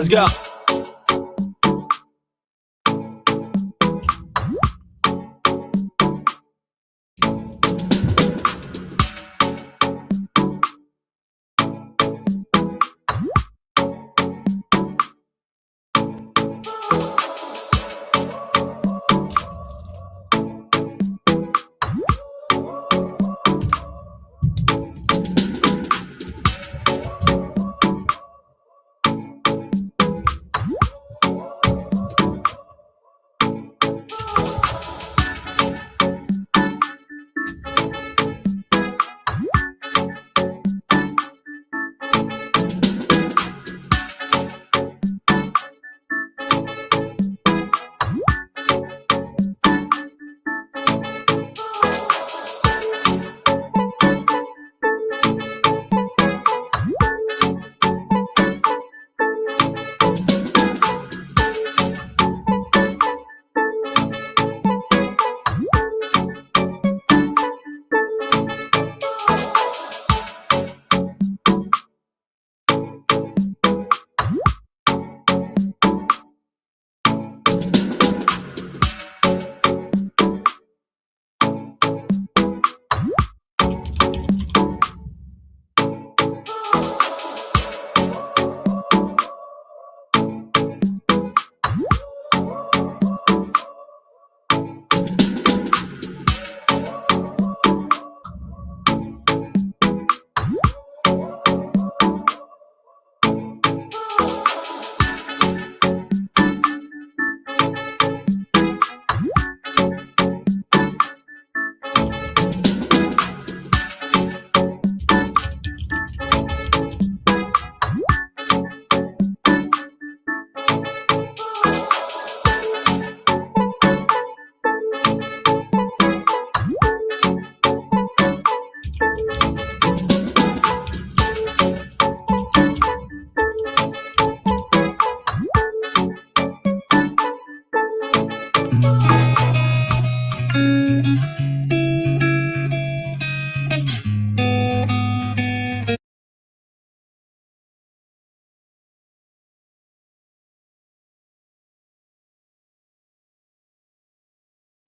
Let's go.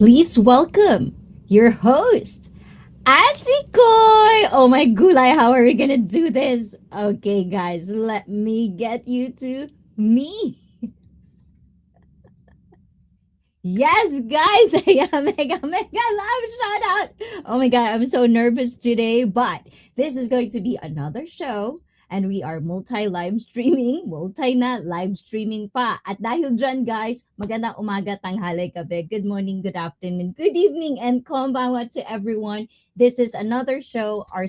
Please welcome your host, Asikoy! Oh my gulay, how are we gonna do this? Okay, guys, let me get you to me. Yes, guys, I am mega, mega love shout out. Oh my god, I'm so nervous today, but this is going to be another show. And we are multi-live streaming, multi na live streaming pa. At dahil dyan, guys, magandang umaga, tanghali, gabi, good morning, good afternoon, good evening, and konbanwa to everyone. This is another show, our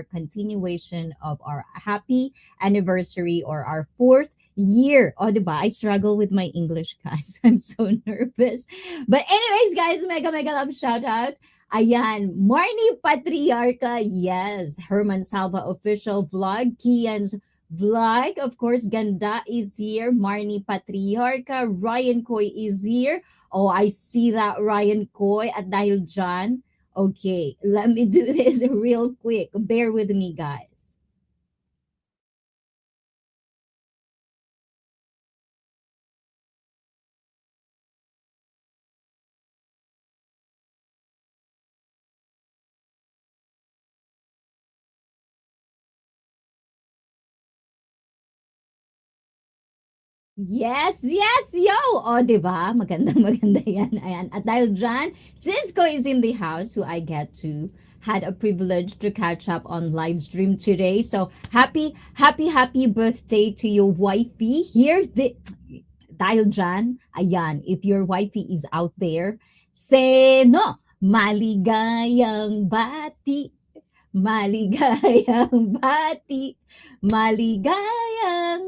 continuation of our happy anniversary or our fourth year. Oh, diba? I struggle with my English, guys. I'm so nervous. But anyways, guys, mega, mega love shout out. Ayan, Marnie Patriarca, yes, Herman Salva official vlog, Kian's vlog, of course, Ganda is here, Marnie Patriarca, Ryan Coy is here. Oh, I see that Ryan Coy at dahil dyan. Okay, let me do this real quick. Bear with me, guys. Yes, yes, yo! O, di ba? Magandang maganda yan. Ayan. At dahil dyan, Cisco is in the house who I get to had a privilege to catch up on live stream today. So, happy birthday to your wifey. Here's the... Dahil dyan, ayan, if your wifey is out there, seno, maligayang bati. Maligayang bati, maligaya,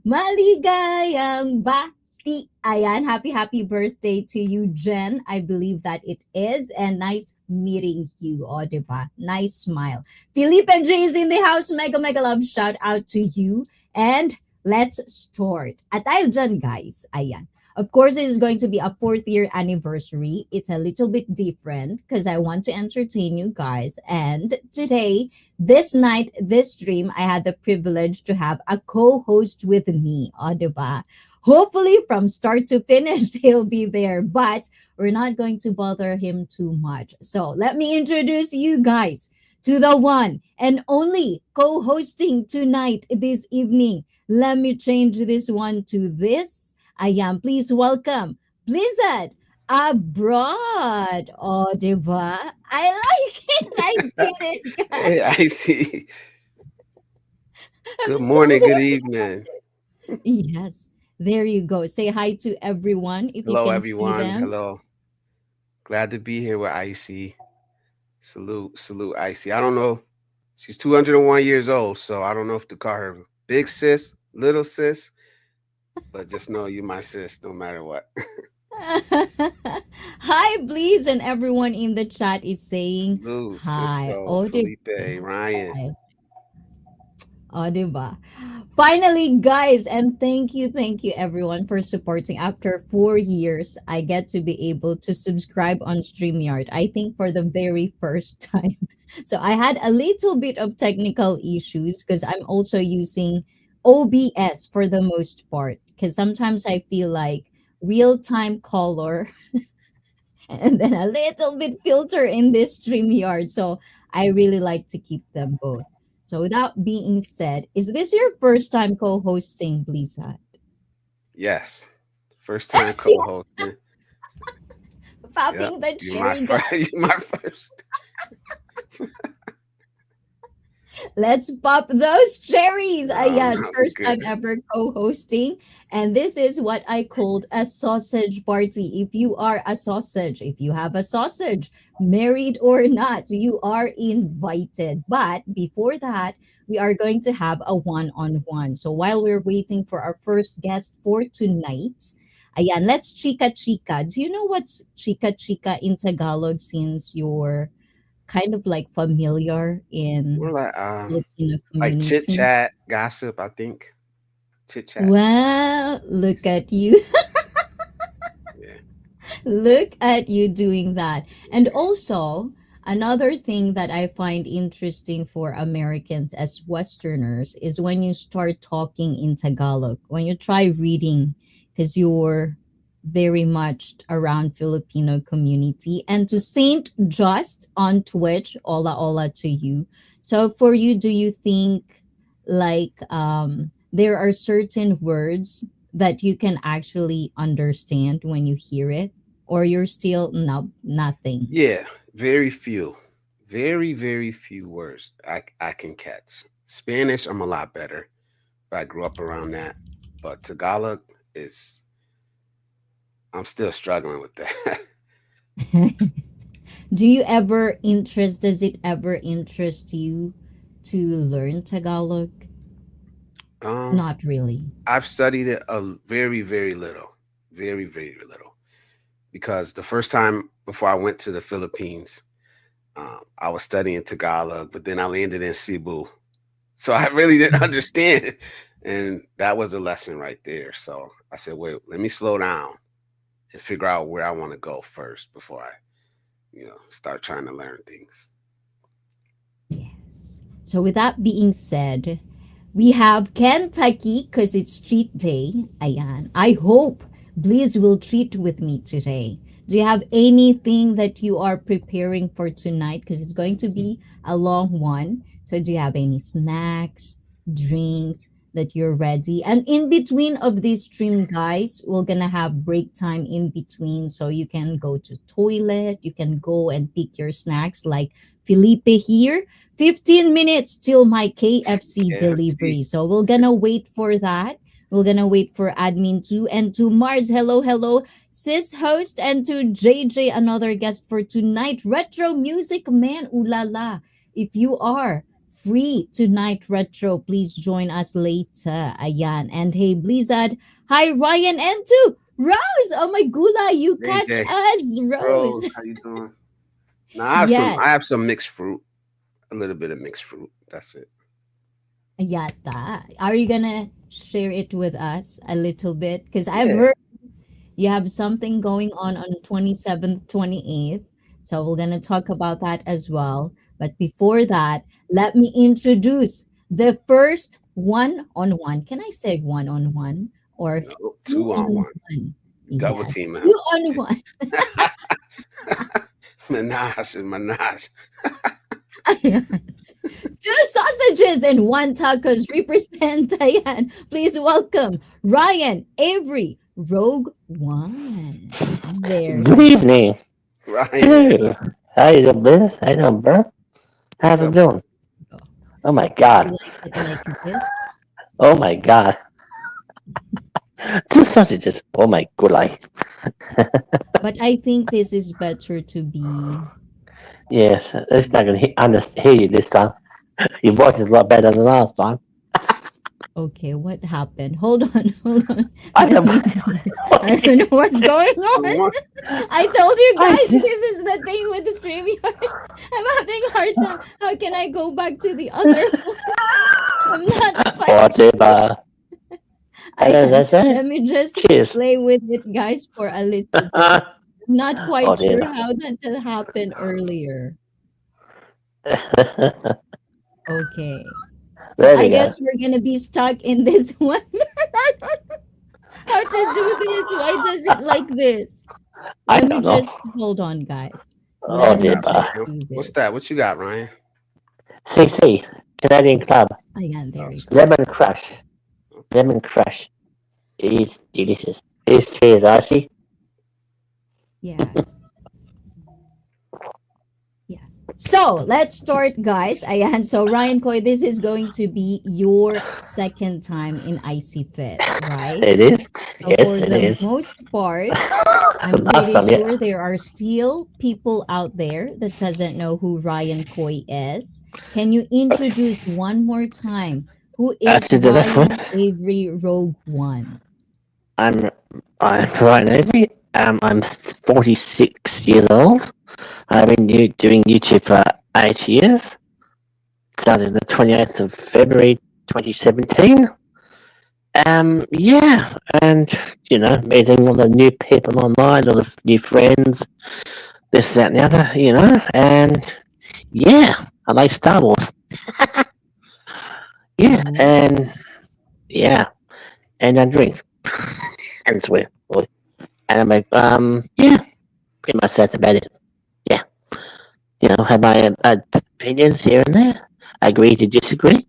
maligayang bati. Ayan, happy birthday to you, Jen. I believe that it is. And nice meeting you, o, diba? Nice smile. Philippe and Jay is in the house. Mega, mega love shout out to you. And let's start. At dahil dyan, guys, ayan. Of course, it is going to be a fourth year anniversary. It's a little bit different because I want to entertain you guys. And today, this night, this stream, I had the privilege to have a co host with me, o, diba? Hopefully, from start to finish, he'll be there, but we're not going to bother him too much. So, let me introduce you guys to the one and only co hosting tonight, this evening. Let me change this one to this. I am pleased to welcome Blizzard abroad. Oh, diba? I like it. I did it, Hey, guys. I see. I'm Good so morning, good evening. yes. There you go. Say hi to everyone if you Hello, can see everyone. them. Hello. Glad to be here with ICEE. Salute, salute, ICEE. I don't know. She's 201 years old, so I don't know if to call her big sis, little sis, but just know you my sis no matter what. Hi, please, and everyone in the chat is saying Salute, hi. Cisco, Oh, diba? Felipe, Ryan. Oh, diba? Finally, guys, and thank you, everyone, for supporting. After 4 years, I get to be able to subscribe on StreamYard, I think for the very first time. So I had a little bit of technical issues because I'm also using OBS for the most part. Because sometimes I feel like real time color and then a little bit filter in this StreamYard. So I really like to keep them both. So without being said, is this your first time co-hosting, Lisa? Yes. First time Yeah, co-hosting. Yep. popping the You my cherry, guys. first. You my first. Let's pop those cherries. No, Yeah, no, we first time good. ever co-hosting. And this is what I called a sausage party. If you are a sausage, if you have a sausage, married or not, you are invited. But before that, we are going to have a one-on-one. So while we're waiting for our first guest for tonight, ayan, let's chika chika. Do you know what's chika chika in Tagalog since you're kind of like familiar More in Filipino like chit community? chat, gossip. I think chit chat. Wow, look at you. Yeah, Look at you doing that. And yeah. also, another thing that I find interesting for Americans as Westerners is when you start talking in Tagalog, when you try reading, because you're very much around Filipino community. And to Saint Just on Twitch, hola hola to you. So for you, do you think like there are certain words that you can actually understand when you hear it? Or you're still no nothing. Yeah, very few, very few words I can catch. Spanish, I'm a lot better. I grew up around that, but Tagalog is I'm still struggling with that. Do you ever interest does it ever interest you to learn Tagalog? um, Not really. I've studied it a very little, very little, because the first time before I went to the Philippines, I was studying Tagalog, but then I landed in Cebu. So I really didn't understand it. And that was a lesson right there. So I said, wait, let me slow down and figure out where I want to go first before I, start trying to learn things. Yes. So with that being said, we have Kentucky because it's cheat day. Ayan. I hope Bliss will treat with me today. Do you have anything that you are preparing for tonight? Because it's going to be a long one. So do you have any snacks, drinks that you're ready? And in between of this stream, guys, we're gonna have break time in between. So you can go to toilet, you can go and pick your snacks like Felipe here 15 minutes till my KFC KFC. delivery. So we're gonna wait for that. We're gonna wait for admin 2 and to Mars. Hello, hello, sis host, and to JJ, another guest for tonight. Retro music man, ulala. If you are free tonight, retro, please join us later. Ayan. And hey, Blizzard. Hi, Ryan, and to Rose. Oh my gula, you catch AJ, us, Rose, Rose. how you doing? Now I have some. Yes. I have some mixed fruit. A little bit of mixed fruit. That's it. Yata. Are you gonna share it with us a little bit? Because I've Yeah. heard You have something going on 27th, 28th. So we're going to talk about that as well. But before that, let me introduce the first one-on-one. Can I say one-on-one or No, two on one, two-on-one? double Yes, team out. two-on-one. Menage and menage. Two sausages and one tacos represent Diane. Please welcome Ryan Avery, Rogue One. There Good he evening. Ryan, Hello. How you doing, Liz? How you doing, bro? what's How's it up? doing? go. Oh my You god. like it like this? Oh my god. Two sausages. Oh my good life. But I think this is better to be. Yes, it's not gonna hear you this time. Your voice is a lot better than last time. Okay, what happened? Hold on, hold on. I Let don't. me do this. I don't know what's going Two on. one. I told you I guys see. this is the thing with the StreamYard. I'm having a hard time. How can I go back to the other one? I'm not quite sure. Whatever. Hello, Ayan. that's right. Let me just Cheers. play with it, guys, for a little bit. I'm not quite sure Whatever. how that happened earlier. Okay. So There I we go. guess we're gonna be stuck in this one. I don't know how to do this. Why does it like this? I Let me don't know. just hold on, guys. I Let me got Whatever. just something. do What's this. that? What you got, Ryan? CC. Canadian Club. Ayan, there Oh, we so- go. Lemon Crush. Lemon Crush is delicious. Here's cheers, Archie. Yes. Yeah. So let's start, guys. Ayan. So Ryan Coy, this is going to be your second time in IC Fit, right? It is. So Yes, for it the is. most part, I'm pretty Awesome, sure yeah. there are still people out there that doesn't know who Ryan Coy is. Can you introduce one more time who is Actually, the left one. Ryan Avery Rogue One? I'm I'm Ryan Avery. I'm 46 years old. I've been doing YouTube for 8 years. Started the 28th of February 2017. Yeah, and meeting all the new people online, all the new friends, this, that, and the other, and yeah, I like Star Wars. Yeah, Oh, and yeah, and I drink and swear. And I make yeah, pretty much that's about it. Yeah, have my opinions here and there. I agree to disagree.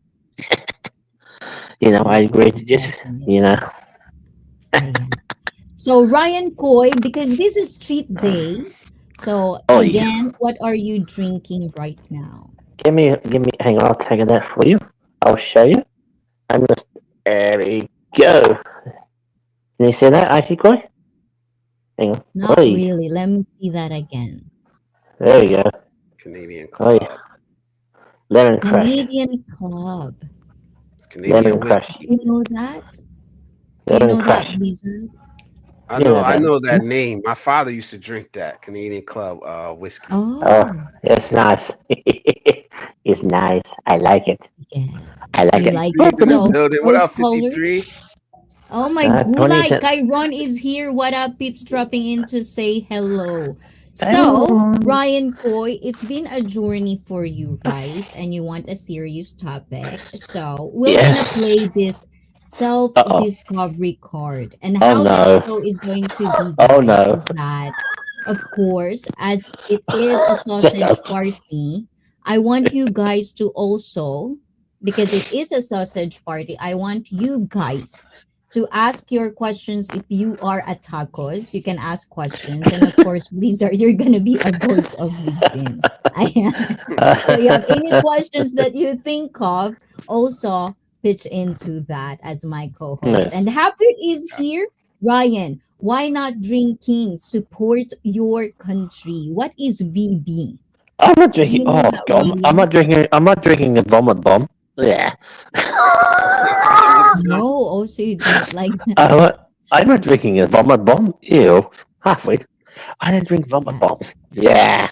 I agree to disagree. You know, definitely. Ayan. So Ryan Coy, because this is cheat day. So oh, again, what are you drinking right now? give me. Hang on, I'll take that for you. I'll show you. I'm gonna. There we go. Can you see that, Icy Koi? Hang on. Not Oi, really. Let me see that again. there we go. Canadian Oi, Club. lemon crush, Canadian Club. It's lemon Canadian crush, Do whiskey. you know that? Do you lemon know that, crush. Blizzard? I You know. know I that. know that name. My father used to drink that Canadian Club whiskey. Oh, Oh, it's nice. It's nice. I like it. yeah. I like You it. like it? Fifty's in the So building. What those up, colors. 53? Oh my 20 gulay. cents. Kyron is here. What up, peeps dropping in to say hello. So, Oh, Ryan Coy, it's been a journey for you, right? And you want a serious topic. So, we're gonna yes. play this Uh oh. self-discovery card. And Oh how this no. show is going to be, Oh guys, no. is that of course, as it is a Shut sausage up. party, I want you guys to also, because it is a sausage party, I want you guys to ask your questions. If you are at tacos, you can ask questions. And of course, Blizzard, you're going to be a voice of reason. So you have any questions that you think of, also pitch into that as my co-host. Yes. And Hapit is here. Ryan, why not drinking? Support your country. What is VB? I'm not Do drinking. you know Oh that, God, I'm Ryan? not drinking. I'm not drinking a vomit bomb. Yeah. No, also you don't like that. I'm not drinking a vomit bomb. Ew. Halfway. I don't drink vomit Yes. bombs. Yeah.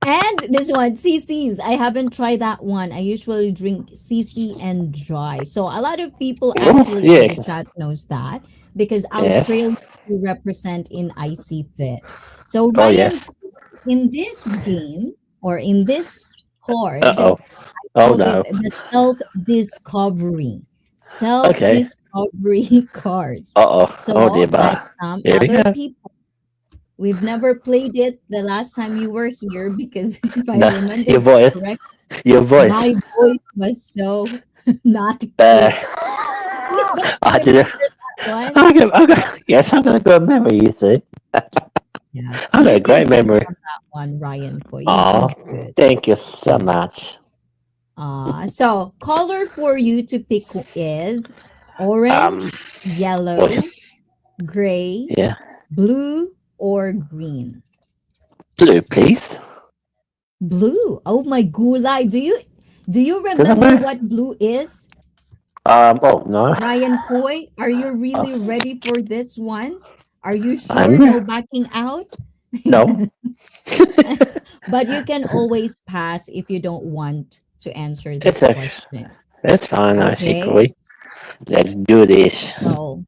And this one, CC's. I haven't tried that one. I usually drink CC and dry. So a lot of people Oh, actually on yeah. the chat knows that because Yes. Australia we represent in IC Fit. So Oh, Ryan, yes. in this game or in this Uh card, oh. Oh, called it no. the self-discovery. Okay. Self-discovery cards. Uh oh. Oh, So dear. that Bye. some Here we other go. people we've never played it the last time you were here because if I No, remember your voice. correct, Your voice. my voice was so not Uh, clear. You don't I didn't. remember that one? Yes, I've got a good memory, you see. Yeah. I've got You a great did good memory. on that one, Ryan Ko. You Oh, did good. thank you so Yes. much. So color for you to pick is Um, orange, boy, yellow, gray, yeah. blue, or green. Blue, please. Blue. Oh my gulay. Do you Because I'm remember going. what blue is? Oh, no. Ryan Koy, are you Oh, really ready for this one? Are you I'm. sure no backing out? No. But you can always pass if you don't want to answer It's this okay. question. It's fine, I see, Okay? Chloe. Let's do this. So,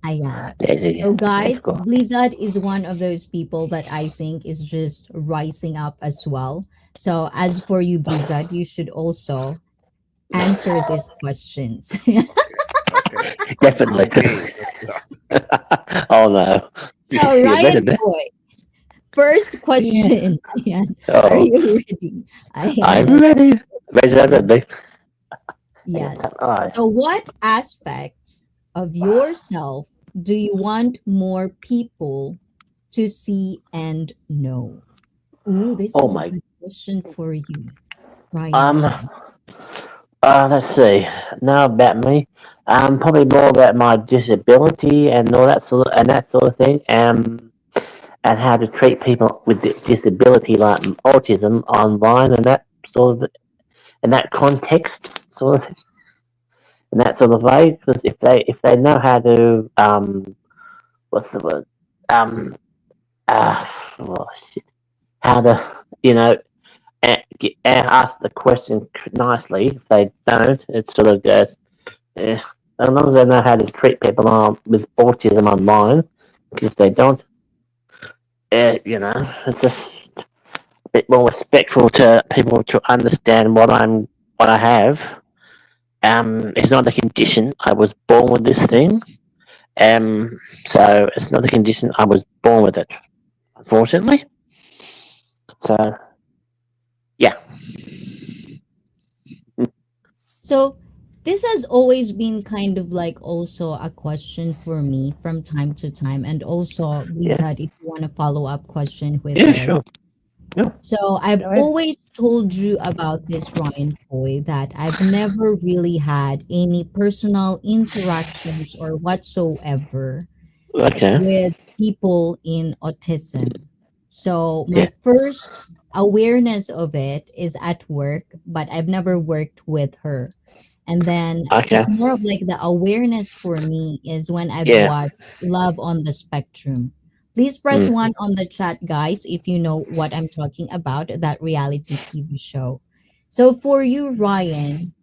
ayan. So Let's guys, go. Blizzard is one of those people that I think is just rising up as well. So as for you, Blizzard, you should also answer these questions. Okay. Definitely. I'm game. Let's go. Oh, no. So You better Ryan be. Boy, first Yeah. question. Ayan. Are Oh, you ready? I'm Ayan. ready. Ready, ready. I got Yes. that eye. So what aspects of yourself do you want more people to see and know? Ooh, this Oh, is a my. good question for you, Ryan. Um, let's see. Now about me. Probably more about my disability and all that sort of thing. And how to treat people with disability like autism online and that sort of in that context, sort of in that sort of way. Because if they know how to what's the word uh oh, shit, how to ask the question nicely. If they don't, it sort of goes. Eh, as long as they know how to treat people with autism online, because if they don't, it's just bit more respectful to people to understand what I have. It's not a condition. I was born with this thing. So it's not a condition. I was born with it, unfortunately. So yeah, So this has always been kind of like also a question for me from time to time. And also, yeah, Lisa, if you want to follow up question with yeah, this. sure, yeah, So I've go ahead. always told you about this, Ryan Boy, that I've never really had any personal interactions or whatsoever Okay, with people in autism. So yeah, my first awareness of it is at work, but I've never worked with her. And then okay, it's more of like the awareness for me is when I've yeah, watched Love on the Spectrum. Please press mm, one on the chat, guys, if you know what I'm talking about, that reality TV show. So for you, Ryan,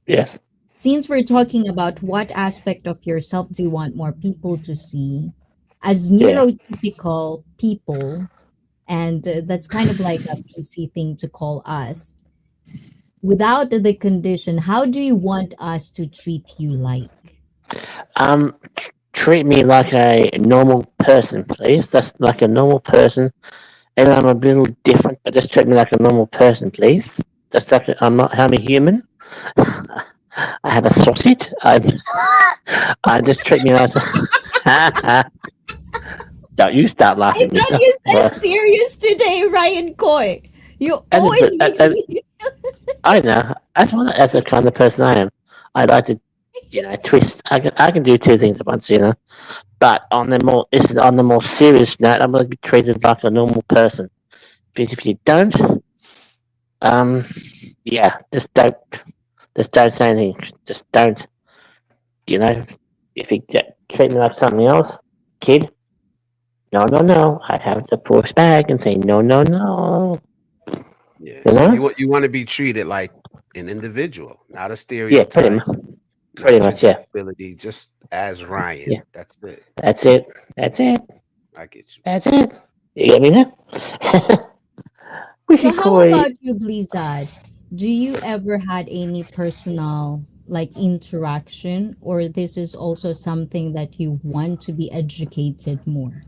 yes, since we're talking about what aspect of yourself do you want more people to see, as yeah. neurotypical people, and that's kind of like a PC thing to call us, without the condition, how do you want us to treat you like? Treat me like a normal person, please. That's like a normal person. And I'm a little different, but just treat me like a normal person, please. Just like I'm a human. I have a sausage. I just treat me as. Don't you start I laughing, thought Mister. you said Well, serious today, Ryan Coy. You and, always but, makes me. I know that's the kind of person I am. I like to, twist. I can do two things at once, But this is on the more serious note. I'm going to be treated like a normal person. Because if you don't, um, yeah, just don't say anything. Just don't, you know. If you treat me like something else, kid, no, no, no. I have to push back and say no, no, no. Yeah. You So know? you want to be treated like an individual, not a Yeah, stereotype, pretty not your much, yeah. disability, just as Ryan. Yeah. That's it. That's it. That's it. I get you. That's it. You get me now? So how Wishikoi. about you, Blizzard? Do you ever had any personal like interaction, or this is also something that you want to be educated more?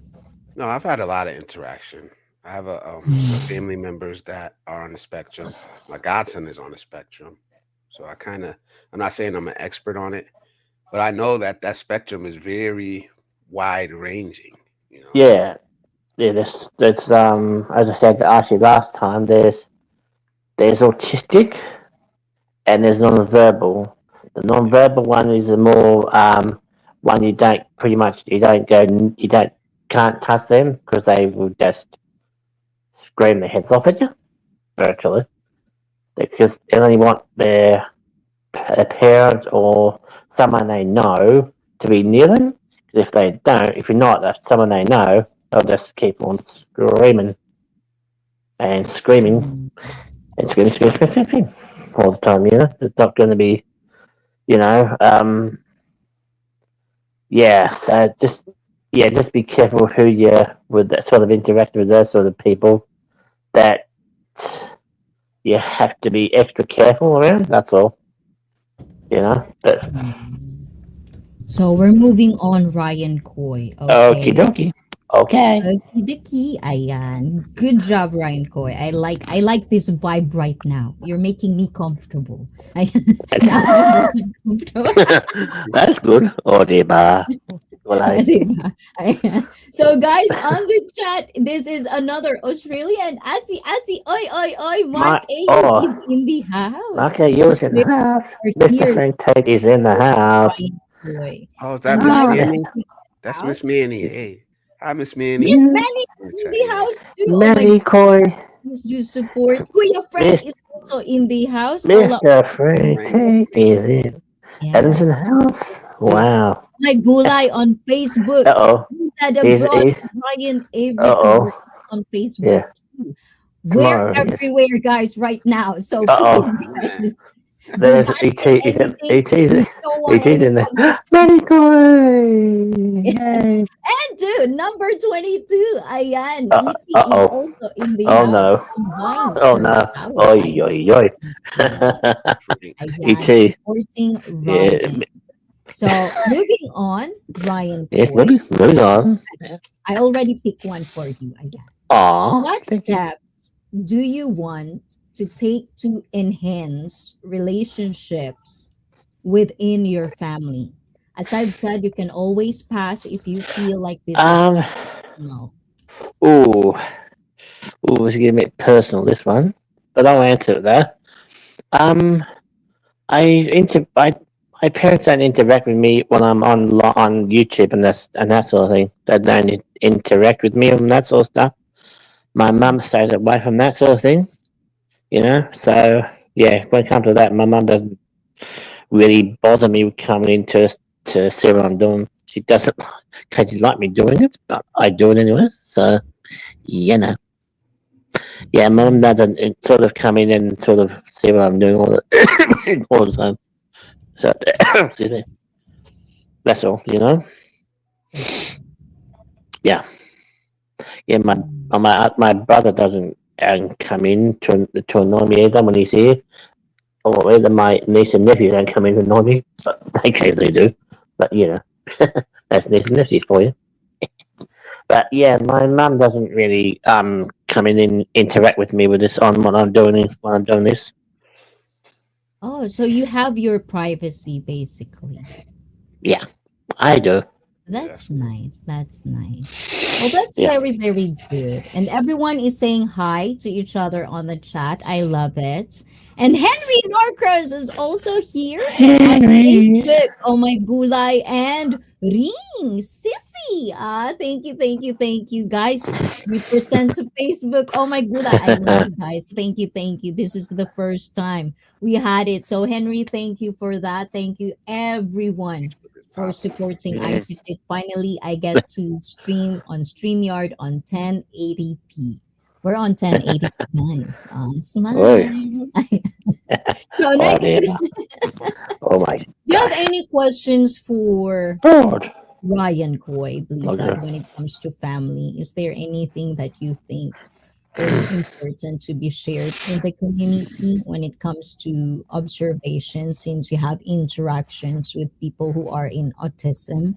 No, I've had a lot of interaction. I have Mm. family members that are on the spectrum. My godson is on the spectrum, so I'm not saying I'm an expert on it, but I know that that spectrum is very wide ranging. You know. Yeah. Yeah, there's as I said to ask you last time, there's autistic and there's non-verbal. The Yeah. non-verbal one is the more one you don't pretty much you don't can't touch them because they will just scream their heads off at you virtually because they only want their parent or someone they know to be near them. 'Cause if they don't, if you're not someone they know, they'll just keep on screaming and screaming Mm. and screaming all the time. You know, it's not going to be, you know, yeah. So just be careful who you with that sort of interact with those sort of people. That you have to be extra careful around. That's all. You know. But Mm. So we're moving on, Ryan Coy. okie Okay. dokie. Okay. Okie dokie. Ayan. Good job, Ryan Coy. I like this vibe right now. You're making me comfortable. Now I'm very comfortable. That's good. Oh, diba? Walay. Diba? Ayan. So guys, on the chat, this is another Australian. Asi, oi, oi, oi. Mark My AU oh, is in the house. okay, you was in the We house. are Mr. here Frank Tate is in the supporting house. Ryan Coy. Oh, is that And Miss guys, Oh, Manny? let's check That's out. Miss Manny. Hey, hi, Miss Manny. Yes, yeah. Manny In the in chat, the yeah. house too. Oh my Manny Coy, goodness, you support. Kuya Frank Miss, is also in the house. Hola. Mr. Frank Frank. Tate is in. Adam's in Yes. the house. Yeah. Wow. My Gulay on Facebook. Uh oh. Had abroad He's. Ryan Uh Avery oh. Kazoo on Facebook Yeah. too. We're Tomorrow. Yes. everywhere, guys, right now. So Uh please, oh. Oh guys, man. do There's not ET. say Is it anything. ET's? We don't want ET's any in there. comments. Manny Coy. Yes. Yay. And dude, number 22, Ayan. Uh ET is oh. also in the Oh house. no. And Wine Oh in the no. house, Oi, guys. oi, oi. Yeah. Frank. Ayan, ET. supporting Yeah. Ryan. So moving on, Ryan Yes, Coy. moving on. I already picked one for you, Ayan. Aw, What thank you. steps do you want to take to enhance relationships within your family? As I've said, you can always pass if you feel like this is Um, no. ooh, it's getting a bit personal, this one. But I'll answer it though. Um, my parents don't interact with me when I'm on YouTube and that sort of thing. They don't interact with me and that sort of stuff. My mum stays away from that sort of thing, you know. So yeah, when it comes to that, my mum doesn't really bother me coming in to see what I'm doing. She doesn't kind of like me doing it, but I do it anyway. So you know, yeah, my mum doesn't sort of come in and sort of see what I'm doing all the time. So excuse me, that's all. You know, yeah, yeah. My brother doesn't come in to annoy me either when he's here. Or either my niece and nephew don't come in to annoy me, but they occasionally do. But you know, that's niece and nephews for you. But yeah, my mum doesn't really come in and interact with me with this on what I'm doing when I'm doing this. Oh, so you have your privacy basically. Yeah, I do. Yeah. That's nice. That's nice. Well, that's Yeah. very, very good. And everyone is saying hi to each other on the chat. I love it. And Henry Norcross is also here on Henry. Facebook. Oh my gulay and ring. Sissy. Ah, thank you, guys. 3% to Facebook. Oh my gulay. I love you guys. Thank you. This is the first time we had it. So Henry, thank you for that. Thank you, everyone It's for popping. supporting Yes. ICEE. Finally, I get to stream on StreamYard on 1080p. We're on 1080, guys. Oi. Smile. So Oh next, dear. do Oh my you have gosh. any questions for God. Ryan Coy, Blizzard, Okay. when it comes to family? Is there anything that you think is important to be shared in the community when it comes to observation, since you have interactions with people who are in autism?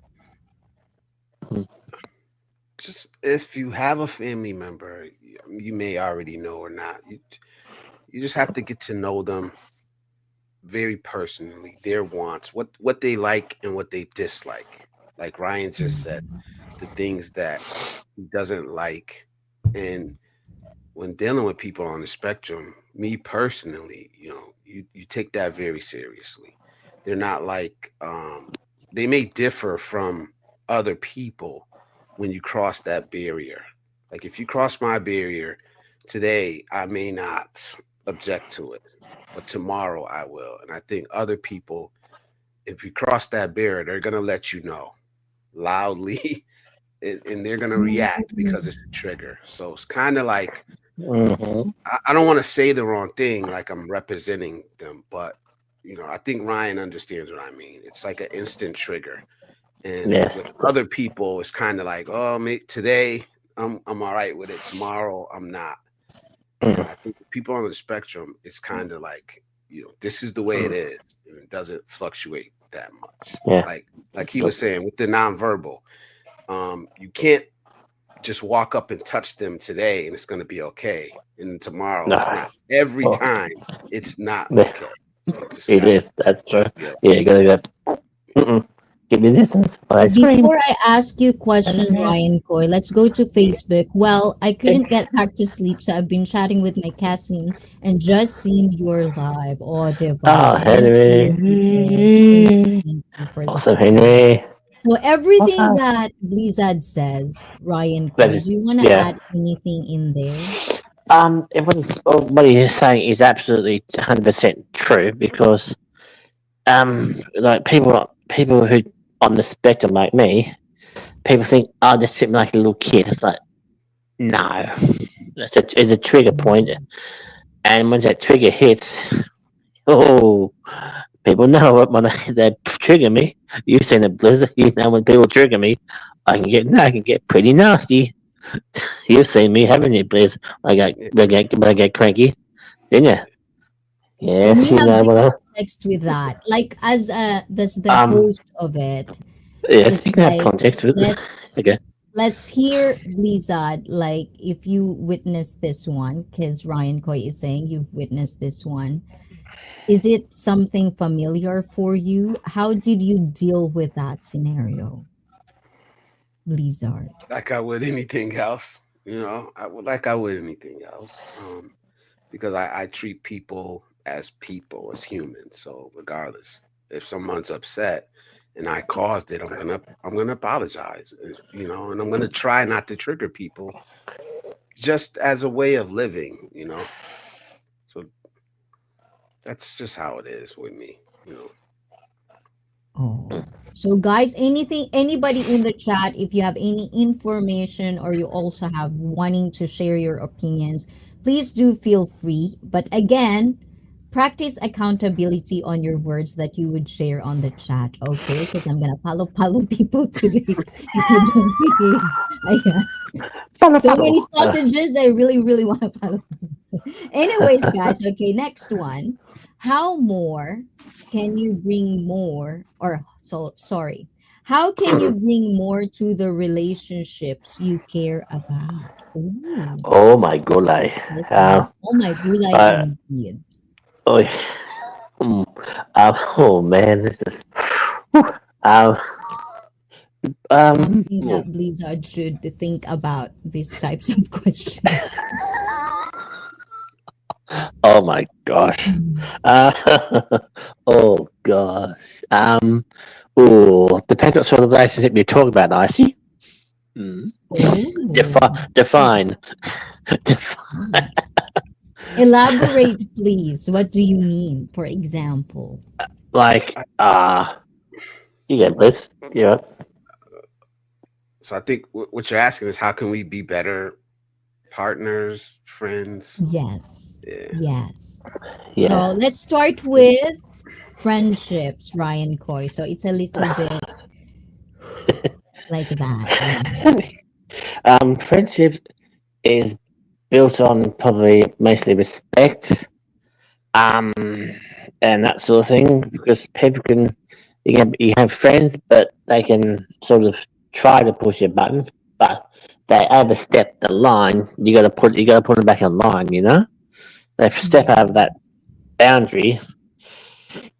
Just if you have a family member, you may already know or not. You just have to get to know them very personally, their wants, what they like and what they dislike. Like Ryan just said, Mhm. the things that he doesn't like. And when dealing with people on the spectrum, me personally, you take that very seriously. They're not like they may differ from other people when you cross that barrier. Like if you cross my barrier today, I may not object to it, but tomorrow I will. And I think other people, if you cross that barrier, they're gonna let you know loudly and they're gonna react because it's a trigger. So it's kind of like Mm-hmm. I don't want to say the wrong thing like I'm representing them, but I think Ryan understands what I mean. It's like an instant trigger. And with Yes. Just, other people, it's kind of like, oh, today I'm all right with it. Tomorrow I'm not. And mm, I think with people on the spectrum, it's kind of like, this is the way it is. And it doesn't fluctuate that much. yeah. Like he was saying with the nonverbal, you can't just walk up and touch them today and it's going to be okay. And tomorrow it's No. not. Every Oh, time it's not yeah. okay. So you just It gotta, is. That's true. yeah. Yeah. You gotta go. Mm-mm. Give me distance while I scream. Before I ask you question, Ryan Coy, let's go to Facebook. Well, I couldn't get back to sleep, so I've been chatting with my cousin and just seen your live. Oh, diba? Oh, Yes, yes, yes. Thank you, Henry. thank you for the Also, support. Henry. So What's everything up? that Blizzard says, Ryan That Coy, is, do you want to yeah. add anything in there? What he's saying is absolutely 100% true because like people who on the spectrum like me, people think oh, just treat me like a little kid. It's like no, it's a trigger point, and when that trigger hits, oh, people know it when they trigger me. You've seen the blizzard, you know when people trigger me, I can get pretty nasty. You've seen me, haven't you, Blizz? Yeah. I get cranky, didn't you? Can Yes, we you have know the what context with that? Like as the um host of it, yes, it's you can have like context with let's it. Okay. let's hear Blizzard. Like if you witnessed this one, because Ryan Coy is saying you've witnessed this one. Is it something familiar for you? How did you deal with that scenario, Blizzard? Like I would anything else, like I would anything else. Because I treat people as humans. So regardless, if someone's upset and I caused it, I'm gonna apologize. And I'm gonna try not to trigger people just as a way of living. So that's just how it is with me. Oh. So guys, anybody in the chat, if you have any information or you also have wanting to share your opinions, please do feel free. But again, practice accountability on your words that you would share on the chat, okay? Because I'm gonna follow people today if you don't behave. Ayan. Follow, So many follow. sausages, I really want to follow. Anyways, guys, okay, next one. How more can you bring more, or so sorry, how can you bring more to the relationships you care about? Ooh, Oh my gulay. this Uh, one. Oh my gulay uh, indeed. oh, mm, oh man, this is. Whew. Um, Something oh, that Blizzard should think about these types of questions. oh my gosh. Mm. Oh gosh. Depends what sort of relationship you're talking about, Icy. Mm. Oh. Define. Define. Elaborate, please. What do you mean, for example? Like, I, you get bliss. Yeah. so I think what you're asking is how can we be better partners, friends. Yes. Yeah. Yes. So Yeah. let's start with friendships, Ryan Coy. So it's a little bit like that. Yeah. Friendship is built on probably mostly respect, um, and that sort of thing. Because people can, you have friends, but they can sort of try to push your buttons, but they overstep the line. You got to put them back in line. You know, they step out of that boundary.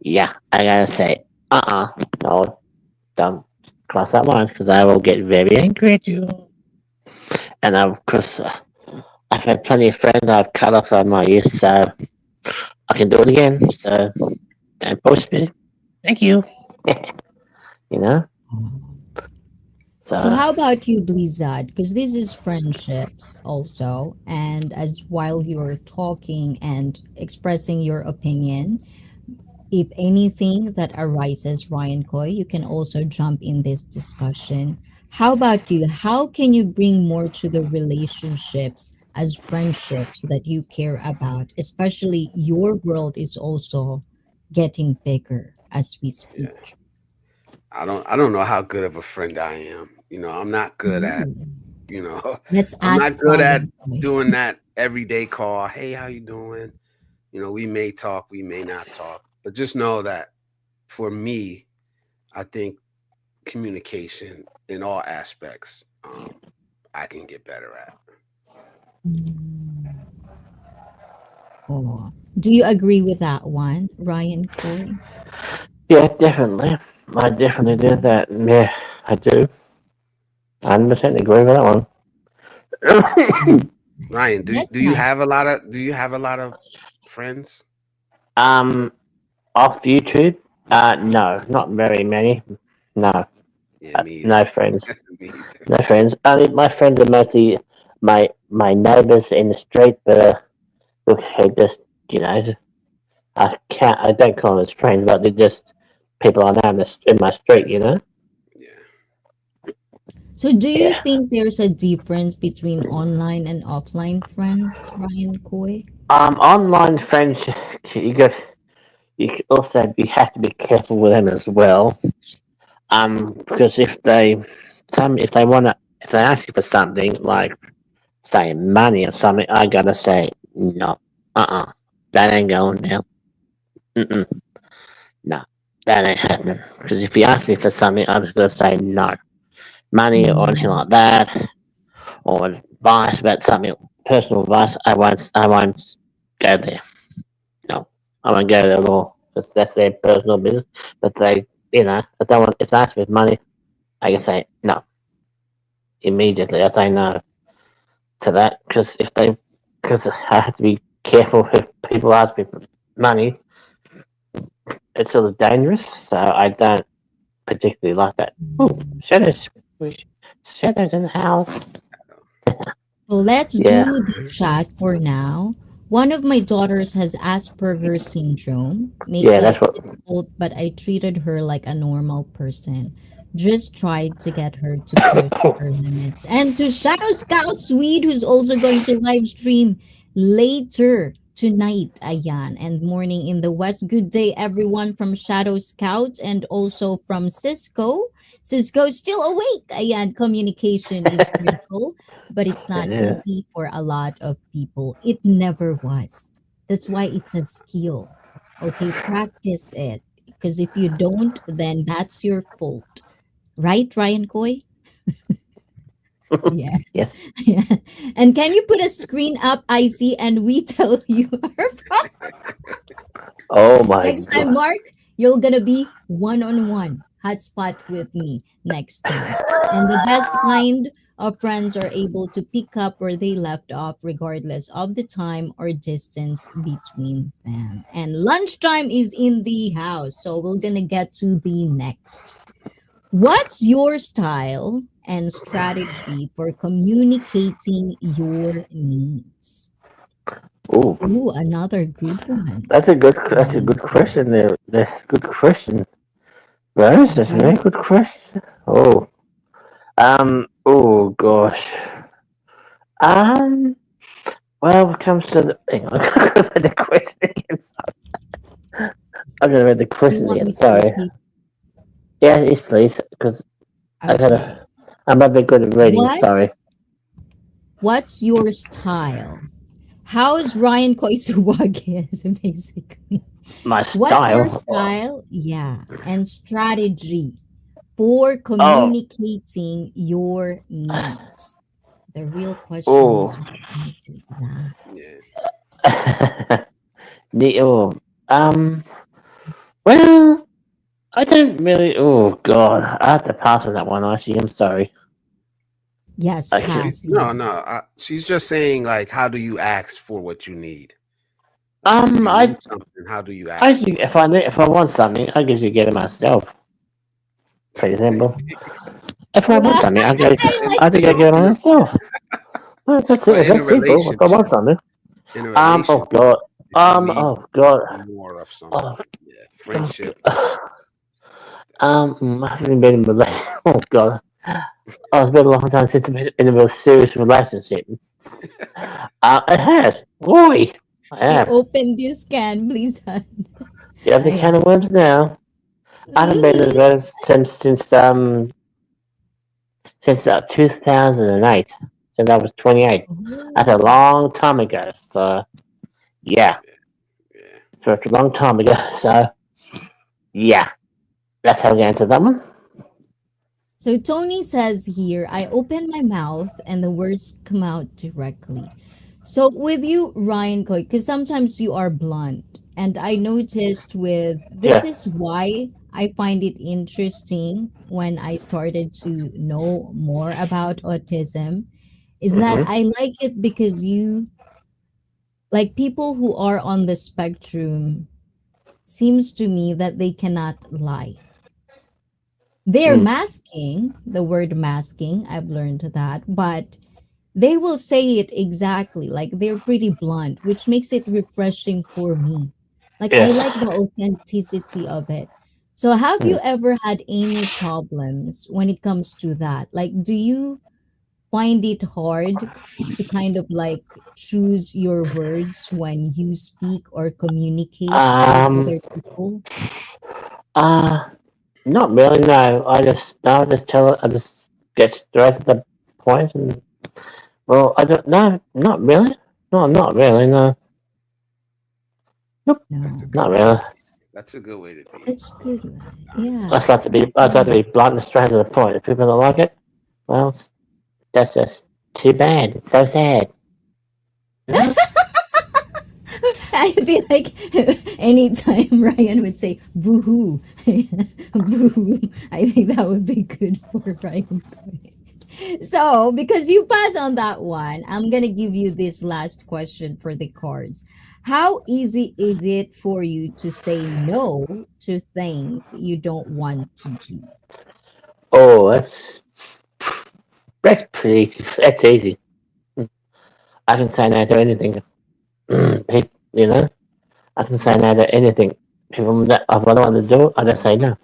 Yeah, I gotta say, no, don't cross that line because I will get very angry at you. And of course, I've had plenty of friends I've cut off on my youth, so I can do it again. So don't push me. Thank you. You know. So So how about you, Blizzard? Because this is friendships also, and as while you're talking and expressing your opinion, if anything that arises, Ryan Coy, you can also jump in this discussion. How about you? How can you bring more to the relationships as friendships that you care about? Especially your world is also getting bigger as we Yeah. speak. I don't know how good of a friend I am. I'm not good at, Ooh. you know, Let's I'm ask not good at Ryan Coy. doing that everyday call. Hey, how you doing? We may talk, we may not talk, but just know that for me, I think communication in all aspects, I can get better at. Mm. Oh. Do you agree with that one, Ryan Coy? yeah, definitely, I definitely do that. Yeah, I do. 100% agree with that one. Nice. Ryan, do That's do you nice. have a lot of friends? um, Off YouTube, no, not very many. No, Yeah, me no either. friends. Me either. No friends. I mean, my friends are mostly my neighbours in the street, but look, they just you know, I don't call them as friends, but they're just people I know in my street. You know. Yeah. So, do you Yeah. think there's a difference between online and offline friends, Ryan Coy? Online friends, you got you have to be careful with them as well. Because if they ask you for something like say money or something, I gotta say no. That ain't going down. Mm-mm. No, that ain't happening. Because if you ask me for something, I'm just gonna say no. Money or anything Mm. like that, or advice about something, personal advice, I won't go there. No, I won't go there at all. Because that's their personal business. But if they ask me for money, I can say no immediately. I say no to that because I have to be careful if people ask me for money. It's sort of dangerous, so I don't particularly like that. Ooh, shadows in the house. So let's Yeah, do the chat for now. One of my daughters has Asperger's syndrome, makes yeah, life that's what. difficult, but I treated her like a normal person. Just tried to get her to push her limits. And to Shadow Scout Swede, who's also going to live stream later tonight, Ayan, and morning in the West. Good day, everyone from Shadow Scout and also from Cisco. Cisco still awake. Ayan, communication is critical, but it's not It is. easy for a lot of people. It never was. That's why it's a skill. Okay, practice it. Because if you don't, then that's your fault. Right, Ryan Coy? Yes. Yes. Yeah. And can you put a screen up, IC, and we tell you our problem? Oh my Next time, god. Mark, you're gonna be one-on-one hotspot with me next time. And the best kind of friends are able to pick up where they left off, regardless of the time or distance between them. And lunchtime is in the house, so we're gonna get to the next. What's your style and strategy for communicating your needs? Ooh, Ooh, another good one. that's a good question there. That's a good question. Rose, that's a very Yes. good question. Oh. Oh gosh. Well, when it comes to the, hang on, I'm gonna read the question again. Sorry. I'm gonna read the You question want again. me to Sorry. repeat? Yeah, yes, please, because I Okay. gotta. I'm not very good at reading. What Sorry. what's your style? How's Ryan Koisuwagi basically? My What's your style. style? Yeah, and strategy for Oh, communicating your needs. The real question oh. is, what needs is that? Yeah. the oh. Um. Well, I don't really. Oh God, I have to pass on that one. I see. I'm sorry. Yes, Okay. pass. No, Yeah. no. She's just saying like, how do you ask for what you need? If you I need something, how do you I ask think for if I want something, I usually get it myself. Pretty it? simple. If I want Well, something, I like I think I that. get it In a, myself. Well, that's it. but It's that simple. If I want something. in a Oh relationship, God. if you need Oh God. more of something, Oh, yeah, oh friendship, God. that's it. I haven't been in a relationship. Oh God. Oh, it's been a long time since I've been in a real serious relationship. It has. Boy, I You have. open this can, please. Hon. You have the can Ayan. of worms now. I haven't been in a Mhm. relationship since 2008. Since I was 28. That's a Oh. long time ago. So yeah, Yeah, yeah. so it's a long time ago. So yeah, that's how we answer that one. So Tony says here, I open my mouth and the words come out directly. So with you, Ryan Coy, because sometimes you are blunt, and I noticed with this Yeah. is why I find it interesting when I started to know more about autism, is that Hmm. I like it because you like people who are on the spectrum seems to me that they cannot lie. They're Mm. masking, the word masking, I've learned that, but they will say it exactly. Like they're pretty blunt, which makes it refreshing for me. Like I Yes. like the authenticity of it. So have you Mm. ever had any problems when it comes to that? Like do you find it hard to kind of like choose your words when you speak or communicate with Um. other people? Uh. Not really. No. I just tell it. I just get straight to the point. And well, I don't. No. Not really. No. Not really. No. Nope. That's a No. good Not way to really. be. That's a good way to be. It's good, right? Honestly, Yeah. I So like to be blunt and straight to the point. If people don't like it, well, that's just too bad. It's so sad. You know? I feel like anytime Ryan would say boo-hoo, boo-hoo, I think that would be good for Ryan. So, because you pass on that one, I'm going to give you this last question for the cards. How easy is it for you to say no to things you don't want to do? Oh, that's pretty easy. That's easy. I can say no to anything. You know, I can say no to anything. People that I don't want to do, I just say no.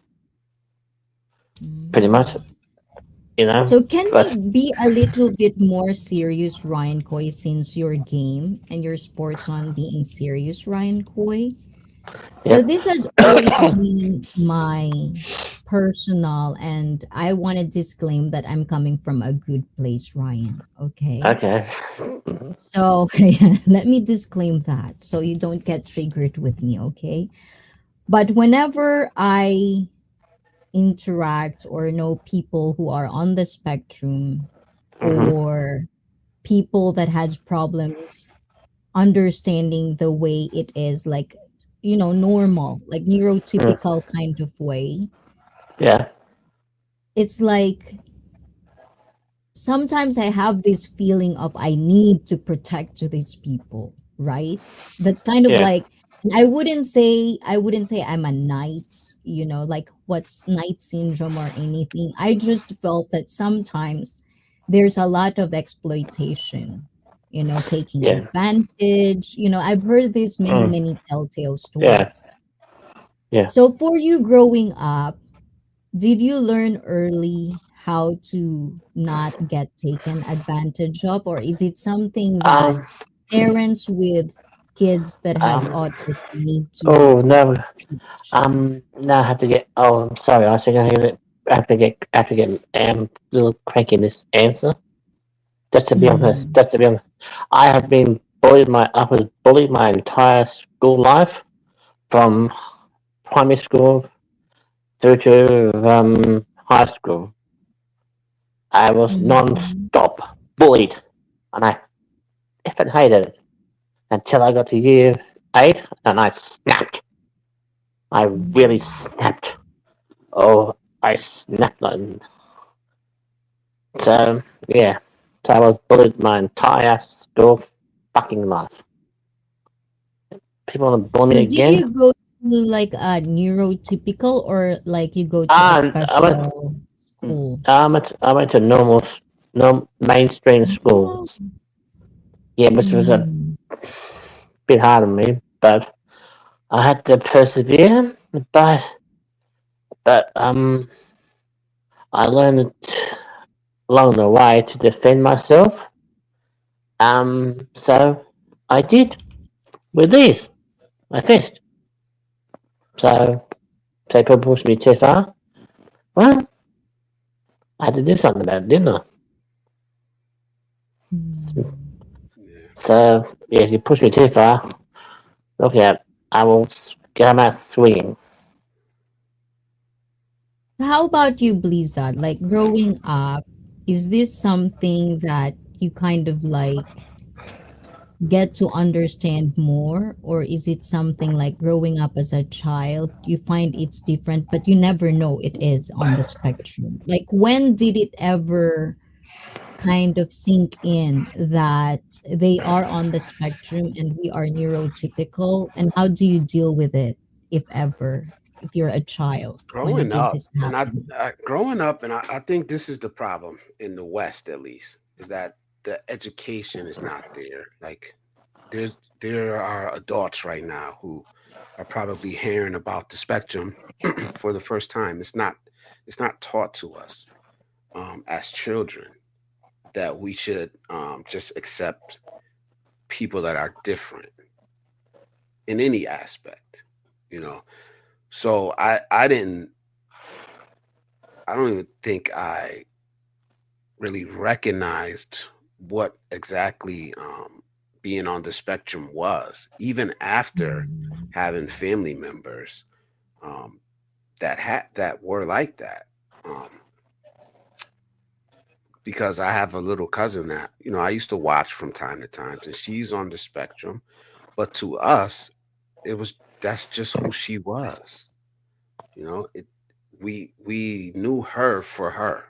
Pretty much, Mm. you know. So can we But be a little bit more serious, Ryan Coy, since your game and your sports on being serious, Ryan Coy? So yeah, this has always been my personal, and I want to disclaim that I'm coming from a good place, Ryan. Okay. okay. So let me disclaim that so you don't get triggered with me, okay? But whenever I interact or know people who are on the spectrum Mm-hmm. or people that has problems understanding the way it is like normal like Mm. neurotypical kind of way, Yeah, it's like sometimes I have this feeling of I need to protect these people, right? That's kind of yeah, like, and I wouldn't say I'm a knight, like what's knight syndrome or anything. I just felt that sometimes there's a lot of exploitation, taking yeah, advantage. I've heard this many, mm, many telltale yeah, stories. yeah. So for you growing up, did you learn early how to not get taken advantage of, or is it something that Um, parents with kids that has Um. autism need to Oh no. teach? Now I have to get. Oh, I'm sorry. I think I have to get little cranky in this answer. Just to be honest. Mm, Just to be honest. I have been bullied. I was bullied my entire school life, from primary school through to high school. I was mm, non-stop bullied, and I effing hated it until I got to year 8, and I snapped. I really mm. snapped. Oh, I snapped. So yeah, so I was bullied my entire school fucking life. People want to bully So me did again? you go to like a neurotypical or like you go to a Ah, special school? I went to normal mainstream school. Oh. Yeah, which was a Mm, bit hard on me, but I had to persevere. But but I learned along the way to defend myself. So I did with these my fist. So people pushed me too far. Well, I had to do something about it, didn't I? mm. Yeah. So yeah, if you push me too far, look out! I will come out swinging. How about you, Blizzard? Like growing up, is this something that you kind of like get to understand more, or is it something like growing up as a child you find it's different but you never know it is on the spectrum? Like when did it ever kind of sink in that they are on the spectrum and we are neurotypical, and how do you deal with it, if ever, if you're a child when Growing did up, this and happen? growing up, and I think this is the problem in the West, at least, is that the education is not there. Like there are adults right now who are probably hearing about the spectrum for the first time. It's not taught to us as children that we should just accept people that are different in any aspect. You know, so I don't even think I really recognized what exactly being on the spectrum was, even after Mm. having family members um, that were like that. Um, because I have a little cousin that I used to watch from time to time, and she's on the spectrum, but to us, that's just who she was. We knew her for her,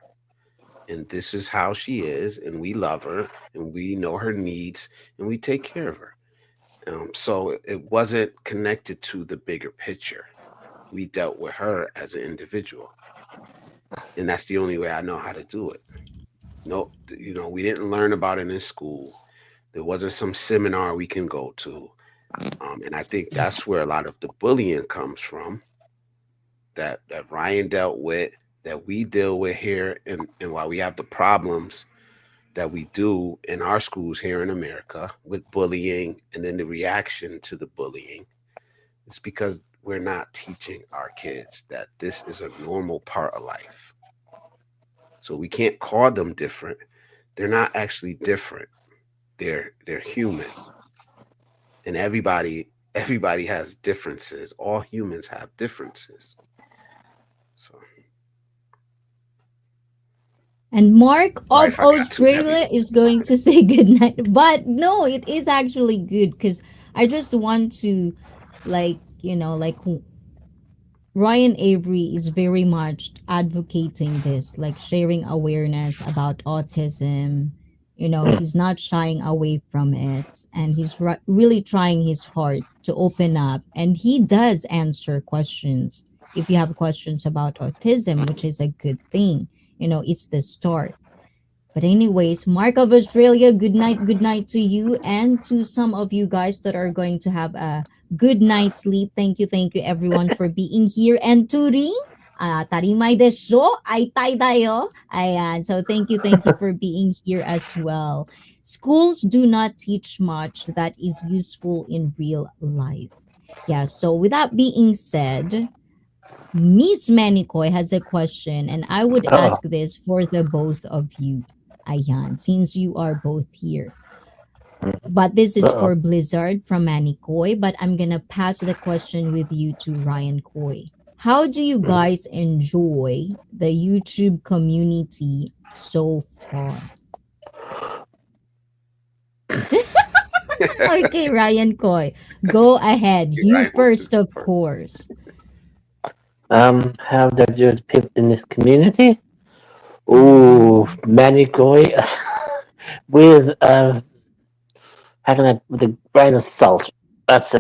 and this is how she is, and we love her, and we know her needs, and we take care of her. So it wasn't connected to the bigger picture. We dealt with her as an individual, and that's the only way I know how to do it. No, we didn't learn about it in school. There wasn't some seminar we can go to, and I think that's where a lot of the bullying comes from. That Ryan dealt with, that we deal with here, and why we have the problems that we do in our schools here in America with bullying and then the reaction to the bullying. It's because we're not teaching our kids that this is a normal part of life. So we can't call them different. They're not actually different. They're human. And everybody has differences. All humans have differences. So And Mark sorry of if I got too heavy. Australia is going to say good night. But no, it is actually good because I just want to, like, like Ryan Avery is very much advocating this, like sharing awareness about autism. He's not shying away from it, and he's really trying his hard to open up. And he does answer questions. If you have questions about autism, which is a good thing, it's the start. But anyways, Mark of Australia, good night to you and to some of you guys that are going to have a good night's sleep. Thank you everyone for being here. And to Ring, Tarimay desho, ay tay dayo. Ayan. So thank you for being here as well. Schools do not teach much that is useful in real life. Yeah, so with that being said, Miss Manikoy has a question, and I would Uh ask this for the both of you. Ayan, since you are both here. But this is oh. for Blizzard from Manikoy, but I'm gonna pass the question with you to Ryan Coy. How do you guys enjoy the YouTube community so far? Okay, Ryan Coy, go ahead. You Right, wants to first, go of first. course. How do I do with people in this community? Ooh, Mhm. Manicoy with how can I with a grain of salt. That's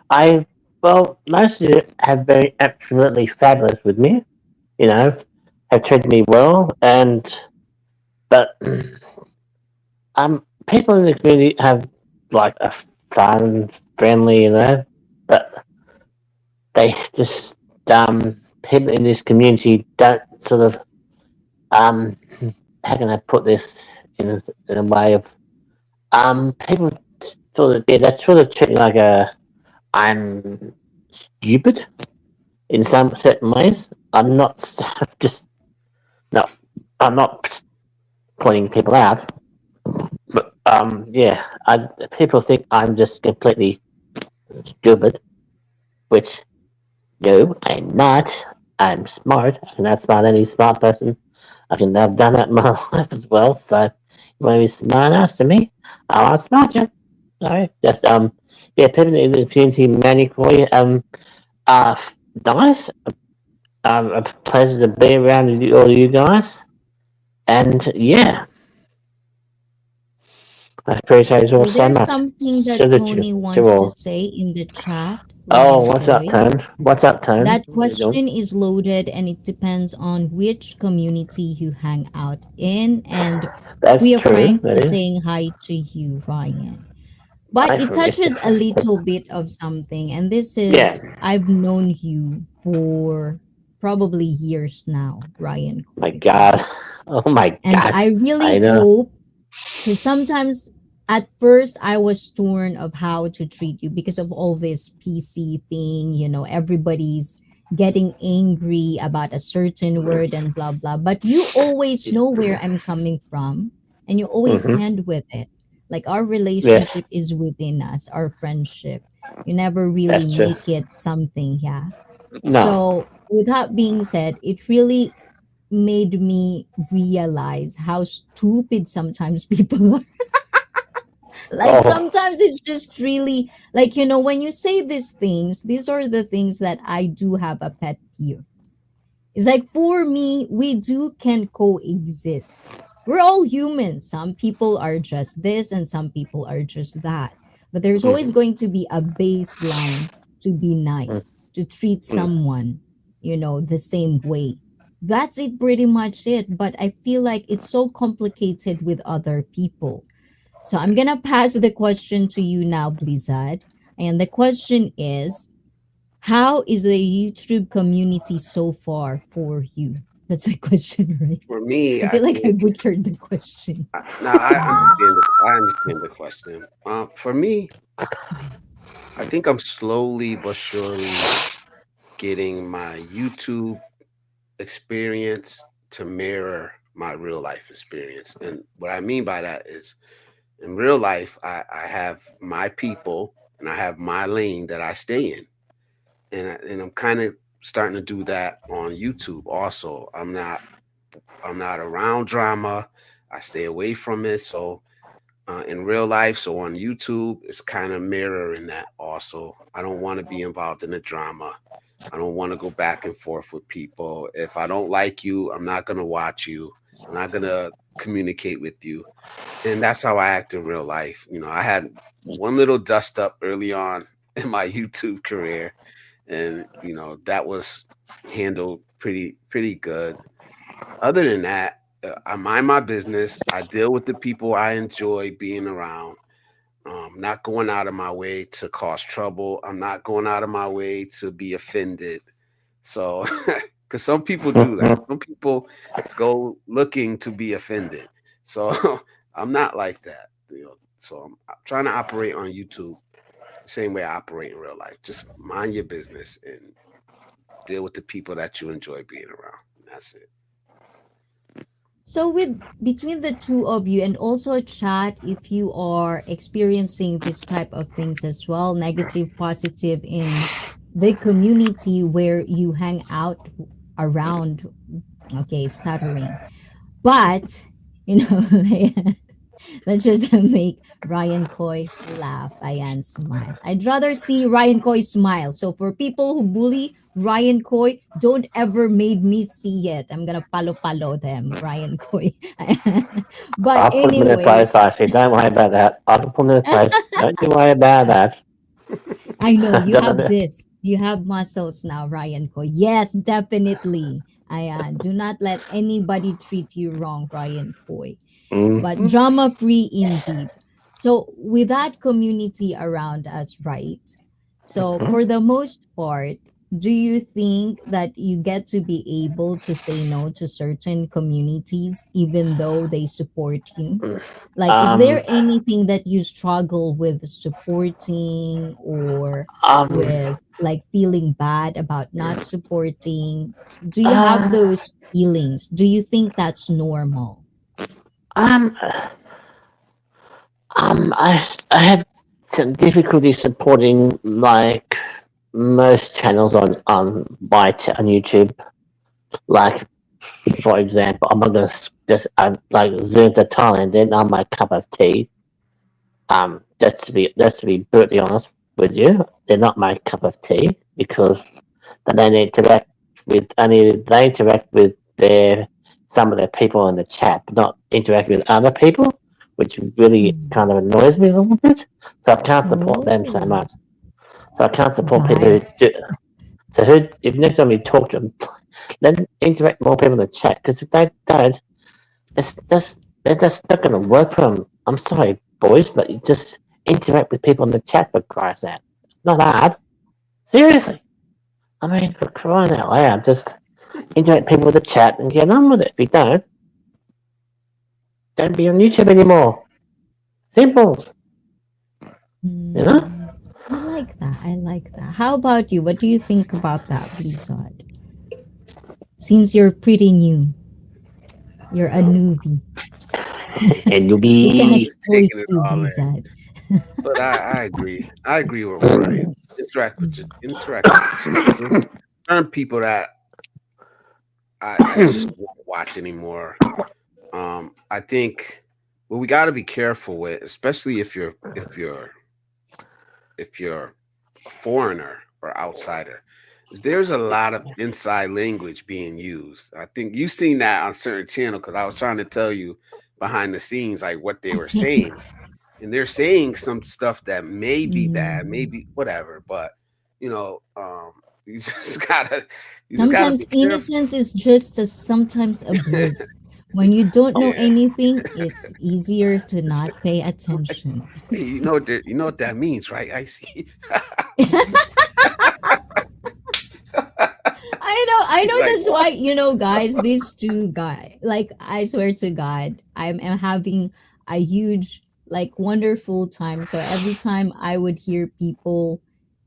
I most of you have been absolutely fabulous with me. You know, have treated me well, and but people in the community have like a fun, friendly, but they just people in this community don't sort of um how can I put this in a way of people sort of yeah that's sort of treat me like a I'm stupid in some certain ways. I'm not just no I'm not pointing people out, but people think I'm just completely stupid, which no, I'm not. I'm smart. I can outsmart any smart person. I've done that in my life as well. So you want to be smart ass to me? I'll outsmart you. Sorry. Just yeah, people in the community manicure uh nice. A pleasure to be around all you guys. And yeah, I appreciate it all So so there's much. something that Salute you Tony to wants to all. say in the chat, Oh, Ryan what's up, Coy. Tone? What's up, Tone? That What are you doing? question is loaded and it depends on which community you hang out in. And That's Kuya true. Frank That is is. saying hi to you, Ryan. But I it forget. touches a little bit of something. And this Yeah. is, I've known you for probably years now, Ryan My Coy, God. right? Oh my And gosh. I really I know. hope, because sometimes at first I was torn of how to treat you because of all this PC thing, everybody's getting angry about a certain word and blah blah. But you always know where I'm coming from and you always Mm-hmm. stand with it. Like our Yeah, relationship is within us, our friendship. You never really that's true. make it something, yeah. No. So with that being said, it really made me realize how stupid sometimes people are. Like Oh. sometimes it's just really like, when you say these things, these are the things that I do have a pet peeve. It's like for me, we do can coexist. We're all humans. Some people are just this and some people are just that. But there's always Mm-hmm. going to be a baseline to be nice, to treat Mm-hmm. someone, the same way. That's it pretty much it. But I feel like it's so complicated with other people. So I'm gonna pass the question to you now, Blizzard. And the question is, how is the YouTube community so far for you? That's the question, right? For me, I I feel like I think butchered the question. now I understand. I understand the question. For me, I think I'm slowly but surely getting my YouTube experience to mirror my real life experience, and what I mean by that is, in real life, I have my people and I have my lane that I stay in, and I'm kind of starting to do that on YouTube. Also, I'm not around drama. I stay away from it. So in real life, so on YouTube, it's kind of mirroring that. Also, I don't want to be involved in the drama. I don't want to go back and forth with people. If I don't like you, I'm not gonna watch you. I'm not gonna communicate with you. And that's how I act in real life. I had one little dust up early on in my YouTube career, and that was handled pretty good. Other than that, I mind my business. I deal with the people I enjoy being around. Not going out of my way to cause trouble. I'm not going out of my way to be offended. So, because some people do that. Some people go looking to be offended. So I'm not like that. So I'm trying to operate on YouTube the same way I operate in real life. Just mind your business and deal with the people that you enjoy being around. And that's it. So with between the two of you and also chat if you are experiencing this type of things as well, negative, positive in the community where you hang out around, okay, stuttering. But you know, let's just make Ryan Coy laugh and smile. I'd rather see Ryan Coy smile. So for people who bully Ryan Coy, don't ever made me see it. I'm gonna palo them, Ryan Coy. But I'll put them in their place, anyways, Archie. Don't worry about that. I'll put them in their place. Don't you worry about that. I know you Don't have worry. this. You have muscles now, Ryan Coy. Yes, definitely. I do not let anybody treat you wrong, Ryan Coy, but Mhm. drama free indeed. So, with that community around us, right? So, Mhm. for the most part, do you think that you get to be able to say no to certain communities even though they support you? Like, is Um, there anything that you struggle with supporting or um, with like feeling bad about not supporting? Do you have uh, those feelings? Do you think that's normal? um, I have some difficulty supporting like most channels on YouTube. Like, for example, I'm not gonna just like zoom to Thailand. They're not my cup of tea. Just to be brutally honest with you, they're not my cup of tea because they don't interact with only they interact with their some of their people in the chat, but not interact with other people, which really Mm. kind of annoys me a little bit. So I can't support them so Oh, much. So I can't support people who guys. do. So who, if next time you talk to them, then interact more people in the chat because if they don't, they're just not going to work for them. I'm sorry, boys, but you just interact with people in the chat for Christ's sake. It's not hard. Seriously. I mean, for crying out loud, just interact people with the chat and get on with it. If you don't be on YouTube anymore. Simples, you know? Hmm. I like that. I like that. How about you? What do you think about that, Blizzard? Since you're pretty new, you're a newbie. And you'll We can I'm be. just exploit taking it you, all in. Blizzard. But I agree. I agree with Ryan. Interact with your chat. Certain people that I just won't watch anymore. I think what we got to be careful with, especially if you're a foreigner or outsider, is there's a lot of inside language being used. I think you've seen that on certain channel because I was trying to tell you behind the scenes like what they were saying, and they're saying some stuff that may be bad, Mm. maybe whatever, but you know, you just gotta you just gotta Sometimes be careful. innocence is just sometimes a bliss. When you don't know Yeah. anything, it's easier to not pay Like, attention. hey, you know what that means, right? I see. I know Like that's what? why, guys, these two guys, like, I swear to God, I'm having a huge, like, wonderful time. So every time I would hear people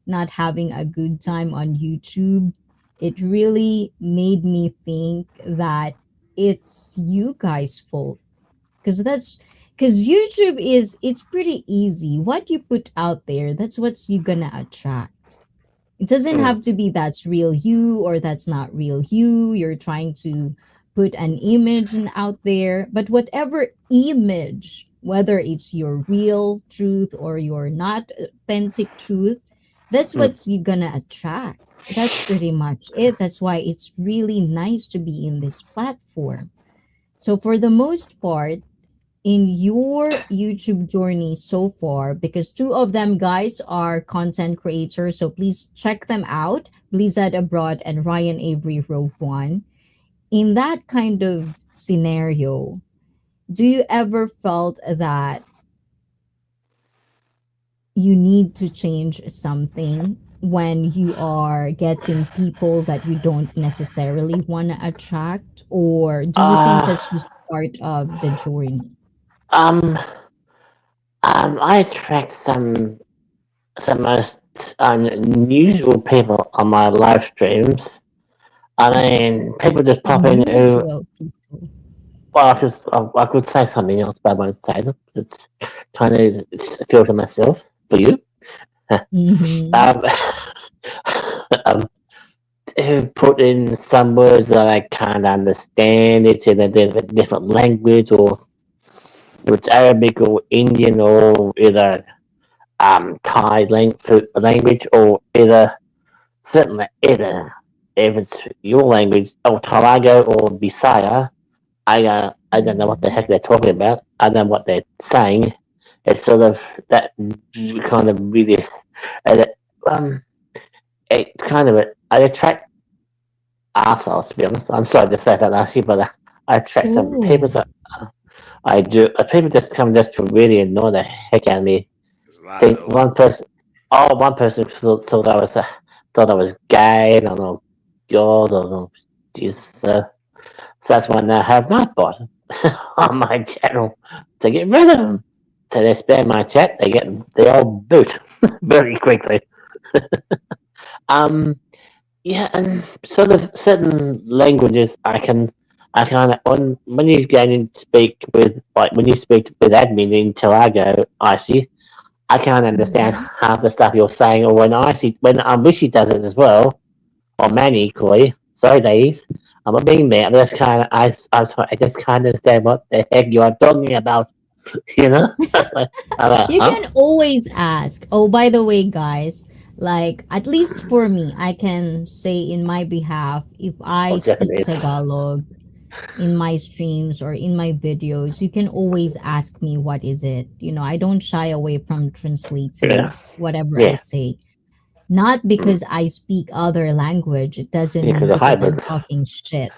not having a good time on YouTube, it really made me think that it's you guys' fault. Because YouTube it's pretty easy. What you put out there, that's what's you gonna attract. It doesn't Mm, have to be that's real you or that's not real you. You're trying to put an image out there, but whatever image, whether it's your real truth or your not authentic truth, that's mm, what's you gonna attract. That's pretty much it. That's why it's really nice to be in this platform. So for the most part, in your YouTube journey so far, because two of them guys are content creators, so please check them out, Blizzard Abroad and Ryan Avery Rogue One. In that kind of scenario, do you ever felt that you need to change something? when you are getting people that you don't necessarily want to attract, or do you think Uh, that's just part of the journey? um, I attract some most unusual people on my live streams. I mean, people just pop in who, Unusual people. well, I could say something else, but I won't say it. It's kind of it's a filter myself for you. Mm-hmm. um, um, who put in some words that I can't understand. It's in a different language, or if it's Arabic or Indian, or either Thai language, or either certainly either if it's your language, or Tarago or Bisaya. I don't know what the Mm-hmm. heck they're talking about. I don't know what they're saying. It's sort of that kind of really, uh, um, it kind of I attract assholes, to be honest. I'm sorry to say that, Ashley, but I attract some people Oh. that I do. People just come just to really annoy the heck out of me. There's a lot of Think those. one person thought I was gay, and I know God, I know Jesus. So that's why I have my bot on my channel to get rid of them. So they spam my chat, they all boot very quickly. Um, Yeah, and sort of certain languages I kind of when you go and speak with like when you speak with admin in Telago, ICEE, I can't understand Mm-hmm. half the stuff you're saying, or when ICEE when Wishy does it as well, or Man equally. Sorry, ladies, I'm a being there. I'm sorry, I just can't understand what the heck you are talking about. You know, so, I'm like, You huh? can always ask. Oh, by the way, guys, like at least for me, I can say in my behalf, if I Oh, speak Japanese. Tagalog in my streams or in my videos, you can always ask me what is it. I don't shy away from translating Yeah, whatever I yeah, say. Not mm. because I speak other language. It doesn't Yeah, because mean you're because I'm hybrid. talking shit.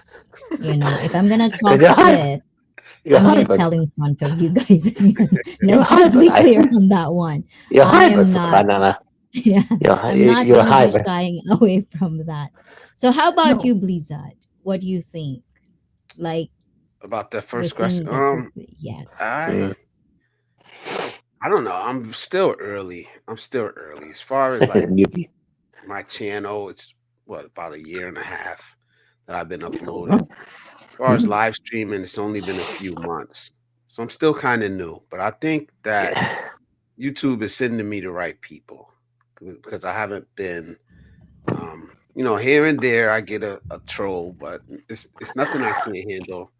If I'm gonna Because talk shit, you're I'm gonna hybrid. tell in front of you guys. You're Let's just hybrid. be clear on that one. You're I hybrid am for not. crying out loud. Yeah, I'm not You're gonna be hybrid. shying away from that. So, how about No. you, Blizzard? What do you think? Like About that the first question. thing that you're. Yes. I Mm. I don't know. I'm still early. I'm still early. As far as like Newbie. my channel, it's what about a year and a half that I've been uploading. Mhm. As far as Mhm. live streaming, it's only been a few months. So I'm still kind of new. But I think that Yeah. YouTube is sending me the right people because I haven't been here and there I get a troll, but it's nothing I can't handle.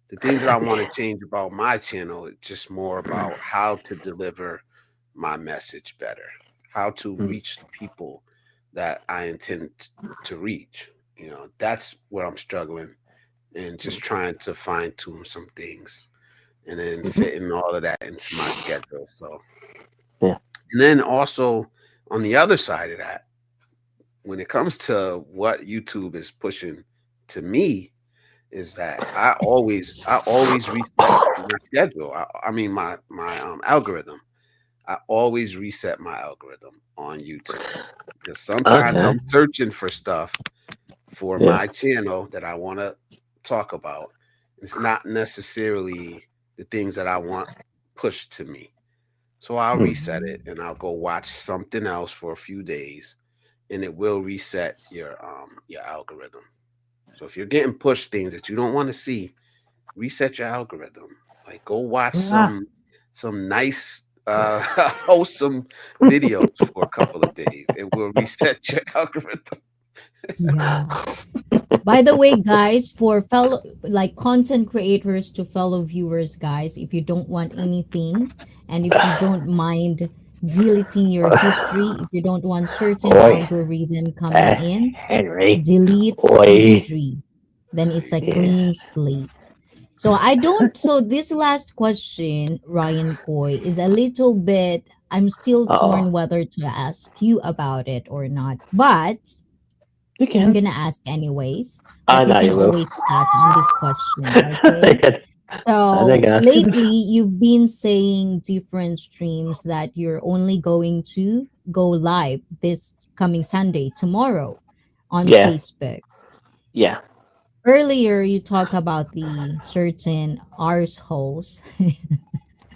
The things that I want to change about my channel, it's just more about how to deliver my message better, how to Mm. reach the people that I intend to reach. That's where I'm struggling and just trying to fine tune some things and then Mhm. fitting all of that into my schedule. So, Yeah. and then also on the other side of that, when it comes to what YouTube is pushing to me, is that I always reset my schedule. I mean my algorithm. I always reset my algorithm on YouTube because sometimes Okay. I'm searching for stuff for Yeah. my channel that I want to talk about. It's not necessarily the things that I want pushed to me. So I'll Mm. reset it and I'll go watch something else for a few days and it will reset your algorithm. So if you're getting pushed things that you don't want to see, reset your algorithm. Like go watch Ah. some nice wholesome videos for a couple of days. It will reset your algorithm. Yeah. By the way, guys, for fellow like content creators to fellow viewers, guys, if you don't want anything and if you don't mind deleting your history, if you don't want certain Oi. algorithm coming in, Henry. delete Oi. history. Then it's a Yes. clean slate. So I don't so this last question, Ryan Coy, is a little bit I'm still Oh. torn whether to ask you about it or not. But You I'm can. gonna ask anyways, I but you know can you will. always pass on this question, okay? I think So that's good. lately, you've been saying different streams that you're only going to go live this coming Sunday, tomorrow, on Yeah, Facebook. yeah. Earlier, you talk about the certain arseholes.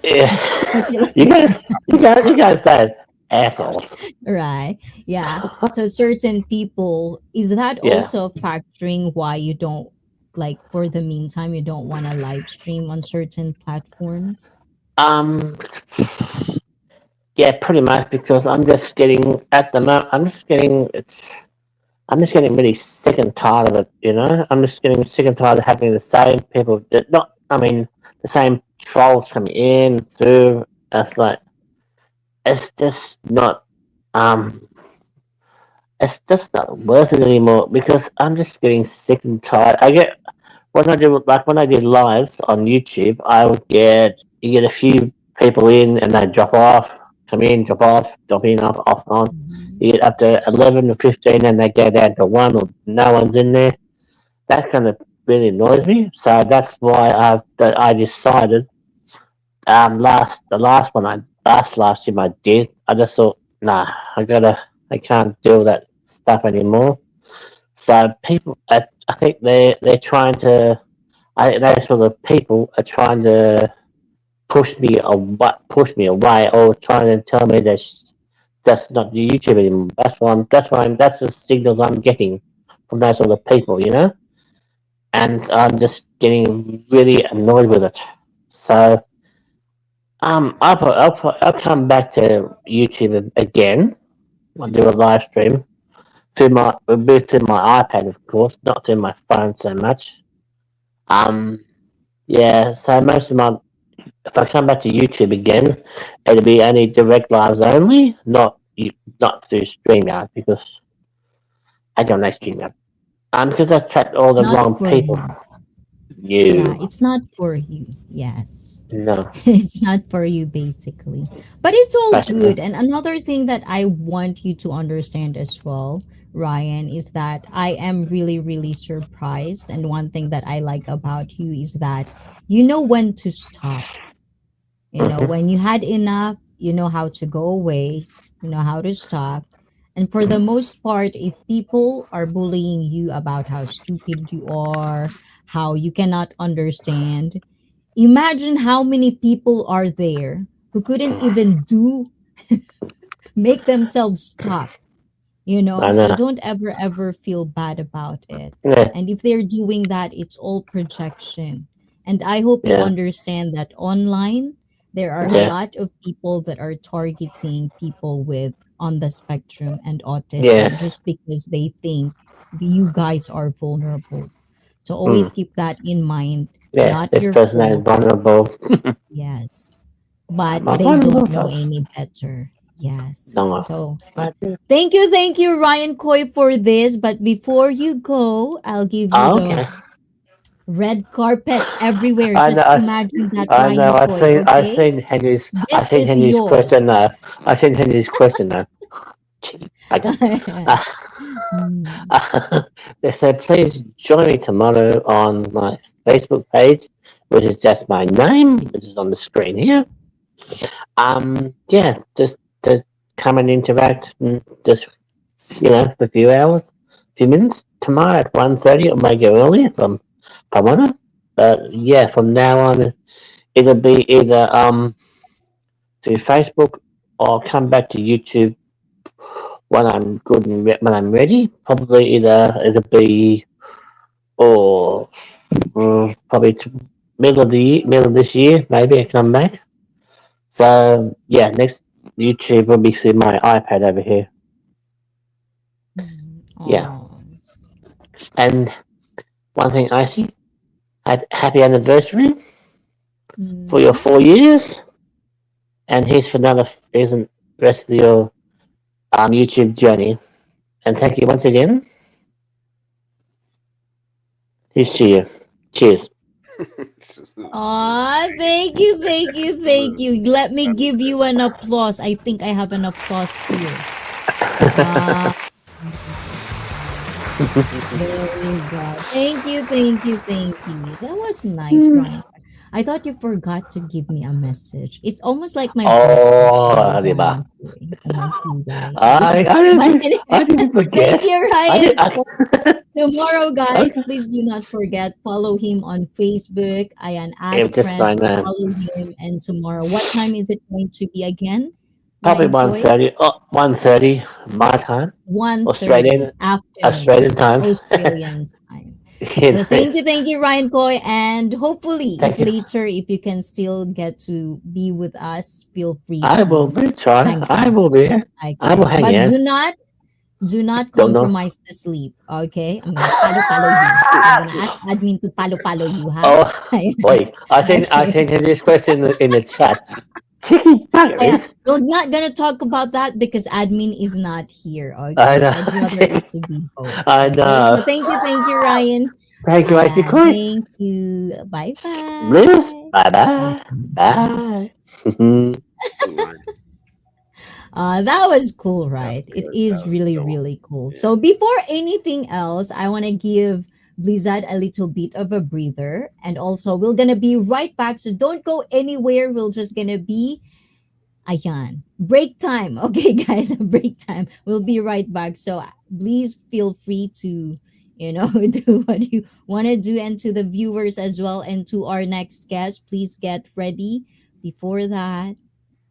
Yeah. Okay, You guys said assholes. right. Yeah. So certain people, is that Yeah. also factoring why you don't, like, for the meantime, you don't want to live stream on certain platforms? Um. Yeah, pretty much because I'm just getting at the moment. I'm just getting really sick and tired of it. I'm just getting sick and tired of having the same people. Not. I mean, the same trolls coming in through. It's like it's just not. Um. It's just not worth it anymore because I'm just getting sick and tired. I get when I did lives on YouTube, I would get you get a few people in and they drop off, come in, drop off, drop in, off and on. Mhm. You get up to 11 or 15 and they go down to one or no one's in there. That kind of really annoys me. So that's why I decided the last one last stream I did, I just thought, nah, I can't do that stuff anymore. So people, I think they're trying to. I think those sort of people are trying to push me away, or trying to tell me that's not the YouTube anymore. That's the signals I'm getting from those sort of people. And I'm just getting really annoyed with it. So I'll come back to YouTube again. I'll do a live stream through my iPad, of course, not through my phone so much. Um, yeah. So most of my if I come back to YouTube again, it'll be only direct lives only, not through StreamYard because I don't like StreamYard. Because I tracked all the Not wrong for people. you. Yeah, You it's not for you. Yes. no, It's not for you, basically. But it's all basically. good. And another thing that I want you to understand as well, Ryan, is that I am really, really surprised. And one thing that I like about you is that you know when to stop. Hmm. When you had enough, you know how to go away, you know how to stop. And for the most part, if people are bullying you about how stupid you are, how you cannot understand, imagine how many people are there who couldn't even make themselves stop, I so know. don't ever feel bad about it. Yeah, And if they're doing that, it's all projection. And I hope you yeah, understand that online there are a yeah, lot of people that are targeting people with on the spectrum and autism yes, just because they think you guys are vulnerable. So mm, always keep that in mind. yeah. Not This your person is fault. vulnerable. Yes, but I'm a they vulnerable don't know person. any better. Yes. No, So I do. thank you, Ryan Coy, for this. But before you go, I'll give you Oh, the okay. red carpet everywhere. I know. Just imagine that, I know. Ryan Coy, okay? I've This seen is Henry's question yours. now. I've seen Henry's question now. Gee, bugger. Hmm. They said, please join me tomorrow on my Facebook page, which is just my name, which is on the screen here. Yeah, just come and interact, and just for a few hours, few minutes tomorrow at 1:30. It may go earlier if I want to. But yeah, from now on, it'll be either through Facebook or come back to YouTube when I'm good and when I'm ready. Probably either it'll be or probably middle of this year, maybe I come back. So yeah, next YouTube will be through my iPad over here. Yeah, Oh. and one thing I see, happy anniversary for your Hmm. 4 years, and here's the rest of your YouTube journey. And thank you once again. Here's to you. Cheers. Aw, thank you, thank you, thank you. Let me give you an applause. I think I have an applause here. Ah, there you go. Thank you, thank you, thank you. That was nice, Ryan. I thought you forgot to give me a message. It's almost like my birthday Oh, di ba? talaga. Oh my kulay. I But didn't I anyway, didn't thank forget. you, I did Ryan. I, Tomorrow, guys, okay. please do not forget, follow him on Facebook. Ayan, add If just friend, my name. follow him. And tomorrow, what time is it going to be again, Probably Ryan one Boy? thirty. Oh, 1:30 my time. 1:30 Australian afternoon, Australian time. Australian time. So It is. thank you, Ryan Koy. And hopefully, if Thank you. later, if you can still get to be with us, feel free I will to be try. hang I out. will be here. I will Okay. hang But in. do not Don't know. compromise the sleep. Okay. I'm gonna follow you. I'm gonna ask admin to follow you, huh? Oh, Ayan. wait. I Okay. sent him this question in the chat. Cheeky Ayan. buggers. We're not gonna talk about that because admin is not here. I Okay. know. I'd rather it to be both. I Okay. know. So thank you, Ryan. Thank you, Icy Queen. Thank you. Bye Liz, bye. bye bye. Bye. Right. That was cool, That right? was It good. That is was a really, good one. really cool. Yeah. So before anything else, I want to give Blizzard a little bit of a breather. And also, we're going to be right back. So don't go anywhere. We're just going to be, ayan, break time. Okay, guys, break time. We'll be right back. So please feel free to, do what you want to do. And to the viewers as well. And to our next guest, please get ready. Before that,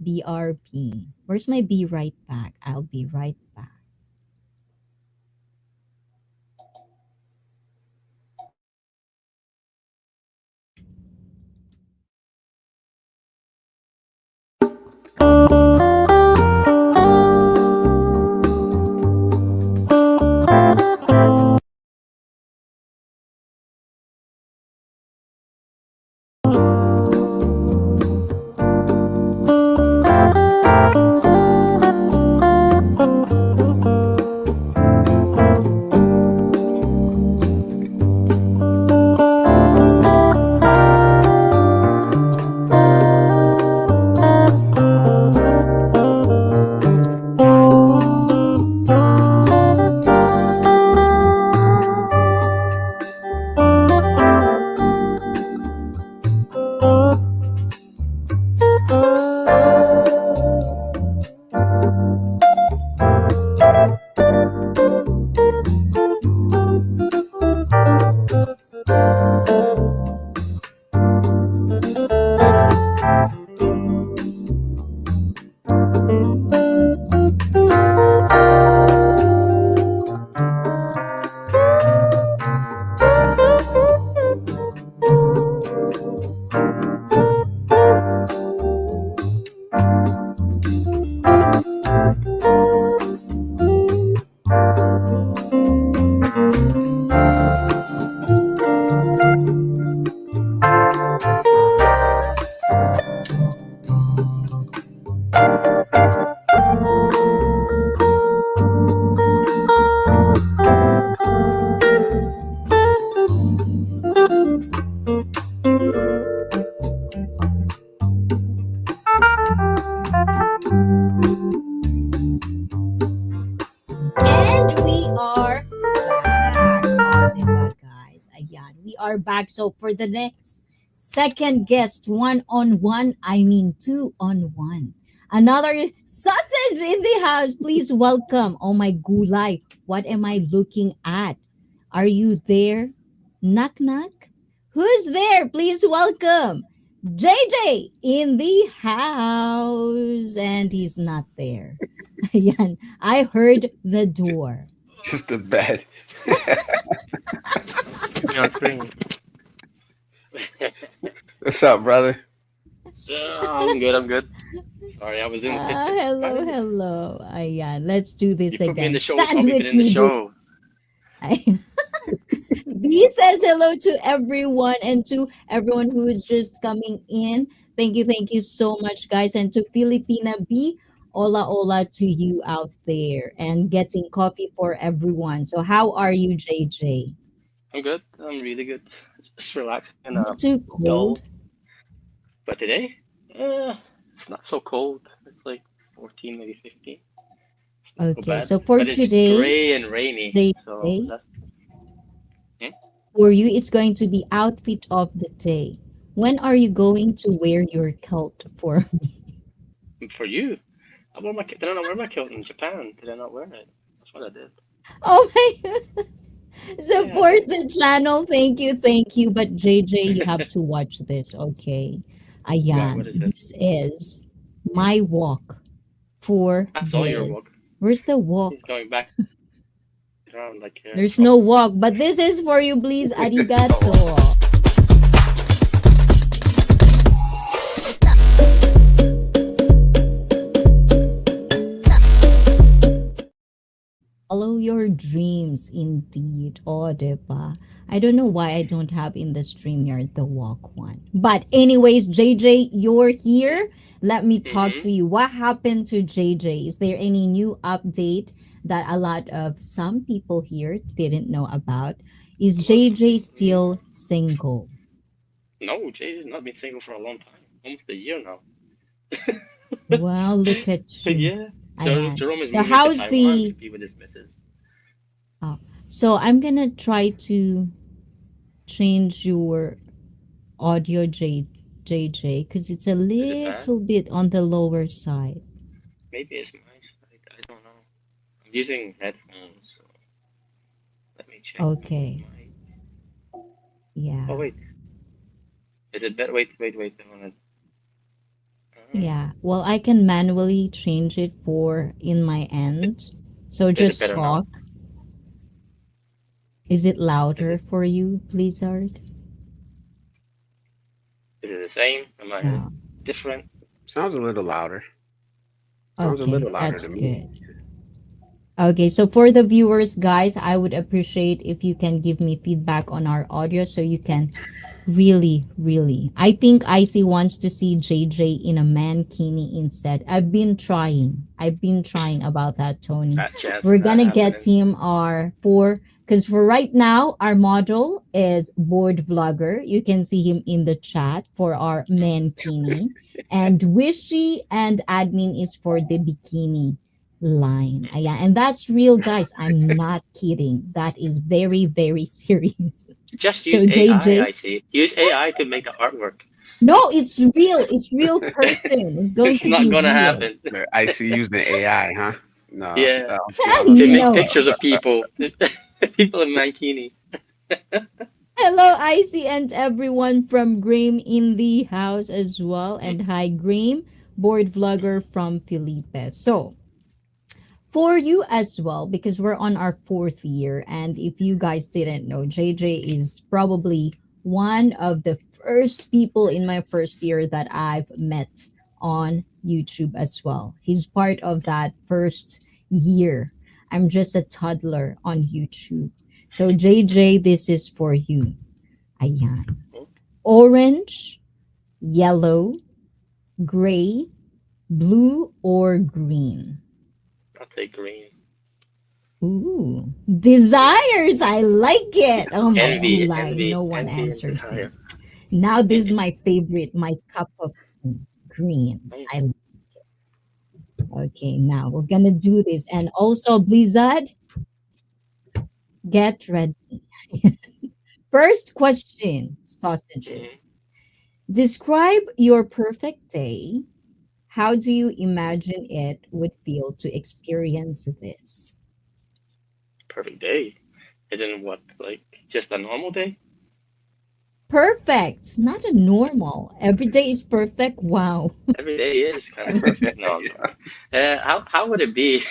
BRP. Where's my be right back? I'll be right back. And we are back. Oh, diba, guys? Ayan, we are back. So for the next second guest, one on one, I mean two on one. Another sausage in the house. Please welcome. Oh my gulay. What am I looking at? Are you there? Knock knock. Who's there? Please welcome. JJ in the house. And he's not there. Ayan. I heard the door. Just a bad. Me on screen. What's up, brother? I'm good. I'm good. Sorry, I was in the kitchen. Hello, Finally, hello. Ayan. Let's do you this put me in again. the show. So I'll be Sandwich in the me, boo. show. B says hello to everyone and to everyone who is just coming in. Thank you so much, guys. And to Filipina B, hola, hola to you out there and getting coffee for everyone. So, how are you, JJ? I'm good. I'm really good. Just relaxing and Is it too dull. cold? But today, it's not so cold. It's like 14, maybe 15. It's not so Okay, bad. so for But it's today, gray and rainy. So JJ, that's. Hmm? for you, it's going to be outfit of the day. When are you going to wear your kilt for For you, did I not wear my kilt in Japan? Did I not wear it? That's what I did. Oh my Yeah, I support did. the channel. Thank you, thank you. But JJ, you have to watch this, okay? Why? Ayan. What is this? This is my walk for I saw your Bliss. walk. Where's the He's walk? going back around like There's no trouble. walk, but this is for you, please. Oh, Arigato. Follow your dreams indeed. Oh, diba? I don't know why I don't have in the StreamYard the walk one. But anyways, JJ, you're here. Let me talk Mm-hmm. to you. What happened to JJ? Is there any new update that a lot of some people here didn't know about? Is Well, JJ still single? no, Jay has not been single for a long time, almost a year now. Wow, look at you. Yeah. So Ayan. Jerome is So moving to how's Taiwan to the be with his missus. oh, so I'm gonna try to change your audio JJ because it's a Is it bad? little bit on the lower side. Maybe it's my side. I don't know. I'm using headphones, so let me check Okay. my. Oh Yeah. wait, is it better? Wait. I wanna. Yeah. Well, I can manually change it for in my end. So Is it just better now? talk. Is it Is louder it for you, Blizzard? is it the same? Am I No. different? sounds a little louder. Sounds a Okay, little louder that's to me. good. Okay, so for the viewers, guys, I would appreciate if you can give me feedback on our audio so you can really. I think Icy wants to see JJ in a mankini instead. I've been trying about that, Tony. Fat chance We're not gonna get happening. him our for because for right now our model is board vlogger. You can see him in the chat for our mankini, and Wishy and admin is for the bikini line. Yeah, and that's real, guys. I'm not kidding. That is very serious. Just use So AI. JJ, I see. Use AI to make the artwork. no, it's real. It's real person. It's going It's to not be gonna real. happen. I see using AI, huh? No, Yeah, I to don't think make No. pictures of people, people in mankini. Hello, Icy, and everyone from Graham in the house as well. And hi, Graham, board vlogger from Felipe. So, for you as well, because we're on our fourth year. And if you guys didn't know, JJ is probably one of the first people in my first year that I've met on YouTube as well. He's part of that first year. I'm just a toddler on YouTube. So, JJ, this is for you. Ayan. Orange, yellow, gray, blue, or green? I'll take green. Ooh, Yeah. desires. I like it. Oh my Envy, gulay. No envy, one envy, and answered desire. this. Now this is my favorite, my cup of tea. Green. Mm. I okay. Now we're gonna do this, and also Blizzard, get ready. First question: sausages. Mhm. Describe your perfect day. How do you imagine it would feel to experience this? Perfect day. Isn't what like just a normal day? Perfect. Not a normal. Every day is perfect. Wow. Every day is kind of perfect. No, I'm sorry. How would it be?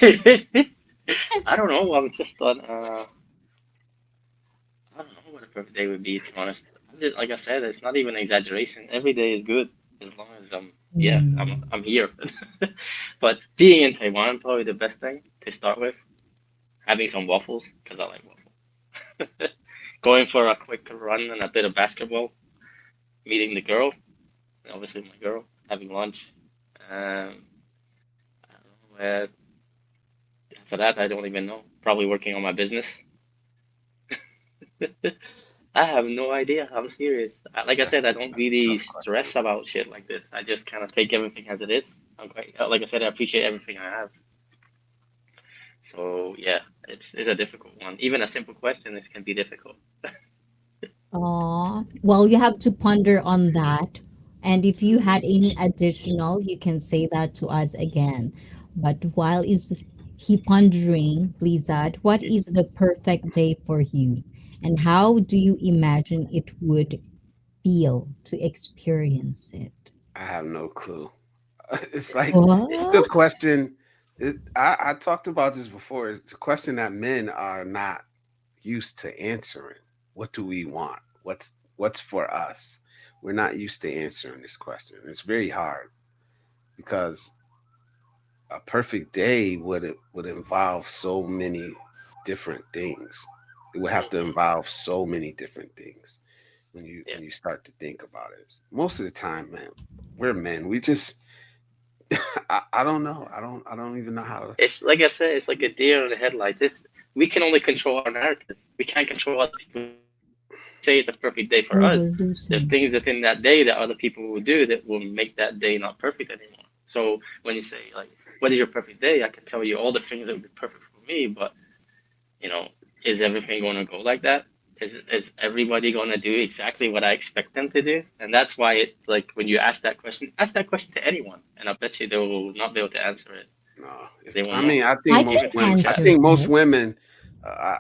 I don't know. I'm just on. I don't know what a perfect day would be. To be honest, like I said, it's not even an exaggeration. Every day is good as long as yeah, Mm. I'm here. But being in Taiwan, probably the best thing to start with. Having some waffles because I like waffles. Going for a quick run and a bit of basketball. Meeting the girl, obviously my girl. Having lunch. I don't know. For that, I don't even know. Probably working on my business. I have no idea. I'm serious. Like I said, I don't that's a really tough question. stress about shit like this. I just kind of take everything as it is. I'm quite, like I said, I appreciate everything I have. So yeah, it's a difficult one. Even a simple question, this can be difficult. Well, you have to ponder on that. And if you had any additional, you can say that to us again. But while is he pondering, Blizzard, what is the perfect day for you? And how do you imagine it would feel to experience it? I have no clue. It's like it's a What? question. I talked about this before. It's a question that men are not used to answering. What do we want? What's for us? We're not used to answering this question. It's very hard because a perfect day would involve so many different things. It would have to Hmm. involve so many different things Yeah. when you start to think about it. Most of the time, man, we're men. We just I don't know. I don't even know how to. It's like I said, it's like a deer in the headlights. It's we can only control our narrative. We can't control other people's narrative. When we say it's a perfect day for Oh, us, we're there's losing. things within that day that other people will do that will make that day not perfect anymore. So when you say like, "What is your perfect day?" I can tell you all the things that would be perfect for me, but you know, is everything going to go like that? Is everybody going to do exactly what I expect them to do? And that's why it like when you ask that question to anyone, and I bet you they will not be able to answer it. No, if They will I not mean, I think I give can most it to you women. I answer think exactly. most this. women.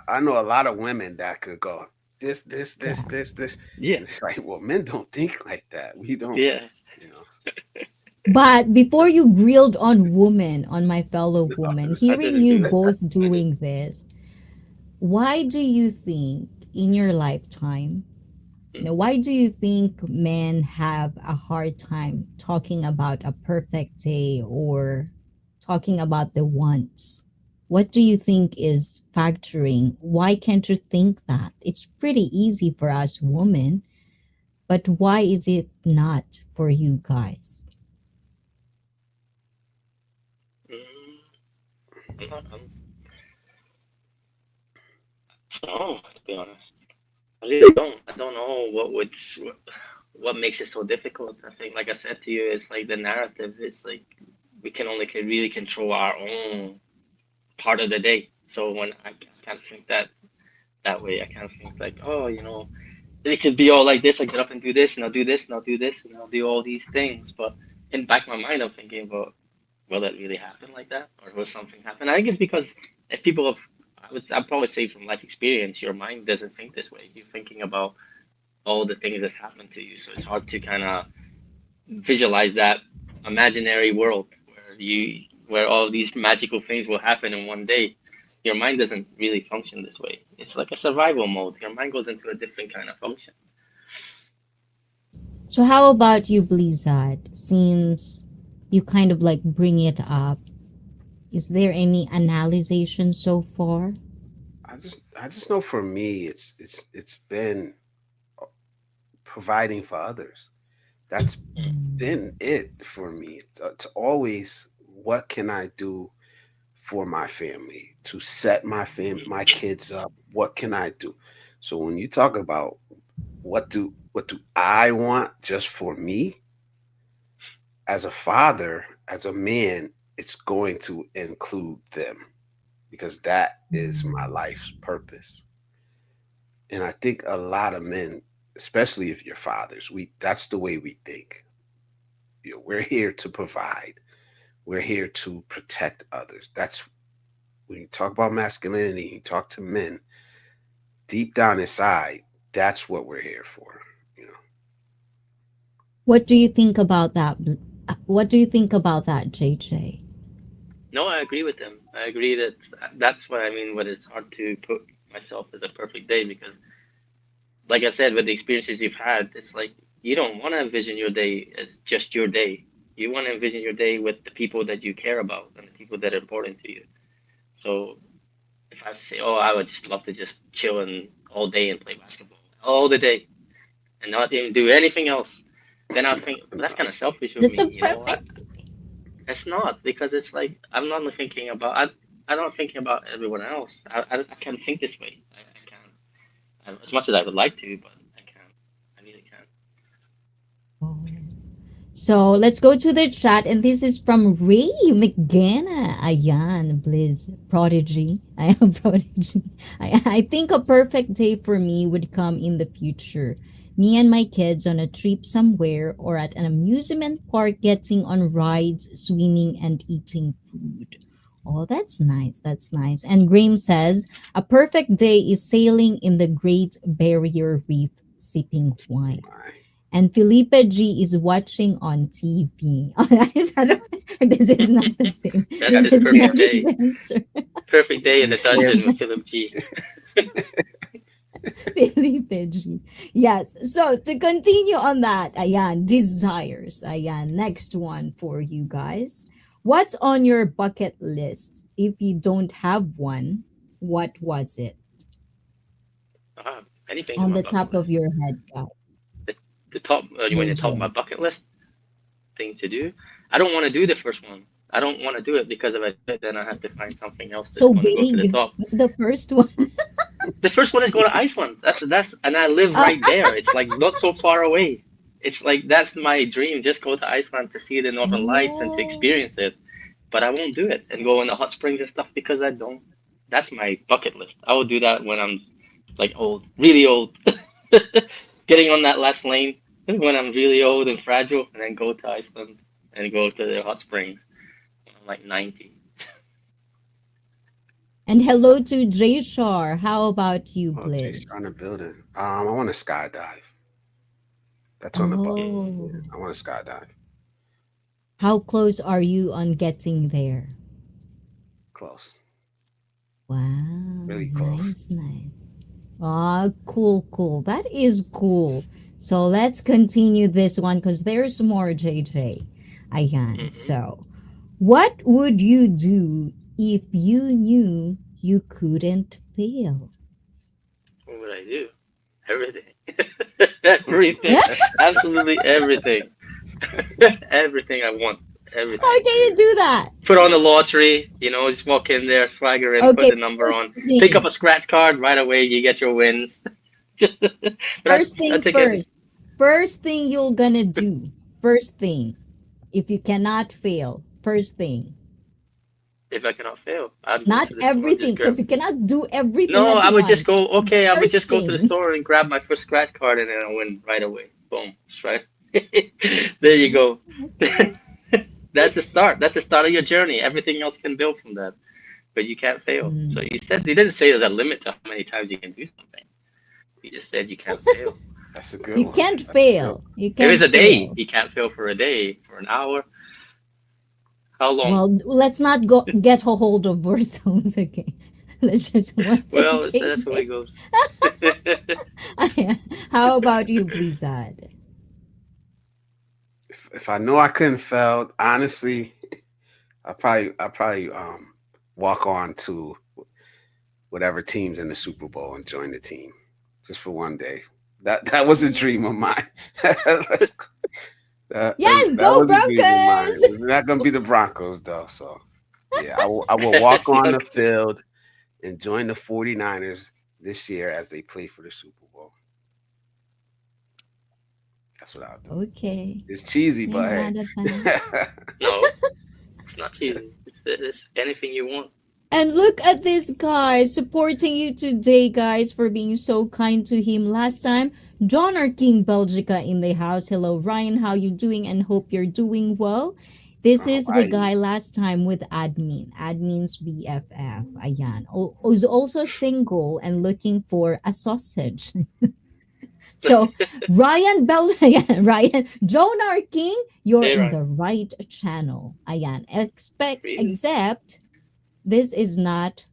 I know a lot of women that could go Yeah. this, Yeah, and it's like, well, men don't think like that. We don't, yeah. you know. But before you grilled on women, on my fellow woman, I hearing didn't you do it. both I did. doing this, why do you think in your lifetime, why do you think men have a hard time talking about a perfect day or talking about the wants? What do you think is factoring? Why can't you think that? It's pretty easy for us women, but why is it not for you guys? Mm, I'm not. I don't know, to be honest. I really don't. I don't know what makes it so difficult. I think, like I said to you, it's like the narrative. It's like we can only can really control our own part of the day. So when I can't think that way, I can't think like, oh, it could be all like this. I get up and do this, and I'll do this, and I'll do this, and I'll do all these things. But in the back of my mind, I'm thinking about, will that really happen like that, or will something happen? I think it's because if people have, I'd probably say from life experience, your mind doesn't think this way. You're thinking about all the things that's happened to you, so it's hard to kind of visualize that imaginary world where all these magical things will happen in one day. Your mind doesn't really function this way. It's like a survival mode. Your mind goes into a different kind of function. So how about you, Blizzard? Since you kind of like bring it up, is there any analyzation so far? I just know for me, it's been providing for others. That's been it for me. It's always what can I do for my family to set my kids up. What can I do? So when you talk about what do I want just for me as a father, as a man, it's going to include them because that is my life's purpose. And I think a lot of men, especially if you're fathers, we that's the way we think. We're here to provide. We're here to protect others. That's when you talk about masculinity, you talk to men, deep down inside, that's what we're here for. You know, What do you think about that? What do you think about that, JJ? No, I agree with him. I agree that's what I mean. What it's hard to put myself as a perfect day because, like I said, with the experiences you've had, it's like you don't want to envision your day as just your day. You want to envision your day with the people that you care about and the people that are important to you. So if I have to say, oh, I would just love to just chill and all day and play basketball all the day and not even do anything else, then I think no, that's kind of selfish of That's a me. perfect. It's not because it's like I'm not thinking about I'm not thinking about everyone else. I can't think this way. I can't as much as I would like to, but I can't. I really can't. Oh. So let's go to the chat, and this is from Ray McGanna. Ayan, Blizz, prodigy. I am prodigy. I think a perfect day for me would come in the future. Me and my kids on a trip somewhere or at an amusement park getting on rides, swimming, and eating food. Oh, that's nice. That's nice. And Graham says, a perfect day is sailing in the Great Barrier Reef, sipping wine. My. And Felipe G is watching on TV. This is not the same. That's This his is not perfect his day. answer. Perfect day in the Before dungeon with Philip G. Felipe G. Yes. So to continue on that, ayan, desires. Ayan, next one for you guys. What's on your bucket list? If you don't have one, what was it? Anything's on On my the bucket top of list. your head, guys. The top, when you talk JJ. about bucket list things to do, I don't want to do the first one. I don't want to do it because if I do it, then I have to find something else that's So going to go to the vague. top. What's the first one? The first one is go to Iceland. And I live Uh, right there. It's like not so far away. It's like that's my dream. Just go to Iceland to see the Northern Lights and to oh. experience it. But I won't do it and go in the hot springs and stuff because I don't. That's my bucket list. I will do that when I'm like old, really old, getting on that last lane when I'm really old and fragile, and then go to Iceland and go to the hot springs when I'm like 90. And hello to Jay Shar. How about you, oh, Jay's Blizz? trying to build it. I want to skydive. That's on the bucket. Oh, Yeah, I want to skydive. how close are you on getting there? Close. Wow, Really close. nice, nice. Ah, cool, cool. That is cool. So let's continue this one because there's more, JJ. Ayan. Hmm. So, what would you do if you knew you couldn't fail? What would I do? Everything. Everything. Absolutely everything. Everything I want. How Everything. can you do that? Put on the lottery, just walk in there, swagger in, put Okay, the number first on, pick up thing. a scratch card right away, you get your wins. But First I thing take any first. First thing you're gonna do. First thing. If you cannot fail, first thing. if I cannot fail. I'd go Not to the store and everything, just grab. because you cannot do everything No, at I would just once. go. Okay, I would First just go to the thing. store and grab my first scratch card, and then I win right away. Boom, right. There you go. Okay. That's the start. That's the start of your journey. Everything else can build from that, but you can't fail. So Mm. you didn't say there's a limit to how many times you can do something. You just said you can't fail. That's a good You one. can't That's a good fail. one. You If can't it's a day, fail. you can't fail for a day, for an hour. How long? Well, let's not go get a hold of ourselves, okay? Let's just one thing, Well, that's the way it JJ. goes. How about you, Blizzard? If I know I couldn't fail, honestly, I probably walk on to whatever team's in the Super Bowl and join the team just for one day. That was a dream of mine. that, Yes, that go was a dream of mine. Broncos! It's not gonna be the Broncos though. So yeah, I will walk It's on not the field and join the 49ers this year as they play for the Super Bowl. That's what I'll do. Okay. It's cheesy, Ain't but hey. mad at that. no, it's not cheesy. It's anything you want. And look at this guy supporting you today, guys, for being so kind to him last time. John our King Belgica in the house. Hello, Ryan. How you doing? And hope you're doing well. This is the Hawaii. guy last time with admin. Admin's BFF. Ayan. Who's also single and looking for a sausage. So Ryan Bell, ayan, Ryan, Joan R. King, you're Hey, in Ryan. the right channel. Ayan. Really? Except this is not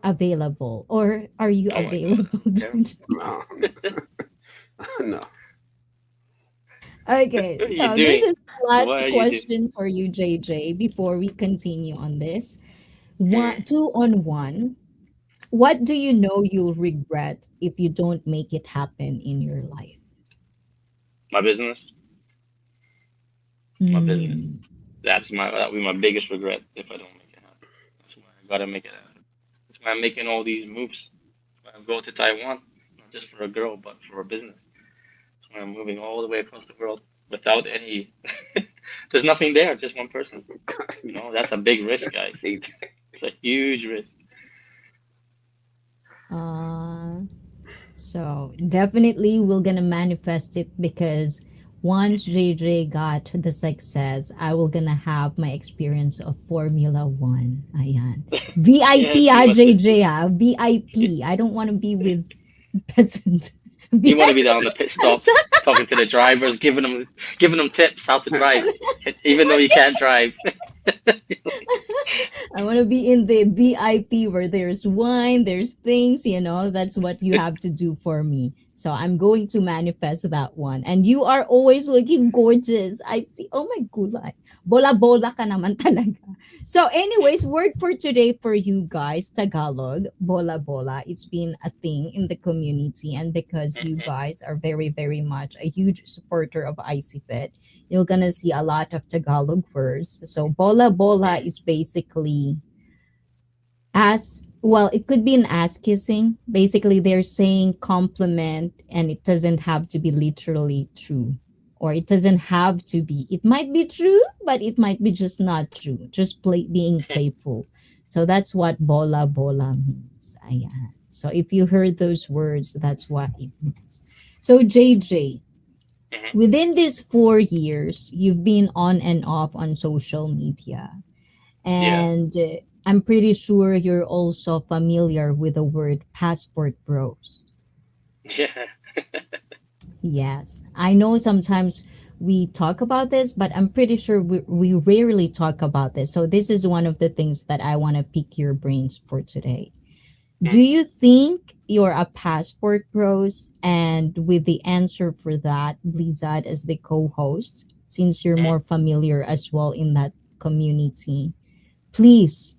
available. Or are you Oh my god. available? Okay. No, no. Okay, What are you so this doing? is the What last are you doing? question for you, JJ, before we continue on this. One, Hmm. two on one. What do you know you'll regret if you don't make it happen in your life? My business. My business. Hmm. That'll be my biggest regret if I don't make it happen. That's why I gotta make it happen. That's why I'm making all these moves. That's why I'm going to Taiwan, not just for a girl, but for a business. That's why I'm moving all the way across the world without any. There's nothing there, just one person. That's a big risk, guys. It's a huge risk. Uh, so definitely we're gonna manifest it because once JJ got the success, I will gonna have my experience of Formula One. Ayan. VIP Yes, you must. JJ VIP. I don't want to be with peasants. You want to be VIP. there on the pit I'm stop, sorry. talking to the drivers, giving them tips how to drive, even though you can't drive. I want to be in the VIP where there's wine, there's things, that's what you have to do for me. So I'm going to manifest that one. And you are always looking gorgeous. I see. Oh my gulay. Bola-bola ka naman talaga. So anyways, word for today for you guys, Tagalog, bola-bola. It's been a thing in the community. And because you Mhm. guys are very, very much a huge supporter of ICEE Fit, you're gonna see a lot of Tagalog words. So bola bola is basically as well, it could be an ass kissing. Basically, they're saying compliment and it doesn't have to be literally true. Or it doesn't have to be. It might be true, but it might be just not true. Just being playful. So that's what bola bola means. Ayan. So if you heard those words, that's what it means. So JJ, Mhm. within these 4 years, you've been on and off on social media. Yeah. And I'm pretty sure you're also familiar with the word passport bros. Yeah. Yes. I know sometimes we talk about this, but I'm pretty sure we rarely talk about this. So, this is one of the things that I want to pick your brains for today. Do Mhm. you think you're a passport bros? And with the answer for that, Blizzard as the co-host, since you're Mhm. more familiar as well in that community, please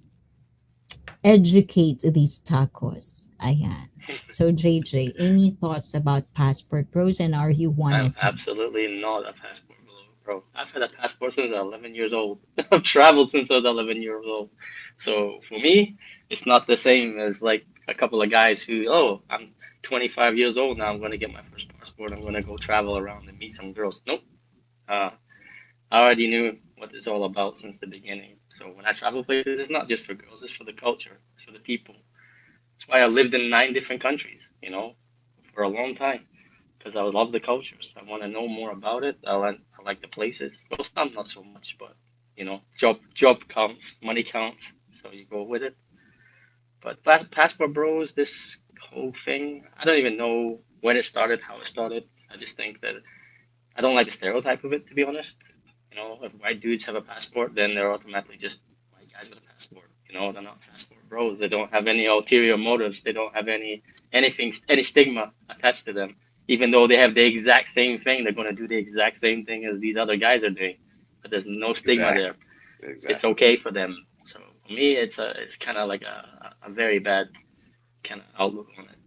educate these tacos. Ayan. So JJ, any thoughts about passport bros and are you one I'm of them? absolutely not a passport bro. I've had a passport since I was 11 years old. I've traveled since I was 11 years old. So for me, it's not the same as like a couple of guys who, oh, I'm 25 years old now. I'm going to get my first passport. I'm going to go travel around and meet some girls. Nope. Uh, I already knew what it's all about since the beginning. So when I travel places, it's not just for girls, it's for the culture, it's for the people. That's why I lived in 9 different countries, for a long time. Because I love the cultures. I want to know more about it. I like the places. Well, some not so much, but job counts, money counts, so you go with it. But passport bros, this whole thing, I don't even know when it started, how it started. I just think that I don't like the stereotype of it, to be honest. If white dudes have a passport, then they're automatically just white guys with a passport. They're not passport bros. They don't have any ulterior motives. They don't have any stigma attached to them. Even though they have the exact same thing, they're going to do the exact same thing as these other guys are doing. But there's no stigma Exactly. there. It's Exactly. okay for them. So for me, it's kind of like a very bad kind of outlook on it.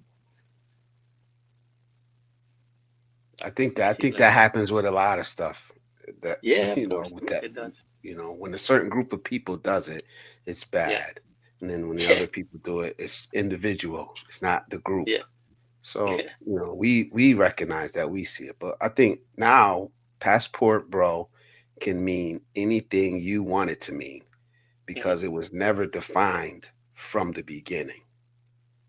Seems like I think that happens with a lot of stuff. That yeah, of course with that, it does. when a certain group of people does it, it's Yeah, bad, and then when the yeah, other people do it, it's individual. It's not the group. yeah, So yeah. we recognize that, we see it, but I think now passport bro can mean anything you want it to mean Hmm. because it was never defined from the beginning.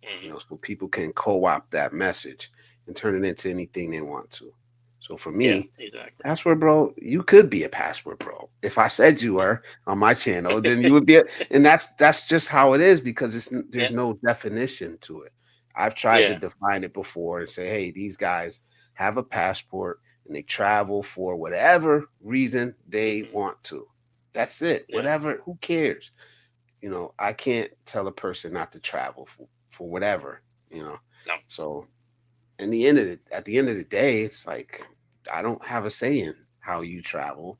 Hmm. So people can co-opt that message and turn it into anything they want to. So for Yeah, me, exactly. password bro, you could be a password bro. If I said you were on my channel, then you would be and that's just how it is because there's Yeah, no definition to it. I've tried to yeah. define it before and say, hey, these guys have a passport and they travel for whatever reason they Hmm. want to. That's it. Yeah. Whatever, who cares? I can't tell a person not to travel for whatever, you know. No. So at the end of the day, it's like I don't have a say in how you travel.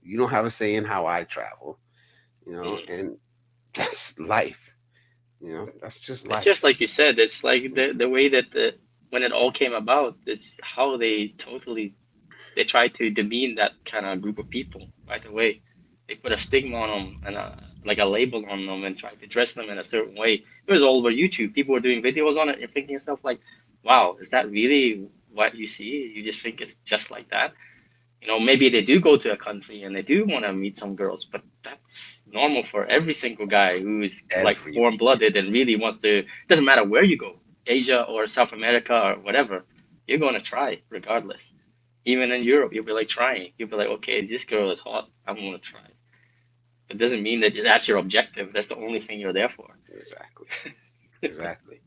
You don't have a say in how I travel, Mm. and that's life. That's just It's just life. like you said. It's like the way that when it all came about, it's how they try to demean that kind of group of people right away. They put a stigma on them and like a label on them and try to dress them in a certain way. It was all over YouTube. People were doing videos on it. You're thinking to yourself like, wow, is that really what you see? You just think it's just like that? Maybe they do go to a country and they do want to meet some girls, but that's normal for every single guy who is like Every warm-blooded and really wants to. Doesn't matter where you go, Asia or South America or whatever, you're going to try regardless. Even in Europe, you'll be like trying. You'll be like, okay, this girl is hot. I'm going to try. It doesn't mean that that's your objective. That's the only thing you're there for. exactly, exactly.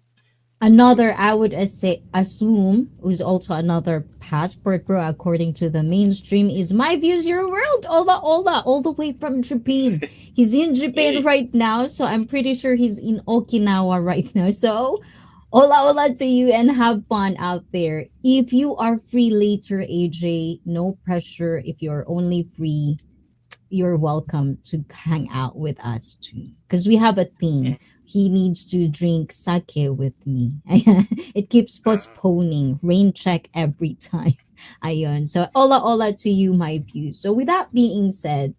Another, I would assume, who's also another passport bro, according to the mainstream, is My Views Your World. Ola, Ola, all the way from Japan. He's in Japan Hey, right now, so I'm pretty sure he's in Okinawa right now. So, Ola, Ola to you and have fun out there. If you are free later, AJ, no pressure. If you're only free, you're welcome to hang out with us too. Because we have a theme. He needs to drink sake with me. It keeps postponing. Rain check every time. Ayun. So, ola ola to you, my views. So, with that being said,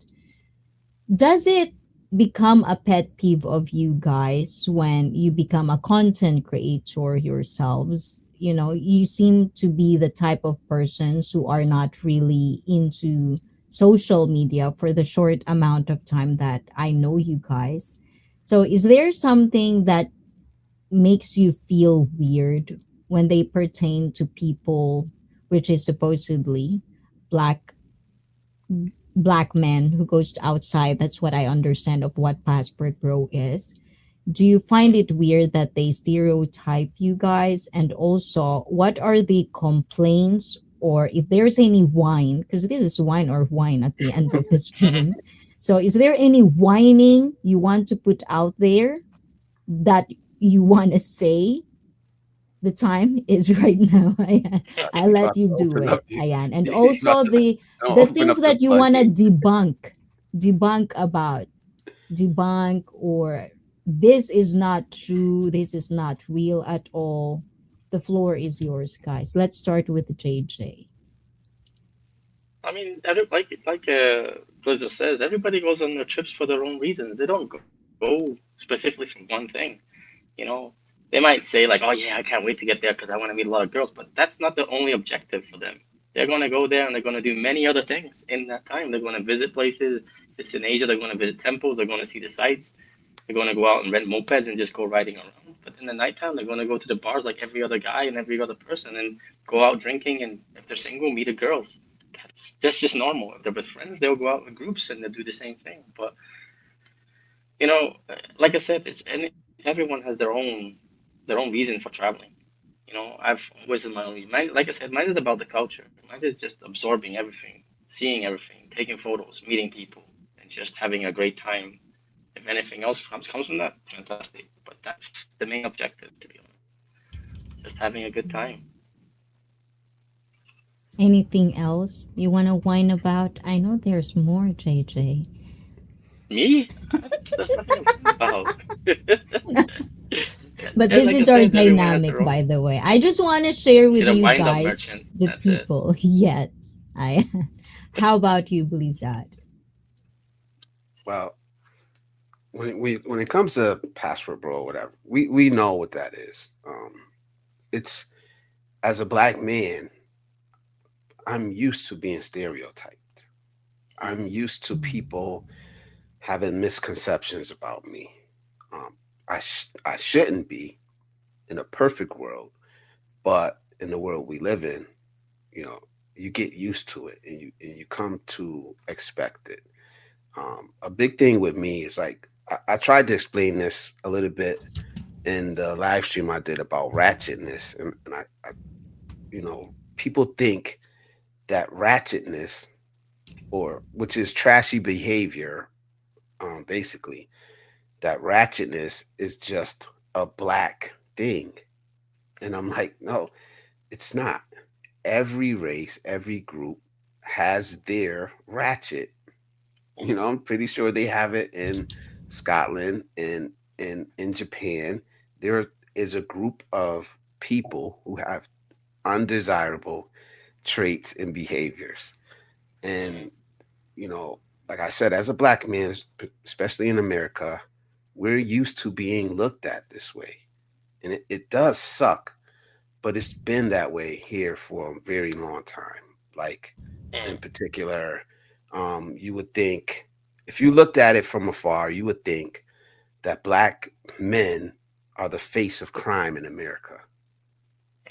does it become a pet peeve of you guys when you become a content creator yourselves? You seem to be the type of persons who are not really into social media for the short amount of time that I know you guys. So, is there something that makes you feel weird when they pertain to people which is supposedly black black men who goes outside? That's what I understand of what passport bro is. Do you find it weird that they stereotype you guys? And also, what are the complaints, or if there's any whine, because this is wine or wine at the end of the stream. So is there any whining you want to put out there that you want to say? The time is right now, Ayan. I You about let you to do open up it, Ayan. And you about also to don't the open things up the that you want to floodgate. debunk about, debunk, or this is not true, this is not real at all. The floor is yours, guys. Let's start with JJ. I mean, Blizzard says, everybody goes on their trips for their own reasons. They don't go specifically for one thing. You know, they might say like, "Oh yeah, I can't wait to get there because I want to meet a lot of girls," but that's not the only objective for them. They're going to go there and they're going to do many other things in that time. They're going to visit places. If it's in Asia, they're going to visit temples. They're going to see the sights. They're going to go out and rent mopeds and just go riding around. But in the nighttime, they're going to go to the bars like every other guy and every other person and go out drinking. And if they're single, meet a girls. That's just normal. If they're with friends, they'll go out in groups and they'll do the same thing. But you know, like I said, everyone has their own reason for traveling. I've always in my own reason. Mine, like I said, mine is about the culture. Mine is just absorbing everything, seeing everything, taking photos, meeting people, and just having a great time. If anything else comes from that, fantastic. But that's the main objective, to be honest. Just having a good time. Anything else you want to whine about? I know there's more, JJ. Me? There's nothing about. But And this like I is our said, everyone has dynamic, their by own. the way. I just want to share with Get a you wind up guys merchant. the That's it. people. Yes, I. How about you, Blizzard? Well, when it comes to passport bro or whatever, we know what that is. It's as a black man, I'm used to being stereotyped. I'm used to people having misconceptions about me. Um, I shouldn't be in a perfect world, but in the world we live in, you know, you get used to it and you come to expect it. A big thing with me is like I tried to explain this a little bit in the live stream I did about ratchetness, and people think that ratchetness, or which is trashy behavior, basically, that ratchetness is just a black thing, and I'm like, no, it's not. Every race, every group has their ratchet. I'm pretty sure they have it in Scotland and in Japan. There is a group of people who have undesirable traits and behaviors. And, you know, like I said, as a black man, especially in America, we're used to being looked at this way. And it does suck, but it's been that way here for a very long time. Like, in Mm. particular, you would think, if you looked at it from afar, you would think that black men are the face of crime in America.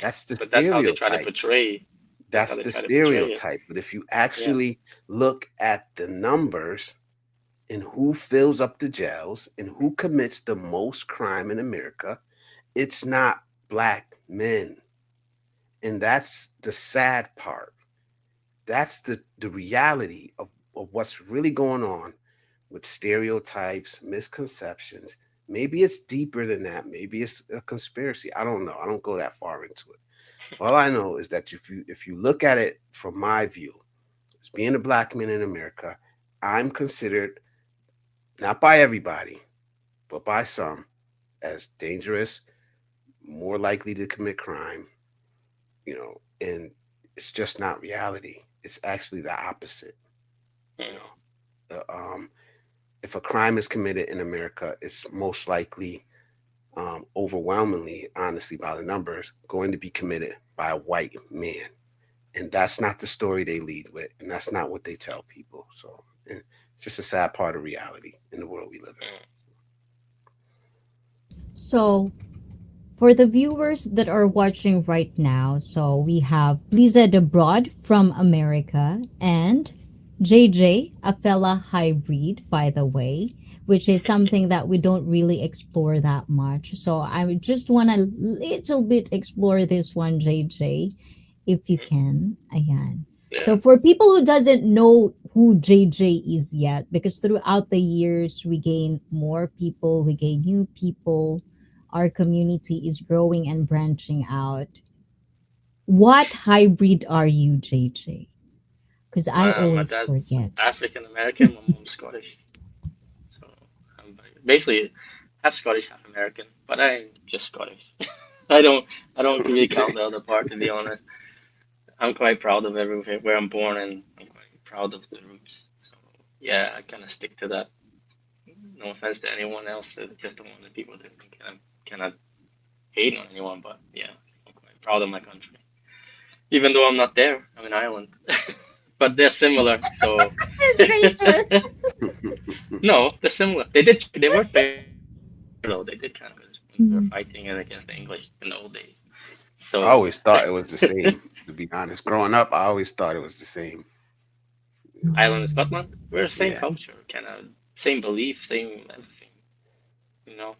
That's the But that's how they try to stereotype. portray. That's how That's they the try to portray it. stereotype. But if you Yeah. actually look at the numbers and who fills up the jails and who commits the most crime in America, it's not black men. And that's the sad part. That's the reality of what's really going on with stereotypes, misconceptions. Maybe it's deeper than that. Maybe it's a conspiracy. I don't know. I don't go that far into it. All I know is that if you look at it from my view, as being a black man in America, I'm considered, not by everybody, but by some, as dangerous, more likely to commit crime, and it's just not reality. It's actually the opposite. You Mm. know, if a crime is committed in America, it's most likely, overwhelmingly, honestly, by the numbers, going to be committed by a white man. And that's not the story they lead with, and that's not what they tell people. So it's just a sad part of reality in the world we live in. Mm. So, for the viewers that are watching right now, so we have Blizzard Abroad from America and JJ, a fella hybrid, by the way, which is something that we don't really explore that much. So I just want to little bit explore this one, JJ, if you can. Ayan. Yeah. So for people who doesn't know who JJ is yet, because throughout the years we gain more people, we gain new people, our community is growing and branching out. What hybrid are you, JJ? Because I My always dad's forget. African American. My mom's Scottish. So I'm basically half Scottish, half American. But I'm just Scottish. I don't I don't really count the other part, to be honest. I'm quite proud of everywhere where I'm born, and I'm quite proud of the roots. So yeah, I kind of stick to that. No offense to anyone else. I just don't want the people to think I'm kind of hating on anyone. But yeah, I'm quite proud of my country, even though I'm not there. I'm in Ireland, but they're similar. So Traitor. no, they're similar. They worked better though. They did kind of because we were fighting it against the English in the old days. So I always thought it was the same. To be honest, growing up, I always thought it was the same. Ireland and Scotland, we're the same Yeah, culture, kind of same belief, same everything. You know,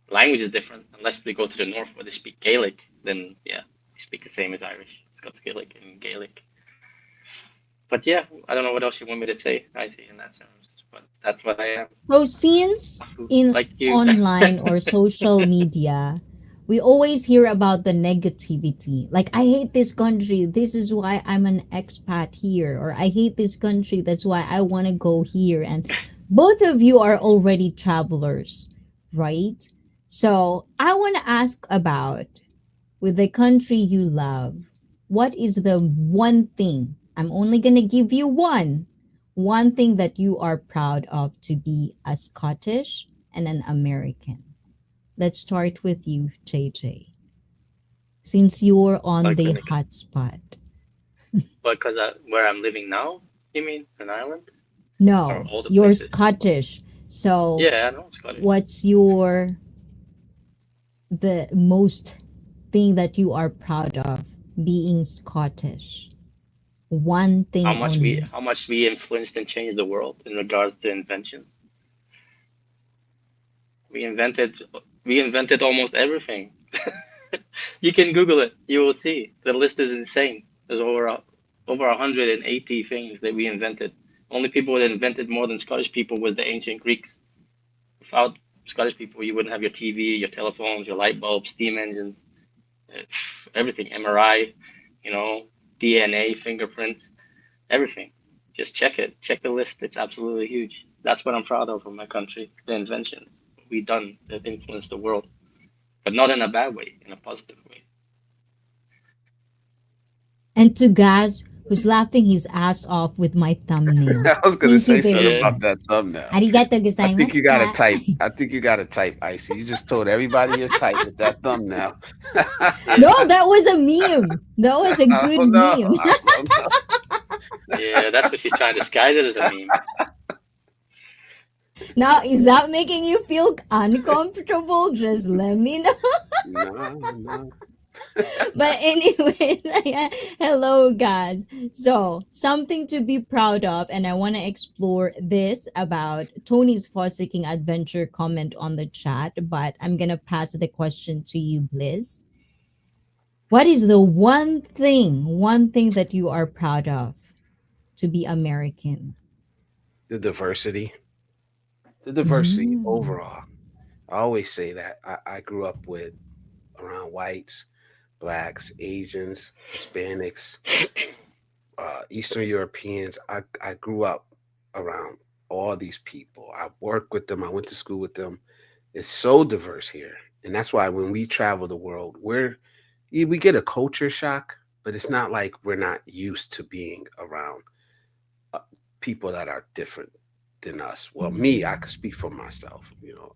language is different. Unless we go to the north where they speak Gaelic, then yeah, we speak the same as Irish, Scots Gaelic and Gaelic. But yeah, I don't know what else you want me to say. I see in that sense, but that's what I am. So since in Like you. online or social media, we always hear about the negativity. Like, I hate this country. This is why I'm an expat here. Or I hate this country. That's why I want to go here. And both of you are already travelers, right? So I want to ask about, with the country you love, what is the one thing? I'm only going to give you one thing that you are proud of to be a Scottish and an American. Let's start with you, JJ, since you're on Like the when hot spot. because where I'm living now, you mean in Ireland or No, all the you're places? Scottish. So Yeah, I know Scottish. what's your the most thing that you are proud of being Scottish? One thing only. How much we influenced and changed the world in regards to invention. We invented we invented almost everything. You can Google it. You will see the list is insane. There's over 180 things that we invented. Only people that invented more than Scottish people was the ancient Greeks. Without Scottish people, you wouldn't have your TV, your telephones, your light bulbs, steam engines, eh, everything. MRI, you know, DNA, fingerprints, everything. Just check it. Check the list. It's absolutely huge. That's what I'm proud of my country. The invention we done that influenced the world, but not in a bad way, in a positive way. And to Gaz, who's laughing his ass off with my thumbnail. I was gonna Thank you say something very Yeah. about much. that thumbnail. Arigato I think you gotta gozaimashita. type. I think you gotta type, Icy. You just told everybody your type with that thumbnail. No, that was a meme. That was a I good don't know. meme. I don't know. Yeah, that's what she's trying to disguise it as a meme. Now, is that making you feel uncomfortable? Just let me know. No, no. But anyway, yeah, hello guys. So, something to be proud of, and I want to explore this about Tony's fossicking adventure comment on the chat, but I'm going to pass the question to you, Bliss. What is the one thing that you are proud of to be American? The diversity. The diversity Mm. overall. I always say that. I grew up with around whites, blacks, Asians, Hispanics, Eastern Europeans. I grew up around all these people. I worked with them. I went to school with them. It's so diverse here, and that's why when we travel the world, we get a culture shock, but it's not like we're not used to being around uh, people that are different than us. Well, me, I could speak for myself.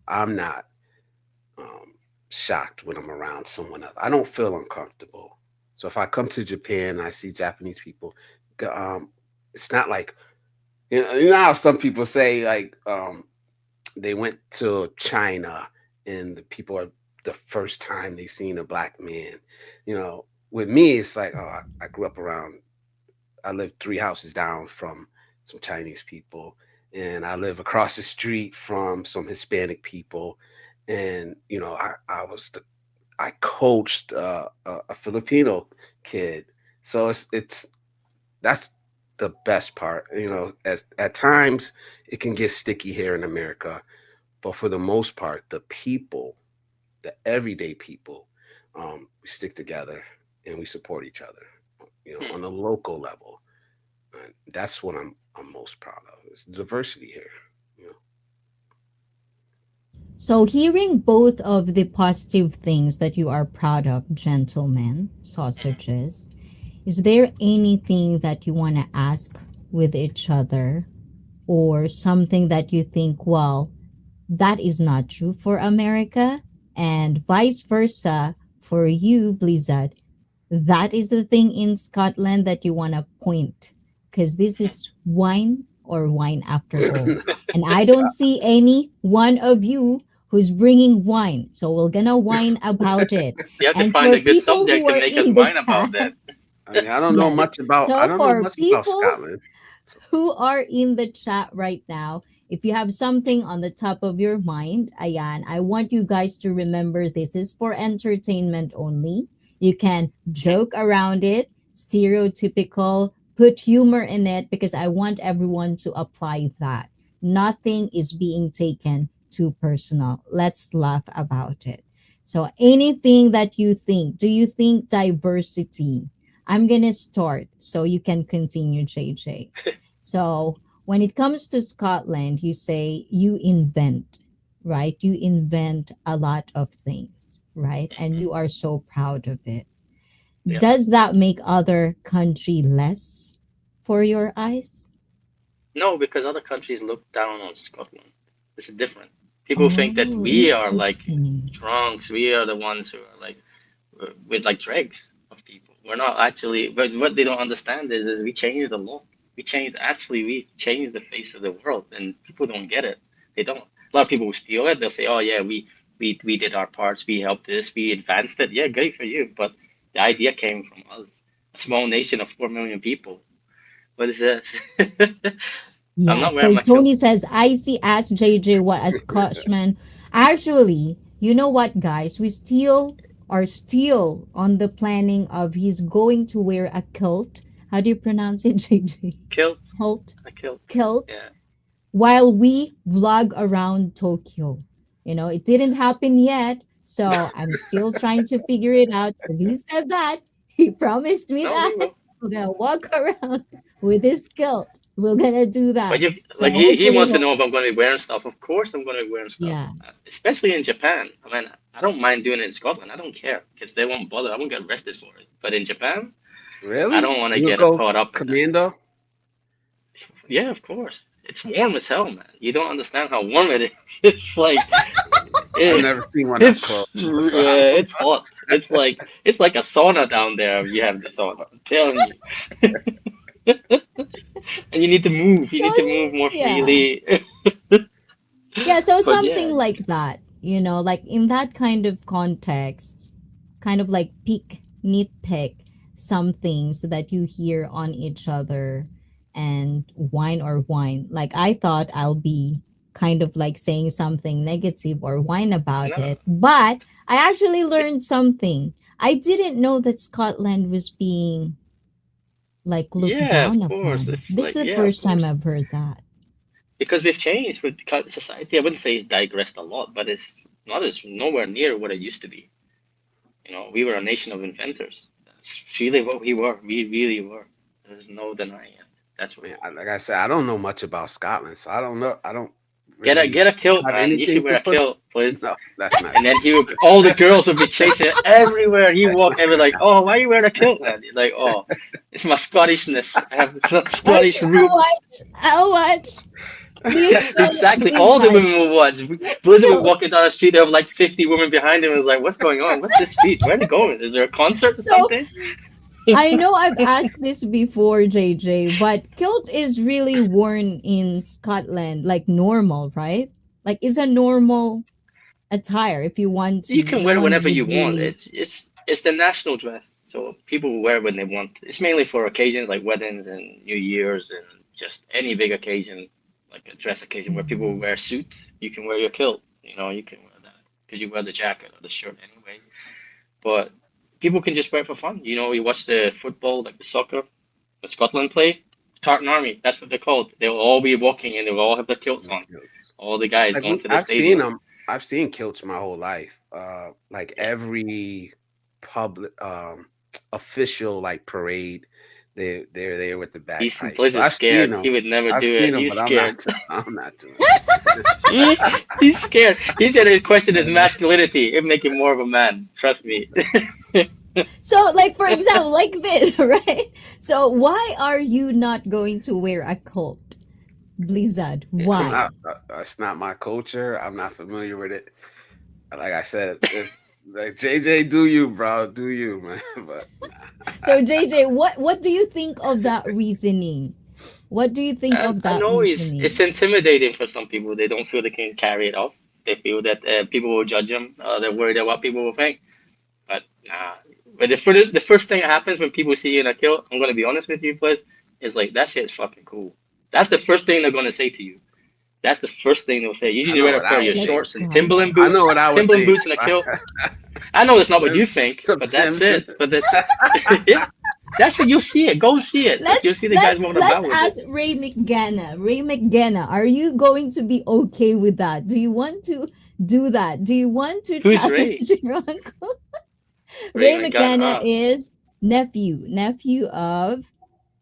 I'm not um, shocked when I'm around someone else. I don't feel uncomfortable. So if I come to Japan and I see Japanese people, g- um, it's not like you know how some people say like they went to China and the people are the first time they seen a black man. With me, it's like I grew up around. I lived 3 houses down from some Chinese people, and I live across the street from some Hispanic people. And I coached a Filipino kid, so it's that's the best part. At times it can get sticky here in America, but for the most part, the people, the everyday people, we stick together and we support each other. Hmm. On a local level, and that's what I'm most proud of. It's the diversity here. You know, So, hearing both of the positive things that you are proud of, gentlemen, sausages, is there anything that you want to ask with each other or something that you think, well, that is not true for America, and vice versa for you, Blizzard? That is the thing in Scotland that you want to point because this is wine or wine after all. And I don't see any one of you who's bringing wine. So we're going to whine about it. You have to And find for a good people subject who to are make us in the whine about chat, that. I mean, yes. I So don't know for much about people Scotland. So, who are in the chat right now, if you have something on the top of your mind, ayan, I want you guys to remember this is for entertainment only. You can joke around it, stereotypical, put humor in it because I want everyone to apply that. Nothing is being taken too personal. Let's laugh about it. So, anything that you think, do you think diversity? I'm going to start so you can continue, JJ. So, when it comes to Scotland, you say you invent, right? You invent a lot of things, right? And you are so proud of it. Yep. Does that make other country less for your eyes? No, because other countries look down on Scotland. It's different. People think that Oh, we are like interesting. drunks. We are the ones who are like with like dregs of people. We're not actually. But what they don't understand is we changed the law. We changed the face of the world, and people don't get it. They don't. A lot of people will steal it. They'll say, "Oh yeah, we did our parts. We helped this. We advanced it. Yeah, great for you." But the idea came from us, a small nation of 4 million people. What is that? I'm Yeah, not wearing so my kilt. Tony says, I see ask JJ what a Scotchman. Actually, you know what, guys? We still are still on the planning of he's going to wear a kilt. How do you pronounce it, JJ? Kilt. Kilt. A kilt. Kilt. Yeah. While we vlog around Tokyo. It didn't happen yet. So I'm still trying to figure it out because he said that. He promised me No, that. we will. We're going to walk around with his kilt. We're going to do But that. you So like he hopefully, wants to know if I'm going to be wearing stuff. Of course, I'm going to be wearing stuff. yeah. Especially in Japan. I mean, I don't mind doing it in Scotland. I don't care because they won't bother. I won't get arrested for it. But in Japan, I really, don't want to you'll get go caught up in that. commando? Yeah, of course. It's warm as hell, man. You don't understand how warm it is. It's like I've it, never seen one up close. it's So I don't yeah, know. it's hot. It's like a sauna down there. You have the sauna. I'm telling you. And you need to move. You need to So, move more yeah. freely. Yeah, so But something yeah, like that, like in that kind of context, kind of like nitpick some things that you hear on each other and whine or whine. Like I thought I'll be kind of like saying something negative or whine about no, it, but I actually learned something. I didn't know that Scotland was being like looked yeah, of down course. upon. It's This is like, the yeah, of first time course. I've heard that. Because we've changed with society. I wouldn't say it digressed a lot, but it's not as nowhere near what it used to be. We were a nation of inventors. That's really what we were. We really were. There's no denying it. That's what we Man, were. like I said, I don't know much about Scotland, so I don't know. I don't Get really a kilt, have man. You should anything wear to a put. kilt, please. No, that's not And true. then all the girls would be chasing it everywhere he walked. And be like, oh, why are you wearing a kilt, man? You're like, oh, it's my Scottishness. I have some Scottish Okay, I'll roots. watch. I'll watch. Please follow. Exactly. Please All the like. women would watch. Blizzard would walking down the street. There were like 50 women behind him. It was like, what's going on? What's this street? Where are they going? Is there a concert or So something? I know I've asked this before, JJ, but kilt is really worn in Scotland like normal, right? Like it's a normal attire if you want to. You can No wear it one whenever you would want. really. It's the national dress, so people will wear it when they want. It's mainly for occasions like weddings and New Year's and just any big occasion, like a dress occasion where people will wear suits. You can wear your kilt. You can wear that because you wear the jacket or the shirt anyway. But people can just wear it for fun. You watch the football, like the soccer, that Scotland play. Tartan Army, that's what they're called. They'll all be walking and they'll all have their kilts on. All the guys Like going to the I've seen stadium. them. I've seen kilts my whole life. Like Yeah. every public official like parade, they're there with the Decent bagpipe. Blaze So is I've seen scared. them. He would never I've do seen it. them, He's but I'm not. scared. I'm not doing He's scared. He's gonna question his it. masculinity. It'll make him more of a man. Trust me. So, like for example, like this, right? So, why are you not going to wear a kilt, Blizzard? I'm Why? not. It's not my culture. I'm not familiar with it. Like I said, if like JJ, do you, bro? Do you, man? But So, JJ, what do you think of that reasoning? What do you think I, of I that know it's reasoning? intimidating for some people. They don't feel they can carry it off. They feel that people will judge them. They're worried about what people will think. But nah. But the first thing that happens when people see you in a kilt, I'm gonna be honest with you, please, is like that shit's fucking cool. That's the first thing they're gonna say to you. That's the first thing they'll say. I Usually, know you're what a pair I of your would think. Let's shorts and try Timberland that. I know boots, what I would Timberland think. boots and a kilt. I know it's not what you think, Some but that's Tim's. it. But that's yeah, that's it. You'll see it. Go see it. Let's You'll see the guys let's walking let's about with it. ask Ray McGanna. Ray McGanna, are you going to be okay with that? Do you want to do that? Do you want to Who's Ray? challenge your uncle? Ray Ray McGann. McGanna is nephew of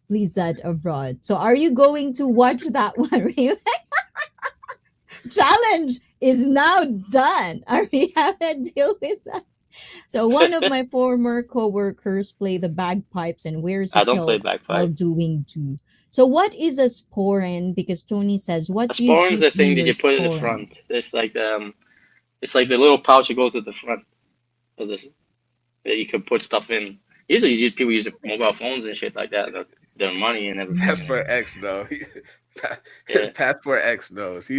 Blizzard Abroad. So are you going to watch that one? Ray? Challenge is now done. Are we having to deal with that? So one of my former coworkers play the bagpipes and wears a I don't play kilt while bagpipe. doing too. So what is a sporan? Because Tony says, A what do you sporran is keep the in thing that your you put in the sporan? front. It's like the little pouch that goes at the front of this that you can put stuff in. Usually, people use mobile phones and shit like that. Their money and everything. Passport X though. Yeah. Passport X knows.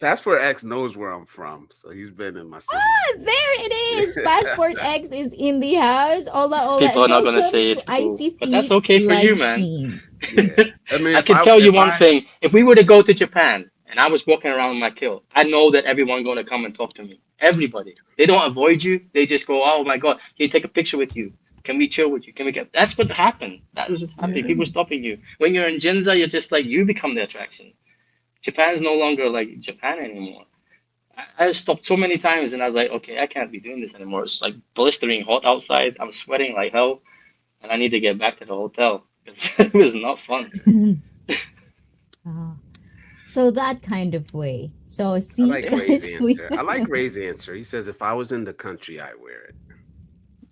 Passport X knows where I'm from, so he's been in my city. Ah, there it is. Passport X is in the house. Ola, People are and not gonna welcome say to it's cool, Icy but that's Feet okay for you, live man. stream. Yeah, I mean, I if can I tell you if one I thing. If we were to go to Japan and I was walking around with my kilt, I know that everyone's going to come and talk to me. Everybody. They don't avoid you. They just go, oh my God, can you take a picture with you? Can we chill with you? Can we get? That's what happened. That was happening. People stopping you. When you're in Ginza, you're just like, you become the attraction. Japan's no longer like Japan anymore. I stopped so many times and I was like, okay, I can't be doing this anymore. It's like blistering hot outside. I'm sweating like hell and I need to get back to the hotel because it was not fun. Ah, so that kind of way. So I see, like Ray's guys, we answer. I like Ray's answer. He says if I was in the country, I wear it.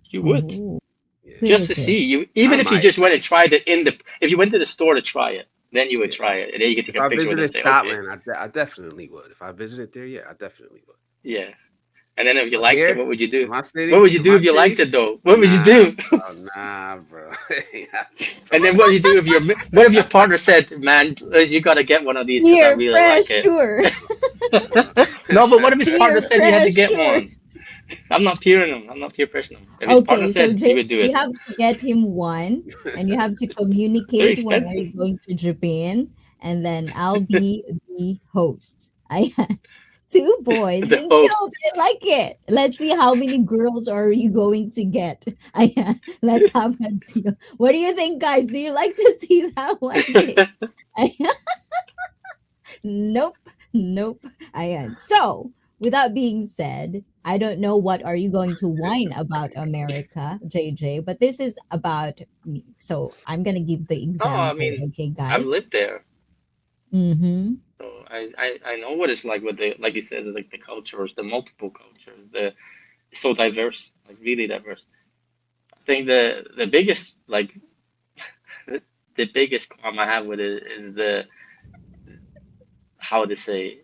You would. oh, Yeah, where Just to is it? see you, I even if you might. just went and tried it if you went to the store to try it, then you would Yeah. try it, and then you can take If a I picture with it and visited say, okay, Scotland, I definitely would. If I visited there, yeah, I definitely would. yeah. And then if you Up liked it, here what would you in do? my What city, would you in do my if you liked city, it though? What would you nah, do? bro, nah, bro. And then what do you do if your what if your partner said, "Man, Liz, you gotta get one of these because I Peer really like it." pressure. No, but what if his partner Peer said he had to get pressure. one? I'm not peering him. I'm not peer pressuring him. If his partner Okay, so said he would do You it, have to get him one, and you have to very communicate when are expensive. you going to Japan, and then I'll be the host. I two boys The in host. kilt. I like it. Let's see how many girls are you going to get. I Let's have a deal. What do you think, guys? Do you like to see that one day? Nope, nope. So, with that being said, I don't know what are you going to whine about America, JJ, but this is about me. So, I'm going to give the No, I example, mean, okay, I've guys? lived there, Mhm. so I know what it's like with the like you said, like the cultures, the multiple cultures, the it's so diverse, like really diverse. I think the biggest like the, the biggest qualm I have with it is the how to say.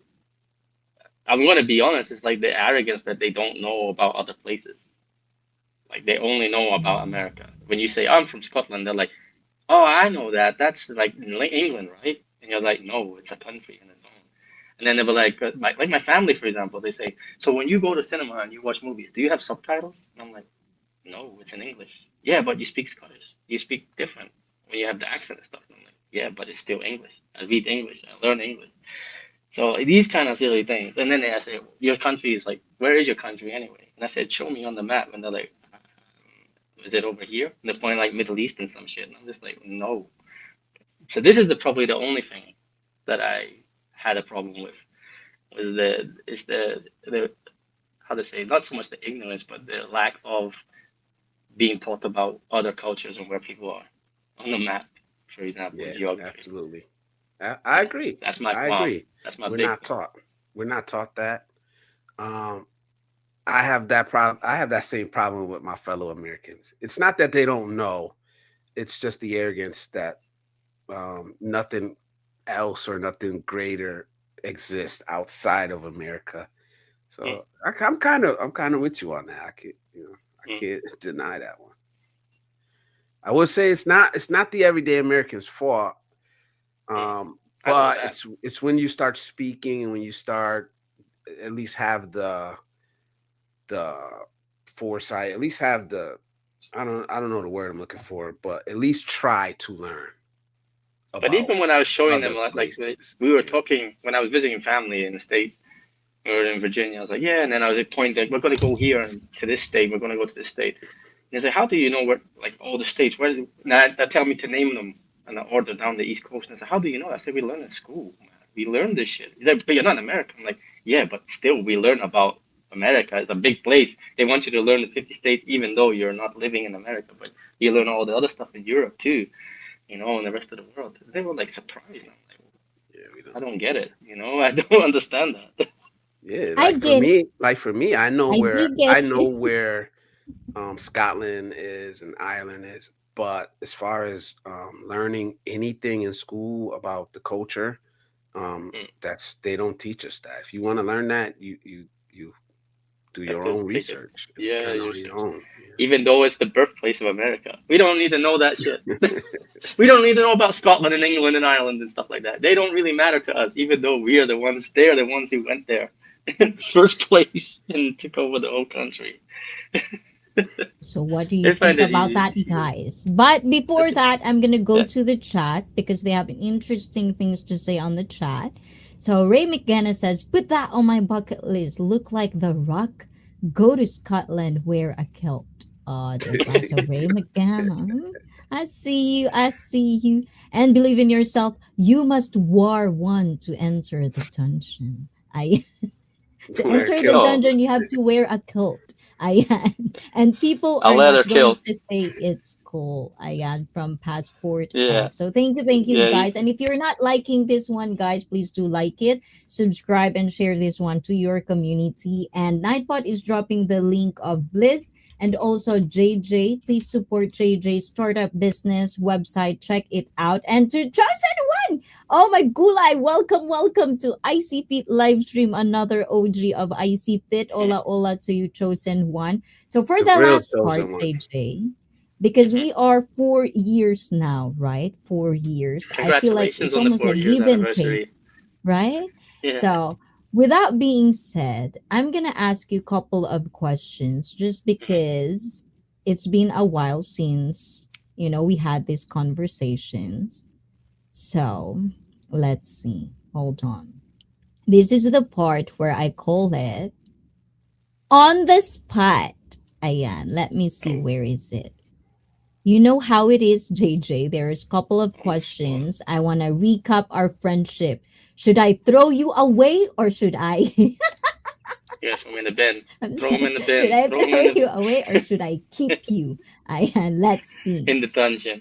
I'm gonna be honest. It's like the arrogance that they don't know about other places. Like they only know about America. When you say I'm from Scotland, they're like, "Oh, I know that. That's like in England, right?" And you're like, "No, it's a country in its own." And then they were like, like my family, for example, they say, "So when you go to cinema and you watch movies, do you have subtitles?" And I'm like, "No, it's in English." "Yeah, but you speak Scottish. You speak different when you have the accent and stuff." And I'm like, "Yeah, but it's still English. I read English. I learn English." So these kind of silly things. And then they say, "Your country is like, where is your country anyway?" And I said, "Show me on the map." And they're like, "Is it over here?" And they're pointing like Middle East and some shit. And I'm just like, no. So this is probably the only thing that I had a problem with was the how to say, not so much the ignorance, but the lack of being taught about other cultures and where people are on the map, for example, Yeah, geography. absolutely. I Yeah, agree. that's my I qualm. agree. That's my We're big not thing. taught. We're not taught that. Um, I have that problem. I have that same problem with my fellow Americans. It's not that they don't know. It's just the arrogance that nothing else or nothing greater exists outside of America. Mm, So I'm kind of with you on that. I mm, can't deny that one. I would say it's not the everyday American's fault. mm. I know But that. it's when you start speaking and when you start at least have the foresight, at least have the I don't know the word I'm looking for, but at least try to learn But about even when I was showing them, other places. we were Yeah. talking when I was visiting family in the States, we were in Virginia. I was like, yeah, and then I was like, pointing, we're going to go here and to this state, we're going to go to this state. And he's like, how do you know where, like, all the states? Where? Now they tell me to name them, and I order down the East Coast. And I said, how do you know? I said, we learn in school, man. We learn this shit. He's like, but you're not American. I'm like, yeah, but still, we learn about America. It's a big place. They want you to learn the 50 states, even though you're not living in America. But you learn all the other stuff in Europe too, and the rest of the world. They were like surprised. I'm like, Yeah, we I don't. don't get it. I don't understand that. Yeah, I get it. like for me, I do get I know it. where Scotland is and Ireland is, but as far as learning anything in school about the culture, Mm. that's they don't teach us that. If you want to learn that, you do Have your to own take it. research and Yeah, kind of on your research. own. Even though it's the birthplace of America, we don't need to know that shit. Yeah. We don't need to know about Scotland and England and Ireland and stuff like that. They don't really matter to us, even though we are the ones. They are the ones who went there in the first place and took over the whole country. So, what do you They think find it about easy. that, guys? But before that, I'm going to go Yeah. to the chat because they have interesting things to say on the chat. So, Ray McGanna says, put that on my bucket list. Look like The Rock. Go to Scotland, wear a kilt. Oh, diba? So, Ray McGanna, I see you. I see you. And believe in yourself. You must war one to enter the dungeon. I to Wear a enter the kilt. Oh, dungeon, you have to wear a kilt. Ayan. And people a are not leather going kilt. to say it's cool. Ayan, from Passport Yeah, Ed. So thank you, yeah. guys. And if you're not liking this one, guys, please do like it, subscribe, and share this one to your community. And Nightbot is dropping the link of Bliss and also JJ. Please support JJ's startup business website. Check it out. And to Johnson Oh my gulay, welcome, welcome to IC Fit live stream, another OG of IC Fit. Ola ola to you, chosen one. So for The the real last part, chosen one. JJ, because Mhm. we are 4 years now, right? 4 years. I feel like Congratulations it's on the almost a 4 years give and take, anniversary. right? Yeah. So with that being said, I'm gonna ask you a couple of questions just Mhm. because it's been a while since we had these conversations. So let's see. Hold on. This is the part where I call it on the spot. Ayan, let me see. Oh, Where is it? You know how it is, JJ. There's a couple of on the spot. questions. I want to recap our friendship. Should I throw you away or should I? Yeah, throw him in the bin. I'm Throw him in sorry. the Should bin. I Throw him throw in the you away or should I keep you? Ayan, let's see. in the dungeon.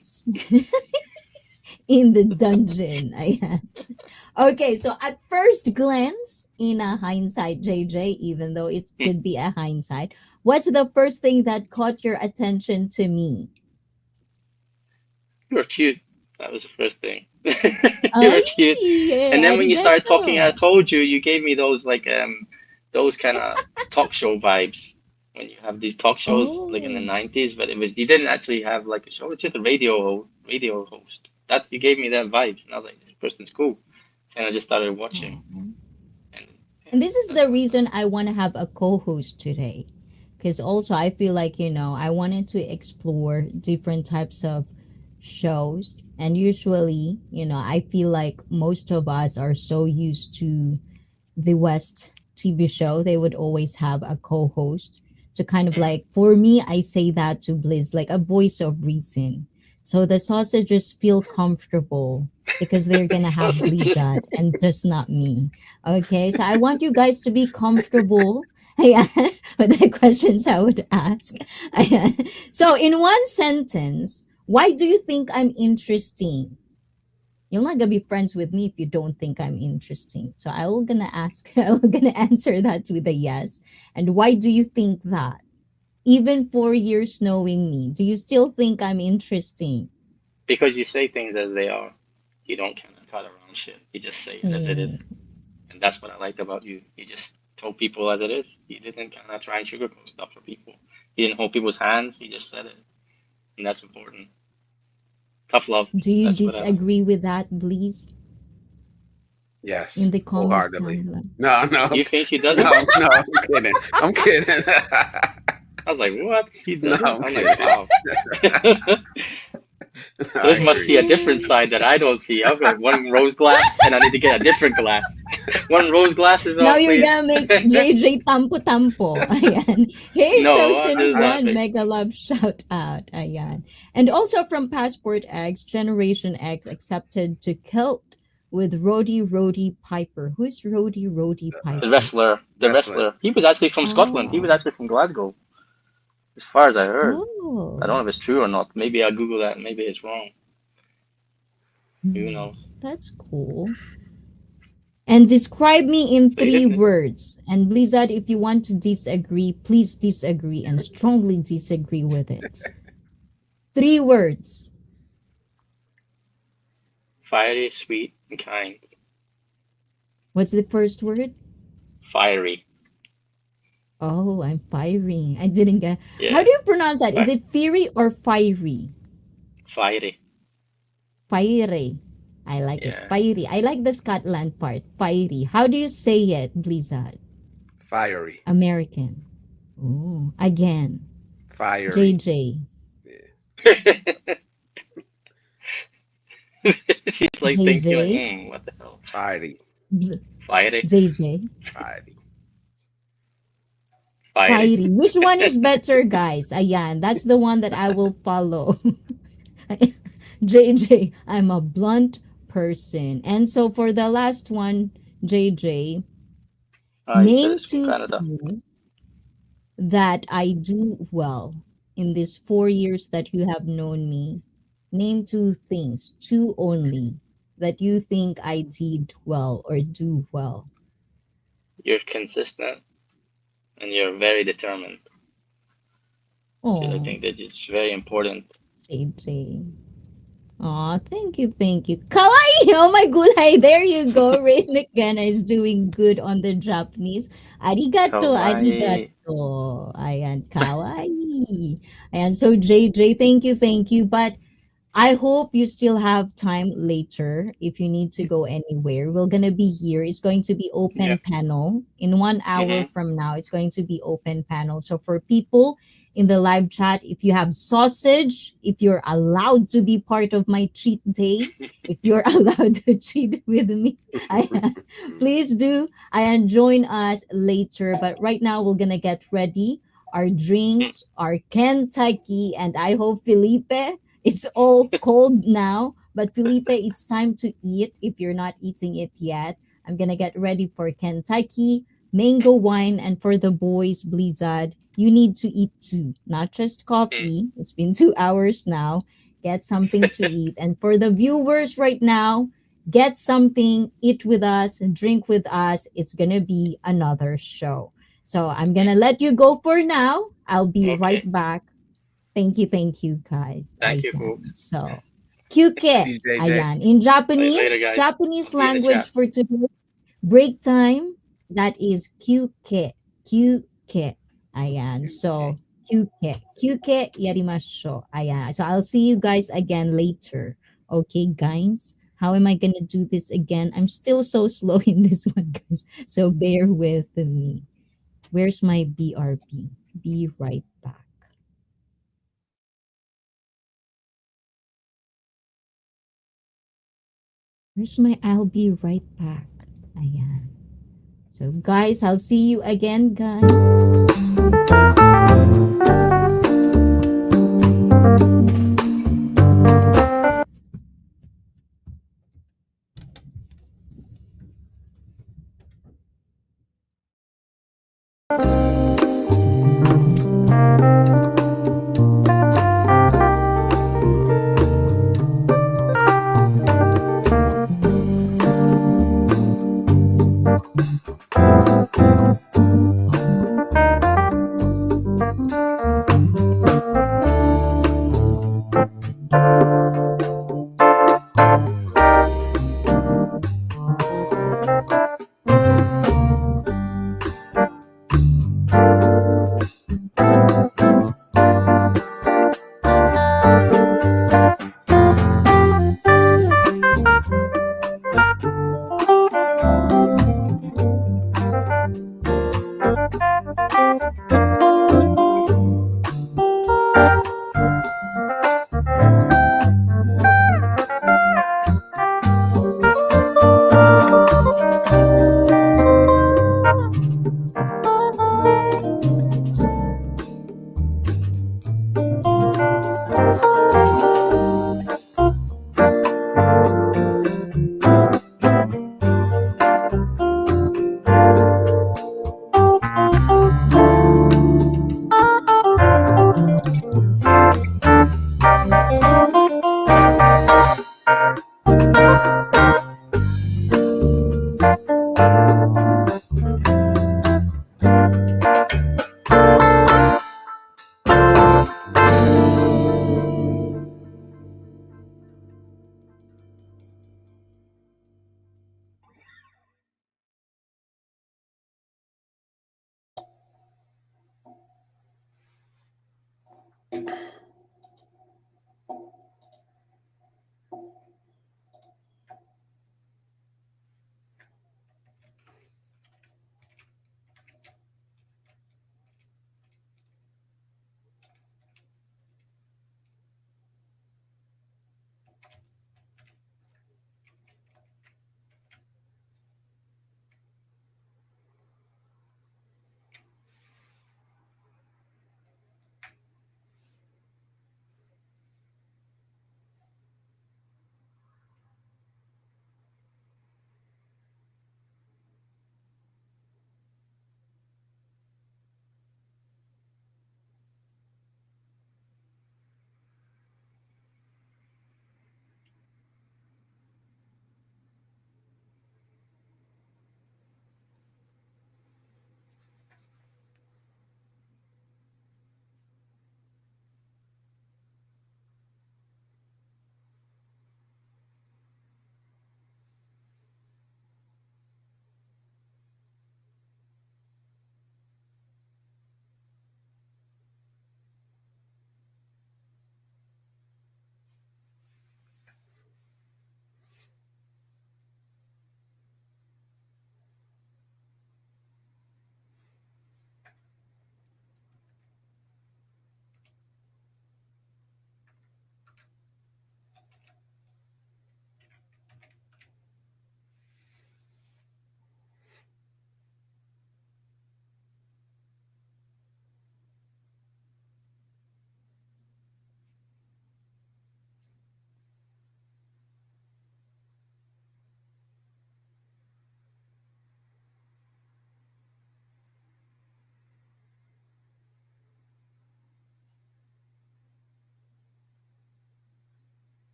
In the dungeon. Ayan. Okay, so at first glance, in a hindsight, JJ, even though it Hmm. could be a hindsight, what's the first thing that caught your attention to me? You were cute. That was the first thing. You Ay, were cute. And then when you started talking, I arigato. told you you gave me those kind of talk show vibes. When you have these talk shows like in the Oh, 90s, but it was you didn't actually have like a show. It's just a radio host. That you gave me that vibes, and I was like, this person's cool. And I just started watching, oh. and yeah, And this is that's the how I reason I want to have a co-host today. Because also I feel like, I wanted to explore different types of shows. And usually, I feel like most of us are so used to the West TV show, they would always have a co-host to kind of started. like, for me, I say that to Blizz, like a voice of reason. So the sausages feel comfortable because they're gonna have Sausages. Blizzard and just not me. Okay, so I want you guys to be comfortable. Yeah, with the questions I would ask. So, in one sentence, why do you think I'm interesting? You're not gonna be friends with me if you don't think I'm interesting. So I will gonna ask, I will gonna answer that with a yes. And why do you think that? Even 4 years knowing me, do you still think I'm interesting? Because you say things as they are. You don't kind of cut around shit. You just say it as it is. Mm. And that's what I liked about you. You just told people as it is. You didn't kind of try and sugarcoat stuff for people. You didn't hold people's hands. You just said it. And that's important. Tough love. Do you That's what I like. disagree with that, please? Yes, In the comments wholeheartedly. down below. No, no, You think she doesn't? no, no. I'm kidding. I'm kidding. I was like, what? He No, doesn't? I'm I'm like, kidding. wow. I This must agree. see a different side that I don't see. I've got one rose glass and I need to get a different glass. One rose glass is Now all, you're please. gonna make JJ tampo tampo. Ayan. Hey, No, I'm chosen just I, one, laughing. mega love shout out. Ayan. And also from Passport X, Generation X accepted to kilt with Rody Piper. Who's Rody The Piper? wrestler, the wrestler. wrestler. He was actually from Scotland. He was Oh, actually from Glasgow, as far as I heard. I don't oh, know if it's true or not. Maybe I'll Google that. Maybe it's wrong. Who hmm, knows? that's cool. And describe me in So you three didn't. words. And Blizzard, if you want to disagree, please disagree and strongly disagree with it. 3 words. Fiery, sweet, and kind. What's the first word? Fiery. Oh, I'm fiery. I didn't get. How Yeah. do you pronounce that? Is Fi- it fiery or fiery? Fiery. Fiery. I like it. Yeah. Fiery. I like the Scotland part. Fiery. How do you say it, Blizzard? Fiery. American. Oh, again. Fiery. JJ. Yeah. She's like thinking like, JJ. what the hell? Fiery. Fiery. JJ. Fiery. Fiery. Fiery. Which one is better, guys? Ayan. That's the one that I will follow. JJ, I'm a blunt person. And so for the last one, JJ, You said name it's from two Canada. things that I do well in these 4 years that you have known me. Name two things, two only, that you think I did well or do well. You're consistent and you're very determined. Because I Oh, think that it's very important. JJ. Aw, thank you, thank you. Kawaii! Oh my gulay, there you go. Ray McKenna is doing good on the Japanese. Arigato, Kawaii. arigato. Ayan, kawaii. Ayan, so JJ, thank you. But I hope you still have time later if you need to go anywhere. We're gonna be here. It's going to be Yeah. open panel. In 1 hour Mhm. from now, it's going to be open panel. So for people in the live chat, if you have sausage, if you're allowed to be part of my cheat day, if you're allowed to cheat with me, I, please do. And join us later. But right now, we're gonna get ready. Our drinks, our Kentucky, and I hope Felipe, it's all cold now, but Felipe, it's time to eat if you're not eating it yet. I'm gonna get ready for Kentucky, mango wine, and for the boys, Blizzard. You need to eat too, not just coffee. It's been 2 hours now. Get something to eat. And for the viewers right now, get something, eat with us, and drink with us. It's gonna be another show. So I'm gonna let you go for now. I'll be right Okay. back. Thank you, guys. Thank you, Coop. Ayan. So, kyuke. See you, JJ. Ayan. In Later, Japanese, guys. Japanese I'll be in the language chat. for today, break time, that is kyuke. Kyuke. Ayan. Okay. So, kyuke. Kyuke yarimashou. Ayan. So, I'll see you guys again later. Okay, guys? How am I going to do this again? I'm still so slow in this one, guys. So, bear with me. Where's my BRB? Be right back. Where's my I'll be right back? Ayan. So guys, I'll see you again, guys.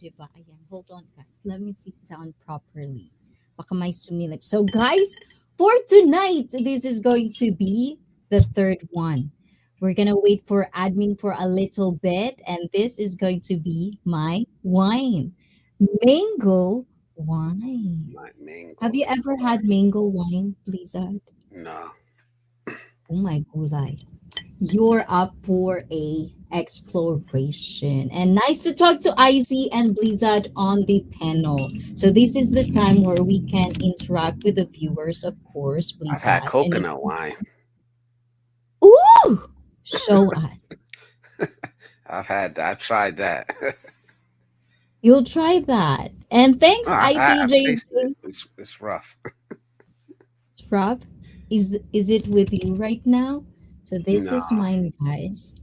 diba? Ayan, hold on, guys. Let me sit down properly. Baka may sumilip. So, guys, for tonight, this is going to be the third one. We're gonna wait for admin for a little bit, and this is going to be my wine, mango wine. My Have mango. you ever had mango wine, Blizzard? No. Oh my gulay. You're up for a exploration. And nice to talk to ICEE and Blizzard on the panel. So this is the time where we can interact with the viewers, of course, I've had Blizzard. And if coconut wine. ooh, show us. I've tried that. You'll try that. And thanks, I've tasted it. ICJJ. It's rough. Rob, is it with you right now? So this No. is mine, guys.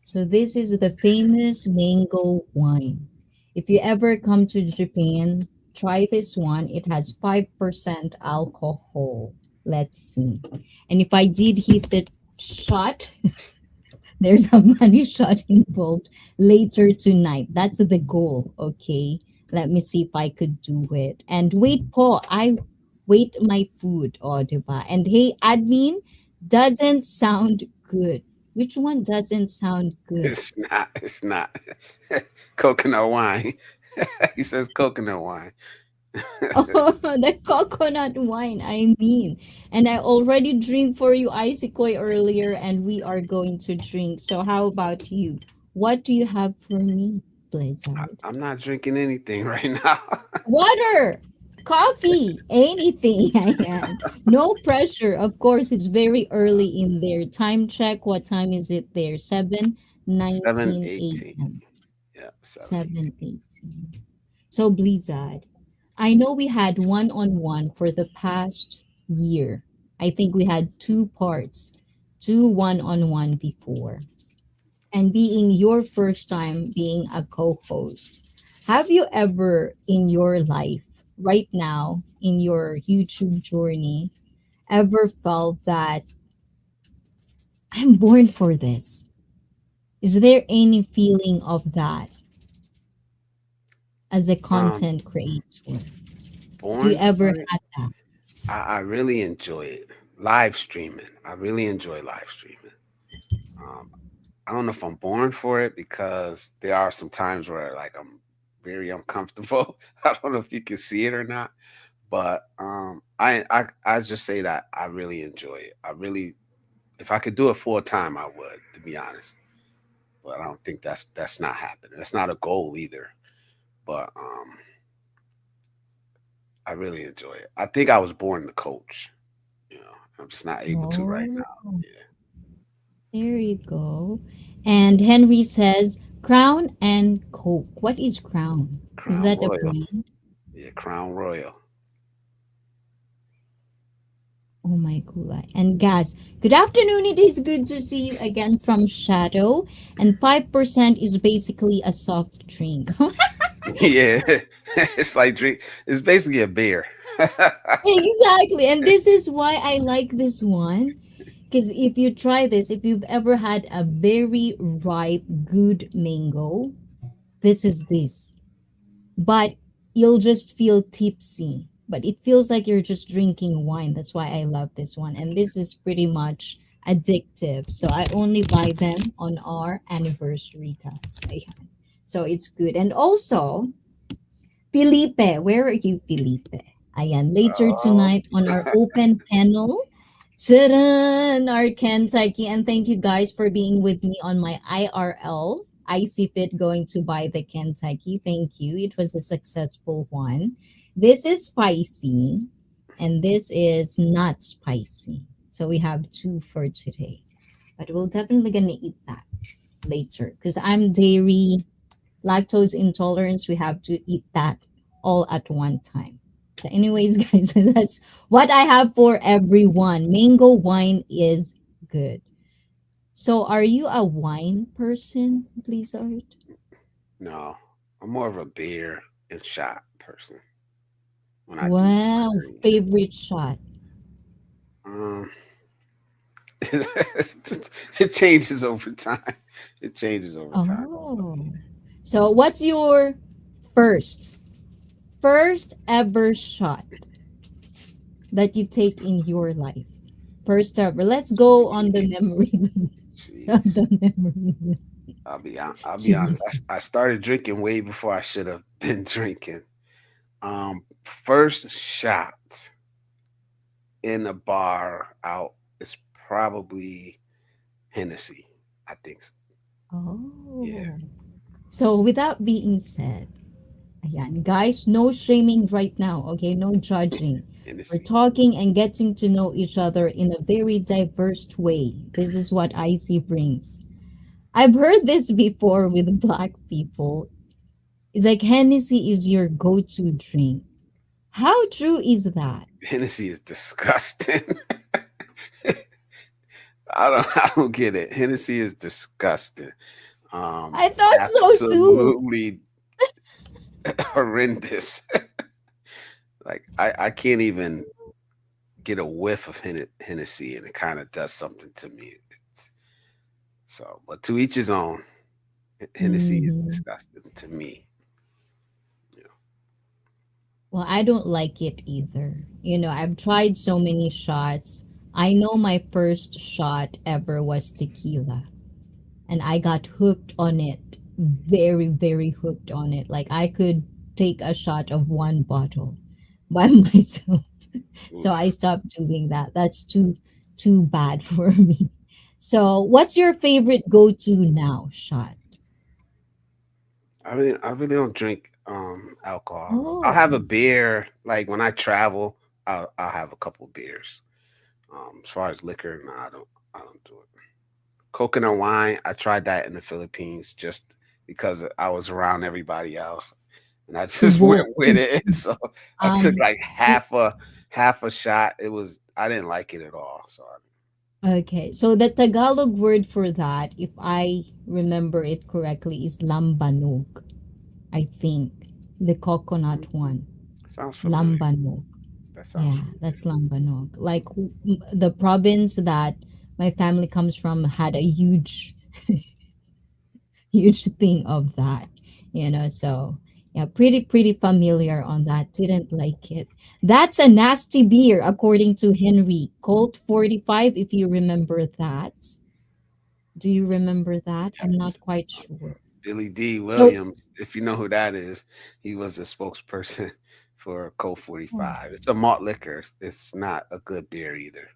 So this is the famous mango wine. If you ever come to Japan, try this one. It has 5% alcohol. Let's see. And if I did hit the shot, there's a money shot involved later tonight. That's the goal, okay? Let me see if I could do it. And wait, Paul, I wait my food, oh, diba? And hey, admin, doesn't sound good. Which one doesn't sound good? It's not. It's not. Coconut wine. He says coconut wine. Oh, the coconut wine, I mean. And I already drink for you Ice earlier, and we are going to drink. So how about you? What do you have for me, Blizzard? I'm not drinking anything right now. Water, coffee, anything. Ayan. No pressure. Of course, it's very early in there. Time check. What time is it there? 7:19 7:18. a.m. Yeah, 7:18. 7:18. So, Blizzard, I know we had one-on-one for the past year. I think we had two parts, two one-on-one before. And being your first time being a co-host, have you ever in your life, right now, in your YouTube journey, ever felt that I'm born for this? Is there any feeling of that as a Um, content creator? Do you Born ever for it. had that? I really enjoy it. Live streaming. I really enjoy live streaming. Um, I don't know if I'm born for it because there are some times where like I'm very uncomfortable. I don't know if you can see it or not, but I just say that I really enjoy it. I really, if I could do it full time, I would, to be honest. But I don't think that's not happening. That's not a goal either. But I really enjoy it. I think I was born to coach. You know, I'm just not able to right Oh, now. Yeah, there you go. And Henry says, Crown and Coke. What is Crown? Is Crown that a Royal. brand? Yeah, Crown Royal. Oh my god. And guys, good afternoon. It is good to see you again from Shadow. And 5% is basically a soft drink. Yeah, it's like drink. It's basically a beer. Exactly. And this is why I like this one. Because if you try this, if you've ever had a very ripe, good mango, this is this. But you'll just feel tipsy. But it feels like you're just drinking wine. That's why I love this one. And this is pretty much addictive. So I only buy them on our anniversary, guys. Ayan. So it's good. And also, Felipe, where are you, Felipe? Ayan, later Oh, tonight on our open panel, Sharon, our Kentucky. And thank you guys for being with me on my IRL. I see fit going to buy the Kentucky. Thank you. It was a successful one. This is spicy, and this is not spicy. So we have two for today. But we're definitely gonna eat that later because I'm dairy lactose intolerance. We have to eat that all at one time. So, anyways, guys, that's what I have for everyone. Mango wine is good. So, are you a wine person, Blizzard? no, I'm more of a beer and shot person when I do Wow, drink. favorite shot. Um, it changes over time. It changes over time. Oh, so what's your First, first ever shot that you take in your life. First ever. Let's go on the memory. On Jeez. the memory. I'll be honest. Jeez. I started drinking way before I should have been drinking. First shot in a bar out is probably Hennessy. I think. Yeah, Oh. So without being said, ayan, guys, no shaming right now, okay? No judging. We're Hennessy. talking and getting to know each other in a very diverse way. This is what IC brings. I've heard this before with black people. It's like Hennessy is your go-to drink. How true is that? Hennessy is disgusting. I don't get it. Hennessy is disgusting. I thought so too. Absolutely horrendous. Like I can't even get a whiff of Hennessy, and it kind of does something to me. So, but to each his own. Hennessy is Mhm. disgusting to me. You Well, I don't like it either. I've tried so many shots. I know my first shot ever was tequila, and I got hooked on it. Very, very hooked on it. Like I could take a shot of one bottle by myself. know. So I Oof. stopped doing that. That's too bad for me. So, what's your favorite go-to now shot? I really don't drink alcohol. I'll have a Oh, beer like when I travel. I'll have a couple beers. As far as liquor, no, I don't do it. Coconut wine, I tried that in the Philippines just because I was around everybody else, and I just went whoa. with it. So I took Um, like half a shot. I didn't like it at all. So okay. So the Tagalog word for that, if I remember it correctly, is lambanog. I think the coconut one, sounds familiar. lambanog. That sounds Yeah, familiar. that's lambanog. Like the province that my family comes from had a huge huge thing of that. So yeah, pretty familiar on that. Didn't like it. That's a nasty beer, according to Henry. Colt 45, if you remember that. Do you remember that? I'm Yes. not quite sure. Billy D. So, Williams, if you know who that is, he was a spokesperson for Colt oh, 45. It's a malt liquor. It's not a good beer either.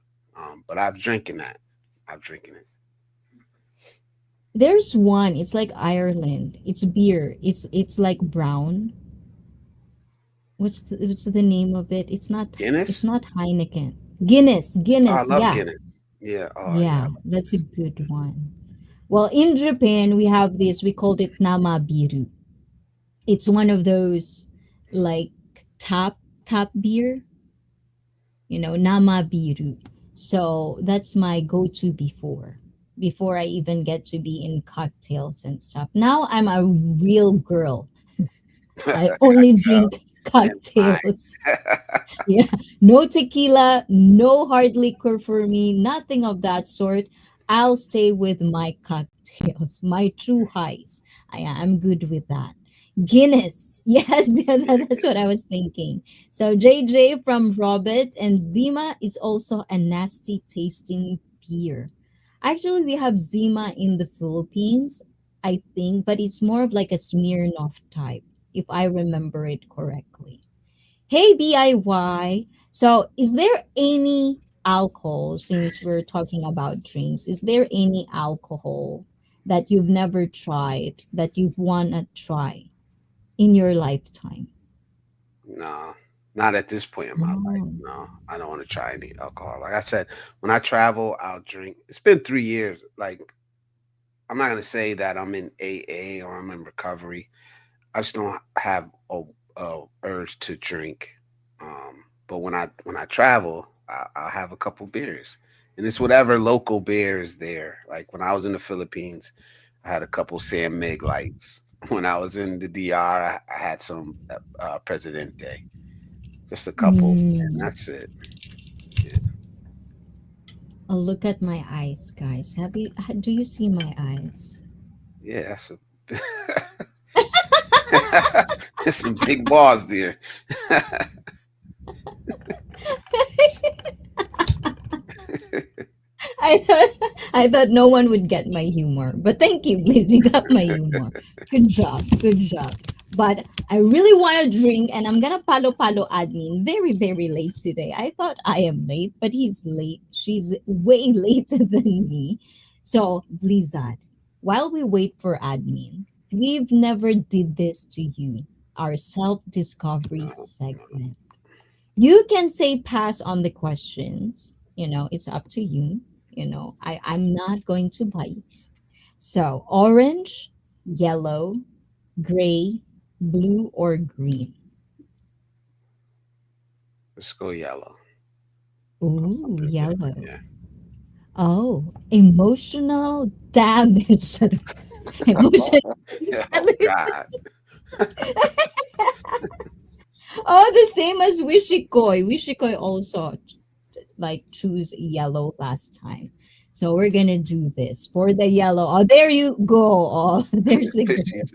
But I've drinking that. I've drinking it. there's one. It's like Ireland. It's beer. It's like brown. What's the name of it? It's Guinness? not Heineken. Guinness. Oh, I Guinness. love Yeah. Guinness. Yeah. Oh, yeah. I Yeah, love that's a Guinness. good one. Well, in Japan, we have this, we called it namabiru. It's one of those like tap beer, namabiru. So that's my go-to before I even get to be in cocktails and stuff. Now I'm a real girl. I only Cocktail drink and wine. cocktails. Yeah, no tequila, no hard liquor for me, nothing of that sort. I'll stay with my cocktails, my true highs. I'm good with that. Guinness. Yes, that's what I was thinking. So JJ from Robert and Zima is also a nasty tasting beer. Actually, we have Zima in the Philippines, I think, but it's more of like a Smirnoff type, if I remember it correctly. Hey DIY. So, is there any alcohol, since we're talking about drinks, is there any alcohol that you've never tried that you want to try in your lifetime? No, not at this point in my life. Oh. No, I don't want to try any alcohol. Like I said, when I travel, I'll drink. It's been 3 years. Like I'm not gonna say that I'm in AA or I'm in recovery. I just don't have a urge to drink. But when I travel, I'll have a couple beers, and it's whatever local beer is there. Like when I was in the Philippines, I had a couple San Mig lights. When I was in the DR, I had some Presidente, just a couple, and Mm. that's it. Yeah, Oh, look at my eyes, guys. Do you see my eyes? yeah, that's a. Some big balls there. I I thought no one would get my humor, but thank you, Liz. You got my humor. Good job, good job. But I really want to drink, and I'm gonna palo admin very late today. I thought I am late, but he's late. She's way later than me. So, Blizzard, while we wait for admin, we've never did this to you. Our self discovery No, no. segment. You can say pass on the questions. It's up to you. I'm not going to bite. So, orange, yellow, gray, blue, or green? Let's go yellow. Go Ooh, something different. yellow. Yeah. Oh, emotional damage. Emotional Oh damage. God. Oh, the same as Wishikoi. Wishikoi also like choose yellow last time. So we're gonna do this for the yellow. Oh, there you go. Oh, there's the girl. She's-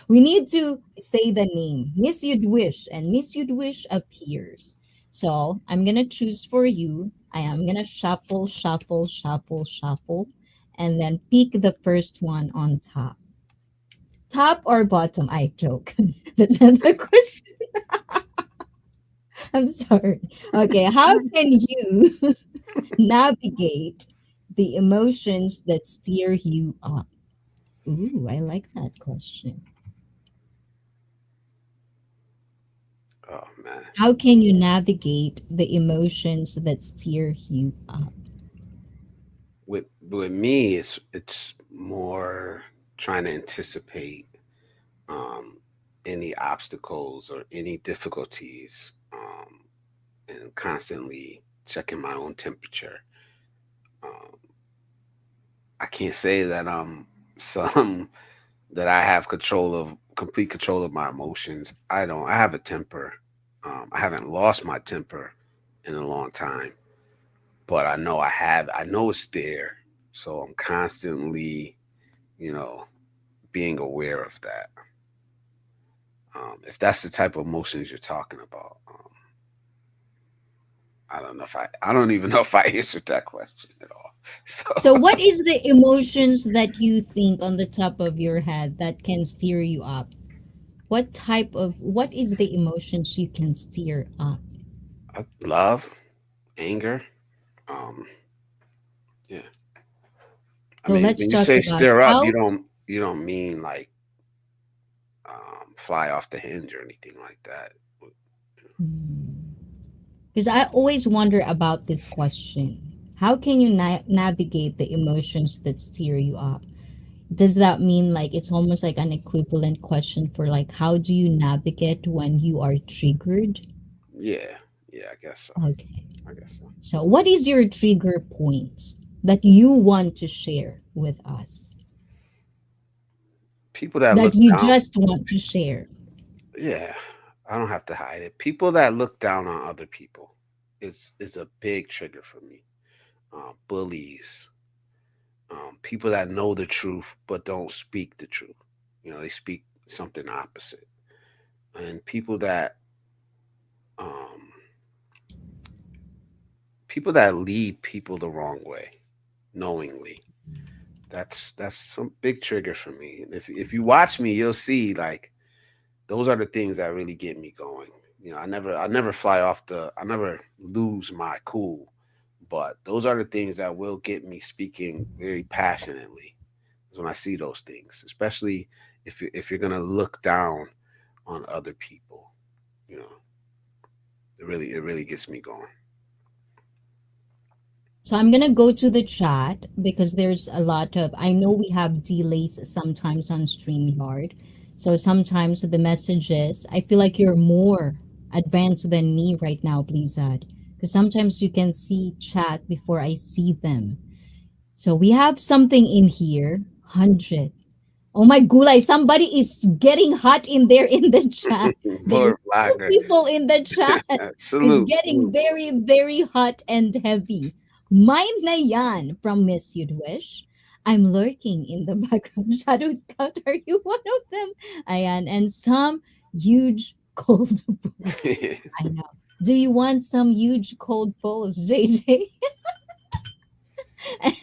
We need to say the name. Miss You'd and Miss You'd appears. So I'm gonna choose for you. I am gonna shuffle, shuffle, shuffle, shuffle, and then pick the first one on top. Top or bottom? I joke. That's not the question. I'm sorry. Okay, how can you navigate the emotions that steer you up? Ooh, I like that question. oh man. How can you navigate the emotions that steer you up? With me, it's more trying to anticipate um, any obstacles or any difficulties, and constantly checking my own temperature. Um, I can't say that some that I have complete control of my emotions. I don't. I have a temper. I haven't lost my temper in a long time, but I know I have. I know it's there, so I'm constantly, you know, being aware of that. If that's the type of emotions you're talking about, I don't know if I don't even know if I answered that question at all. So, So what is the emotions that you think on the top of your head that can steer you up? What is the emotions you can steer up? love, anger, um, yeah. I So, mean, let's when you talk say about stir up, how. you don't mean like fly off the hinge or anything like that. Because I always wonder about this question. How can you navigate the emotions that steer you up? Does that mean like it's almost like an equivalent question for like how do you navigate when you are triggered? Yeah, yeah, I guess so. Okay. I guess so. So, what is your trigger points that you want to share with us? People that That look you down, just want to share? yeah, I don't have to hide it. People that look down on other people is a big trigger for me. Bullies, people that know the truth but don't speak the truth. They speak something opposite, and um, people that lead people the wrong way, knowingly. That's some big trigger for me. And if you watch me, you'll see like those are the things that really get me going. I never fly off I never lose my cool, but those are the things that will get me speaking very passionately. Is when I see those things, especially if you're gonna look down on other people. You know, it really gets me going. So I'm gonna go to the chat because there's a lot of I know we have delays sometimes on StreamYard. So sometimes the messages I feel like you're more advanced than me right now, please add. Because sometimes you can see chat before I see them. So we have something in here. 100. Oh my gulay, somebody is getting hot in there in the chat. There's Poor two blogger. people in the chat. It's Salute, getting salute. very hot and heavy. Mine na yan from Miss You'd Wish. I'm lurking in the background. Shadow Scout, are you one of them? Ayan. And some huge cold balls. I know. Do you want some huge cold balls, JJ?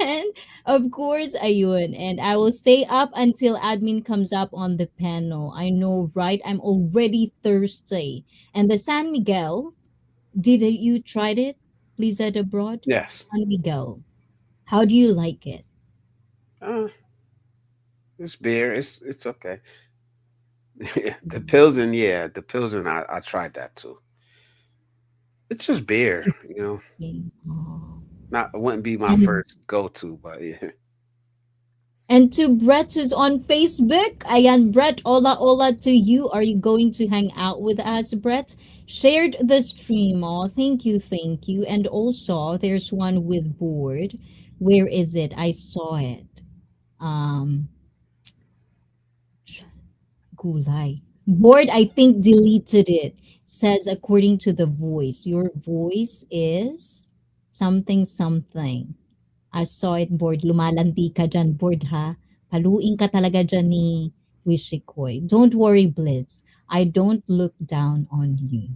And of course, ayun. And I will stay up until admin comes up on the panel. I know, right? I'm already thirsty. And the San Miguel, did you tried it? Please at abroad? Yes. San Miguel. How do you like it? Uh, it's beer. It's okay. The Pilsen, yeah, the Pilsen. I tried that too. It's just beer, you know. Oh. Not it wouldn't be my And first go to, but yeah. and to Brett who's on Facebook, ayan, Brett, hola hola to you. Are you going to hang out with us, Brett? Shared the stream. Oh, thank you, thank you. And also, there's one with board. Where is it? I saw it. Um, Gulay. Board, I think, deleted it. Says according to the voice. Your voice is something something. I saw it, board. Lumalandi ka dyan, board, ha? Paluin ka talaga dyan ni Wishikoy. Don't worry, Bliss. I don't look down on you.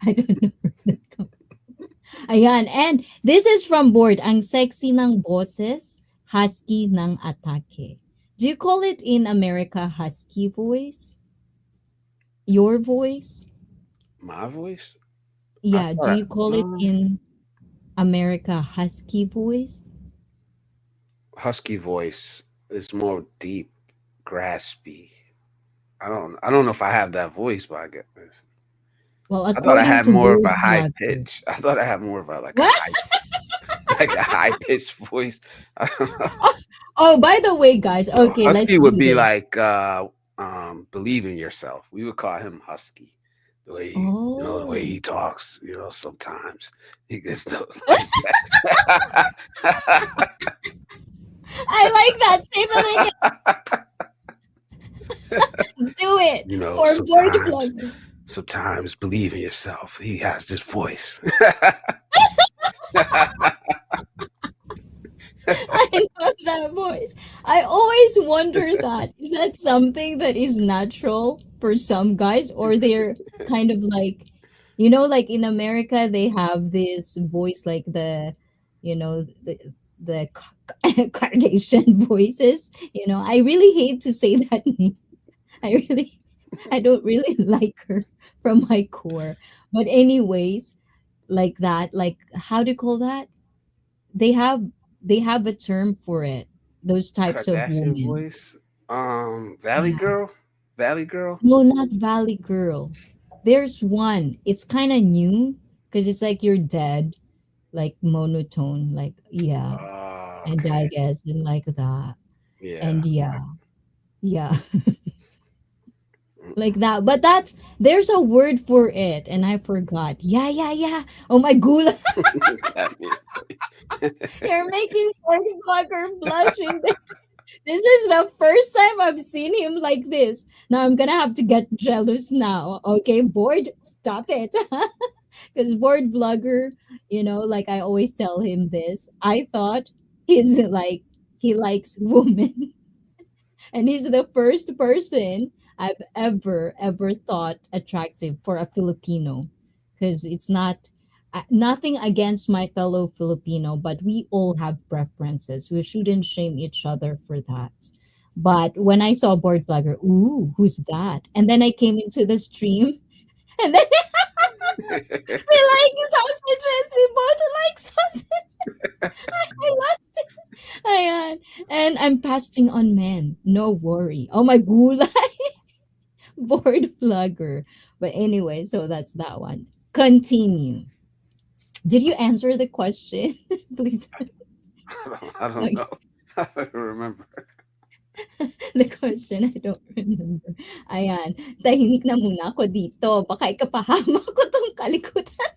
I don't know where that comes. Ayan. And this is from board. Ang sexy ng boses, husky ng atake. Do you call it in America husky voice? Your voice? My voice? I Yeah. Do thought you call it no in America husky voice? husky voice is more deep, graspy. I don't know if I have that voice, but I get this. Well, I thought I according had to more of board a high blogger. pitch. I thought I had more of a like a What? high like a high pitched voice. I don't know. Oh, by the way, guys, No, okay, let's husky do would be this. like believe in yourself. We would call him husky. The way the way Oh, he talks, sometimes he gets like that. I like that. Stapling it. Do it for board Sometimes blogger. sometimes believe in yourself. He has this voice. I know that voice. I always wonder that. Is that something that is natural for some guys, or they're kind of like, like in America, they have this voice like the Kardashian voices. I really hate to say that name. I really, I don't really like her from my core. But anyways, like that, like how do you call that? They have they have a term for it. Those types of Kardashian women. voice. Valley Yeah. Girl. Valley Girl. No, not Valley Girl. There's one. It's kind of new because it's like you're dead, like monotone, like yeah, and I Okay. guess and like that, Yeah. and yeah, like that. But there's a word for it, and I forgot. Yeah, yeah, yeah. Oh my god, That means- you're making Party Blocker blushing. This is the first time I've seen him like this. Now I'm gonna have to get jealous now. Okay, bored, stop it. Because bored vlogger, like I always tell him this. I thought he's like he likes women, and he's the first person I've ever thought attractive for a Filipino, because it's not nothing against my fellow Filipino, but we all have preferences. We shouldn't shame each other for that. But when I saw board blogger, ooh, who's that? And then I came into the stream, and then we like sausages. We both like sausage. I lost it. Ayan. And I'm fasting on men. No worry. Oh my gulay. Board vlogger. But anyway, so that's that one. Continue. Did you answer the question? Please. I don't Okay, know. I don't remember. the question, I don't remember. Ayan. Tahimik na muna ako dito. Baka ikapahama ko tong kalikutan.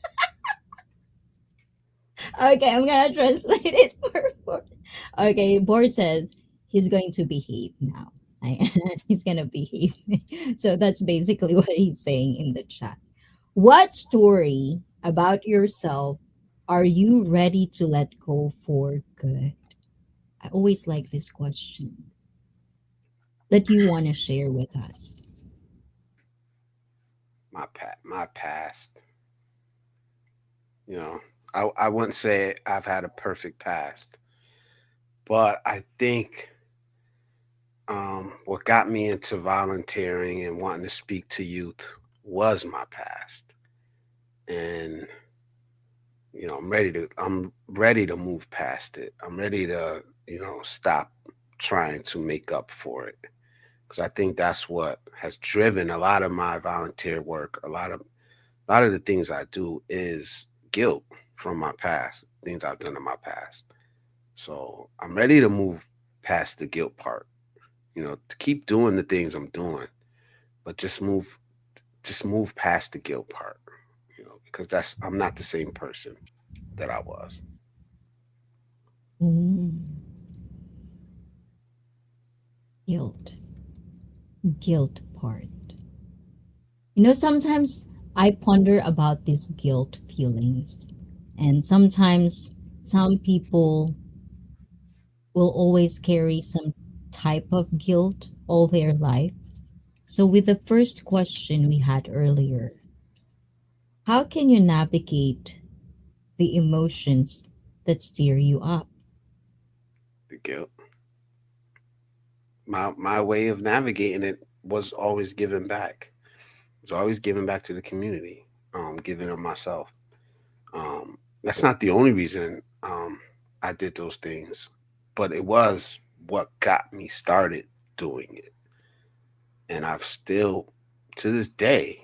Okay, I'm gonna translate it for. Okay, board says he's going to behave now. He's gonna behave. So that's basically what he's saying in the chat. What story about yourself are you ready to let go for good? I always like this question that you want to share with us. My past. You know, I wouldn't say I've had a perfect past, but I think what got me into volunteering and wanting to speak to youth was my past, and I'm ready to move past it. I'm ready to stop trying to make up for it because I think that's what has driven a lot of my volunteer work. A lot of the things I do is guilt from my past, things I've done in my past. So I'm ready to move past the guilt part, to keep doing the things I'm doing, but just move past the guilt part, because that's I'm not the same person that I was. Mm, guilt, guilt part. Sometimes I ponder about these guilt feelings, and sometimes some people will always carry some type of guilt all their life. So, with the first question we had earlier, how can you navigate the emotions that steer you up? The guilt. My way of navigating it was always giving back. It was always giving back to the community, giving of myself. That's not the only reason I did those things, but it was what got me started doing it. And I've still, to this day,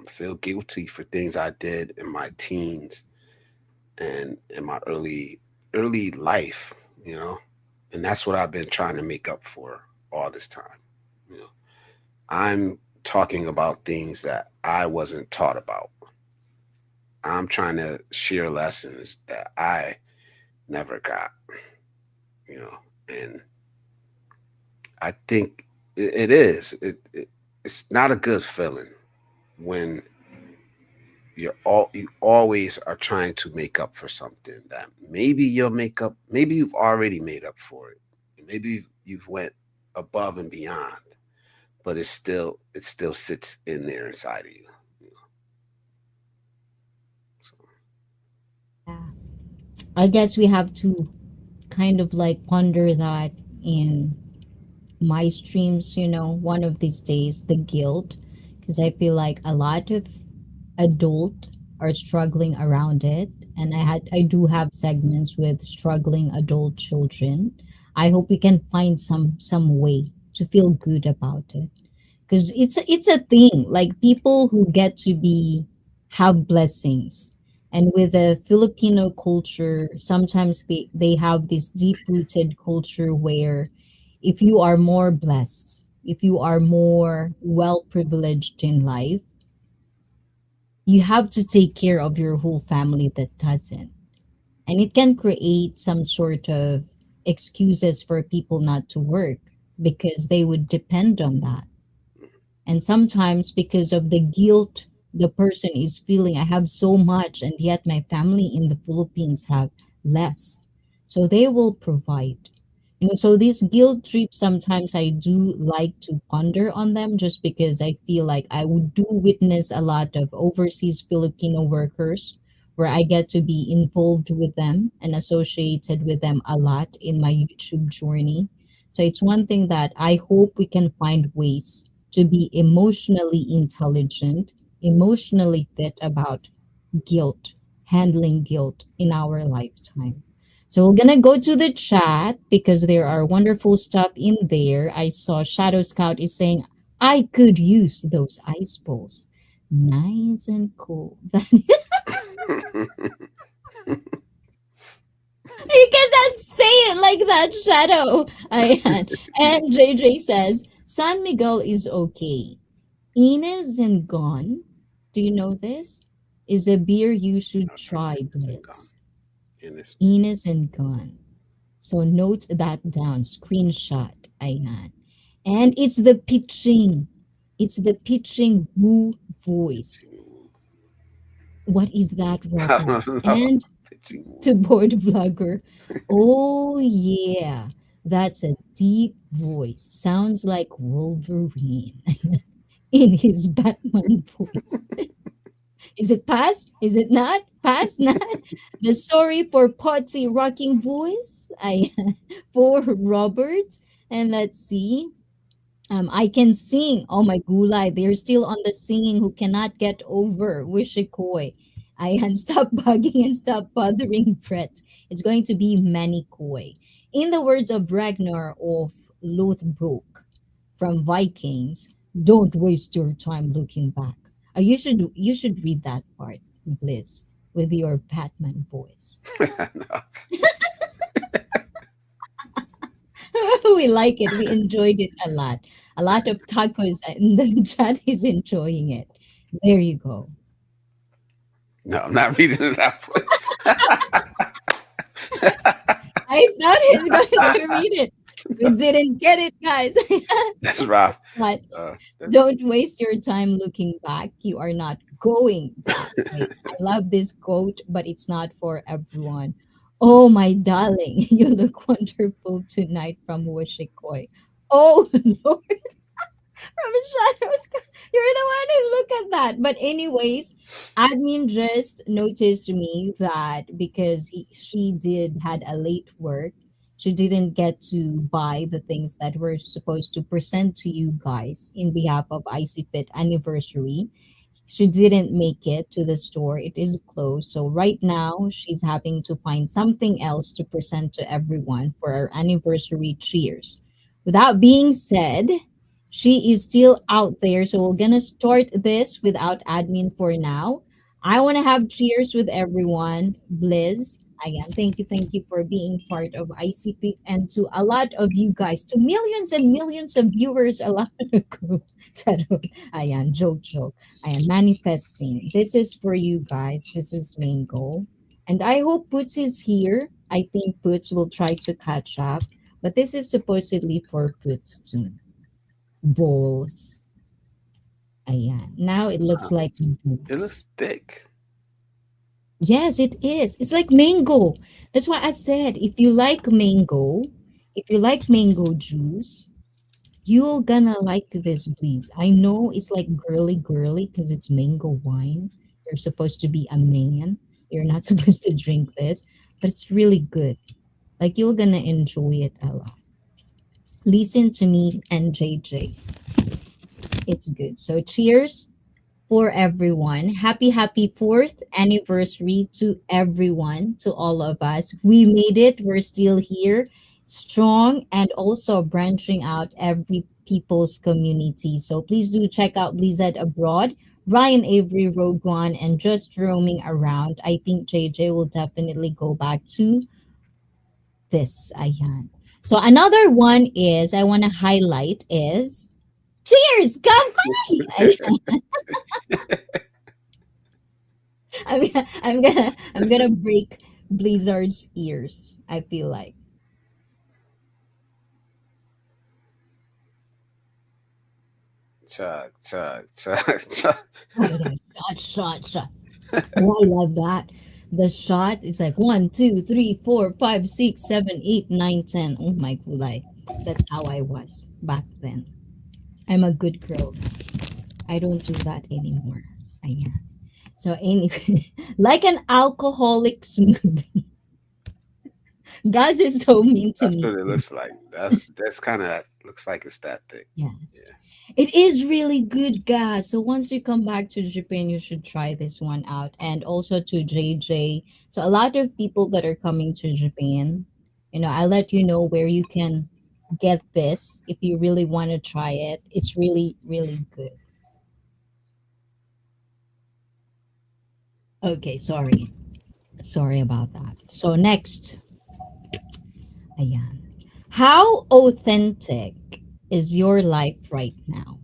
feel guilty for things I did in my teens and in my early life, you know. And that's what I've been trying to make up for all this time. You know, I'm talking about things that I wasn't taught about. I'm trying to share lessons that I never got, you know, and I think it is. It's not a good feeling when you always are trying to make up for something that maybe you've already made up for it. Maybe you've went above and beyond, but it still sits in there inside of you. You know? So, Yeah. I guess we have to kind of like ponder that in my streams, one of these days, the guilt, because I feel like a lot of adult are struggling around it, and I do have segments with struggling adult children. I hope we can find some way to feel good about it, because it's a thing, like people who get to be have blessings. And with the Filipino culture, sometimes they have this deep rooted culture where if you are more blessed, if you are more well privileged in life, you have to take care of your whole family that doesn't. And it can create some sort of excuses for people not to work because they would depend on that. And sometimes because of the guilt the person is feeling, I have so much, and yet my family in the Philippines have less. So they will provide. So these guilt trips, sometimes I do like to ponder on them just because I feel like I would do witness a lot of overseas Filipino workers where I get to be involved with them and associated with them a lot in my YouTube journey. So it's one thing that I hope we can find ways to be emotionally intelligent, emotionally fit about guilt, handling guilt in our lifetime. So we're gonna go to the chat because there are wonderful stuff in there. I saw Shadow Scout is saying, I could use those ice balls. Nice and cool. You cannot say it like that, Shadow. Ayan. And JJ says, San Miguel is okay. Ines and Gone, do you know this? Is a beer you should I've heard try, it and gone. Blitz. And it's Ines and Gone. So note that down, screenshot. Ayan. And it's the pitching. It's the pitching woo voice. pitching. What is that I don't reference? know. And to board vlogger. Oh yeah, that's a deep voice. Sounds like Wolverine in his Batman voice. Is it pass? Is it not? Pass not? The story for Potsy rocking voice. I for Robert. And let's see. I can sing. Oh my gulay, they're still on the singing who cannot get over Wishikoi. I and stop bugging and stop bothering Brett. It's going to be Manikoi. In the words of Ragnar of Lothbrok from Vikings, don't waste your time looking back. You should read that part, Bliss, with your Batman voice. No. We like it. We enjoyed it a lot. A lot of tacos in the chat is enjoying it. There you go. No, I'm not reading it out. I thought he's going to read it. We didn't get it, guys. That's rough. But That's don't waste your time looking back. You are not going back. I love this quote, but it's not for everyone. Oh, my darling, you look wonderful tonight from Washikoi. Oh, Lord. From shadows. You're the one who look at that. But anyways, admin just noticed me that because she did had a late work, she didn't get to buy the things that we're supposed to present to you guys in behalf of IC Fit anniversary. She didn't make it to the store. It is closed. So right now she's having to find something else to present to everyone for our anniversary cheers. With that being said, she is still out there. So we're gonna start this without admin for now. I wanna have cheers with everyone. Blizz. Again, thank you for being part of ICP and to a lot of you guys, to millions and millions of viewers a lot ago. Charot. Ayan, joke. I am manifesting. This is for you guys. This is main goal. And I hope Poots is here. I think Poots will try to catch up. But this is supposedly for Poots too. Balls. Ayan. Now it looks like it boobs. looks thick. Yes, it is. It's like mango. That's why I said if you like mango juice, you're gonna like this, please. I know it's like girly because it's mango wine. You're supposed to be a man. You're not supposed to drink this, but it's really good. Like you're gonna enjoy it a lot. Listen to me and JJ. It's good. So cheers for everyone. Happy fourth anniversary to everyone, to all of us. We made it. We're still here, strong and also branching out every people's community. So please do check out Blizzard Abroad, Ryan Avery, Rogue One, and just roaming around. I think JJ will definitely go back to this. Ayan. So another one is I want to highlight is cheers, come by. I'm gonna break Blizzard's ears. I feel like. Chug, chug, chug, chug. Oh my god, shot. Oh, I love that. The shot is like 1, 2, 3, 4, 5, 6, 7, 8, 9, 10. Oh my gulay. That's how I was back then. I'm a good girl. I don't do that anymore. I am. So anyway, like an alcoholic smoothie. Guys is so mean to That's me. what it looks like. That's kind of looks like it's that thick. Yes. Yeah. It is really good, guys. So once you come back to Japan, you should try this one out. And also to JJ. So a lot of people that are coming to Japan, I let you know where you can get this if you really want to try it. It's really, really good. Okay, sorry. Sorry about that. So next, ayan. How authentic is your life right now?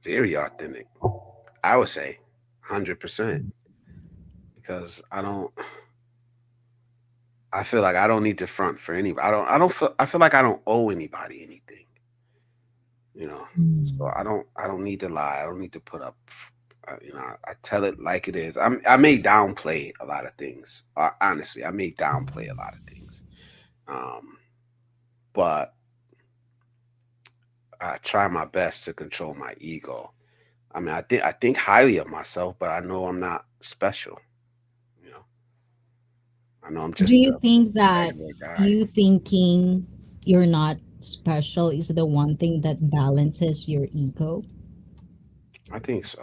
Very authentic. I would say 100% because I feel like I don't need to front for anybody. I feel like I don't owe anybody anything. You know. So Mm. I don't need to lie. I don't need to put up I tell it like it is. I may downplay a lot of things. Honestly, I may downplay a lot of things. Um, but I try my best to control my ego. I think highly of myself, but I know I'm not special. You know, I know I'm Do just you a think that regular guy. you thinking you're not special is the one thing that balances your ego? I think so.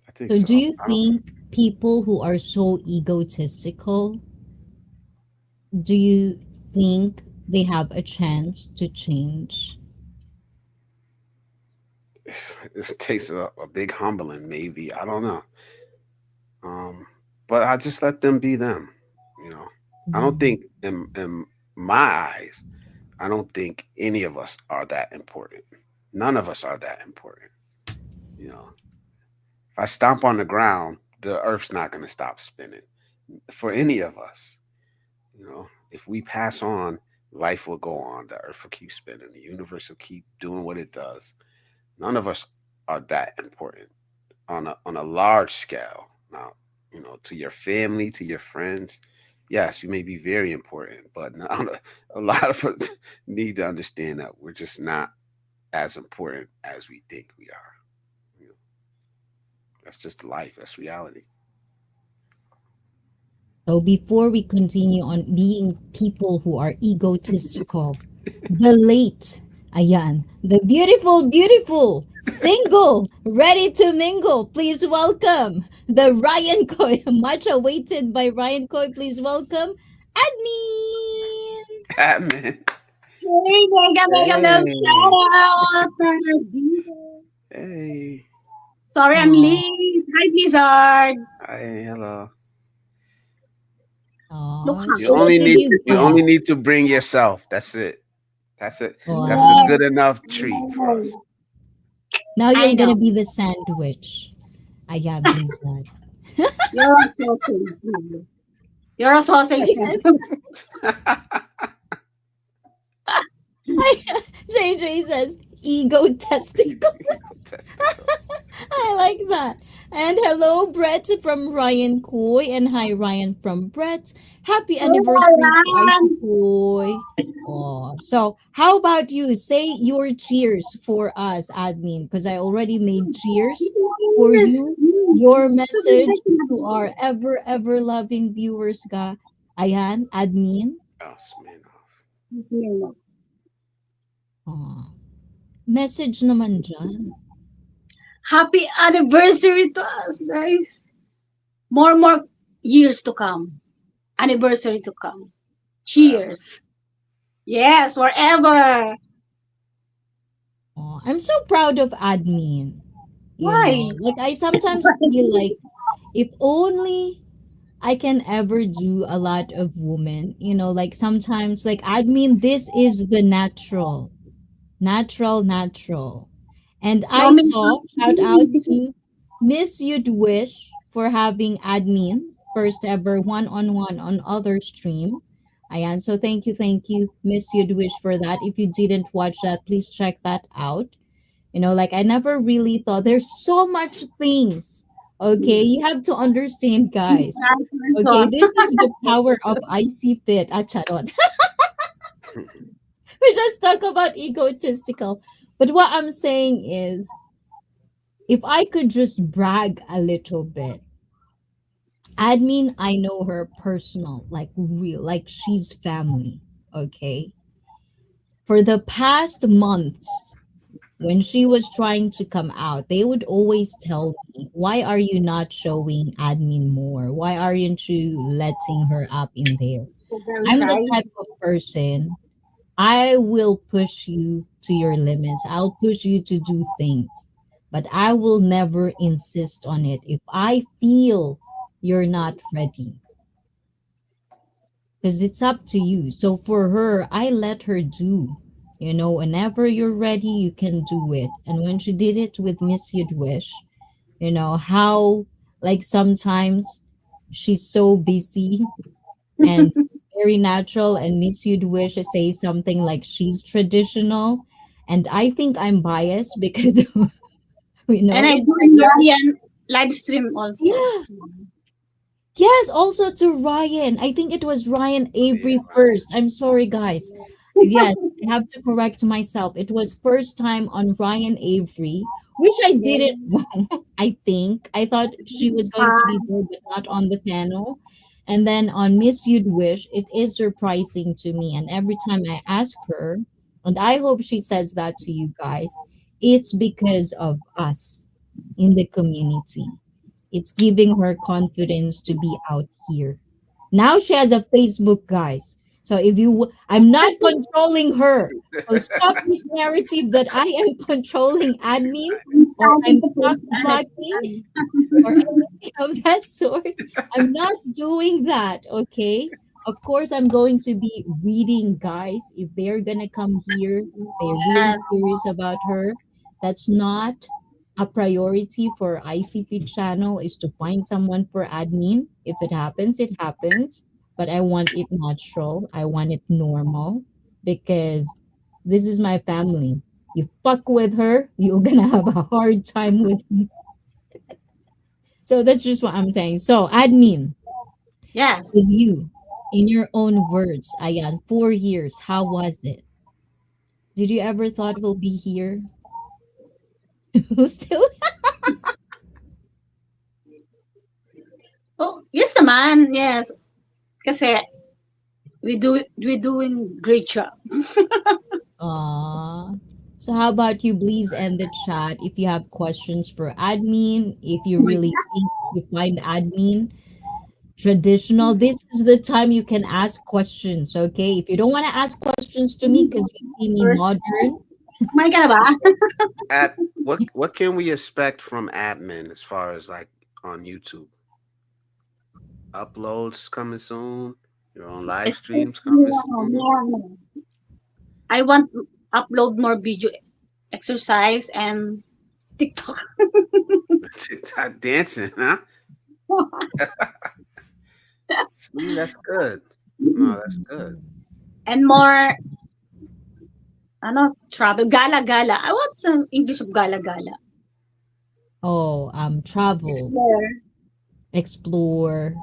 I think So, so. do you I don't. think people who are so egotistical, do you think they have a chance to change? It takes a big humbling, maybe. I don't know. Um, but I just let them be them. You know, I don't Mhm. think in my eyes, I don't think any of us are that important. None of us are that important. You know, if I stomp on the ground, the earth's not going to stop spinning for any of us. You know, if we pass on, life will go on. The earth will keep spinning. The universe will keep doing what it does. None of us are that important on a large scale. Now, to your family, to your friends, yes, you may be very important, but a lot of us need to understand that we're just not as important as we think we are. You know, that's just life. That's reality. So, before we continue on being people who are egotistical, the late, ayan, the beautiful, beautiful, single, ready to mingle. Please welcome the Ryan Coy, much awaited by Ryan Coy. Please welcome Admin. Man, Hey, mega, mega love hey, shout out for Dino. hey, Sorry I'm Oh, late. Hi, Blizzard. hey, hello. Look oh, You so happy. what only did need you you get? only need to bring yourself. That's it. That's it. That's a Wow. good Yes, enough treat for us. yes. Now I you're gonna be know. the sandwich. Ayan, Blizzard. You're a sausage. You're a sausage Yes. now. JJ says ego testicles. Testicle. I like that. And hello, Brett from Ryan Coy. And hi, Ryan from Brett. Happy Hey, anniversary to Icy Ryan. Coy. Oh, so how about you? Say your cheers for us, admin, because I already made cheers for Cheers. you. Your message to our ever, ever loving viewers, ga. Ayan, admin. Oh, Smirnoff. Oh, message naman dyan. Happy anniversary to us, guys. More years to come. Anniversary to come. Forever. Cheers. Yes, forever. Oh, I'm so proud of admin. Why? Like I sometimes feel like if only I can ever do a lot of women, like sometimes like admin, this is the natural. And No I makeup. saw shout out to Miss You'd Wish for having admin first ever one-on-one on other stream. Ayan, so thank you, Miss You'd Wish for that. If you didn't watch that, please check that out. Like I never really thought there's so much things. Okay, you have to understand, guys. Okay, Person. this is the power of IC Fit. Ah, charot. We just talk about egotistical. But what I'm saying is, if I could just brag a little bit, admin, I know her personal, like real, like she's family. Okay. For the past months, when she was trying to come out, they would always tell me, why are you not showing admin more? Why aren't you letting her up in there? So very I'm the shy. type of person, I will push you to your limits. I'll push you to do things, but I will never insist on it if I feel you're not ready, because it's up to you. So for her, I let her do. Whenever you're ready, you can do it. And when she did it with Miss You'd Wish, how like sometimes she's so busy and very natural, and Miss You'd Wish say something like she's traditional. And I think I'm biased because We And know I it's do in regular. Ryan live stream also. Yeah. Yes, also to Ryan. I think it was Ryan Oh yeah, Avery right. first. I'm sorry, guys. Yes, I have to correct myself. It was first time on Ryan Avery, which I didn't Yeah. know. I think I thought she was going to be Ah, there, but not on the panel. And then on Miss You'd Wish, it is surprising to me. And every time I ask her, and I hope she says that to you guys, it's because of us in the community. It's giving her confidence to be out here. Now she has a Facebook, guys. So I'm not controlling her. So stop this narrative that I am controlling admin I'm or starting I'm to talk post blocking and or anything of that sort. I'm not doing that, okay? Of course, I'm going to be reading, guys. If they're gonna come here, they're really yes, serious about her. That's not a priority for ICP channel is to find someone for admin. If it happens, it happens. But I want it natural. I want it normal because this is my family. You fuck with her, you're gonna have a hard time with me. So that's just what I'm saying. So, admin, yes. with you, in your own words, Ayan, 4 years, how was it? Did you ever thought we'll be here? Still? Oh, yes naman, yes. Kasi we're doing great job. Aw. So how about you please end the chat if you have questions for admin, if you Oh my really God. think you find admin traditional, this is the time you can ask questions, okay? If you don't want to ask questions to me because you see me modern, Kumain ka na ba? At what can we expect from admin as far as like on YouTube? Uploads coming soon. Your own live streams Especially, coming soon. I want to upload more video exercise and TikTok. TikTok dancing, huh? See, that's good. No, that's good. And more, travel. Gala-gala. I want some English of gala-gala. oh, travel, Explore. explore,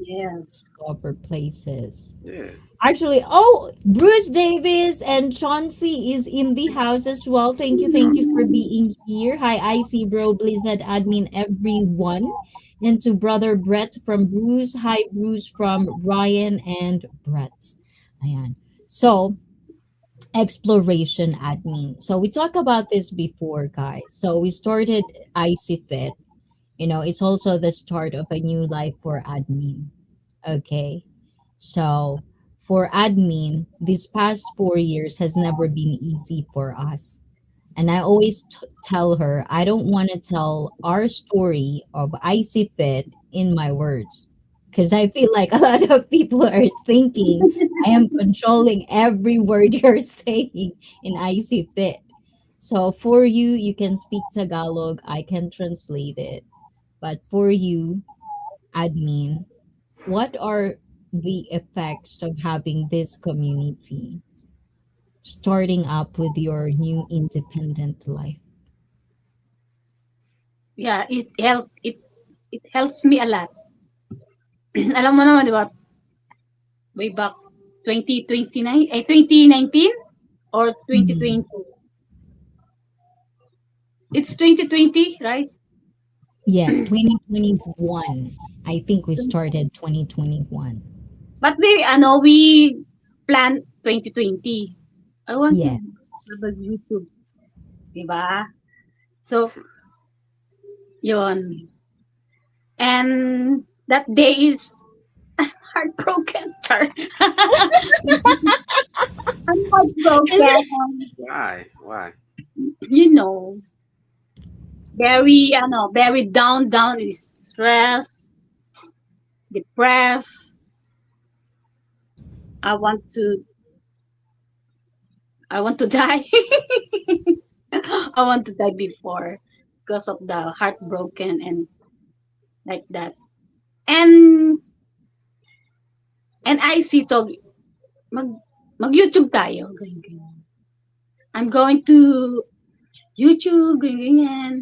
Yes. discover places. Yeah. Actually, oh, Bruce Davis and Chauncey is in the house as well. Thank you for being here. Hi, IC Bro, Blizzard admin, everyone. And to brother Brett from Bruce. Hi, Bruce from Ryan and Brett. Ayan. So, exploration admin. So, we talked about this before, guys. So, we started IC Fit. You know, it's also the start of a new life for admin. Okay. So for admin, these past 4 years has never been easy for us. And I always tell her, I don't want to tell our story of Icy Fit in my words. Because I feel like a lot of people are thinking I am controlling every word you're saying in Icy Fit. So for you, you can speak Tagalog, I can translate it. But for you, admin, what are the effects of having this community starting up with your new independent life? Yeah, it helps me a lot. Alam mo naman, di ba? Way back 2029, 2019 or Mhm. 2020. It's 2020, right? Yeah, 2021. I think we started 2021. But we plan 2020. I want to Yes. have a YouTube, di ba? So, yon. And that day is heartbroken. Char. I'm Is it? heartbroken. Why? Why? You know, very down is stress, depressed. I want to, I want to die. I want to die before because of the heartbroken and like that. And I see to mag YouTube tayo. Ganyan, ganyan. I'm going to YouTube, ganyan, ganyan.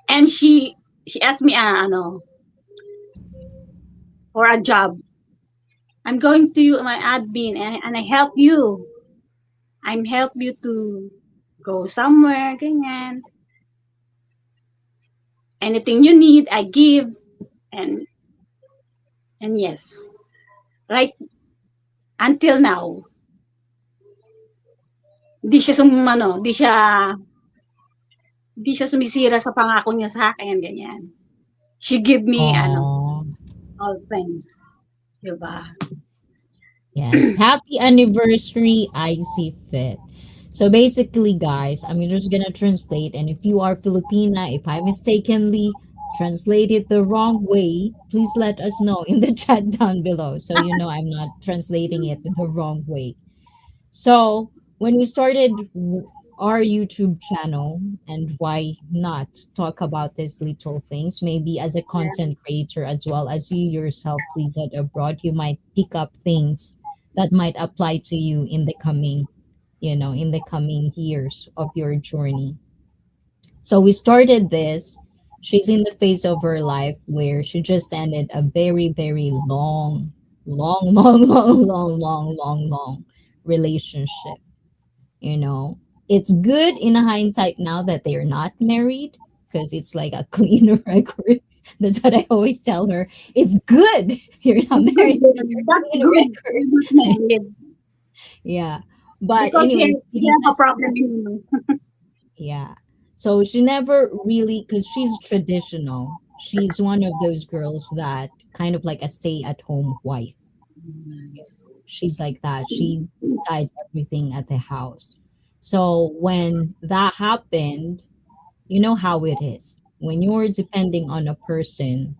And she asked me ano for a job. I'm going to you my admin and I help you. I'm help you to go somewhere, ganyan. Anything you need, I give. And and yes, right until now, di siya di siya sumisira sa pangako niya sa akin, ganyan. She give me Oh, all things. Diba? yes. Happy anniversary, IC Fit. So basically, guys, I'm just gonna translate, and if you are Filipina, if I mistakenly translated the wrong way, please let us know in the chat down below, so you know I'm not translating it the wrong way. So when we started our YouTube channel, and why not talk about these little things? Maybe as a content creator, as well as you yourself, please at abroad, you might pick up things that might apply to you in the coming, in the coming years of your journey. So we started this. She's in the phase of her life where she just ended a very, very long, long, long, long, long, long, long relationship. You know, it's good in hindsight now that they're not married because it's like a clean record. That's what I always tell her. It's good you're not married. That's Clean good. record. You're not married. Yeah. But Because anyways, you kidding have a aside, problem in you. yeah. So she never really, because she's traditional. She's one of those girls that kind of like a stay-at-home wife. She's like that. She decides everything at the house. So when that happened, you know how it is. When you're depending on a person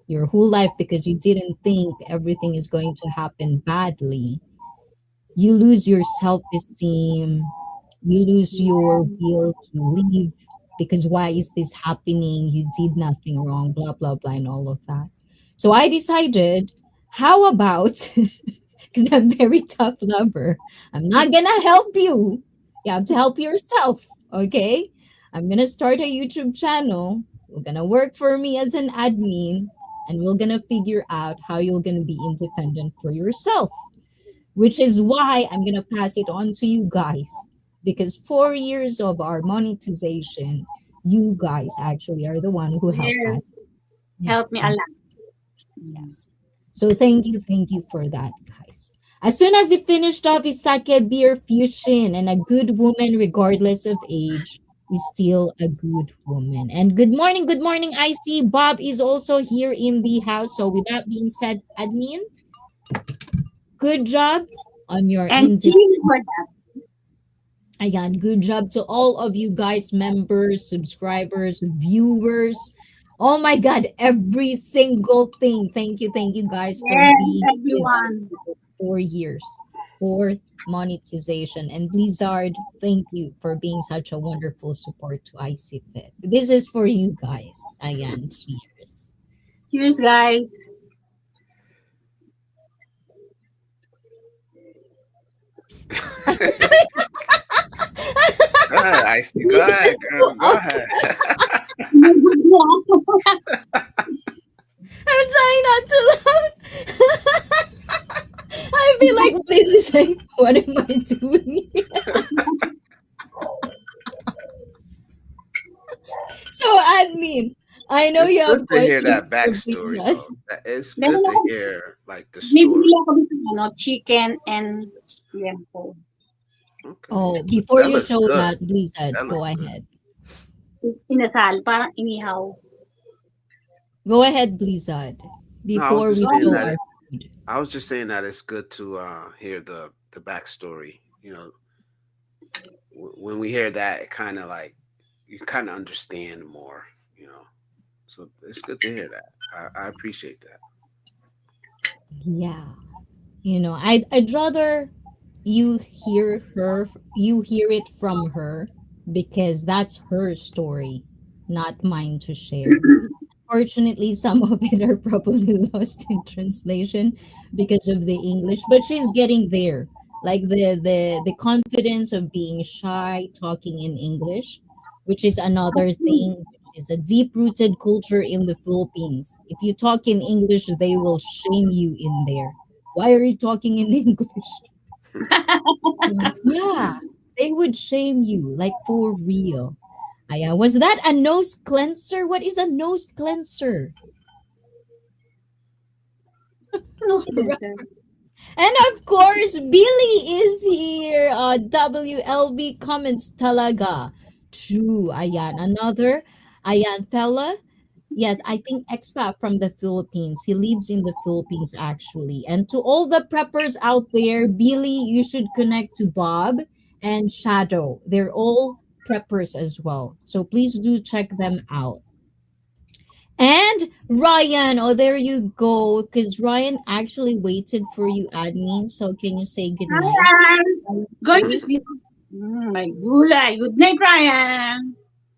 your whole life because you didn't think everything is going to happen badly, you lose your self esteem, you lose your will to live because why is this happening? You did nothing wrong, blah, blah, blah, and all of that. So I decided, how about, because I'm very tough lover, I'm not gonna help you. You have to help yourself, okay? I'm gonna start a YouTube channel. You're gonna work for me as an admin, and we're gonna figure out how you're gonna be independent for yourself, which is why I'm going to pass it on to you guys. Because 4 years of our monetization, you guys actually are the one who helped us. Yes. Yeah. Help me a lot. Yes. So thank you for that, guys. As soon as he finished off his sake beer fusion, and a good woman, regardless of age, is still a good woman. And good morning. I see Bob is also here in the house. So with that being said, admin, good job on your And cheers for that. Again, good job to all of you guys, members, subscribers, viewers. Oh my God, every single thing. Thank you guys for Yes, being with us everyone. for those 4 years, fourth monetization. And Blizzard, thank you for being such a wonderful support to IC Fit. This is for you guys. Again, cheers. Cheers, guys. Go ahead, Icy. Go ahead, Yes, girl. Go ahead. I'm trying not to laugh. I feel like this is like, what am I doing? So, admin, I know It's you good have to hear questions that for backstory, Blizzard. though. It's Meron good to ako, hear like the bibili story. ako dito chicken and yempo. Okay, Oh, before that you looks show good. that, Blizzard, That go looks good. ahead. Inasal, parang inihaw. Go ahead, Blizzard, No, I was before just we Go saying show that our ahead. food. I was just saying that it's good to hear the backstory. When we hear that, it kind of like you kind of understand more. You know, so it's good to hear that. I appreciate that. Yeah. I'd rather you hear it from her because that's her story, not mine to share. Fortunately, some of it are probably lost in translation because of the English, but she's getting there. Like the confidence of being shy, talking in English, which is another thing, which It's a deep-rooted culture in the Philippines. If you talk in English, they will shame you in there. Why are you talking in English? Yeah, they would shame you, like for real. Yeah, was that a nose cleanser? What is a nose cleanser? No, Spencer. And of course, Billy is here. WLB comments talaga. True. Ayan. Another. Ayan, fella. Yes, I think expat from the Philippines. He lives in the Philippines actually. And to all the preppers out there, Billy, you should connect to Bob and Shadow. They're all preppers as well. So please do check them out. And Ryan, oh, there you go. Because Ryan actually waited for you, admin. So can you say goodnight? Ryan, going to sleep. My gulay. Good night, Ryan.